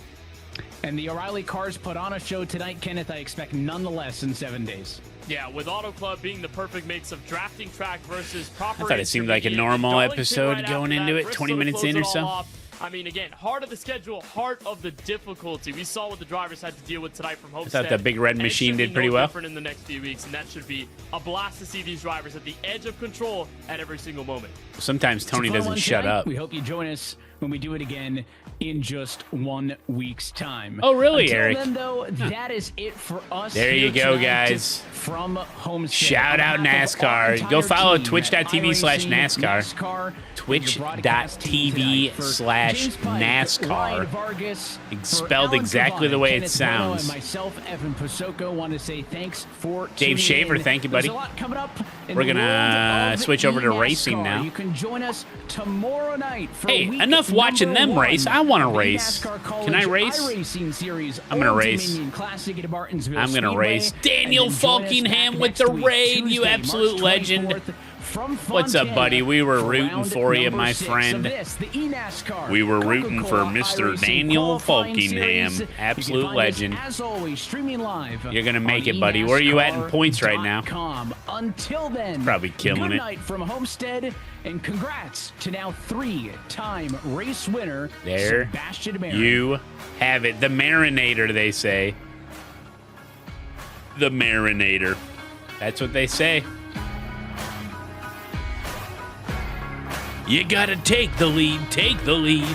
And the O'Reilly cars put on a show tonight, Kenneth, I expect none the less in 7 days. Yeah, with Auto Club being the perfect mix of drafting track versus proper. I thought it seemed like a normal episode going into it, 20 minutes in or so. I mean, again, heart of the schedule, heart of the difficulty. We saw what the drivers had to deal with tonight from Homestead. I thought the Big Red Machine did pretty well. Different in the next few weeks, and that should be a blast to see these drivers at the edge of control at every single moment. Sometimes Tony doesn't shut up. We hope you join us when we do it again in just 1 week's time. Oh, really, Until Eric? Then, though, that is it for us. There you here go, tonight guys. From Homestead. Shout out NASCAR. Go follow twitch.tv/NASCAR. Twitch.tv/NASCAR. It's spelled exactly the way it sounds. Myself, Evan Pasoko, want to say thanks for Dave Shaver, thank you, buddy. There's a lot coming up in We're the gonna world of switch over to eNASCAR. racing now. You can join us tomorrow night for Hey, week enough watching them number race. 1 I want to of the race. NASCAR Can I College race? iRacing Series I'm gonna Old race. Dominion Classic at Martinsville I'm gonna Speedway. race. Daniel And then join us Falkingham back with next the week, raid, you Tuesday, absolute March legend. 24th from What's up, buddy? We were Fontana rooting round for you, number my 6 friend. of this, the eNASCAR We were rooting for Coca-Cola Mr. iRacing Daniel qualifying Falkingham, series. absolute You can find legend. us, as always, streaming live. You're gonna make on it, buddy. Where are you at in points right now? eNASCAR.com. Until then, Probably killing good it. night from Homestead, and congrats to now 3-time race winner There Sebastian Marin. you have it. The Marinator, they say. The Marinator. That's what they say. You gotta take the lead. Take the lead.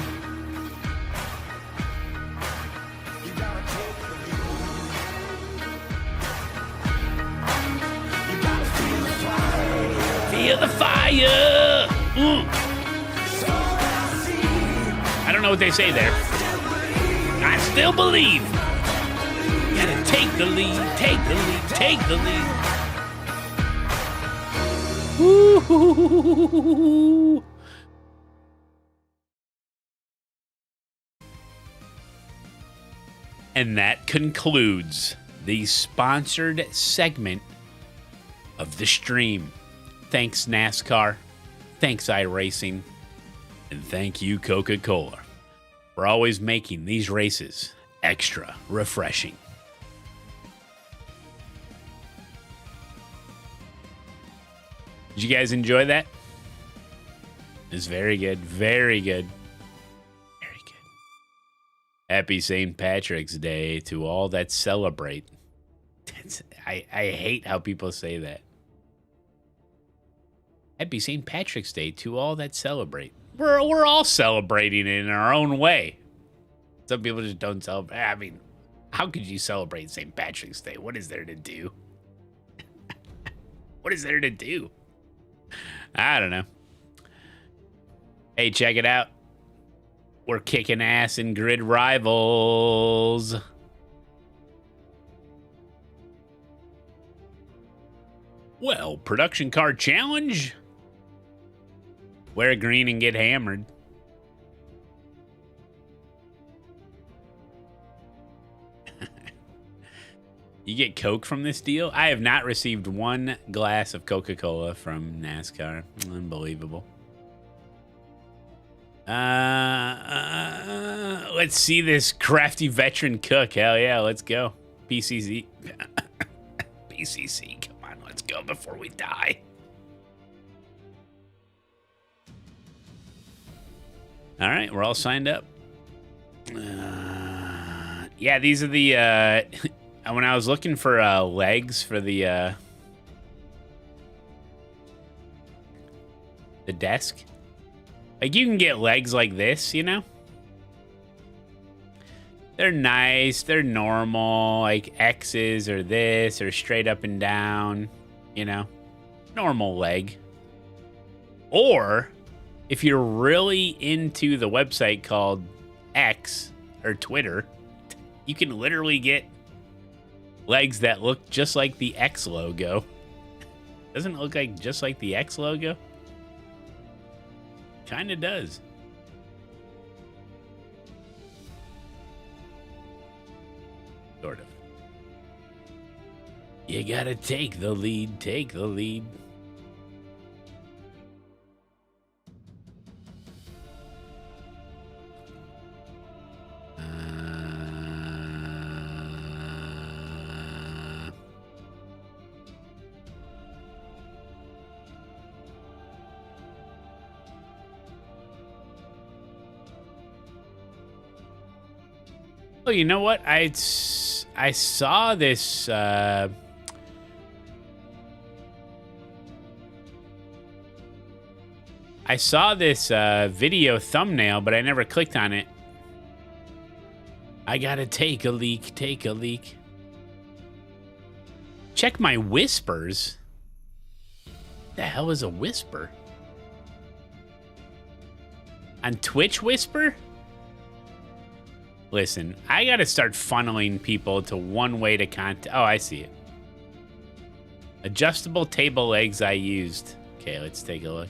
Feel the fire. I don't know what they say there. I still believe. You gotta take the lead. Take the lead. Take the lead. Woo-hoo-hoo-hoo-hoo-hoo. And that concludes the sponsored segment of the stream. Thanks, NASCAR. Thanks, iRacing. And thank you, Coca-Cola, for always making these races extra refreshing. Did you guys enjoy that? It's very good. Very good. Very good. Happy St. Patrick's Day to all that celebrate. I hate how people say that. Happy St. Patrick's Day to all that celebrate. We're all celebrating it in our own way. Some people just don't celebrate. I mean, how could you celebrate St. Patrick's Day? What is there to do? What is there to do? I don't know. Hey, check it out. We're kicking ass in Grid Rivals. Well, production car challenge. Wear green and get hammered. You get Coke from this deal? I have not received one glass of Coca-Cola from NASCAR. Unbelievable. Let's see this crafty veteran cook. Hell yeah, let's go. PCC. PCC, come on, let's go before we die. All right, we're all signed up. Yeah, these are the... when I was looking for legs for the desk, like you can get legs like this, you know? They're nice, they're normal, like X's or this or straight up and down, you know? Normal leg. Or if you're really into the website called X or Twitter, you can literally get legs that look just like the X logo. Doesn't it look like just like the X logo? Kinda does. Sort of. You gotta take the lead, take the lead. Oh, you know what? I saw this. I saw this video thumbnail, but I never clicked on it. I gotta take a leak. Take a leak. Check my whispers. The hell is a whisper? On Twitch whisper? Listen, I gotta start funneling people to one way to contact. Oh, I see it. Adjustable table legs I used. Okay, let's take a look.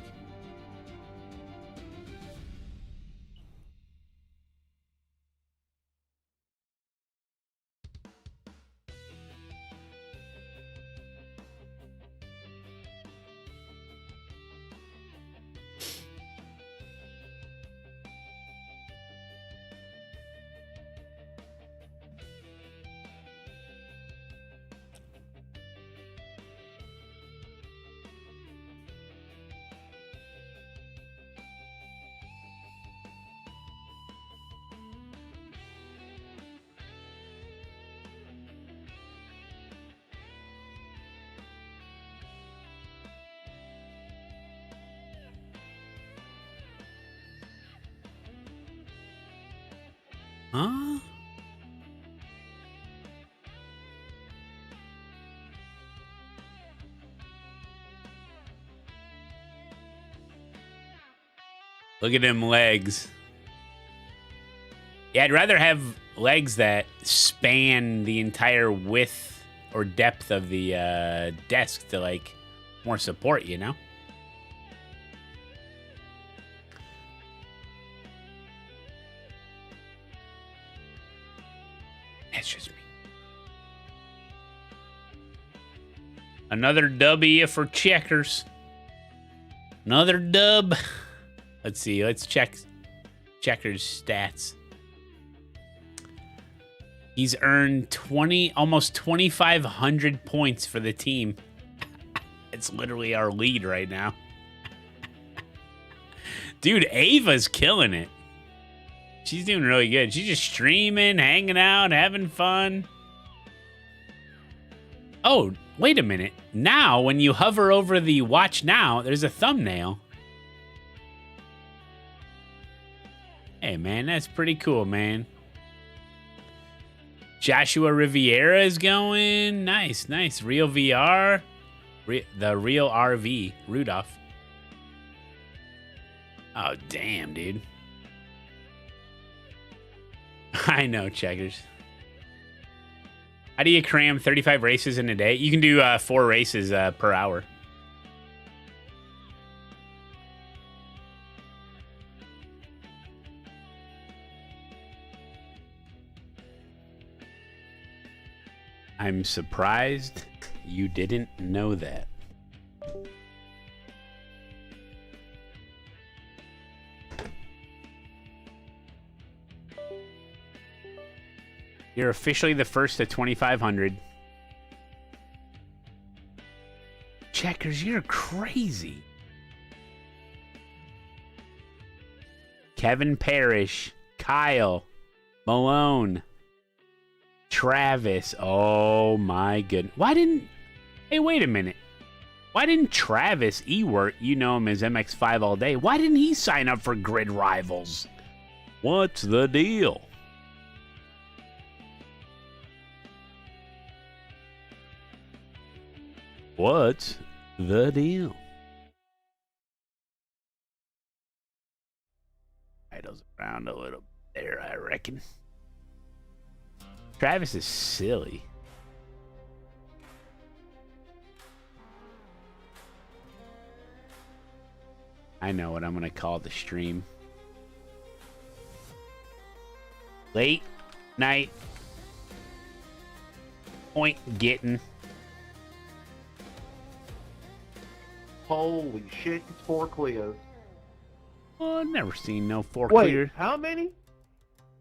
Huh? Look at them legs. Yeah, I'd rather have legs that span the entire width or depth of the desk to, like, more support, you know? That's just me. Another W for Checkers. Another dub. Let's see. Let's check Checkers' stats. He's earned almost 2,500 points for the team. It's literally our lead right now. Dude, Ava's killing it. She's doing really good. She's just streaming, hanging out, having fun. Oh, wait a minute. Now, when you hover over the watch now, there's a thumbnail. Hey, man, that's pretty cool, man. Joshua Riviera is going. Nice, nice. Real VR. The real RV. Rudolph. Oh, damn, dude. I know, Checkers. How do you cram 35 races in a day? You can do 4 races per hour. I'm surprised you didn't know that. You're officially the first to 2,500. Checkers, you're crazy. Kevin Parrish, Kyle, Malone, Travis. Oh my goodness. Why didn't... Hey, wait a minute. Why didn't Travis Ewert, you know him as MX5 all day, why didn't he sign up for Grid Rivals? What's the deal? What's the deal? Idles around a little there, I reckon. Travis is silly. I know what I'm going to call the stream. Late night point getting. Holy shit, it's 4 Cleos. Oh, I've never seen no 4 Wait, clear. how many?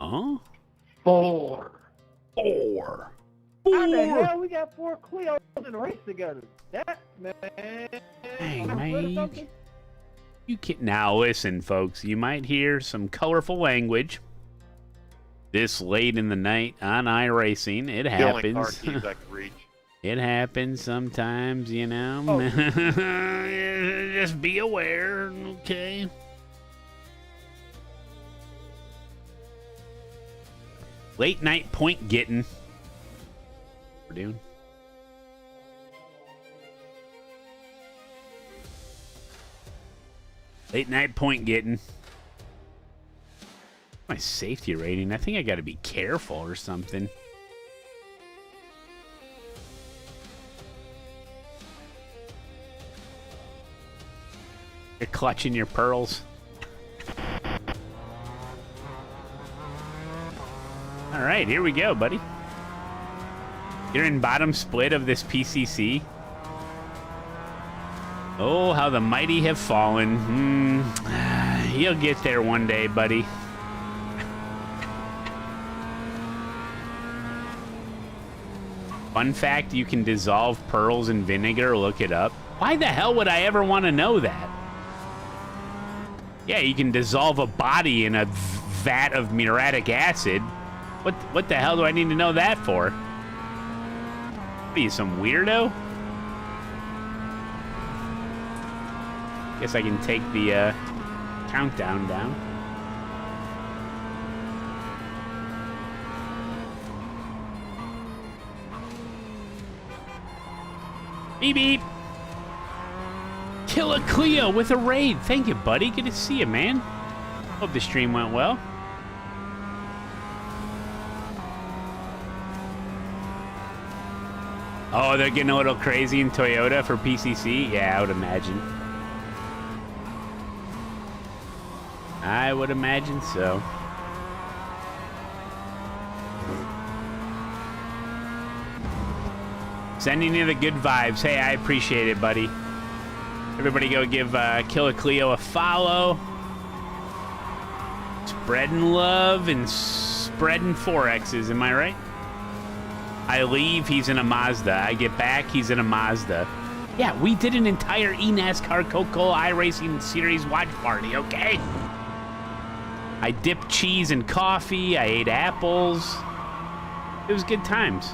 Oh? 4. 4. How the hell we got 4 Cleos in a race together? That, man. Hey, man. You can't... Now, listen, folks. You might hear some colorful language. this late in the night on iRacing. It The only car happens. keys I could reach. It happens sometimes, you know. Oh. Just be aware, okay? Late night point getting. We're doing. Late night point getting. My safety rating. I think I got to be careful or something. You're clutching your pearls. All right, here we go, buddy. You're in bottom split of this PCC. Oh, how the mighty have fallen. You'll get there one day, buddy. Fun fact, you can dissolve pearls in vinegar. Look it up. Why the hell would I ever want to know that? Yeah, you can dissolve a body in a vat of muriatic acid. What the hell do I need to know that for? What are you, some weirdo? Guess I can take the countdown down. Beep beep. Kill a Cleo with a raid. Thank you, buddy. Good to see you, man. Hope the stream went well. Oh, they're getting a little crazy in Toyota for PCC? Yeah, I would imagine. I would imagine so. Sending you the good vibes. Hey, I appreciate it, buddy. Everybody go give Killer Cleo a follow. Spreading love and spreading 4Xs, am I right? I leave, he's in a Mazda. I get back, he's in a Mazda. Yeah, we did an entire eNASCAR Coca-Cola iRacing Series watch party, okay? I dipped cheese in coffee. I ate apples. It was good times.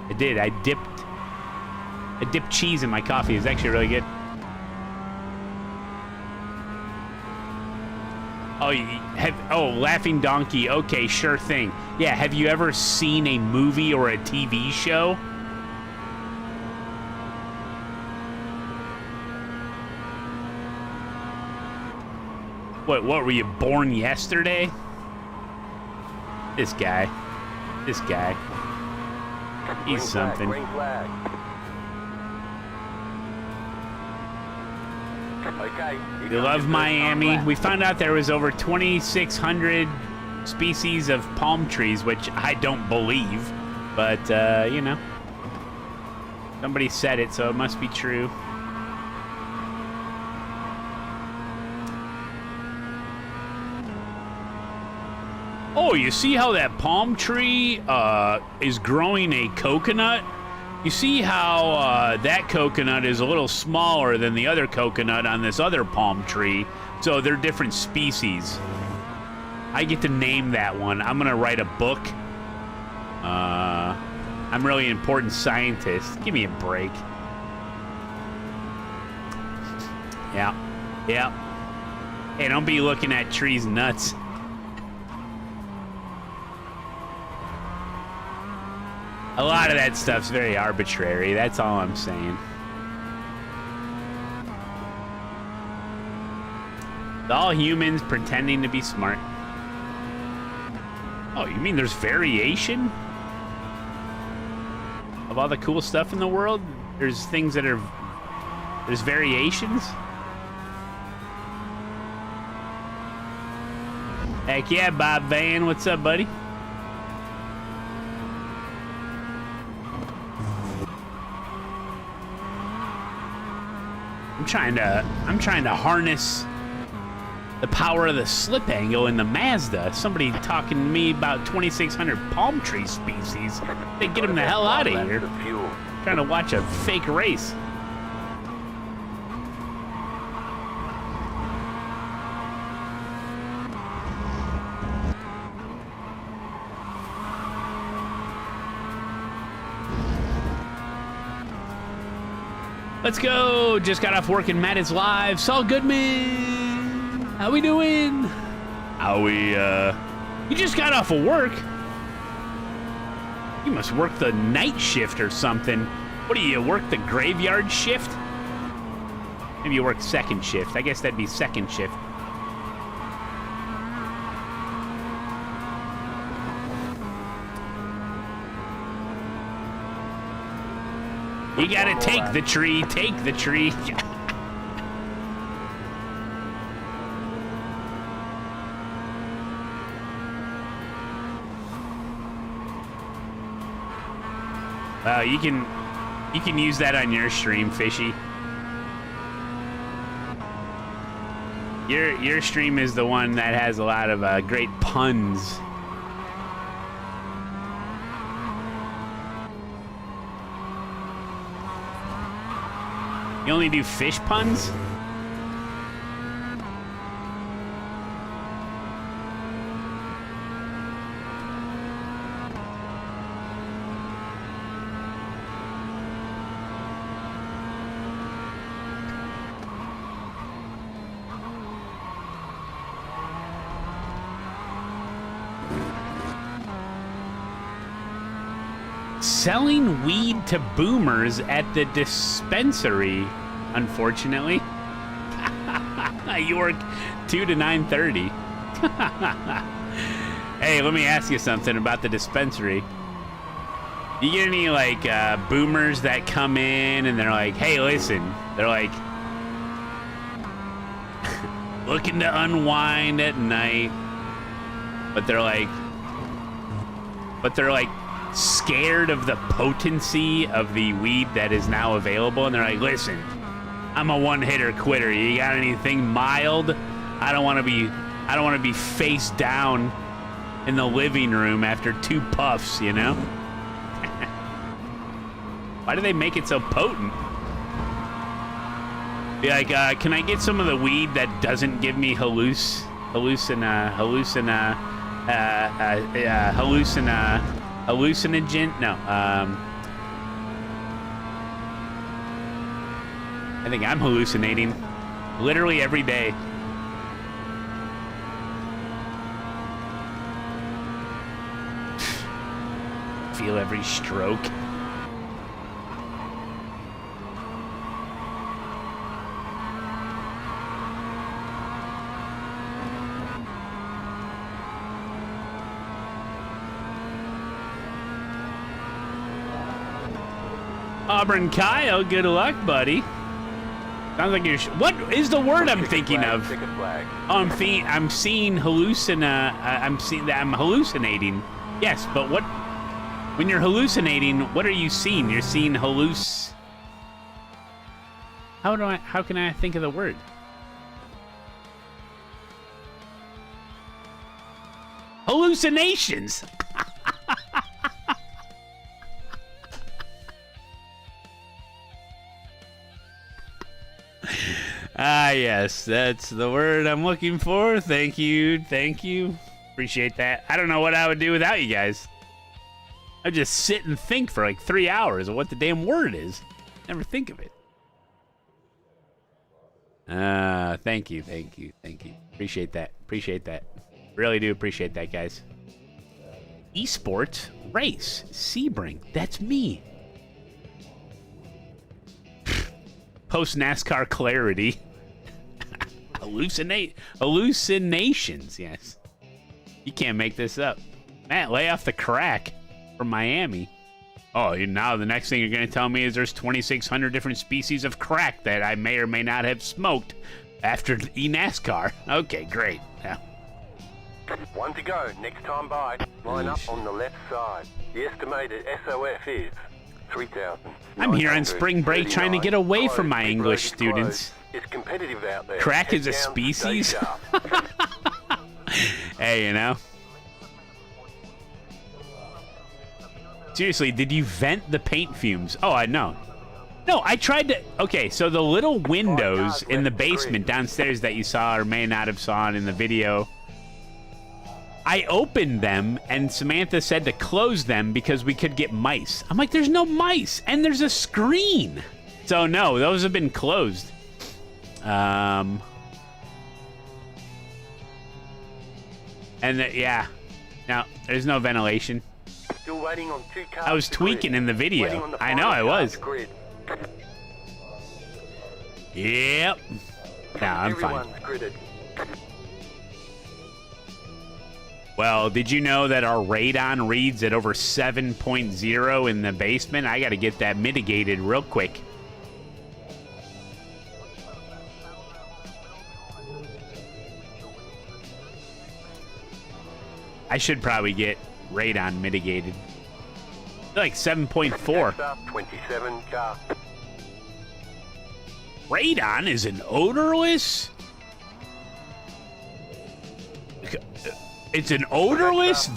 I did. I dipped cheese in my coffee. It was actually really good. Oh, Laughing Donkey. Okay, sure thing. Yeah, have you ever seen a movie or a TV show? What were you born yesterday? This guy. He's something. Green flag. Okay. You love Miami. We found out there was over 2,600 species of palm trees, which I don't believe, but you know, somebody said it, so it must be true. Oh, you see how that palm tree is growing a coconut? You see how that coconut is a little smaller than the other coconut on this other palm tree. So they're different species. I get to name that one. I'm gonna write a book. I'm really an important scientist. Give me a break. Yeah. Hey, don't be looking at trees nuts. A lot of that stuff's very arbitrary. That's all I'm saying. It's all humans pretending to be smart. Oh, you mean there's variation? Of all the cool stuff in the world? There's things that are... There's variations? Heck yeah, Bob Van. What's up, buddy? I'm trying to harness the power of the slip angle in the Mazda. Somebody talking to me about 2,600 palm tree species. They get him the hell out of here. Trying to watch a fake race. Let's go. Just got off work and Matt is live. Saul Goodman. How we doing? How we, You just got off of work? You must work the night shift or something. What do you work the graveyard shift? Maybe you work second shift. I guess that'd be second shift. You gotta take the tree, take the tree. Wow, you can use that on your stream, Fishy. Your stream is the one that has a lot of great puns. You only do fish puns? Selling weed to boomers at the dispensary, unfortunately. You work 2 to 9:30. Hey, let me ask you something about the dispensary. You get any, like, boomers that come in and they're like, hey, listen, they're like, looking to unwind at night, but they're like, scared of the potency of the weed that is now available, and they're like, listen, I'm a one-hitter quitter. You got anything mild? I don't want to be face down in the living room after 2 puffs, you know? Why do they make it so potent? Be like, can I get some of the weed that doesn't give me hallucinogen? No. I think I'm hallucinating literally every day. Feel every stroke. Auburn Kyle, good luck, buddy. Sounds like you're. What is the word I'm thinking of? Oh, I'm seeing I'm hallucinating. Yes, but what? When you're hallucinating, what are you seeing? You're seeing How can I think of the word? Hallucinations. Ah, yes, that's the word I'm looking for. Thank you. Appreciate that. I don't know what I would do without you guys. I'd just sit and think for like 3 hours of what the damn word is. Never think of it. Thank you. Appreciate that. Really do appreciate that, guys. Esports race Sebring. That's me. Post NASCAR clarity. Hallucinations, yes. You can't make this up. Matt, lay off the crack from Miami. Oh, now the next thing you're going to tell me is there's 2,600 different species of crack that I may or may not have smoked after NASCAR. Okay, great. Yeah. 1 to go. Next time by. Line up on the left side. The estimated SOF is 3,000. I'm here on spring break trying to get away from my English students. It's competitive out there. Crack is a species? Hey, you know. Seriously, did you vent the paint fumes? Oh, I know. No, I tried to... Okay, so the little windows in the basement downstairs that you saw or may not have saw in the video, I opened them, and Samantha said to close them because we could get mice. I'm like, there's no mice, and there's a screen. So no, those have been closed. And yeah, no, there's no ventilation. Still waiting on 2 cars. I was tweaking in the video. I know I was. Yep. Nah, I'm fine. Gridded. Well, did you know that our radon reads at over 7.0 in the basement? I got to get that mitigated real quick. I should probably get radon mitigated. Like 7.4. 27 car. Radon is an odorless? It's an odorless,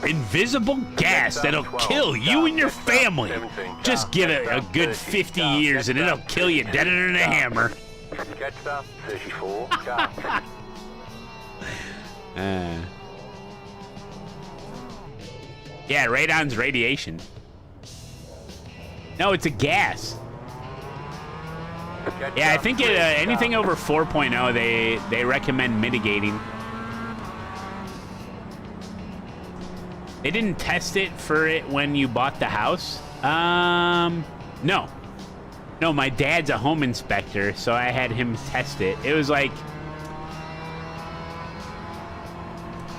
invisible gas that'll kill you and your family. Just give it a good 50 years and it'll kill you deader than a hammer. 34 Yeah, radon's radiation. No, it's a gas. Yeah, I think anything over 4.0, they recommend mitigating. They didn't test it for it when you bought the house. No. No, my dad's a home inspector, so I had him test it. It was like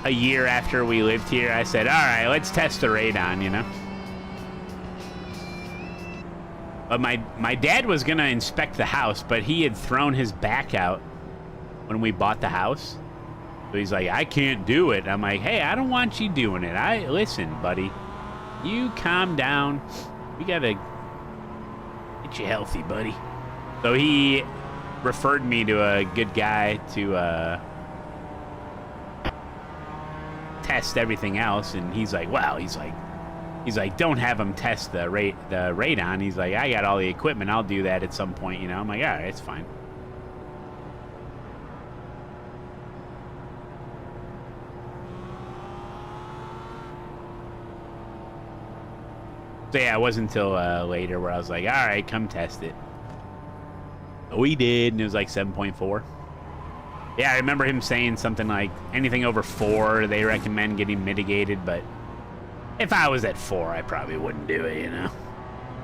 a year after we lived here. I said, all right, let's test the radon, you know? But my dad was going to inspect the house, but he had thrown his back out when we bought the house. So he's like, I can't do it. I'm like, hey, I don't want you doing it. Listen, buddy, you calm down. We got to get you healthy, buddy. So he referred me to a good guy to test everything else. And he's like, wow, he's like, don't have him test the radon. He's like, I got all the equipment. I'll do that at some point, you know? I'm like, all right, it's fine. So yeah, it wasn't until later where I was like, all right, come test it. We did, and it was like 7.4. Yeah, I remember him saying something like, anything over 4, they recommend getting mitigated, but if I was at 4, I probably wouldn't do it, you know?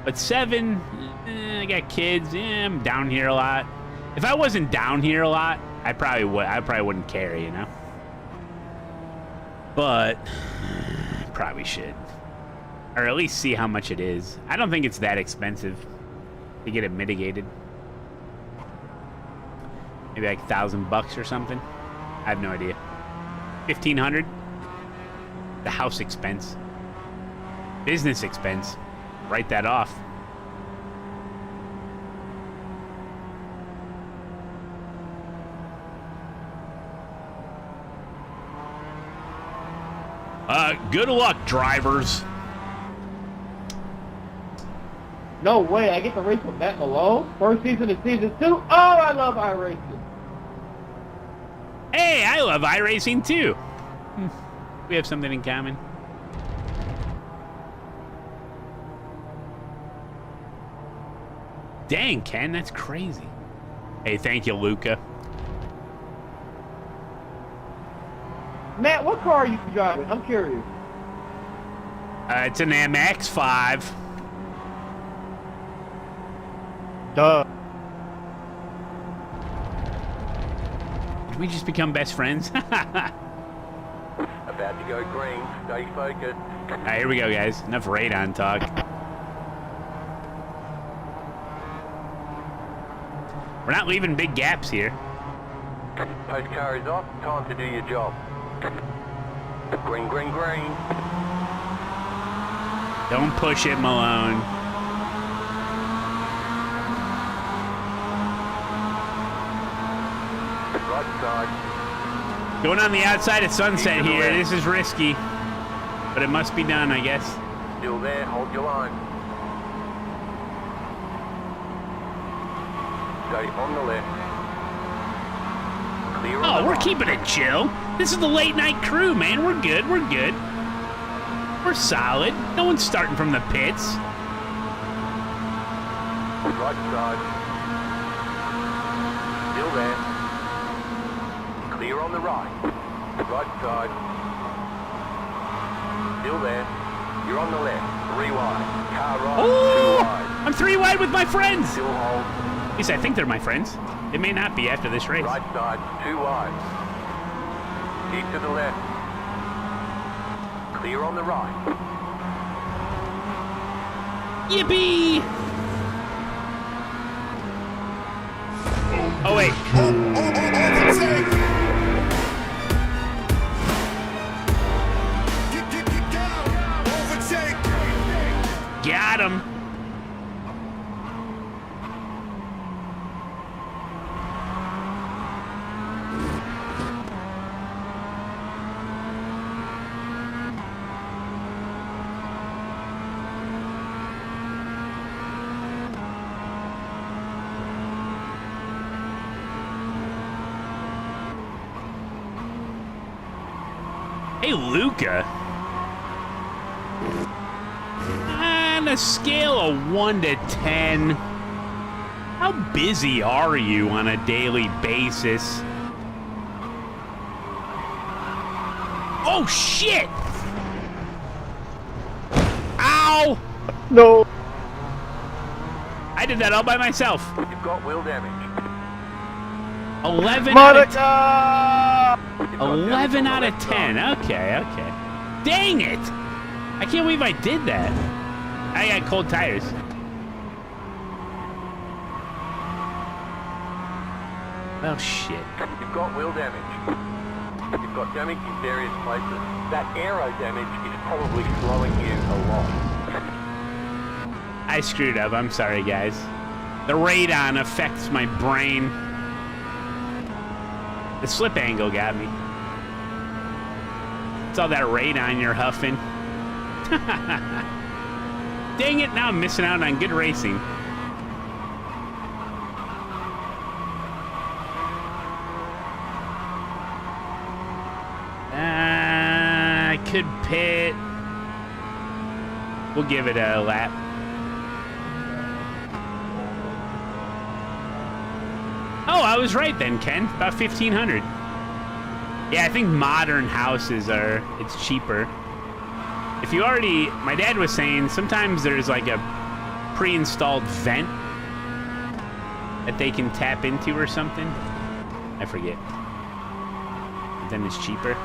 But 7, I got kids, I'm down here a lot. If I wasn't down here a lot, I probably wouldn't care, you know? But probably should. Or at least see how much it is. I don't think it's that expensive to get it mitigated. Maybe like $1,000 or something. I have no idea. 1,500. The house expense. Business expense. Write that off. Good luck, drivers. No way, I get to race with Matt Malone? First season of season 2? Oh, I love iRacing. Hey, I love iRacing too. We have something in common. Dang, Ken, that's crazy. Hey, thank you, Luca. Matt, what car are you driving? I'm curious. It's an MX-5. Duh. Did we just become best friends? About to go green. Stay focused. Alright, here we go, guys. Enough radon talk. We're not leaving big gaps here. Post car is off. Time to do your job. Green, green, green. Don't push it, Malone. Right side. Going on the outside of Sunset here. This is risky, but it must be done, I guess. Still there. Hold your line. Stay on the left. Clear on Oh, we're keeping it chill. This is the late night crew, man. We're good. We're good. We're solid. No one's starting from the pits. Right side. Still there. Clear on the right. Right side. Still there. You're on the left. 3 wide. Car right. Oh! 2 wide. I'm 3 wide with my friends. Still hold. At least I think they're my friends. They may not be after this race. Right side. 2 wide. Keep to the left. Clear on the right. Yippee! Oh, wait. Got him. Hey, Luca. On a scale of 1 to 10, how busy are you on a daily basis? Oh, shit! Ow! No. I did that all by myself. You've got wheel damage. 11 Monica! out of 11 out of 10. Okay. Dang it! I can't believe I did that. I got cold tires. Well, shit. You've got wheel damage. You've got damage in various places. That aero damage is probably slowing you a lot. I screwed up. I'm sorry, guys. The radon affects my brain. The slip angle got me. It's all that radon you're huffing. Dang it, now I'm missing out on good racing. I could pit. We'll give it a lap. Oh, I was right then, Ken. About 1,500. Yeah, I think modern houses it's cheaper. If you already, my dad was saying sometimes there's like a pre-installed vent that they can tap into or something. I forget. But then it's cheaper.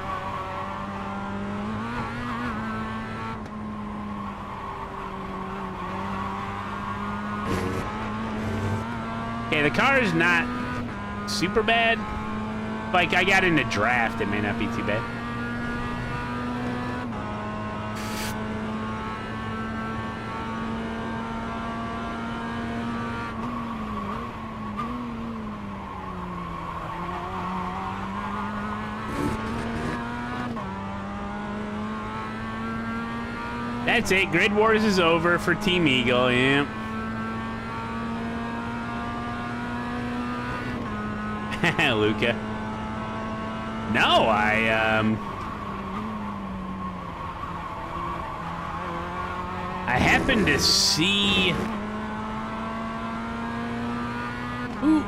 Okay, the car is not super bad. Like, I got into draft, it may not be too bad. That's it. Grid Wars is over for Team Eagle. Yeah. Luca. No, I happened to see. Ooh.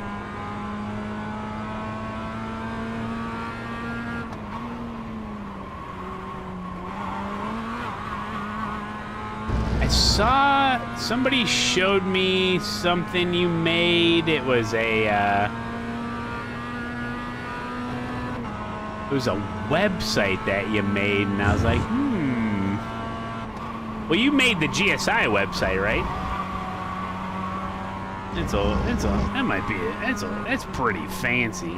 I saw somebody showed me something you made. It was a website that you made, and I was like, Well, you made the GSI website, right? That might be it. That's pretty fancy.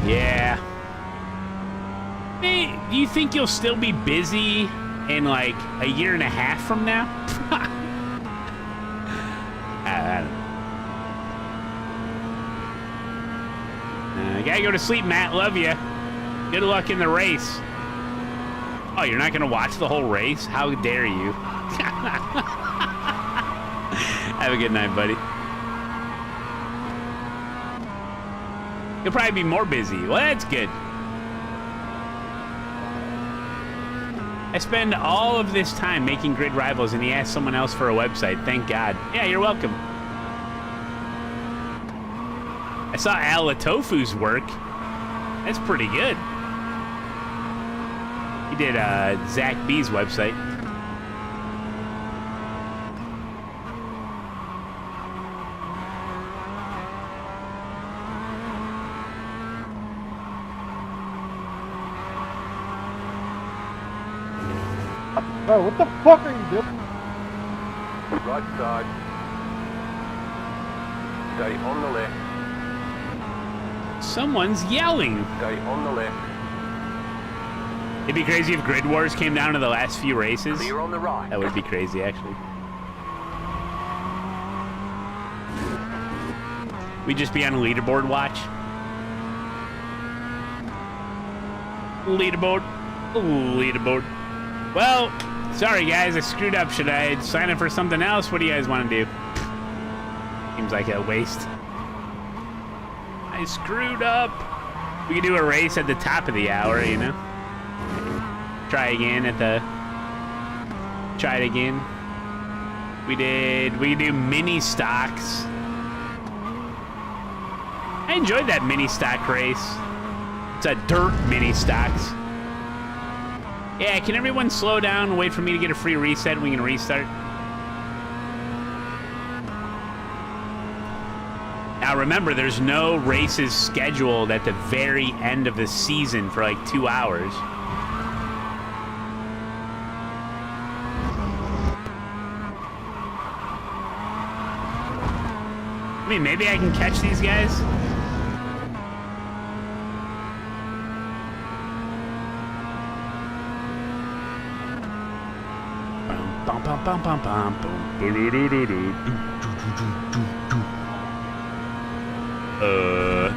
Yeah. Hey, do you think you'll still be busy in like a year and a half from now? I don't know. I gotta go to sleep, Matt. Love you. Good luck in the race. Oh, you're not gonna watch the whole race? How dare you? Have a good night, buddy. You'll probably be more busy. Well, that's good. I spend all of this time making Grid Rivals, and he asked someone else for a website. Thank God. Yeah, you're welcome. I saw Al Latofu's work. That's pretty good. He did Zach B's website. Bro, what the fuck are you doing? Right side. Stay on the left. Someone's yelling. Stay on the left. It'd be crazy if Grid Wars came down to the last few races. Clear on the right. That would be crazy, actually. We'd just be on a leaderboard watch. Leaderboard. Ooh, leaderboard. Well, sorry guys, I screwed up. Should I sign up for something else? What do you guys want to do? Seems like a waste. I screwed up. We could do a race at the top of the hour, you know? Try again at the... Try it again. We could do mini stocks. I enjoyed that mini stock race. It's a dirt mini stocks. Yeah, can everyone slow down and wait for me to get a free reset and we can restart? Now remember, there's no races scheduled at the very end of the season for like 2 hours. I mean, maybe I can catch these guys.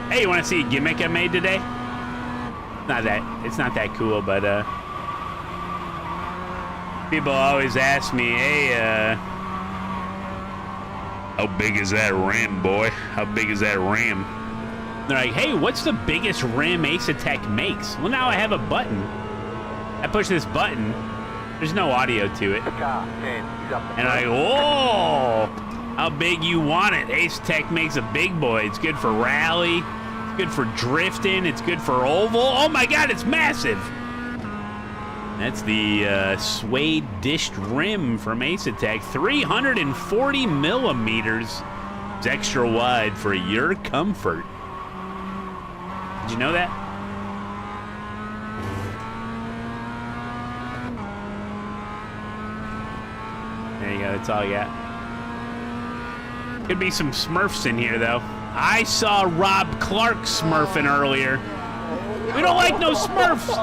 Hey, you want to see a gimmick I made today? It's not that cool, but people always ask me, hey, how big is that rim, boy? How big is that rim? They're like, hey, what's the biggest rim ASETEK makes? Well, now I have a button. I push this button. There's no audio to it. And I go, whoa, how big you want it? ASETEK makes a big boy. It's good for rally. It's good for drifting. It's good for oval. Oh my God, it's massive. That's the suede dished rim from ASETEK. 340 millimeters. It's extra wide for your comfort. Did you know that? There you go, that's all I got. Could be some Smurfs in here, though. I saw Rob Clark smurfing earlier. We don't like no Smurfs!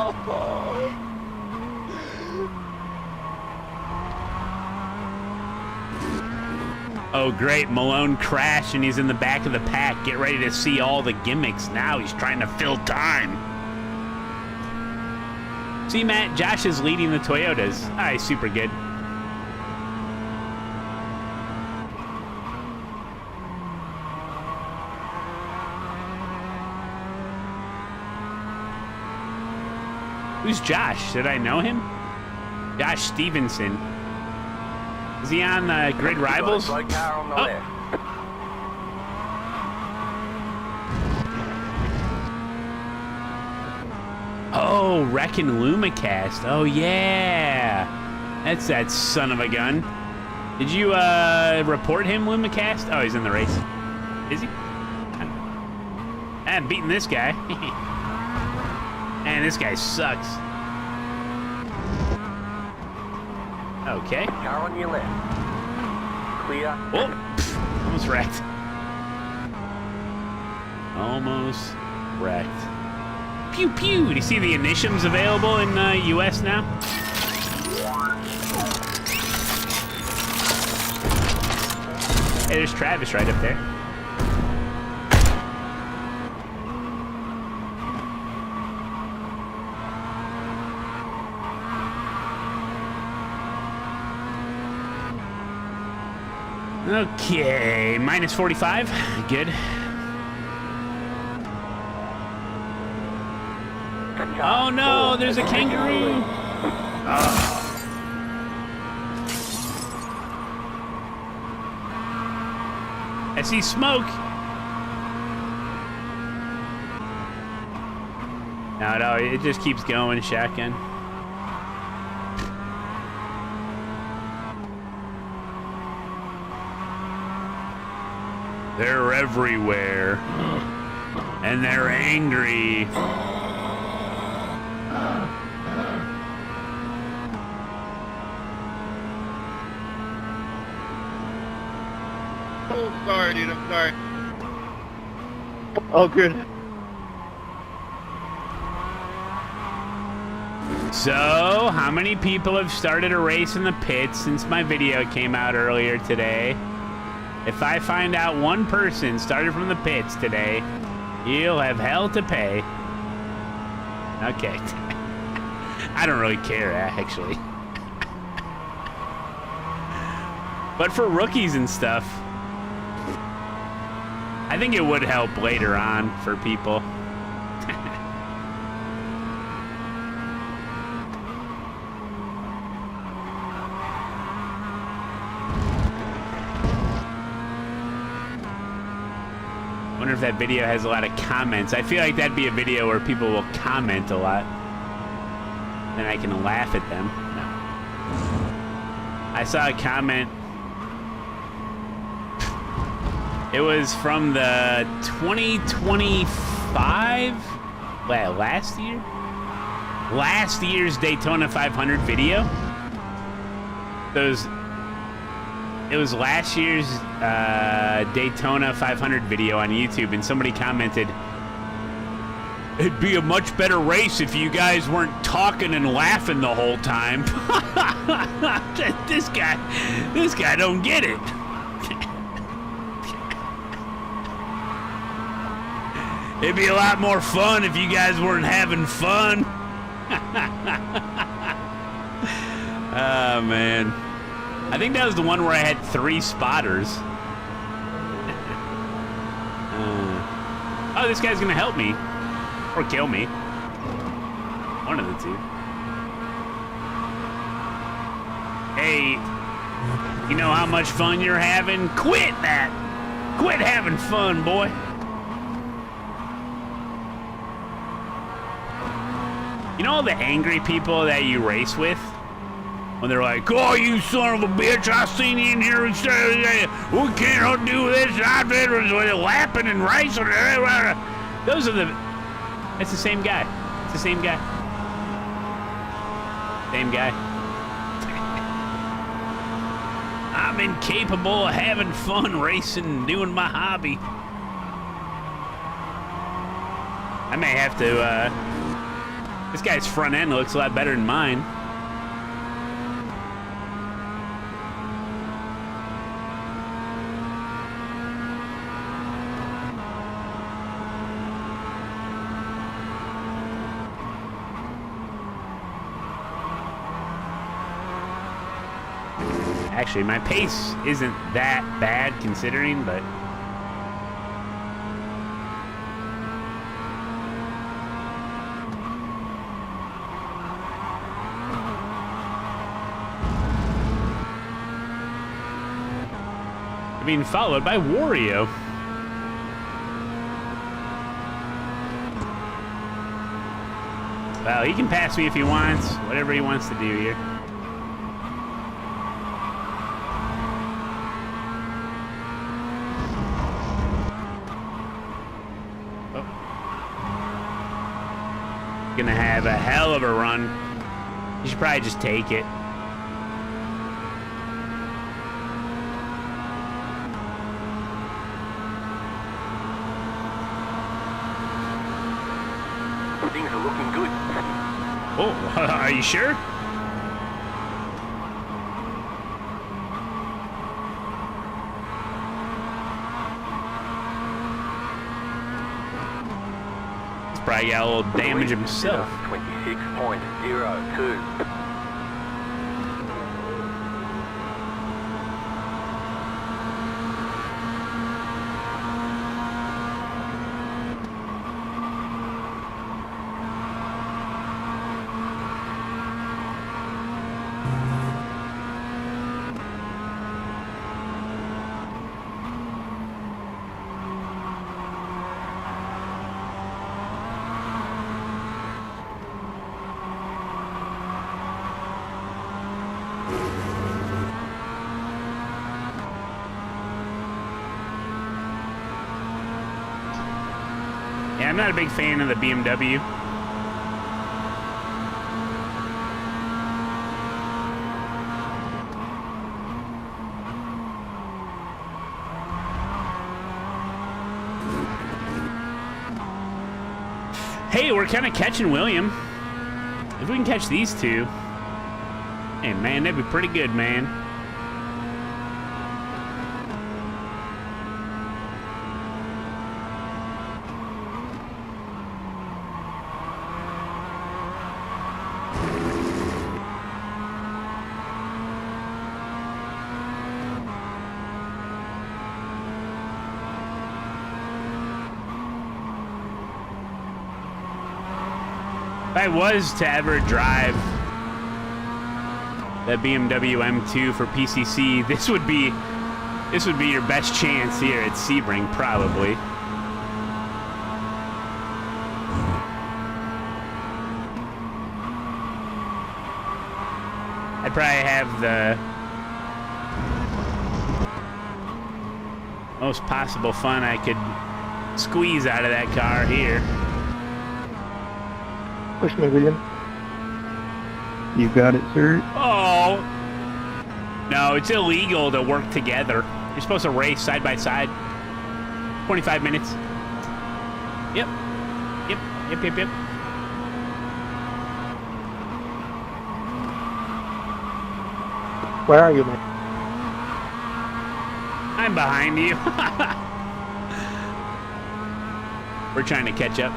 Oh, great. Malone crashed and he's in the back of the pack. Get ready to see all the gimmicks now. He's trying to fill time. See, Matt, Josh is leading the Toyotas. All right, super good. Who's Josh? Did I know him? Josh Stevenson. Is he on Grid Rivals? Oh, Wreckin' Lumacast. Oh, yeah. That's that son of a gun. Did you report him, Lumacast? Oh, he's in the race. Is he? I'm beating this guy. Man, this guy sucks. Okay. Car on your left. Clear. Oh, almost wrecked. Almost wrecked. Pew pew. Do you see the initiums available in US now? Hey, there's Travis right up there. Okay, minus 45. Good. Oh no, there's a kangaroo. I see smoke. No, it just keeps going, shotgun. They're everywhere. And they're angry. Oh, sorry, dude. I'm sorry. Oh, good. So, how many people have started a race in the pits since my video came out earlier today? If I find out one person started from the pits today, you'll have hell to pay. Okay. I don't really care, actually. But for rookies and stuff, I think it would help later on for people. I wonder if that video has a lot of comments. I feel like that'd be a video where people will comment a lot. Then I can laugh at them. No. I saw a comment. It was from the 2025, last year? Last year's Daytona 500 video. It was last year's Daytona 500 video on YouTube, and somebody commented, "It'd be a much better race if you guys weren't talking and laughing the whole time." This guy don't get it. It'd be a lot more fun if you guys weren't having fun. Oh, man. I think that was the one where I had 3 spotters. Oh, this guy's gonna help me. Or kill me. One of the two. Hey, you know how much fun you're having? Quit that! Quit having fun, boy. You know all the angry people that you race with? When they're like, "Oh, you son of a bitch, I seen you in here, we can't do this, I did lapping and racing." Those are it's the same guy. It's the same guy. Same guy. I'm incapable of having fun racing and doing my hobby. I may have to, this guy's front end looks a lot better than mine. Actually, my pace isn't that bad considering, but being followed by Wario. Well, he can pass me if he wants, whatever he wants to do here. Gonna have a hell of a run. You should probably just take it. Things are looking good. Oh, are you sure? He's probably got a little damage himself. 26.02. Yeah, I'm not a big fan of the BMW. Hey, we're kind of catching William. If we can catch these two, hey, man, that'd be pretty good, man. If I was to ever drive that BMW M2 for PCC, this would be your best chance here at Sebring, probably. I'd probably have the most possible fun I could squeeze out of that car here. Push me, William. You got it, sir. Oh. No, it's illegal to work together. You're supposed to race side by side. 25 minutes. Yep. Yep. Where are you, man? I'm behind you. We're trying to catch up.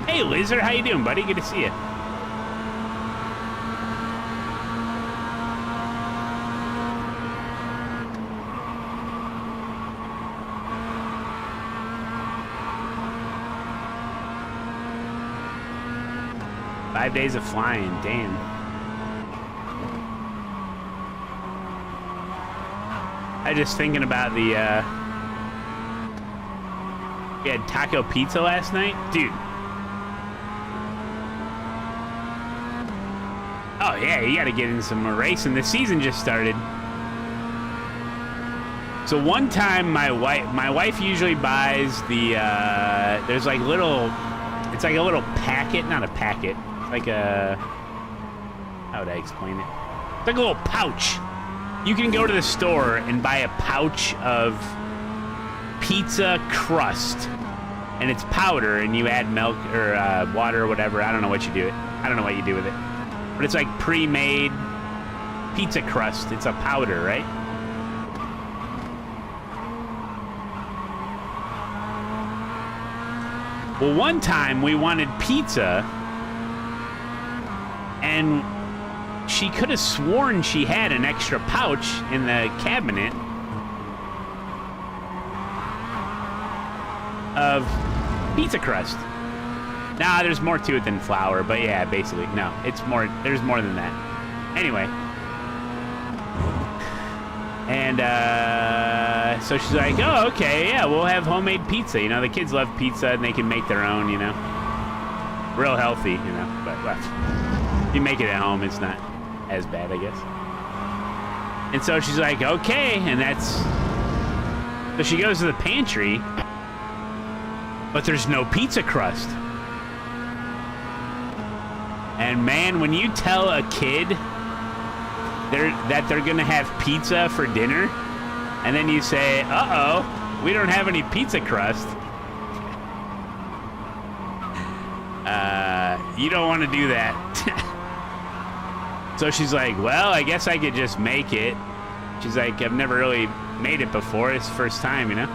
Hey, Lizard, how you doing, buddy? Good to see you. Five days of flying, damn. I just thinking about the, we had taco pizza last night. Dude. Oh yeah, you gotta get in some more racing. The season just started. So one time my wife usually buys the, there's like little, it's like a little packet, not a packet. It's like a, how would I explain it? It's like a little pouch. You can go to the store and buy a pouch of pizza crust. And it's powder, and you add milk or water or whatever. I don't know what you do. I don't know what you do with it. But it's like pre-made pizza crust. It's a powder, right? Well, one time we wanted pizza, and she could have sworn she had an extra pouch in the cabinet of pizza crust. Nah, there's more to it than flour, but yeah, basically, no, it's more, there's more than that. Anyway. And, so she's like, oh, okay, yeah, we'll have homemade pizza. You know, the kids love pizza, and they can make their own, you know. Real healthy, you know, but, well, if you make it at home, it's not as bad, I guess. And so she's like, okay, and that's, so she goes to the pantry, but there's no pizza crust. And man, when you tell a kid that they're gonna have pizza for dinner, and then you say, uh-oh, we don't have any pizza crust, you don't want to do that. So she's like, well, I guess I could just make it. She's like, I've never really made it before. It's the first time, you know?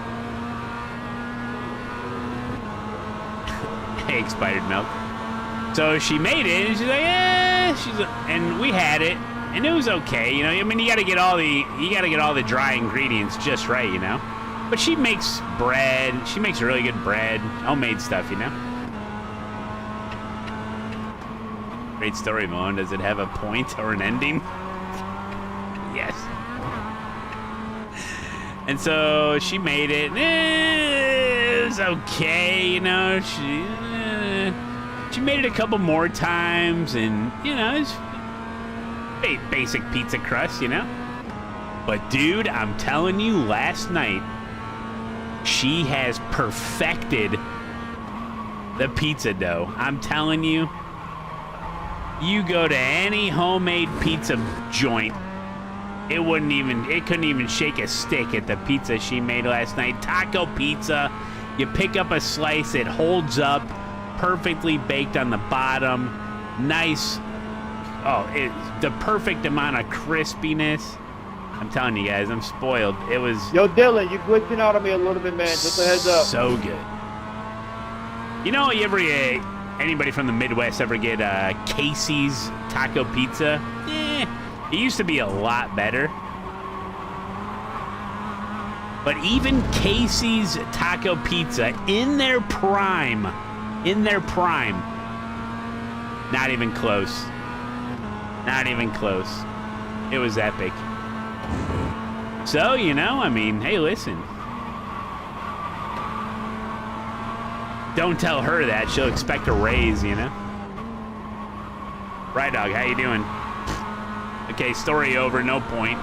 Hey, expired milk. So she made it, and she's like, and we had it, and it was okay, you know. I mean, you gotta get all the dry ingredients just right, you know. But she makes bread. She makes really good bread, homemade stuff, you know. Great story, Malone. Does it have a point or an ending? Yes. And so she made it. It was okay, you know. She made it a couple more times, and, you know, it's basic pizza crust, you know? But, dude, I'm telling you, last night, She has perfected the pizza dough. I'm telling you, you go to any homemade pizza joint, it couldn't even shake a stick at the pizza she made last night. Taco pizza, you pick up a slice, it holds up, perfectly baked on the bottom, nice, the perfect amount of crispiness. I'm telling you guys, I'm spoiled. It was... Yo, Dylan, you glitching out on me a little bit, man. Just a heads up. So good. You know, anybody from the Midwest ever get Casey's taco pizza? It used to be a lot better. But even Casey's taco pizza in their prime, not even close. Not even close. It was epic. So, you know, I mean, hey, listen. Don't tell her that. She'll expect a raise, you know? Right, dog, how you doing? Okay, story over, no point.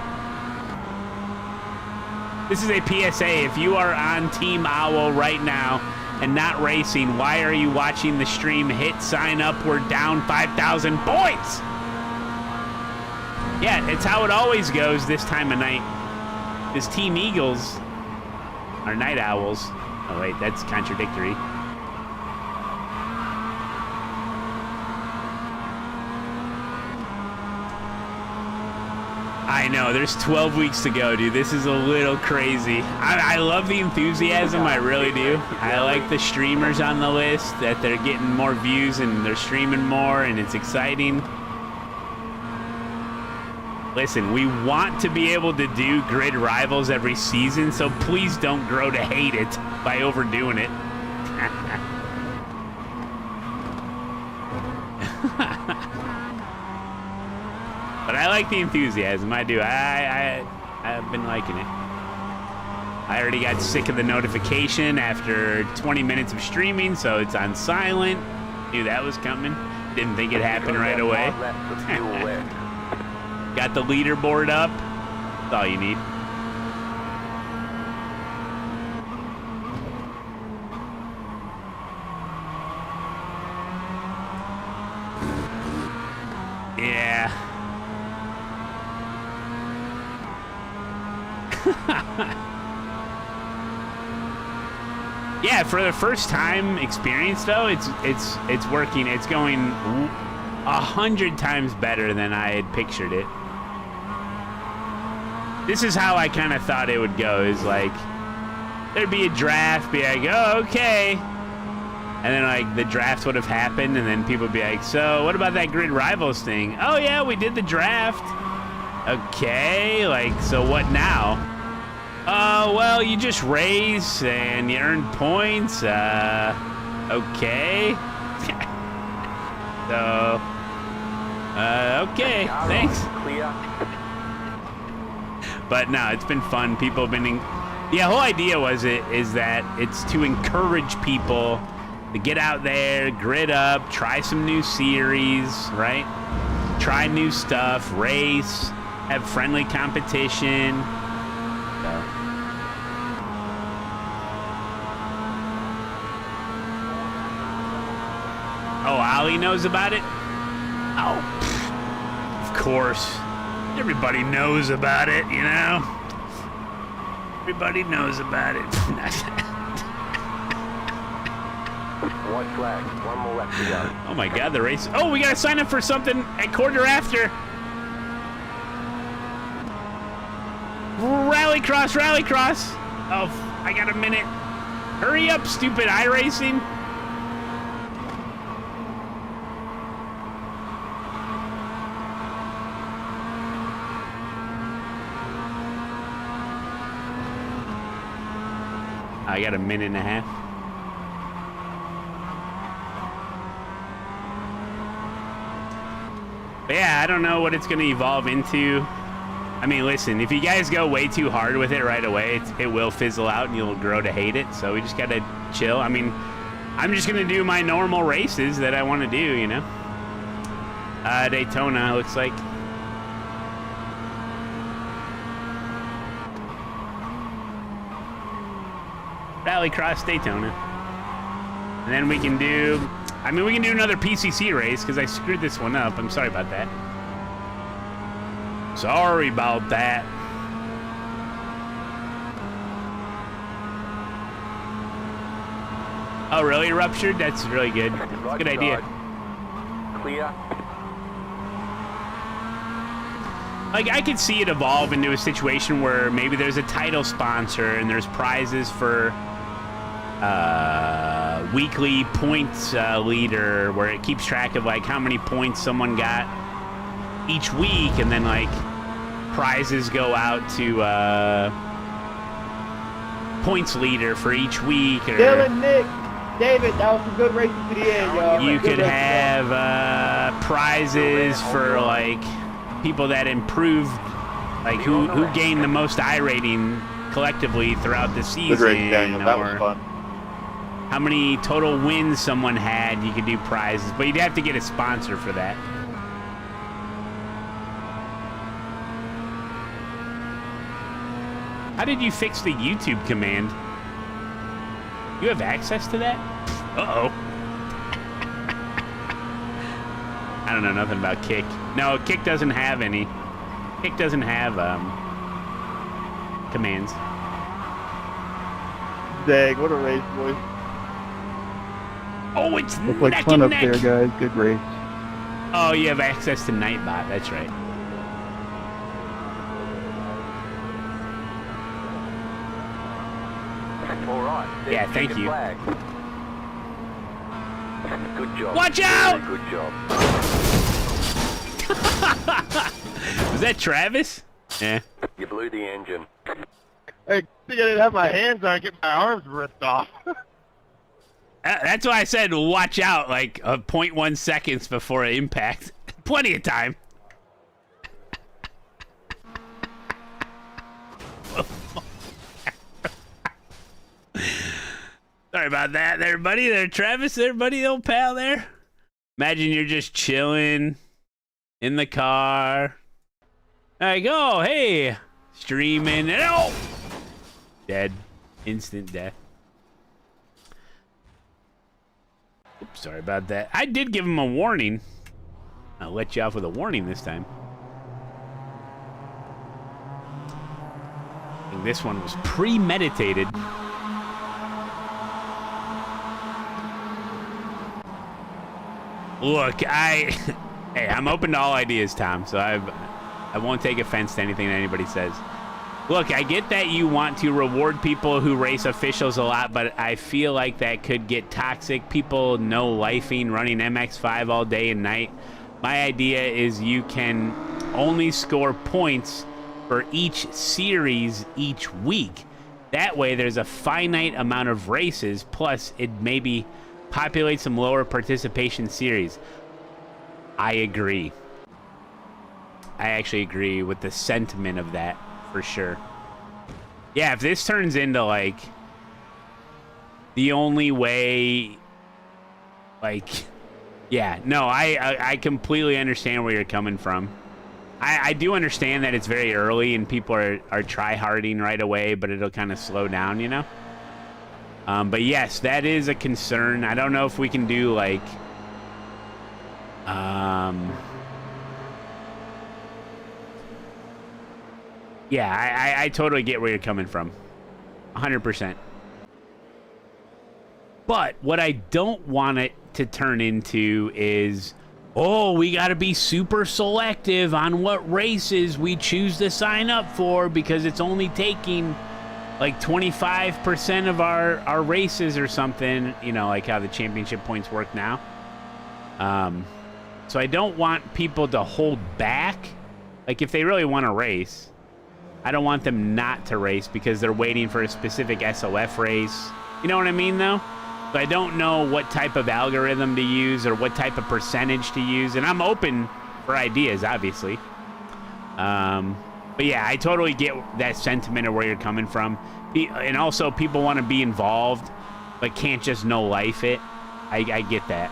This is a PSA. If you are on Team Owl right now and not racing, why are you watching the stream? Hit sign up. We're down 5,000 points. Yeah, it's how it always goes this time of night. Because Team Eagles are night owls. Oh, wait, that's contradictory. I know, there's 12 weeks to go, dude. This is a little crazy. I love the enthusiasm, I really do. I like the streamers on the list, that they're getting more views and they're streaming more and it's exciting. Listen, we want to be able to do grid rivals every season, so please don't grow to hate it by overdoing it. But I like the enthusiasm. I do. I've been liking it. I already got sick of the notification after 20 minutes of streaming, so it's on silent. Knew that was coming. Didn't think it happened right away. Got the leaderboard up. That's all you need. Yeah. Yeah, for the first time experience though, it's working. It's going 100 times better than I had pictured it. This is how I kind of thought it would go, is like there'd be a draft, be like, oh, okay, and then like the draft would have happened and then people would be like, so what about that grid rivals thing? Oh yeah, we did the draft. Okay, like, so what now? Well, you just race and you earn points. Okay. So, okay, thanks. But no, it's been fun. People have been, the whole idea is that it's to encourage people to get out there, grid up, try some new series, right? Try new stuff, race, have friendly competition. So. Oh, Ollie knows about it? Oh, of course. Everybody knows about it, you know? Everybody knows about it. White flag, one more left to go. Oh my God, the race. Oh, we gotta sign up for something at quarter after. Rallycross, rallycross. Oh, I got a minute. Hurry up, stupid iRacing. I got a minute and a half. But yeah, I don't know what it's going to evolve into. I mean, listen, if you guys go way too hard with it right away, it will fizzle out and you'll grow to hate it. So we just got to chill. I mean, I'm just going to do my normal races that I want to do, you know? Daytona, looks like. Rallycross Daytona. And then we can do, I mean, we can do another PCC race because I screwed this one up. I'm sorry about that. Sorry about that. Oh, really? It ruptured? That's really good. That's a good idea. Clear. Like, I could see it evolve into a situation where maybe there's a title sponsor and there's prizes for weekly points leader where it keeps track of, like, how many points someone got each week, and then, like, prizes go out to points leader for each week. Or Dylan, Nick, David, that was some good racing to the end, y'all. you could have prizes for, like, people that improved, like, who gained the most iRating collectively throughout the season. Good race, Daniel. That was fun. How many total wins someone had, you could do prizes, but you'd have to get a sponsor for that. How did you fix the YouTube command? You have access to that? Uh-oh. I don't know nothing about Kick. No, Kick doesn't have any. Kick doesn't have commands. Dang, what a race, boys. Oh, it's Looks like neck fun and up neck. there, guys. Good race. Oh, you have access to Nightbot. That's right. All right. Yeah, thank you. Flag. Good job. Watch out! Very good job. Was that Travis? Yeah. You blew the engine. I think I didn't have my hands on it, get my arms ripped off. That's why I said watch out, like 0.1 seconds before impact. Plenty of time. Sorry about that there, buddy. There, Travis there, buddy, old pal there. Imagine you're just chilling in the car. There you go. Hey, streaming. And oh! Dead. Instant death. Oops, sorry about that. I did give him a warning. I'll let you off with a warning this time. I think this one was premeditated. Look, hey, I'm open to all ideas, Tom, so I won't take offense to anything that anybody says. Look, I get that you want to reward people who race officials a lot, but I feel like that could get toxic. People know lifing, running MX-5 all day and night. My idea is you can only score points for each series each week. That way, there's a finite amount of races, plus it maybe populate some lower participation series. I agree. I actually agree with the sentiment of that for sure. Yeah, if this turns into like the only way, like, yeah, no, I completely understand where you're coming from. I do understand that it's very early and people are try-harding right away, but it'll kind of slow down, you know? But yes, that is a concern. I don't know if we can do like, yeah, I totally get where you're coming from. 100%. But what I don't want it to turn into is, oh, we got to be super selective on what races we choose to sign up for because it's only taking like 25% of our races or something, you know, like how the championship points work now. So I don't want people to hold back. Like if they really want to race, I don't want them not to race because they're waiting for a specific SOF race. You know what I mean, though? So I don't know what type of algorithm to use or what type of percentage to use. And I'm open for ideas, obviously. But yeah, I totally get that sentiment of where you're coming from. And also, people want to be involved, but can't just no life it. I get that.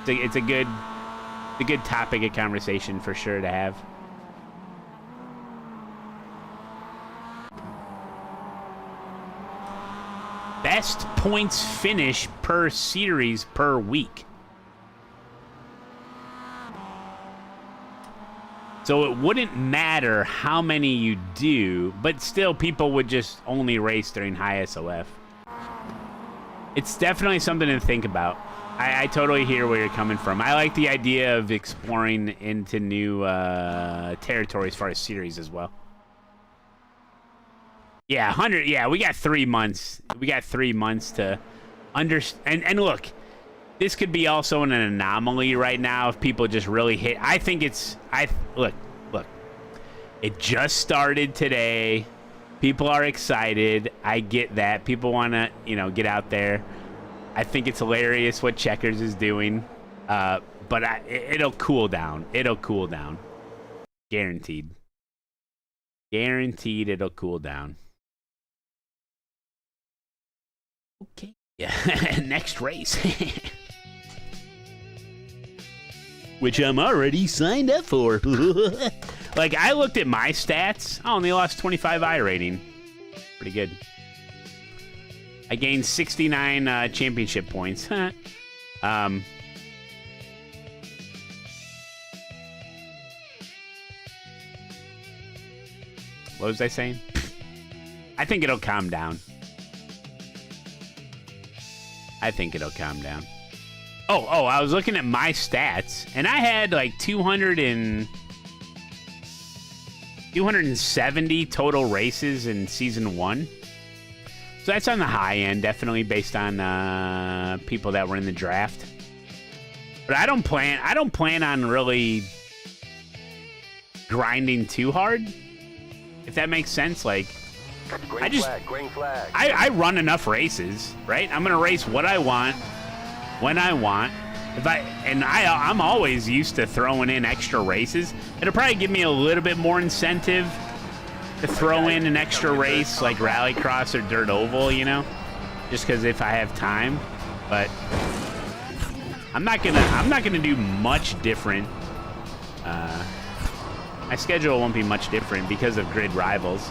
It's a good topic of conversation for sure to have. best points finish per series per week. So it wouldn't matter how many you do, but still people would just only race during high SOF. It's definitely something to think about. I totally hear where you're coming from. I like the idea of exploring into new territory as far as series as well. Yeah, 100. Yeah, we got 3 months. We got 3 months to understand. And look, this could be also an anomaly right now if people just really hit. I think it's. Look. It just started today. People are excited. I get that. People want to, get out there. I think it's hilarious what Checkers is doing, but it'll cool down. It'll cool down. Guaranteed. Guaranteed it'll cool down. Okay. Yeah. Next race. Which I'm already signed up for. Like, I looked at my stats. Oh, and they lost 25 iRating. Pretty good. I gained 69 championship points. What was I saying? I think it'll calm down. I think it'll calm down. Oh, I was looking at my stats, and I had like 270 total races in season 1. So that's on the high end, definitely based on people that were in the draft. But I don't plan on really grinding too hard, if that makes sense. Like, Green flag. I run enough races, right? I'm gonna race what I want, when I want. I'm always used to throwing in extra races. It'll probably give me a little bit more incentive to throw in an extra race like Rallycross or Dirt Oval, just because if I have time. But I'm not gonna do much different. My schedule won't be much different because of Grid Rivals.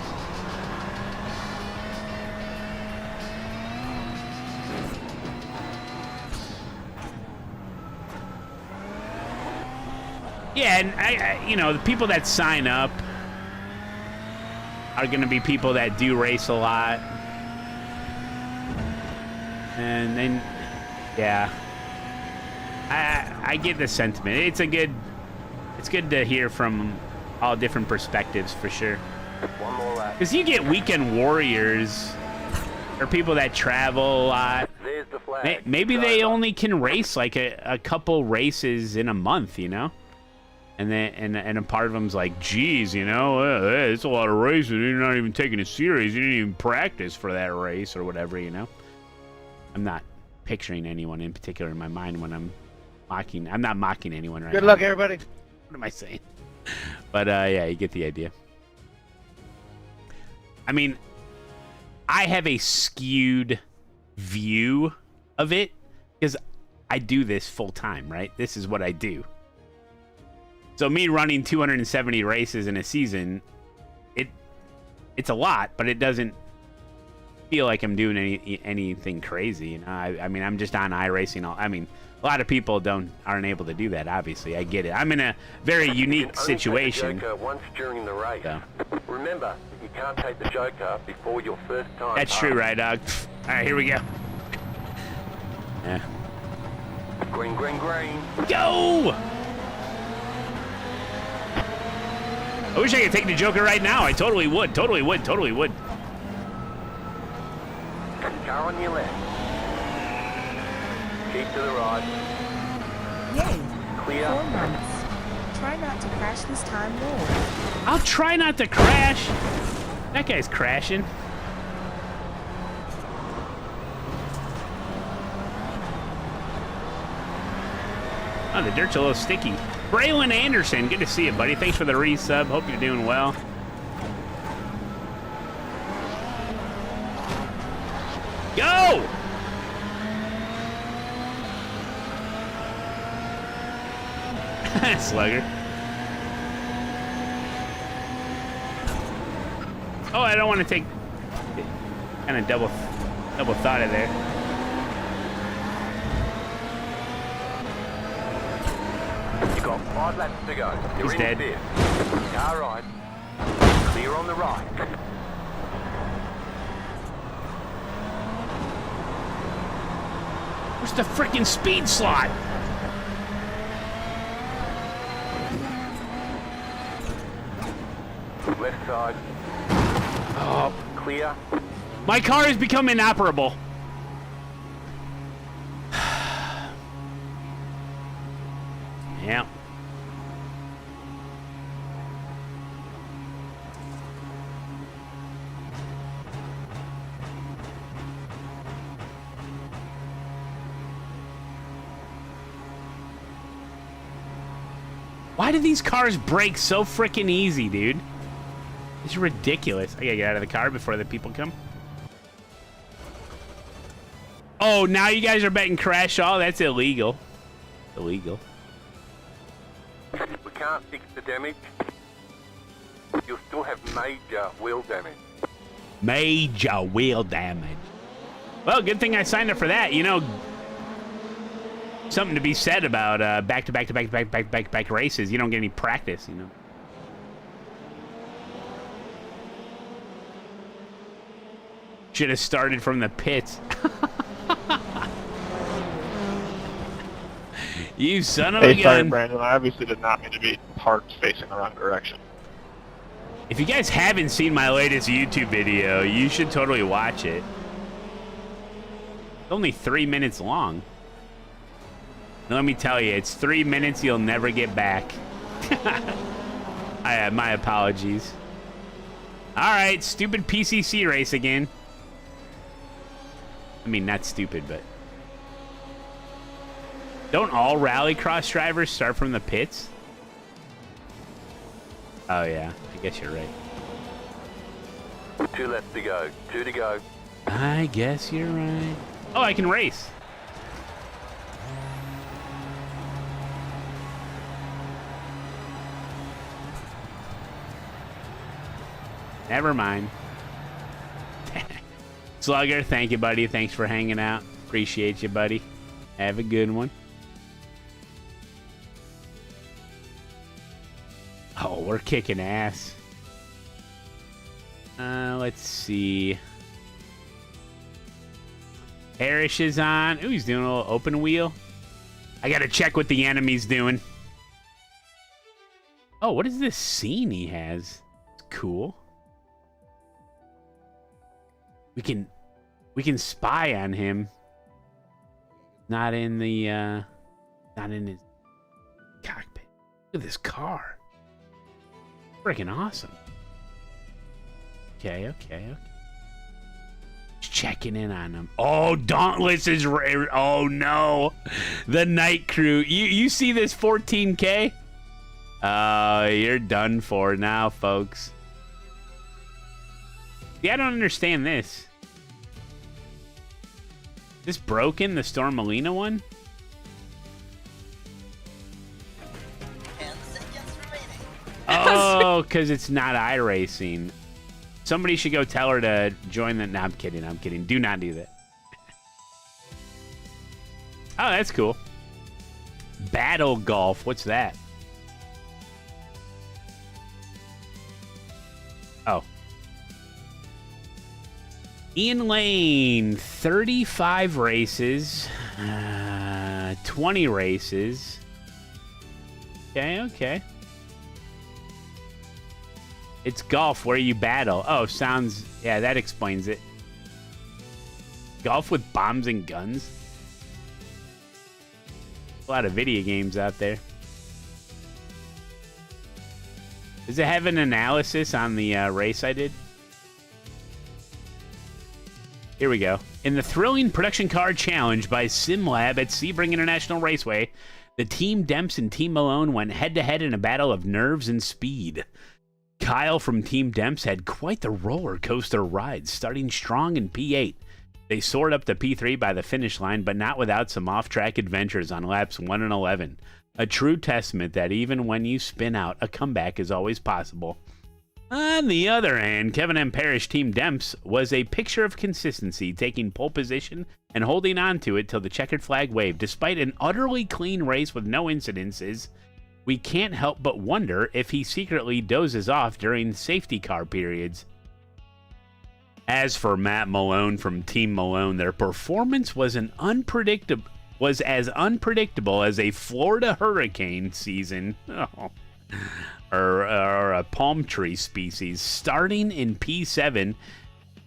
Yeah, and the people that sign up are going to be people that do race a lot. And then, yeah, I get the sentiment. It's good to hear from all different perspectives for sure. One more lap. Because you get weekend warriors or people that travel a lot. There's the flag. Maybe they only can race like a couple races in a month, And then and a part of them's like, geez, it's a lot of races. You're not even taking it serious. You didn't even practice for that race or whatever, I'm not picturing anyone in particular in my mind when I'm mocking. I'm not mocking anyone right now. Good luck, everybody. What am I saying? But yeah, you get the idea. I mean, I have a skewed view of it because I do this full time, right? This is what I do. So me running 270 races in a season, it's a lot, but it doesn't feel like I'm doing anything crazy. I mean, I'm just on iRacing. A lot of people aren't able to do that. Obviously, I get it. I'm in a very unique situation. Joker once during the race. So. Remember, you can't take the Joker before your first time. That's true, right, dog? All right, here we go. Yeah. Green. Go! I wish I could take the Joker right now. I totally would. Totally would. Car on your left. Keep to the right. Yay. Clear. 4 months. Try not to crash this time, Lord. I'll try not to crash. That guy's crashing. Oh, the dirt's a little sticky. Braylon Anderson, good to see you, buddy. Thanks for the resub. Hope you're doing well. Go! Slugger. Oh, I don't want to take kind of double Double thought it there. You've got 5 laps to go. You're He's in dead. 5th. Car right. Clear on the right. Where's the freaking speed slot? Left side. Oh. Clear. My car has become inoperable. Yeah. Why do these cars break so freaking easy, dude? It's ridiculous. I gotta get out of the car before the people come. Oh, now you guys are betting crash all? That's illegal. Illegal. We can't fix the damage. You'll still have major wheel damage. Major wheel damage. Well, good thing I signed up for that. You know, something to be said about back-to-back races. You don't get any practice, you know. Should have started from the pits. You son of a gun. Hey, sorry, Brandon. I obviously did not mean to be parked facing the wrong direction. If you guys haven't seen my latest YouTube video, you should totally watch it. It's only 3 minutes long. Now, let me tell you, it's 3 minutes you'll never get back. I have my apologies. All right, stupid PCC race again. I mean, not stupid, but... Don't all rallycross drivers start from the pits? Oh, yeah. I guess you're right. 2 laps to go. 2 to go. I guess you're right. Oh, I can race. Never mind. Slugger, thank you, buddy. Thanks for hanging out. Appreciate you, buddy. Have a good one. Oh, we're kicking ass. Let's see. Parrish is on. Ooh, he's doing a little open wheel. I gotta check what the enemy's doing. Oh, what is this scene he has? It's cool. We can spy on him. Not in the not in his cockpit. Look at this car. Freaking awesome. Okay. Just checking in on him. Oh, Dauntless is oh no. The night crew. You see this 14K? Oh, you're done for now, folks. Yeah, I don't understand this. Is this broken, the Stormalina one? Oh, because it's not iRacing. Somebody should go tell her to join the... No, I'm kidding. Do not do that. Oh, that's cool. Battle Golf. What's that? Oh. Ian Lane, 35 races, 20 races. Okay. It's golf where you battle. Oh, sounds... Yeah, that explains it. Golf with bombs and guns. A lot of video games out there. Does it have an analysis on the race I did? Here we go. In the thrilling production car challenge by SimLab at Sebring International Raceway, the Team Demps and Team Malone went head-to-head in a battle of nerves and speed. Kyle from Team Demps had quite the roller coaster ride, starting strong in P8. They soared up to P3 by the finish line, but not without some off-track adventures on laps 1 and 11. A true testament that even when you spin out, a comeback is always possible. On the other hand, Kevin M. Parrish Team Demps was a picture of consistency, taking pole position and holding on to it till the checkered flag waved. Despite an utterly clean race with no incidences, we can't help but wonder if he secretly dozes off during safety car periods. As for Matt Malone from Team Malone, their performance was as unpredictable as a Florida hurricane season. Or a palm tree species. Starting in P7,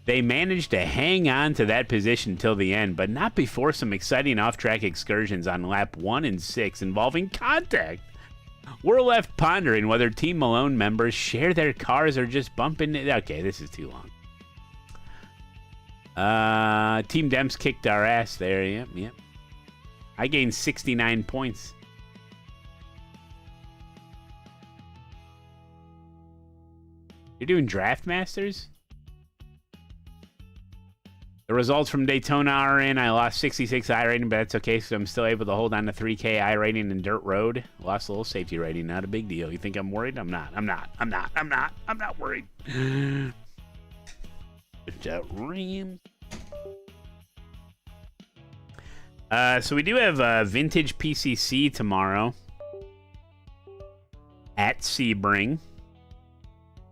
they managed to hang on to that position till the end, but not before some exciting off-track excursions on lap 1 and 6 involving contact. We're left pondering whether Team Malone members share their cars or just bump into... Okay, this is too long. Team Demps kicked our ass there. Yep. I gained 69 points. You're doing Draft Masters? The results from Daytona are in. I lost 66 iRating, but that's okay, so I'm still able to hold on to 3K iRating in Dirt Road. Lost a little safety rating, not a big deal. You think I'm worried? I'm not worried. Rams. So we do have Vintage PCC tomorrow at Sebring.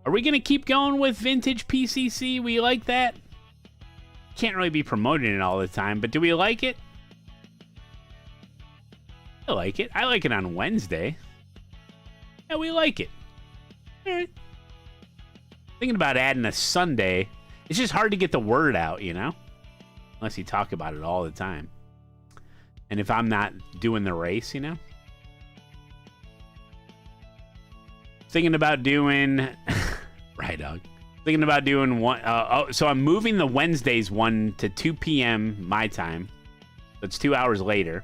Are we going to keep going with Vintage PCC? We like that? Can't really be promoting it all the time, but do we like it? I like it. I like it on Wednesday. Yeah, we like it. All right. Thinking about adding a Sunday. It's just hard to get the word out, you know? Unless you talk about it all the time. And if I'm not doing the race, you know? Thinking about doing... Right, dog. Thinking about doing one... so I'm moving the Wednesdays 1 to 2 p.m. my time. That's 2 hours later.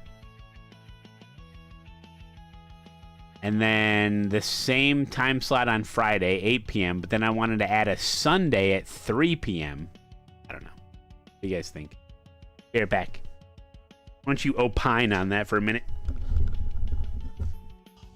And then the same time slot on Friday, 8 p.m. But then I wanted to add a Sunday at 3 p.m. I don't know. What do you guys think? Here, back. Why don't you opine on that for a minute?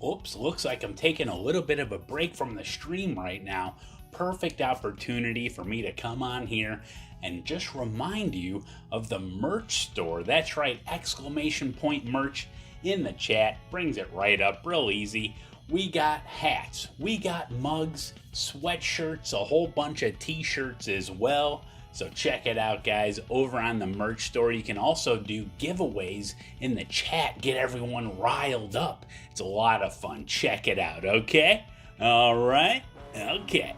Oops, looks like I'm taking a little bit of a break from the stream right now. Perfect opportunity for me to come on here and just remind you of the merch store. That's right, exclamation point merch in the chat. Brings it right up real easy. We got hats, we got mugs, sweatshirts, a whole bunch of t-shirts as well. So check it out, guys, over on the merch store. You can also do giveaways in the chat, get everyone riled up. It's a lot of fun. Check it out, okay? All right? Okay.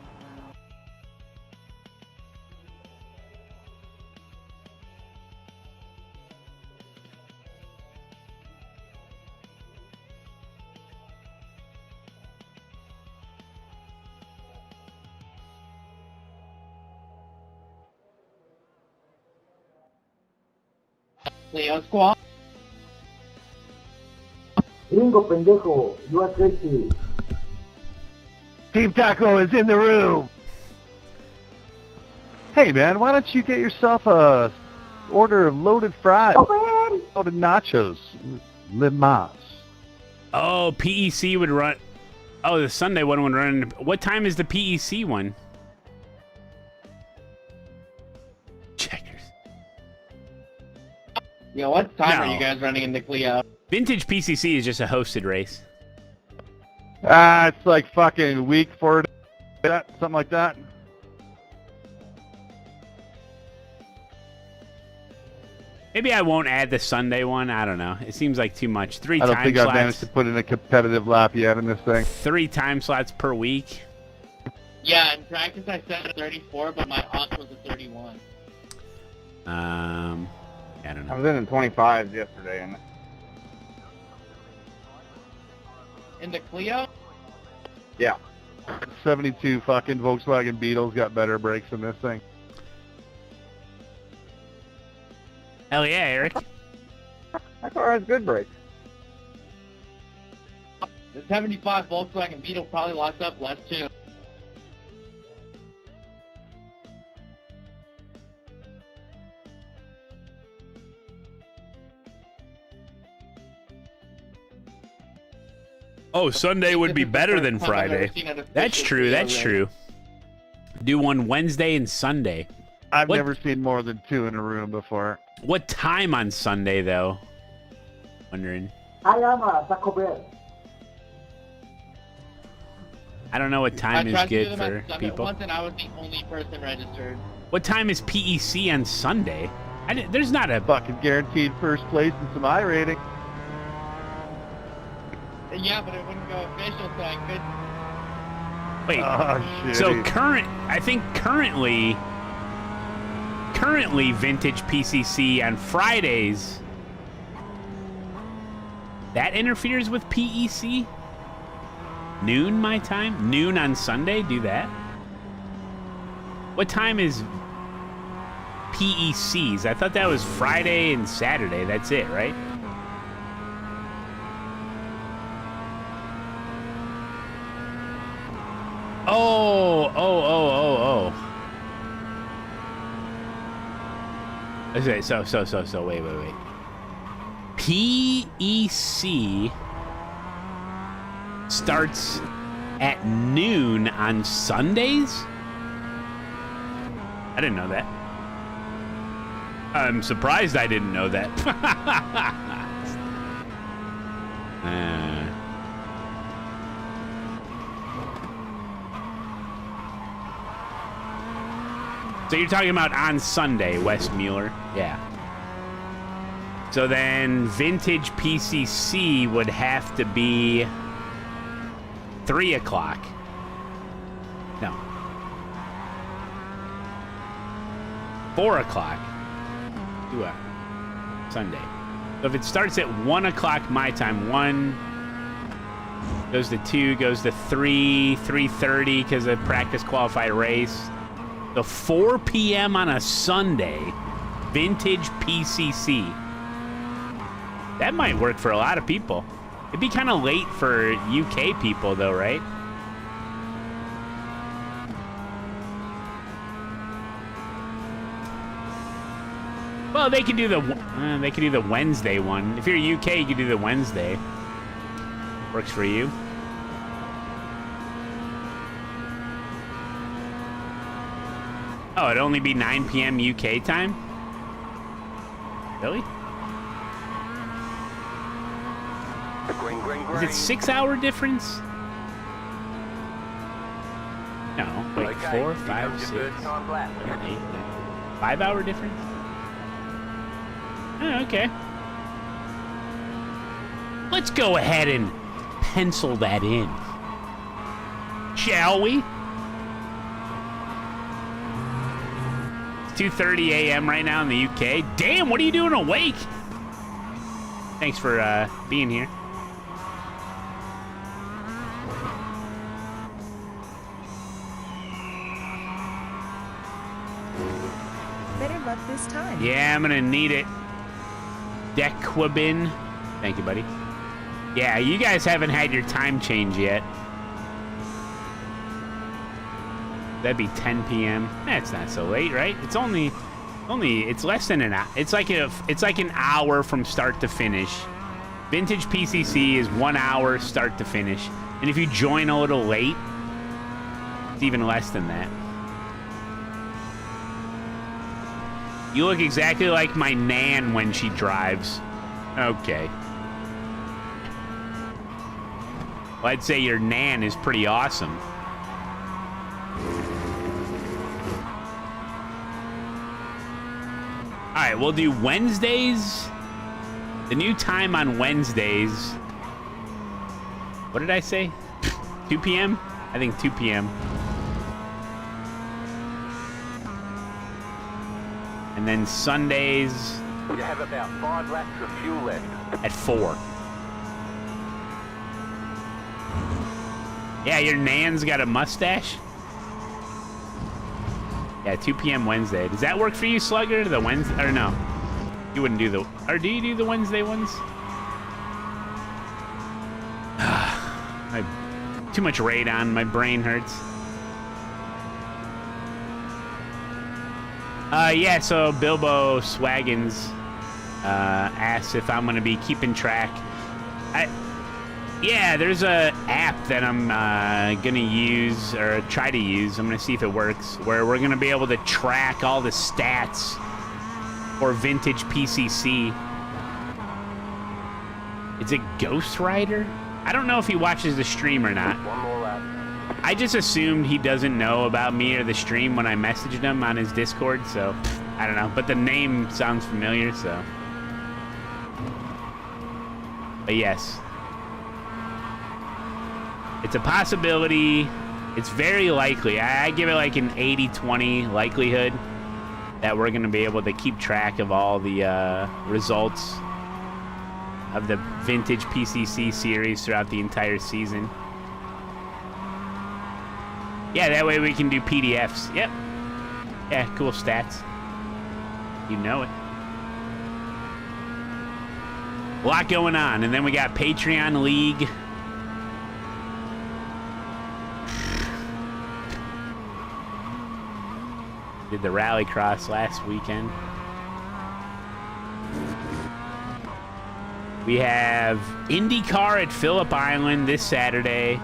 Leo Squad. Gringo pendejo, you are crazy. Team Taco is in the room. Hey man, why don't you get yourself a order of loaded fries, loaded nachos, live mas. Oh, PEC would run. Oh, the Sunday one would run. What time is the PEC one? Checkers. Yo, what time are you guys running into Clio? Vintage PCC is just a hosted race. It's like fucking week 4, something like that. Maybe I won't add the Sunday one. I don't know. It seems like too much. I don't think I've managed to put in a competitive lap yet in this thing. 3 time slots per week. Yeah, in practice I set a 34, but my odds was a 31. I don't know. I was in 25s yesterday, and In the Clio? yeah, 72 fucking Volkswagen Beetles got better brakes than this thing. Hell yeah, Eric. That car has good brakes. The 75 Volkswagen Beetle probably locks up less too. Oh, Sunday would be better than Friday. That's true. That's true. Do one Wednesday and Sunday. I've never seen more than 2 in a room before. What time on Sunday, though? Wondering. I am a Taco Bell. I don't know what time is good for people. Once, and I was the only person registered. What time is PEC on Sunday? There's not a... Fucking guaranteed first place in some iRating. Yeah, but it wouldn't go official, so I couldn't. Wait. Oh, So currently Vintage PCC on Fridays, that interferes with PEC? Noon my time? Noon on Sunday? Do that? What time is PECs? I thought that was Friday and Saturday. That's it, right? Oh. Okay, so, wait. PEC starts at noon on Sundays? I didn't know that. I'm surprised I didn't know that. So you're talking about on Sunday, Wes Mueller? Yeah. So then Vintage PCC would have to be 3 o'clock. No. 4 o'clock. 2 hours. Sunday. So if it starts at 1 o'clock my time, 1 goes to 2, goes to 3, 3:30 because of practice qualify race. So 4 p.m. on a Sunday, Vintage PCC. That might work for a lot of people. It'd be kind of late for UK people, though, right? Well, they could do the Wednesday one. If you're UK, you could do the Wednesday. Works for you. Oh, it'd only be 9 p.m. UK time? Really? Is it 6-hour difference? No, wait, 4, 5, 6, 7, 8, 5-hour difference? Oh, okay. Let's go ahead and pencil that in. Shall we? 2:30 a.m. right now in the UK. Damn, what are you doing awake? Thanks for being here. Better luck this time. Yeah, I'm gonna need it. Dequibin. Thank you, buddy. Yeah, you guys haven't had your time change yet. That'd be 10 p.m. That's not so late, right? It's it's less than an hour. It's like an hour from start to finish. Vintage PCC is 1 hour start to finish. And if you join a little late, it's even less than that. You look exactly like my nan when she drives. Okay. Well, I'd say your nan is pretty awesome. All right, we'll do Wednesdays. The new time on Wednesdays. What did I say? 2 p.m.? I think 2 p.m. And then Sundays. You have about 5 laps of fuel left. At 4. Yeah, your nan's got a mustache? Yeah, 2 p.m. Wednesday. Does that work for you, Slugger? The Wednesday? Or no? You wouldn't do the... Or do you do the Wednesday ones? Too much radon. My brain hurts. Yeah, so Bilbo Swaggins asked if I'm going to be keeping track. Yeah, there's a app that I'm gonna use or try to use. I'm gonna see if it works. Where we're gonna be able to track all the stats for vintage PCC. Is it Ghost Rider? I don't know if he watches the stream or not. One more lap. I just assumed he doesn't know about me or the stream when I messaged him on his Discord, so I don't know. But the name sounds familiar, so. But yes. It's a possibility. It's very likely. I give it like an 80-20 likelihood that we're going to be able to keep track of all the results of the vintage PCC series throughout the entire season. Yeah, that way we can do PDFs. Yep. Yeah, cool stats. You know it. A lot going on. And then we got Patreon League. Did the Rallycross last weekend. We have IndyCar at Phillip Island this Saturday.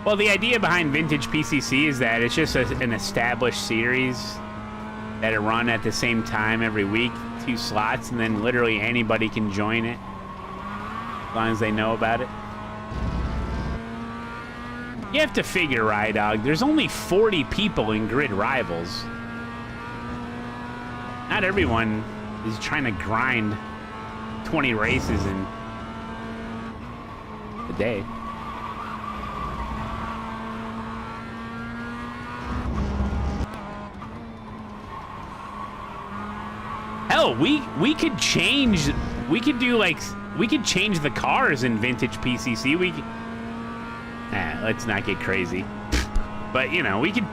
Well, the idea behind Vintage PCC is that it's just an established series that are run at the same time every week, 2 slots, and then literally anybody can join it as long as they know about it. You have to figure, Rye Dog, there's only 40 people in Grid Rivals. Not everyone is trying to grind 20 races in a day. Hell, we could change. We could do like we could change the cars in vintage PCC. Let's not get crazy. But you know, we could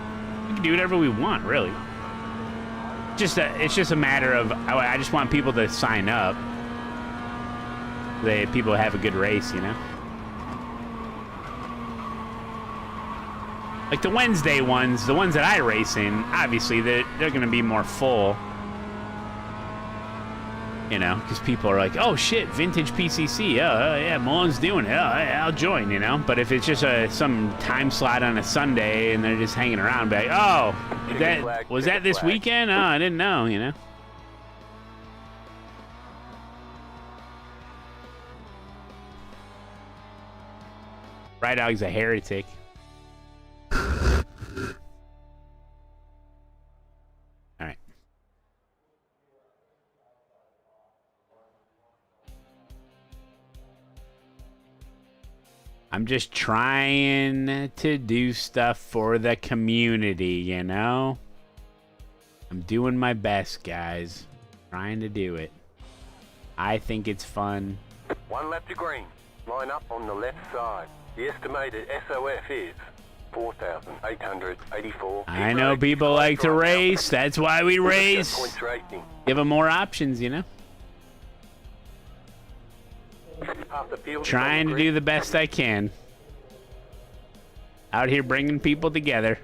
do whatever we want, really. It's just a matter of I just want people to sign up. People have a good race, you know. Like the Wednesday ones, the ones that I race in, obviously they're going to be more full. You know, because people are like, oh shit, vintage PCC, yeah, Malone's doing it, I'll join, you know. But if it's just some time slot on a Sunday and they're just hanging around, be like, oh, was that this weekend? Oh, I didn't know, you know. Rye Dog's a heretic. I'm just trying to do stuff for the community, you know? I'm doing my best, guys. Trying to do it. I think it's fun. 1 lap to green. Line up on the left side. The estimated SOF is 4,884. I know people like to race. That's why we race. Give them more options, you know? Trying to do the best I can. Out here bringing people together.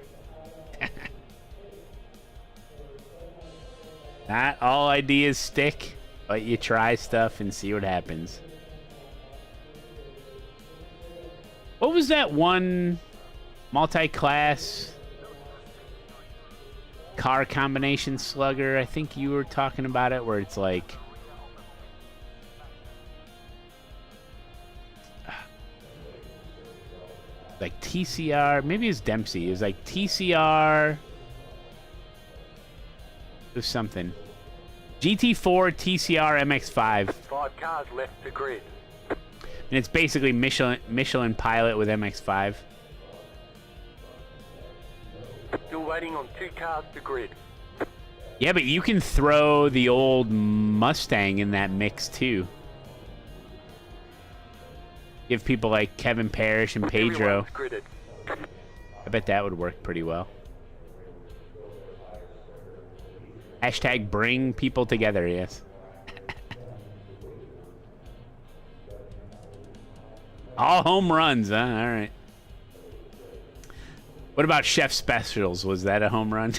Not all ideas stick, but you try stuff and see what happens. What was that one multi-class car combination slugger? I think you were talking about it, where it's like TCR, maybe it's Dempsey. It was like TCR. It was something. GT4 TCR MX5. 5 cars left to grid. And it's basically Michelin Pilot with MX5. Still waiting on 2 cars to grid. Yeah, but you can throw the old Mustang in that mix too. Give people like Kevin Parrish and Pedro. I bet that would work pretty well. Hashtag bring people together, yes. All home runs, huh? All right. What about Chef Specials? Was that a home run?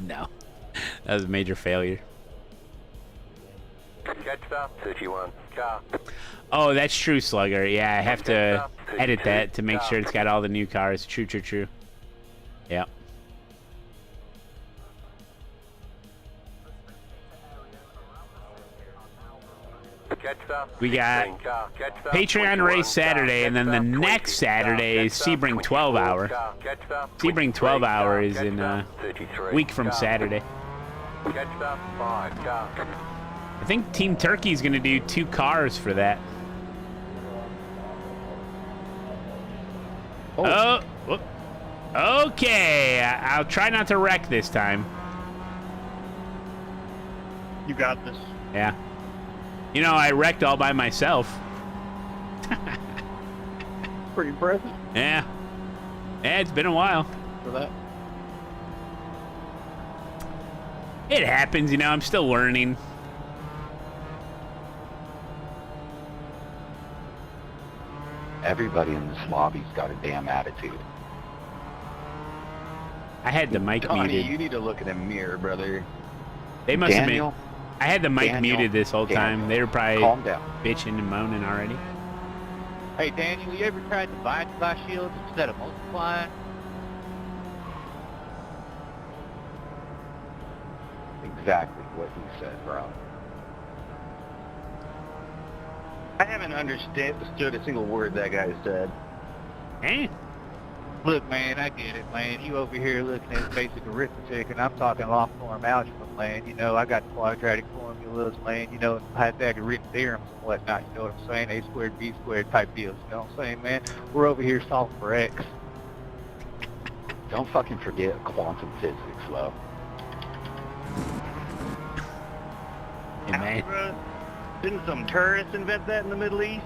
No. That was a major failure. Catch up, 31. Car. Oh, that's true, Slugger. Yeah, I have to edit that to make sure it's got all the new cars. True. Yep. We got Patreon race Saturday, and then the next Saturday is Sebring 12 hour. Sebring 12 hour is in a week from Saturday. I think Team Turkey is going to do 2 cars for that. Oh, whoop. Okay. I'll try not to wreck this time. You got this. Yeah. You know, I wrecked all by myself. Pretty impressive. Yeah. Yeah, it's been a while. For that. It happens, you know, I'm still learning. Everybody in this lobby's got a damn attitude. I had the mic Donnie, muted. you need to look in the mirror, brother. They must Daniel, have been. I had the mic muted this whole time. They were probably calm down. bitching and moaning already. Hey, Daniel, you ever tried to bind by shields instead of multiplying? Exactly what he said, bro. I haven't understood a single word that guy said. Eh? Look, man, I get it, man. You over here looking at basic arithmetic, and I'm talking long form algebra, man. You know, I got quadratic formulas, man. You know, Pythagorean theorems and whatnot. You know what I'm saying? A squared, B squared type deals. You know what I'm saying, man? We're over here solving for X. Don't fucking forget quantum physics, though. Hey, man. Algebra? Didn't some terrorists invent that in the Middle East?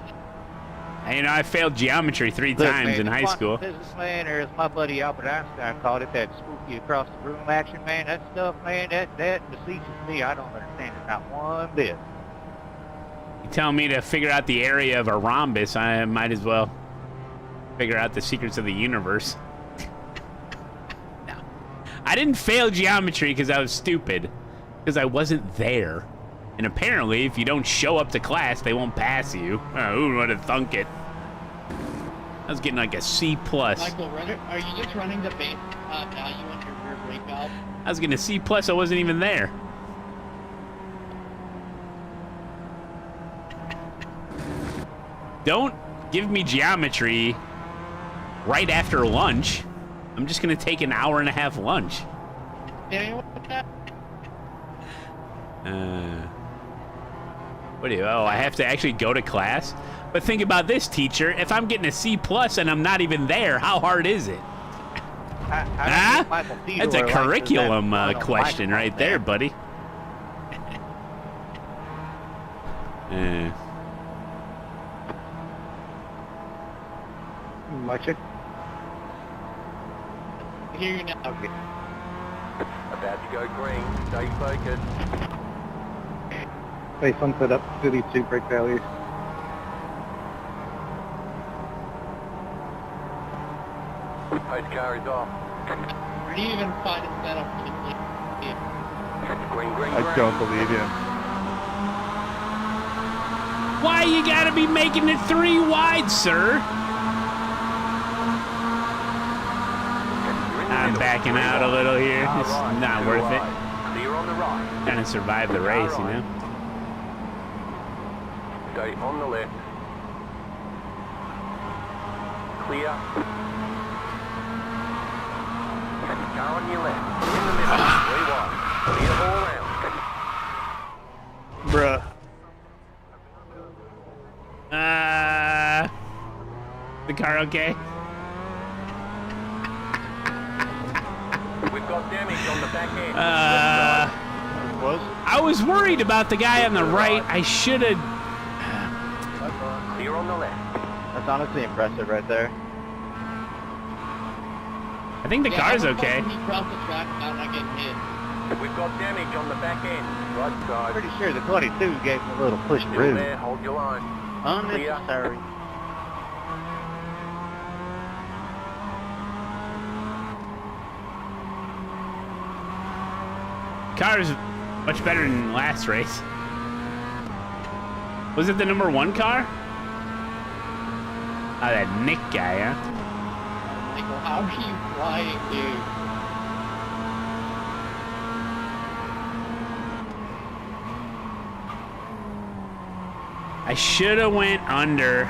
And, you know, I failed geometry 3 times in high school. Physics, man, or as my buddy Albert Einstein called it, that spooky across the room action, man. That stuff, man, that beseeches me. I don't understand it not one bit. You tell me to figure out the area of a rhombus, I might as well figure out the secrets of the universe. No. I didn't fail geometry because I was stupid, because I wasn't there. And apparently, if you don't show up to class, they won't pass you. Oh, who would have thunk it? I was getting like a C+. Michael, are you just running the base value on your rear brake valve? I was getting a C+, I wasn't even there. Don't give me geometry right after lunch. I'm just going to take an hour-and-a-half lunch. What do you, oh, I have to actually go to class? But think about this, teacher. If I'm getting a C+ and I'm not even there, how hard is it? Huh? That's a curriculum question right there, buddy. Watch it. Here you now. Okay. About to go green. Stay focused. Stay sunset up to these 2 brake values. Post car is off. Where do you even find a setup for the Green, I don't believe you. Why you gotta be making it 3 wide, sir? I'm backing out a little here. It's not worth it. Clear on the right. Trying to survive the race, you know? Stay on the left. Clear. Car on your left. In the middle. 3 wide. Clear all round. Bruh. The car okay? We've got damage on the back end. I was worried about the guy on the right. I should have. Clear on the left. That's honestly impressive right there. I think the car's okay. He crossed the track without not getting hit. We've got damage on the back end. Right side. Pretty sure the 22 gave him a little push Still through. there. Hold your line. Unnecessary. car is much better than last race. Was it the #1 car? Oh, that Nick guy, huh? How are you flying, dude? I should have went under.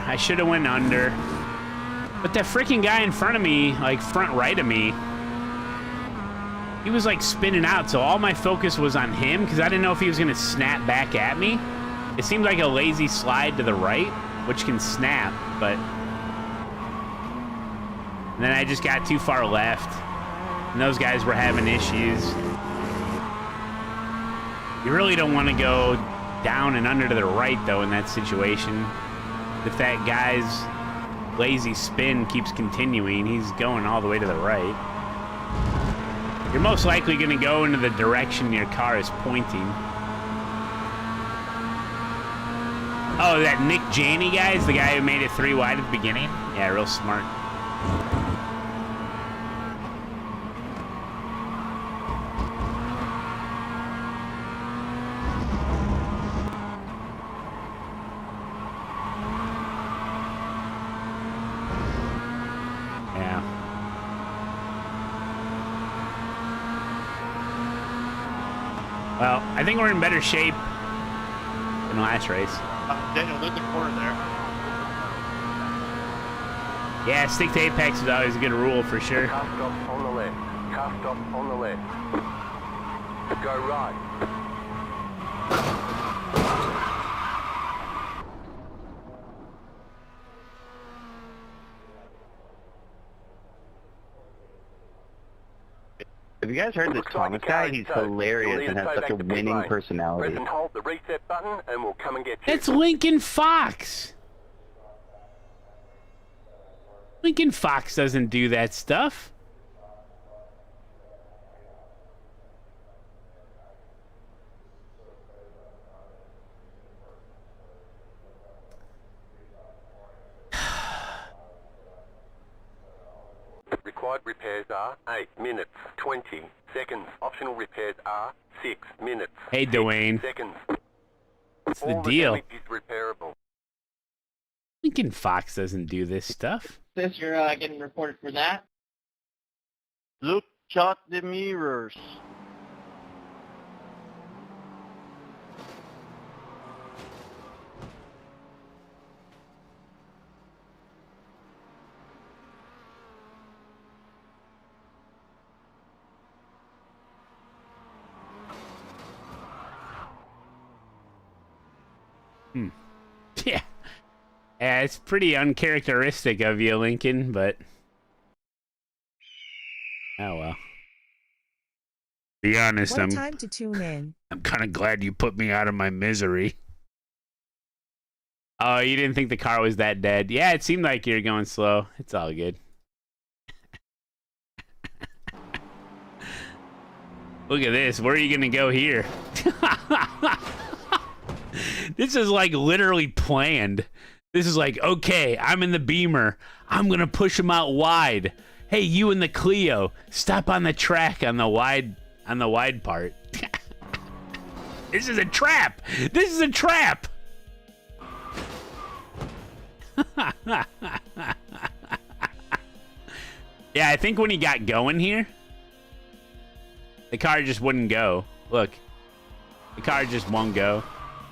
But that freaking guy in front of me, like front right of me, he was like spinning out, so all my focus was on him because I didn't know if he was going to snap back at me. It seemed like a lazy slide to the right, which can snap, but... And then I just got too far left, and those guys were having issues. You really don't want to go down and under to the right, though, in that situation. If that guy's lazy spin keeps continuing, he's going all the way to the right. You're most likely going to go into the direction your car is pointing. Oh, that Nick Janney guy is the guy who made it 3 wide at the beginning? Yeah, real smart. Well, I think we're in better shape than last race. Daniel, there's a corner there. Yeah, stick to apex is always a good rule for sure. Car stop on the left. Car stop on the left. Go right. Have you guys heard this Thomas guy? He's hilarious and has such a winning personality. Press and hold the reset button and we'll come and get you. It's Lincoln Fox. Lincoln Fox doesn't do that stuff. Required repairs are 8 minutes, 20 seconds. Optional repairs are 6 minutes. Hey, Dwayne. Seconds. What's the deal? Damage is repairable. Lincoln Fox doesn't do this stuff. Says you're getting reported for that. Look at the mirrors. Yeah. Yeah, it's pretty uncharacteristic of you, Lincoln, but... Oh, well. Be honest, What a time to tune in. I'm kind of glad you put me out of my misery. Oh, you didn't think the car was that dead? Yeah, it seemed like you're going slow. It's all good. Look at this. Where are you going to go here? This is like literally planned. This is like, okay, I'm in the Beamer. I'm going to push him out wide. Hey, you in the Clio, stop on the track on the wide part. This is a trap. This is a trap. Yeah, I think when he got going here, the car just wouldn't go. Look, the car just won't go.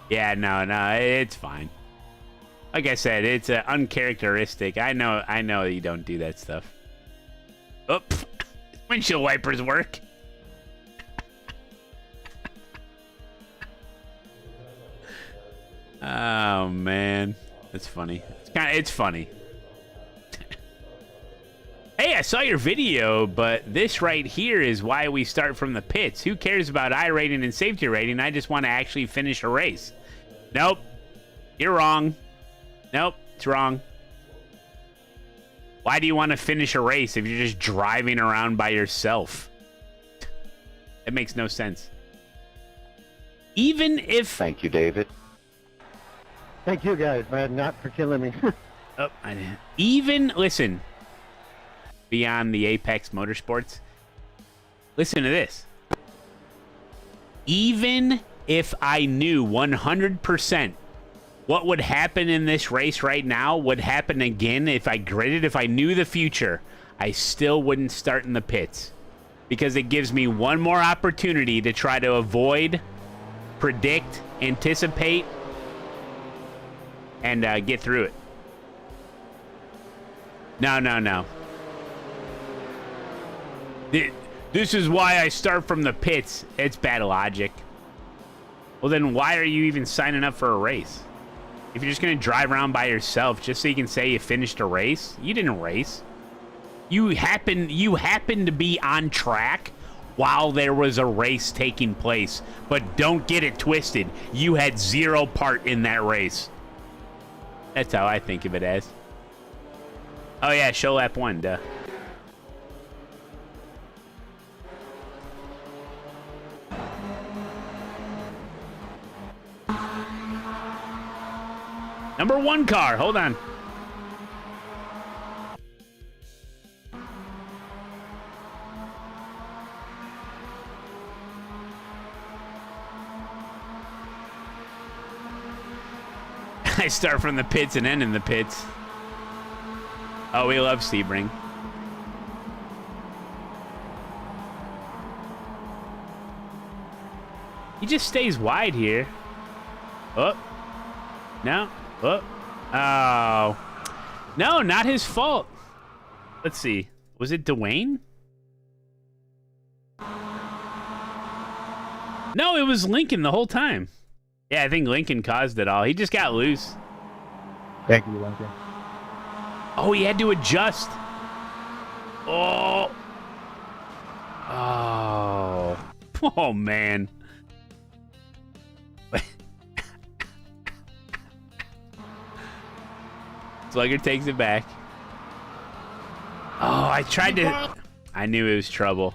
Yeah, no, it's fine. Like I said, it's uncharacteristic. I know you don't do that stuff. Oh, windshield wipers work. Oh man, that's funny. It's funny. Hey, I saw your video, but this right here is why we start from the pits. Who cares about iRating and safety rating? I just want to actually finish a race. Nope, you're wrong. Nope, it's wrong. Why do you want to finish a race if you're just driving around by yourself? It makes no sense. Even if... Thank you, David. Thank you guys, man, not for killing me. Oh, I didn't. Even, listen, beyond the Apex Motorsports, listen to this. even if I knew 100% what would happen in this race right now would happen again if I gridded, if I knew the future, I still wouldn't start in the pits. Because it gives me one more opportunity to try to avoid, predict, anticipate, and get through it. No. This is why I start from the pits. It's bad logic. Well, then why are you even signing up for a race? If you're just going to drive around by yourself just so you can say you finished a race, you didn't race. You happen to be on track while there was a race taking place. But don't get it twisted. You had zero part in that race. That's how I think of it as. Oh yeah, show lap 1, duh. Number 1 car, hold on. I start from the pits and end in the pits. Oh, we love Sebring. He just stays wide here. Oh. No. Oh. Oh. No, not his fault. Let's see. Was it Dwayne? No, it was Lincoln the whole time. Yeah, I think Lincoln caused it all. He just got loose. Thank you, Lincoln. Oh, he had to adjust. Oh. Oh. Oh, man. Slugger takes it back. Oh, I tried to... I knew it was trouble.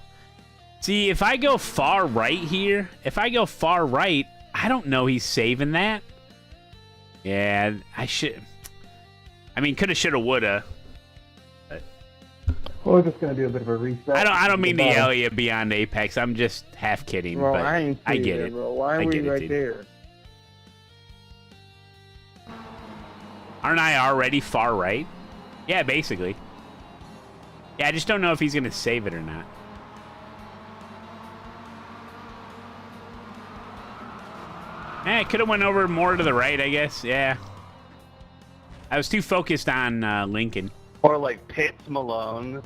See, if I go far right here, I don't know he's saving that. Yeah, I should... I mean, coulda, shoulda, woulda. But... We're just gonna do a bit of a reset. I don't mean to yell at you beyond Apex. I'm just half kidding. Bro, but I ain't I get it, it. bro. Why are we right there? Aren't I already far right? Yeah, basically. Yeah, I just don't know if he's going to save it or not. I could have went over more to the right, I guess. Yeah. I was too focused on Lincoln. Or like Pitts Malone.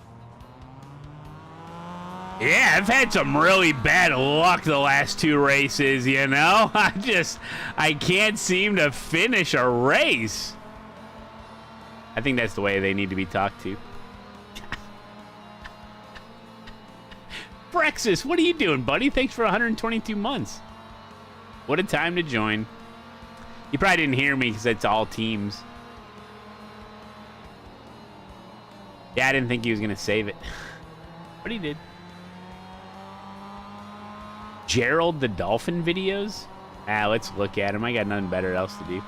Yeah, I've had some really bad luck the last 2 races, you know? I can't seem to finish a race. I think that's the way they need to be talked to. Brexis, what are you doing, buddy? Thanks for 122 months. What a time to join. You probably didn't hear me because it's all teams. Yeah, I didn't think he was going to save it. But he did. Gerald the Dolphin videos? Let's look at him. I got nothing better else to do.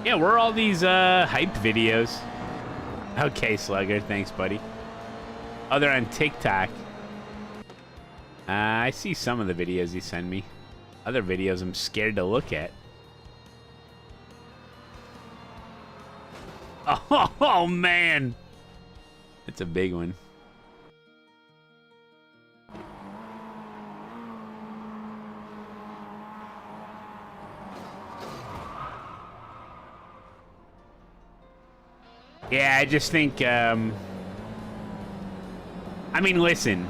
Yeah, where are all these hype videos? Okay, Slugger. Thanks, buddy. Oh, they're on TikTok. I see some of the videos you send me. Other videos I'm scared to look at. Oh man. That's a big one. Yeah, I just think, I mean, listen.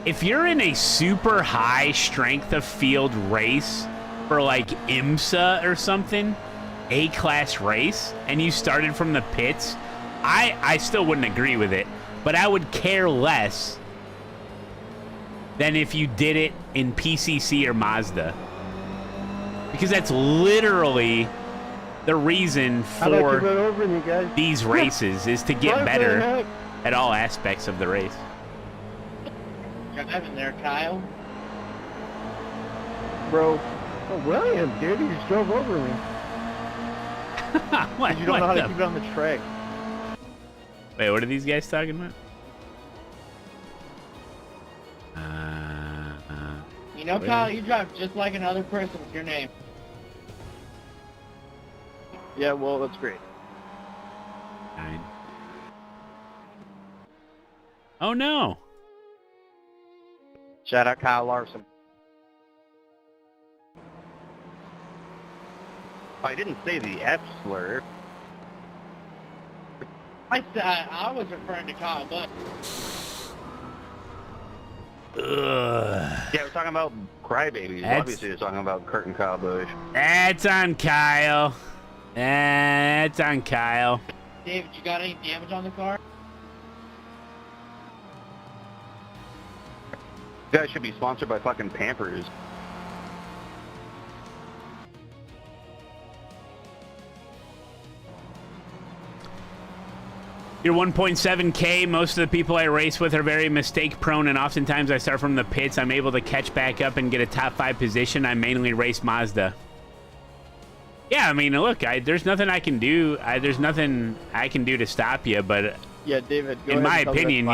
If you're in a super high strength of field race for like IMSA or something, A-class race, and you started from the pits, I still wouldn't agree with it, but I would care less than if you did it in PCC or Mazda. Because that's literally the reason for these races is to get better at all aspects of the race. Got that in there, Kyle. Bro, oh, William, dude, he just drove over me. What, you don't know how to keep it on the track. Wait, what are these guys talking about? You know, Kyle, you drive just like another person with your name. Yeah, well, that's great. 9. Oh no! Shout out Kyle Larson. I didn't say the F slur. I was referring to Kyle, but Ugh. Yeah, we're talking about crybabies. That's- Obviously, we're talking about Kurt and Kyle Busch. That's on Kyle. That's on Kyle. David, you got any damage on the car? You guys should be sponsored by fucking Pampers. You're 1.7K. Most of the people I race with are very mistake prone, and oftentimes I start from the pits. I'm able to catch back up and get a top 5 position. I mainly race Mazda. Yeah, I mean, look, there's nothing I can do. There's nothing I can do to stop you, but Yeah, David. in my opinion,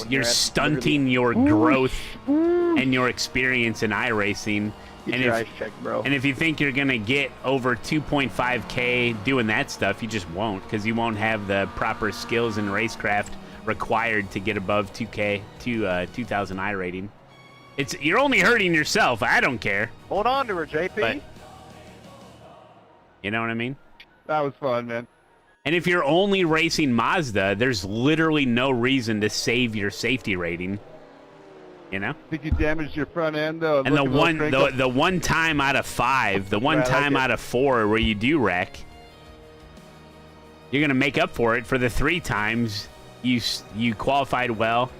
you're stunting your growth and your experience in iRacing. Get your eyes checked, bro. And if you think you're going to get over 2.5K doing that stuff, you just won't, because you won't have the proper skills in racecraft required to get above 2K, 2,000 I rating. You're only hurting yourself. I don't care. Hold on to her, JP. But, you know what I mean? That was fun, man. And if you're only racing Mazda, there's literally no reason to save your safety rating. You know? Think you damaged your front end, though? And the one time out of 5, the one time out of 4 where you do wreck, you're gonna make up for it for the 3 times you qualified well,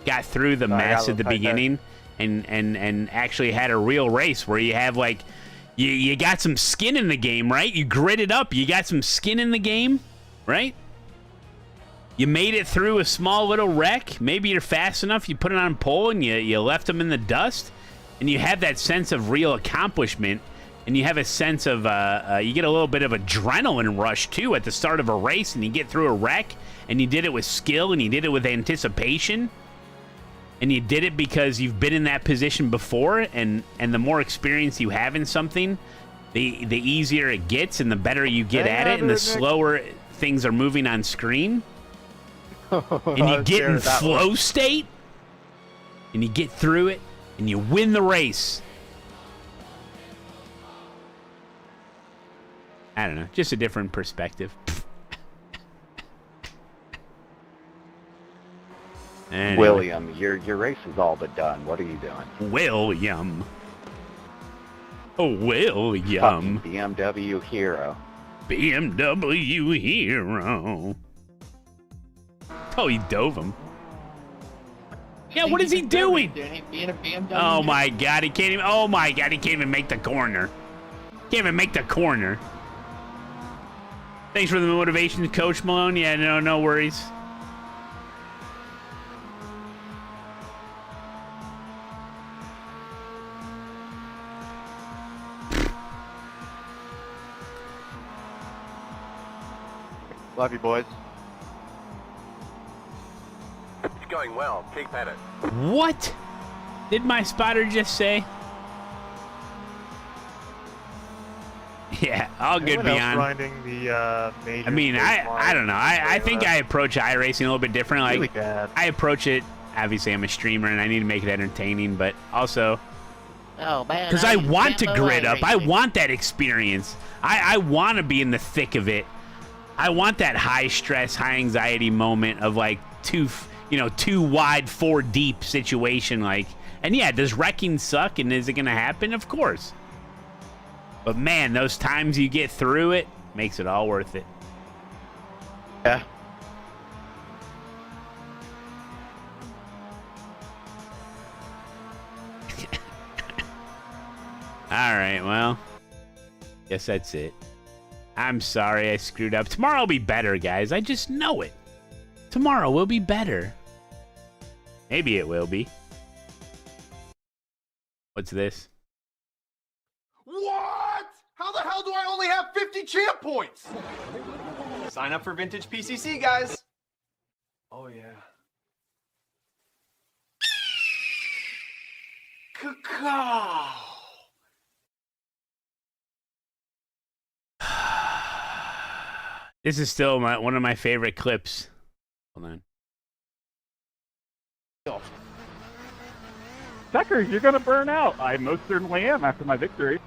got through the mess at the beginning, and actually had a real race where you have like you got some skin in the game, right? You gritted up, you got some skin in the game, right? You made it through a small little wreck. Maybe you're fast enough. You put it on pole and you left them in the dust. And you have that sense of real accomplishment. And you have a sense of, you get a little bit of adrenaline rush, too, at the start of a race. And you get through a wreck. And you did it with skill. And you did it with anticipation. And you did it because you've been in that position before. And the more experience you have in something, the easier it gets. And the better you get at it. And the slower things are moving on screen. And you get in flow state, and you get through it, and you win the race. I don't know, just a different perspective. Anyway. William, your race is all but done. What are you doing? William. Oh, William. Fucking BMW hero. BMW hero. Oh, he dove him. Yeah, what is he doing? Oh my God, he can't even. Oh my God, he can't even make the corner. Can't even make the corner. Thanks for the motivation, Coach Malone. Yeah, no worries. Love you, boys. It's going well. Keep at it. What did my spotter just say? Yeah, all good beyond. I mean, I don't know. I think I approach iRacing a little bit different. Like, really bad. I approach it. Obviously, I'm a streamer and I need to make it entertaining, but also because I want to grit up. I want that experience. I want to be in the thick of it. I want that high stress, high anxiety moment of like two wide, 4 deep situation. Like, and yeah, does wrecking suck? And is it gonna happen? Of course. But man, those times you get through it makes it all worth it. Yeah. All right, well, guess that's it. I'm sorry I screwed up. Tomorrow will be better, guys. I just know it. Tomorrow will be better. Maybe it will be. What's this? What? How the hell do I only have 50 champ points? Sign up for Vintage PCC, guys. Oh, yeah. This is still one of my favorite clips. Hold on. Suckers, you're gonna burn out. I most certainly am after my victory.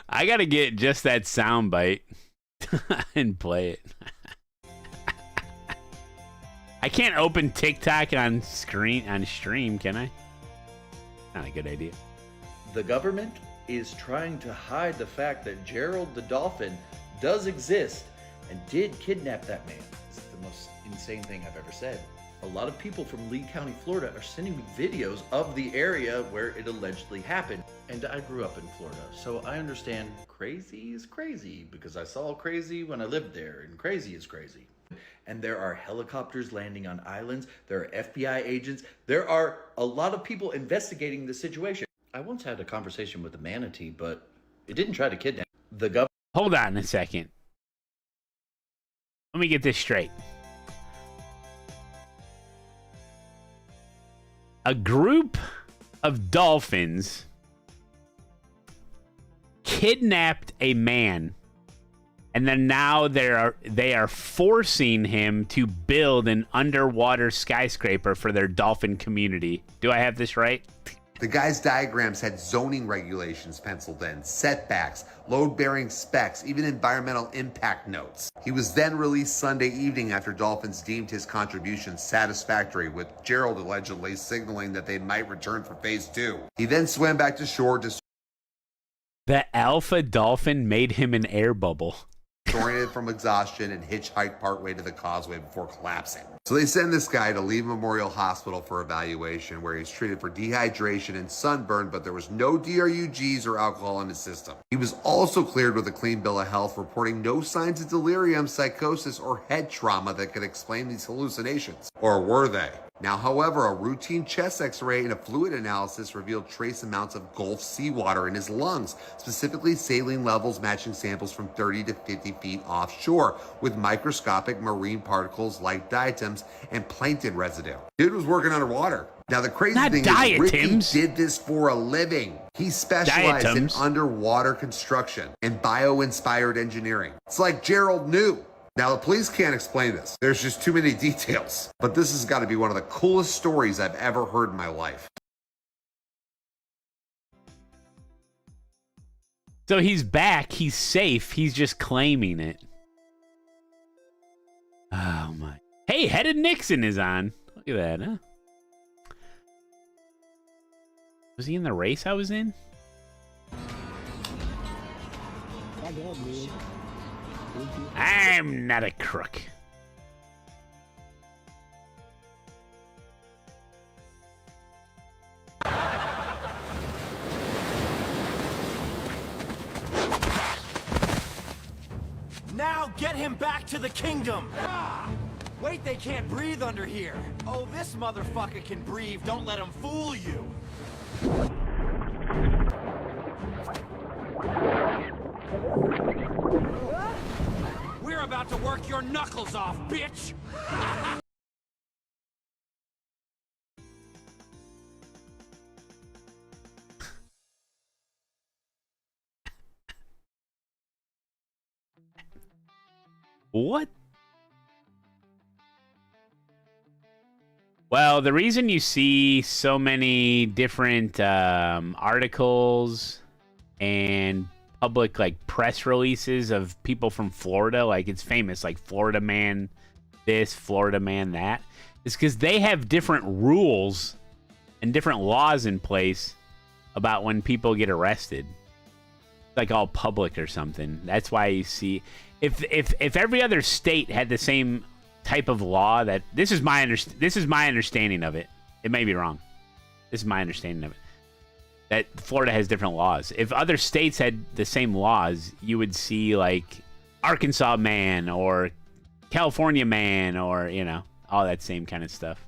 I gotta get just that sound bite and play it. I can't open TikTok on stream, can I? Not a good idea. The government is trying to hide the fact that Gerald the dolphin does exist and did kidnap that man. It's the most insane thing I've ever said. A lot of people from Lee County, Florida are sending me videos of the area where it allegedly happened. And I grew up in Florida, so I understand crazy is crazy because I saw crazy when I lived there, and crazy is crazy. And there are helicopters landing on islands, there are FBI agents, there are a lot of people investigating the situation. I once had a conversation with a manatee, but it didn't try to kidnap the government. Hold on a second. Let me get this straight. A group of dolphins kidnapped a man, and then now they are forcing him to build an underwater skyscraper for their dolphin community. Do I have this right? The guy's diagrams had zoning regulations penciled in, setbacks, load-bearing specs, even environmental impact notes. He was then released Sunday evening after Dolphins deemed his contributions satisfactory, with Gerald allegedly signaling that they might return for phase 2. He then swam back to shore, The alpha dolphin made him an air bubble. disoriented from exhaustion, and hitchhiked partway to the causeway before collapsing. So they send this guy to Lee Memorial Hospital for evaluation, where he's treated for dehydration and sunburn, but there was no DRUGs or alcohol in his system. He was also cleared with a clean bill of health, reporting no signs of delirium, psychosis, or head trauma that could explain these hallucinations. Or were they? Now, however, a routine chest x-ray and a fluid analysis revealed trace amounts of Gulf seawater in his lungs, specifically saline levels matching samples from 30 to 50 feet offshore, with microscopic marine particles like diatoms and plankton residue. Dude was working underwater. Now, the crazy thing is, Ricky did this for a living. He specialized in underwater construction and bio-inspired engineering. It's like Gerald knew. Now, the police can't explain this. There's just too many details. But this has got to be one of the coolest stories I've ever heard in my life. So he's back. He's safe. He's just claiming it. Oh, my. Hey, Headed Nixon is on. Look at that, huh? Was he in the race I was in? I'm not a crook. Now get him back to the kingdom! Wait, they can't breathe under here. Oh, this motherfucker can breathe. Don't let him fool you. We're about to work your knuckles off, bitch! What? Well, the reason you see so many different articles and public like press releases of people from Florida, like it's famous, like Florida man this, Florida man that, is because they have different rules and different laws in place about when people get arrested. It's like all public or something. That's why you see, if every other state had the same type of law, that this is my understanding of it. It may be wrong. This is my understanding of it. That Florida has different laws. If other states had the same laws, you would see like Arkansas man or California man or, you know, all that same kind of stuff.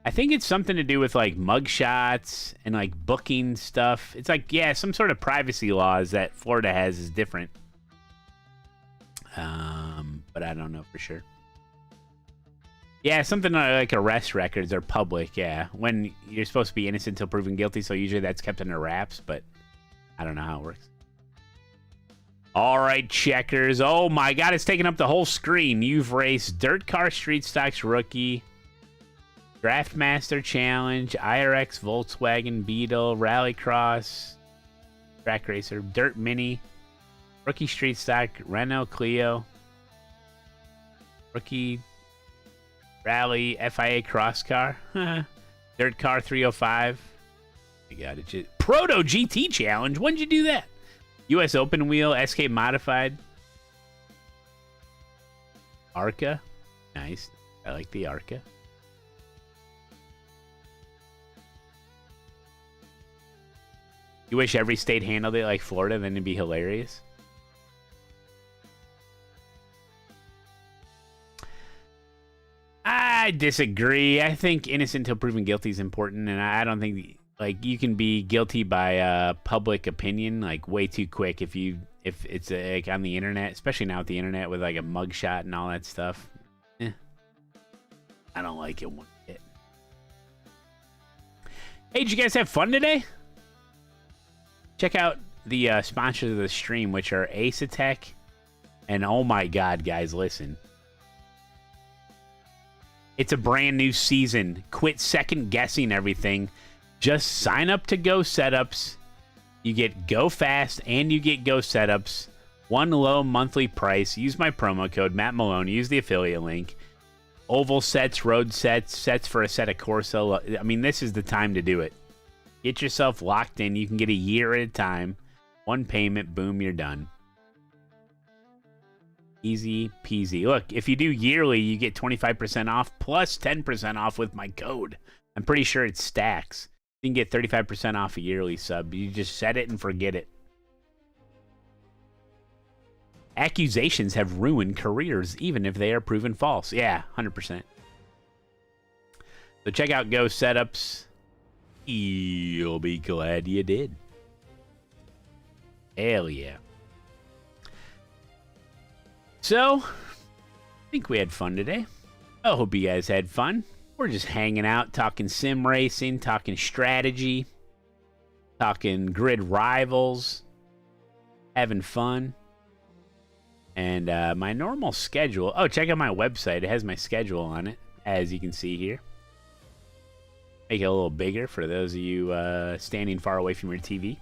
I think it's something to do with like mugshots and like booking stuff. It's like, yeah, some sort of privacy laws that Florida has is different. but I don't know for sure. Yeah, something like arrest records are public, yeah. When you're supposed to be innocent until proven guilty, so usually that's kept under wraps, but I don't know how it works. All right, checkers. Oh my God, it's taking up the whole screen. You've raced Dirt Car Street Stocks Rookie, Draftmaster Challenge, IRX Volkswagen Beetle, Rallycross, Track Racer, Dirt Mini, Rookie Street Stock, Renault Clio, Rookie Rally FIA Cross Car, Dirt Car 305. You got it. Proto GT Challenge. When did you do that? US Open Wheel, SK Modified, ARCA. Nice. I like the ARCA. You wish every state handled it like Florida, then it'd be hilarious. I disagree. I think innocent until proven guilty is important, and I don't think like you can be guilty by public opinion like way too quick if it's like on the internet, especially now with the internet with like a mugshot and all that stuff. I don't like it one bit. Hey, did you guys have fun today? Check out the sponsors of the stream, which are ASETEK, and oh my God, guys, listen. It's a brand new season. Quit second guessing everything. Just sign up to Go Setups. You get Go Fast and you get Go Setups. One low monthly price. Use my promo code Matt Malone. Use the affiliate link. Oval sets, road sets, sets for Assetec Corsa. I mean, this is the time to do it. Get yourself locked in. You can get a year at a time. One payment, boom, you're done. Easy peasy. Look, if you do yearly, you get 25% off plus 10% off with my code. I'm pretty sure it stacks. You can get 35% off a yearly sub. You just set it and forget it. Accusations have ruined careers, even if they are proven false. Yeah, 100%. So check out Go Setups. You'll be glad you did. Hell yeah. So, I think we had fun today. I hope you guys had fun. We're just hanging out, talking sim racing, talking strategy, talking grid rivals, having fun. And my normal schedule. Oh, check out my website. It has my schedule on it, as you can see here. Make it a little bigger for those of you standing far away from your TV.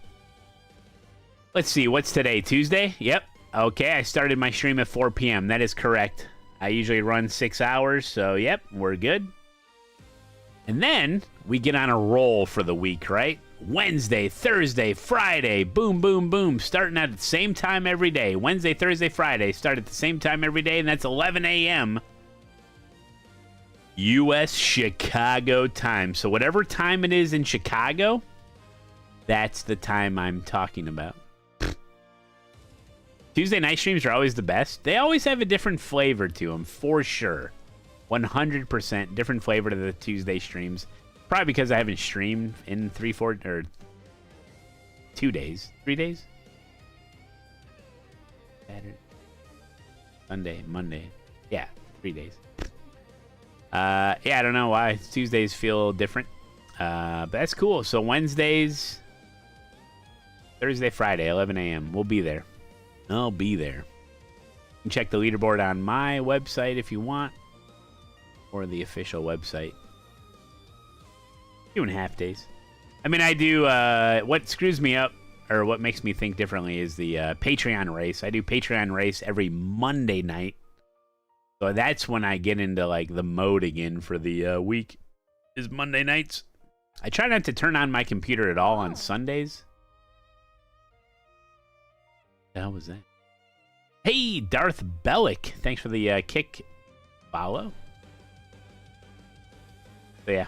Let's see, what's today? Tuesday? Yep. Okay, I started my stream at 4 p.m. That is correct. I usually run 6 hours, so yep, we're good. And then we get on a roll for the week, right? Wednesday, Thursday, Friday, boom, boom, boom, starting at the same time every day. Wednesday, Thursday, Friday, start at the same time every day, and that's 11 a.m. U.S. Chicago time. So whatever time it is in Chicago, that's the time I'm talking about. Tuesday night streams are always the best. They always have a different flavor to them, for sure. 100% different flavor to the Tuesday streams. Probably because I haven't streamed in 3 days. 3 days? Saturday, Sunday, Monday. Yeah, 3 days. Yeah, I don't know why. Tuesdays feel different. But that's cool. So Wednesdays, Thursday, Friday, 11 a.m. We'll be there. I'll be there. You can check the leaderboard on my website if you want. Or the official website. Doing half days. I mean, I do, what screws me up, or what makes me think differently is the Patreon race. I do Patreon race every Monday night. So that's when I get into, like, the mode again for the week, is Monday nights. I try not to turn on my computer at all on Sundays. What the hell was that? Hey, Darth Bellick. Thanks for the kick follow. So, yeah.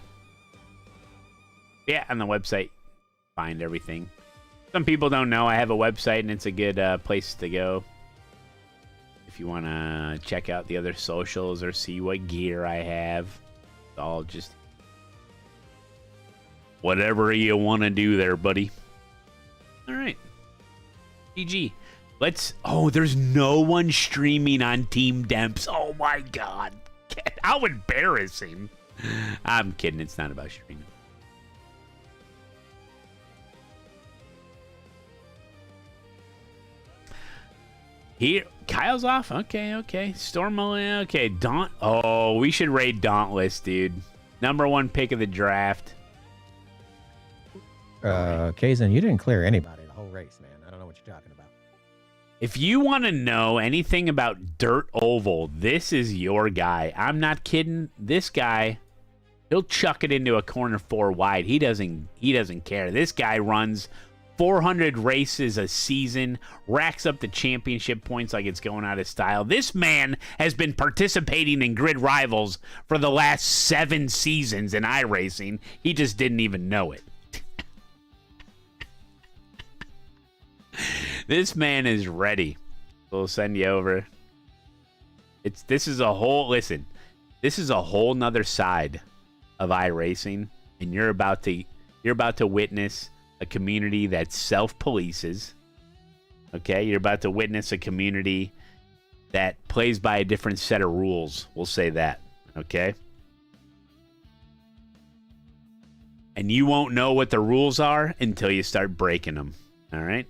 Yeah, on the website, find everything. Some people don't know I have a website, and it's a good place to go. If you want to check out the other socials or see what gear I have. It's all just whatever you want to do there, buddy. All right. GG. Oh, there's no one streaming on Team Demps. Oh my God. How embarrassing. I'm kidding. It's not about streaming. Here, Kyle's off. Okay. Storm, okay. Oh, we should raid Dauntless, dude. #1 pick of the draft. Kazan, you didn't clear anybody the whole race, man. I don't know what you're talking about. If you want to know anything about Dirt Oval, this is your guy. I'm not kidding. This guy, he'll chuck it into a corner 4 wide. He doesn't care. This guy runs 400 races a season, racks up the championship points like it's going out of style. This man has been participating in Grid Rivals for the last 7 seasons in iRacing. He just didn't even know it. This man is ready. We'll send you over. This is a whole nother side of iRacing, and you're about to witness a community that self-polices. Okay, you're about to witness a community that plays by a different set of rules. We'll say that. Okay. And you won't know what the rules are until you start breaking them. All right.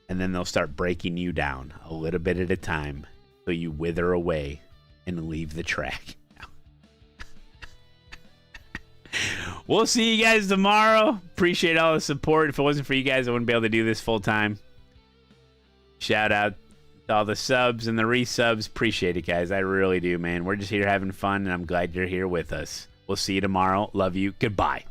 And then they'll start breaking you down a little bit at a time so you wither away and leave the track. We'll see you guys tomorrow. Appreciate all the support. If it wasn't for you guys, I wouldn't be able to do this full time. Shout out to all the subs and the resubs. Appreciate it, guys. I really do, man. We're just here having fun, and I'm glad you're here with us. We'll see you tomorrow. Love you. Goodbye.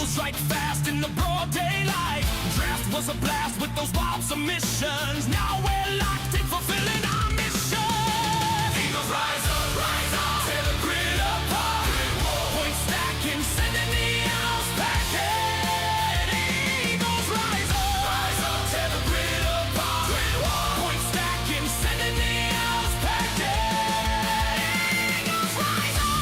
Strike fast in the broad daylight. Draft was a blast with those wild submissions. Now we're locked in fulfilling our mission. Eagles rise up, tear the grid apart. Point stacking, sending the owls packing. Eagles rise up, tear the grid apart. Point stacking, sending the owls packing. Eagles rise up.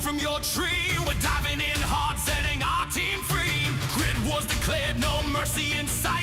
From your tree, we're diving in hard, setting our team free. Grid was declared, no mercy inside.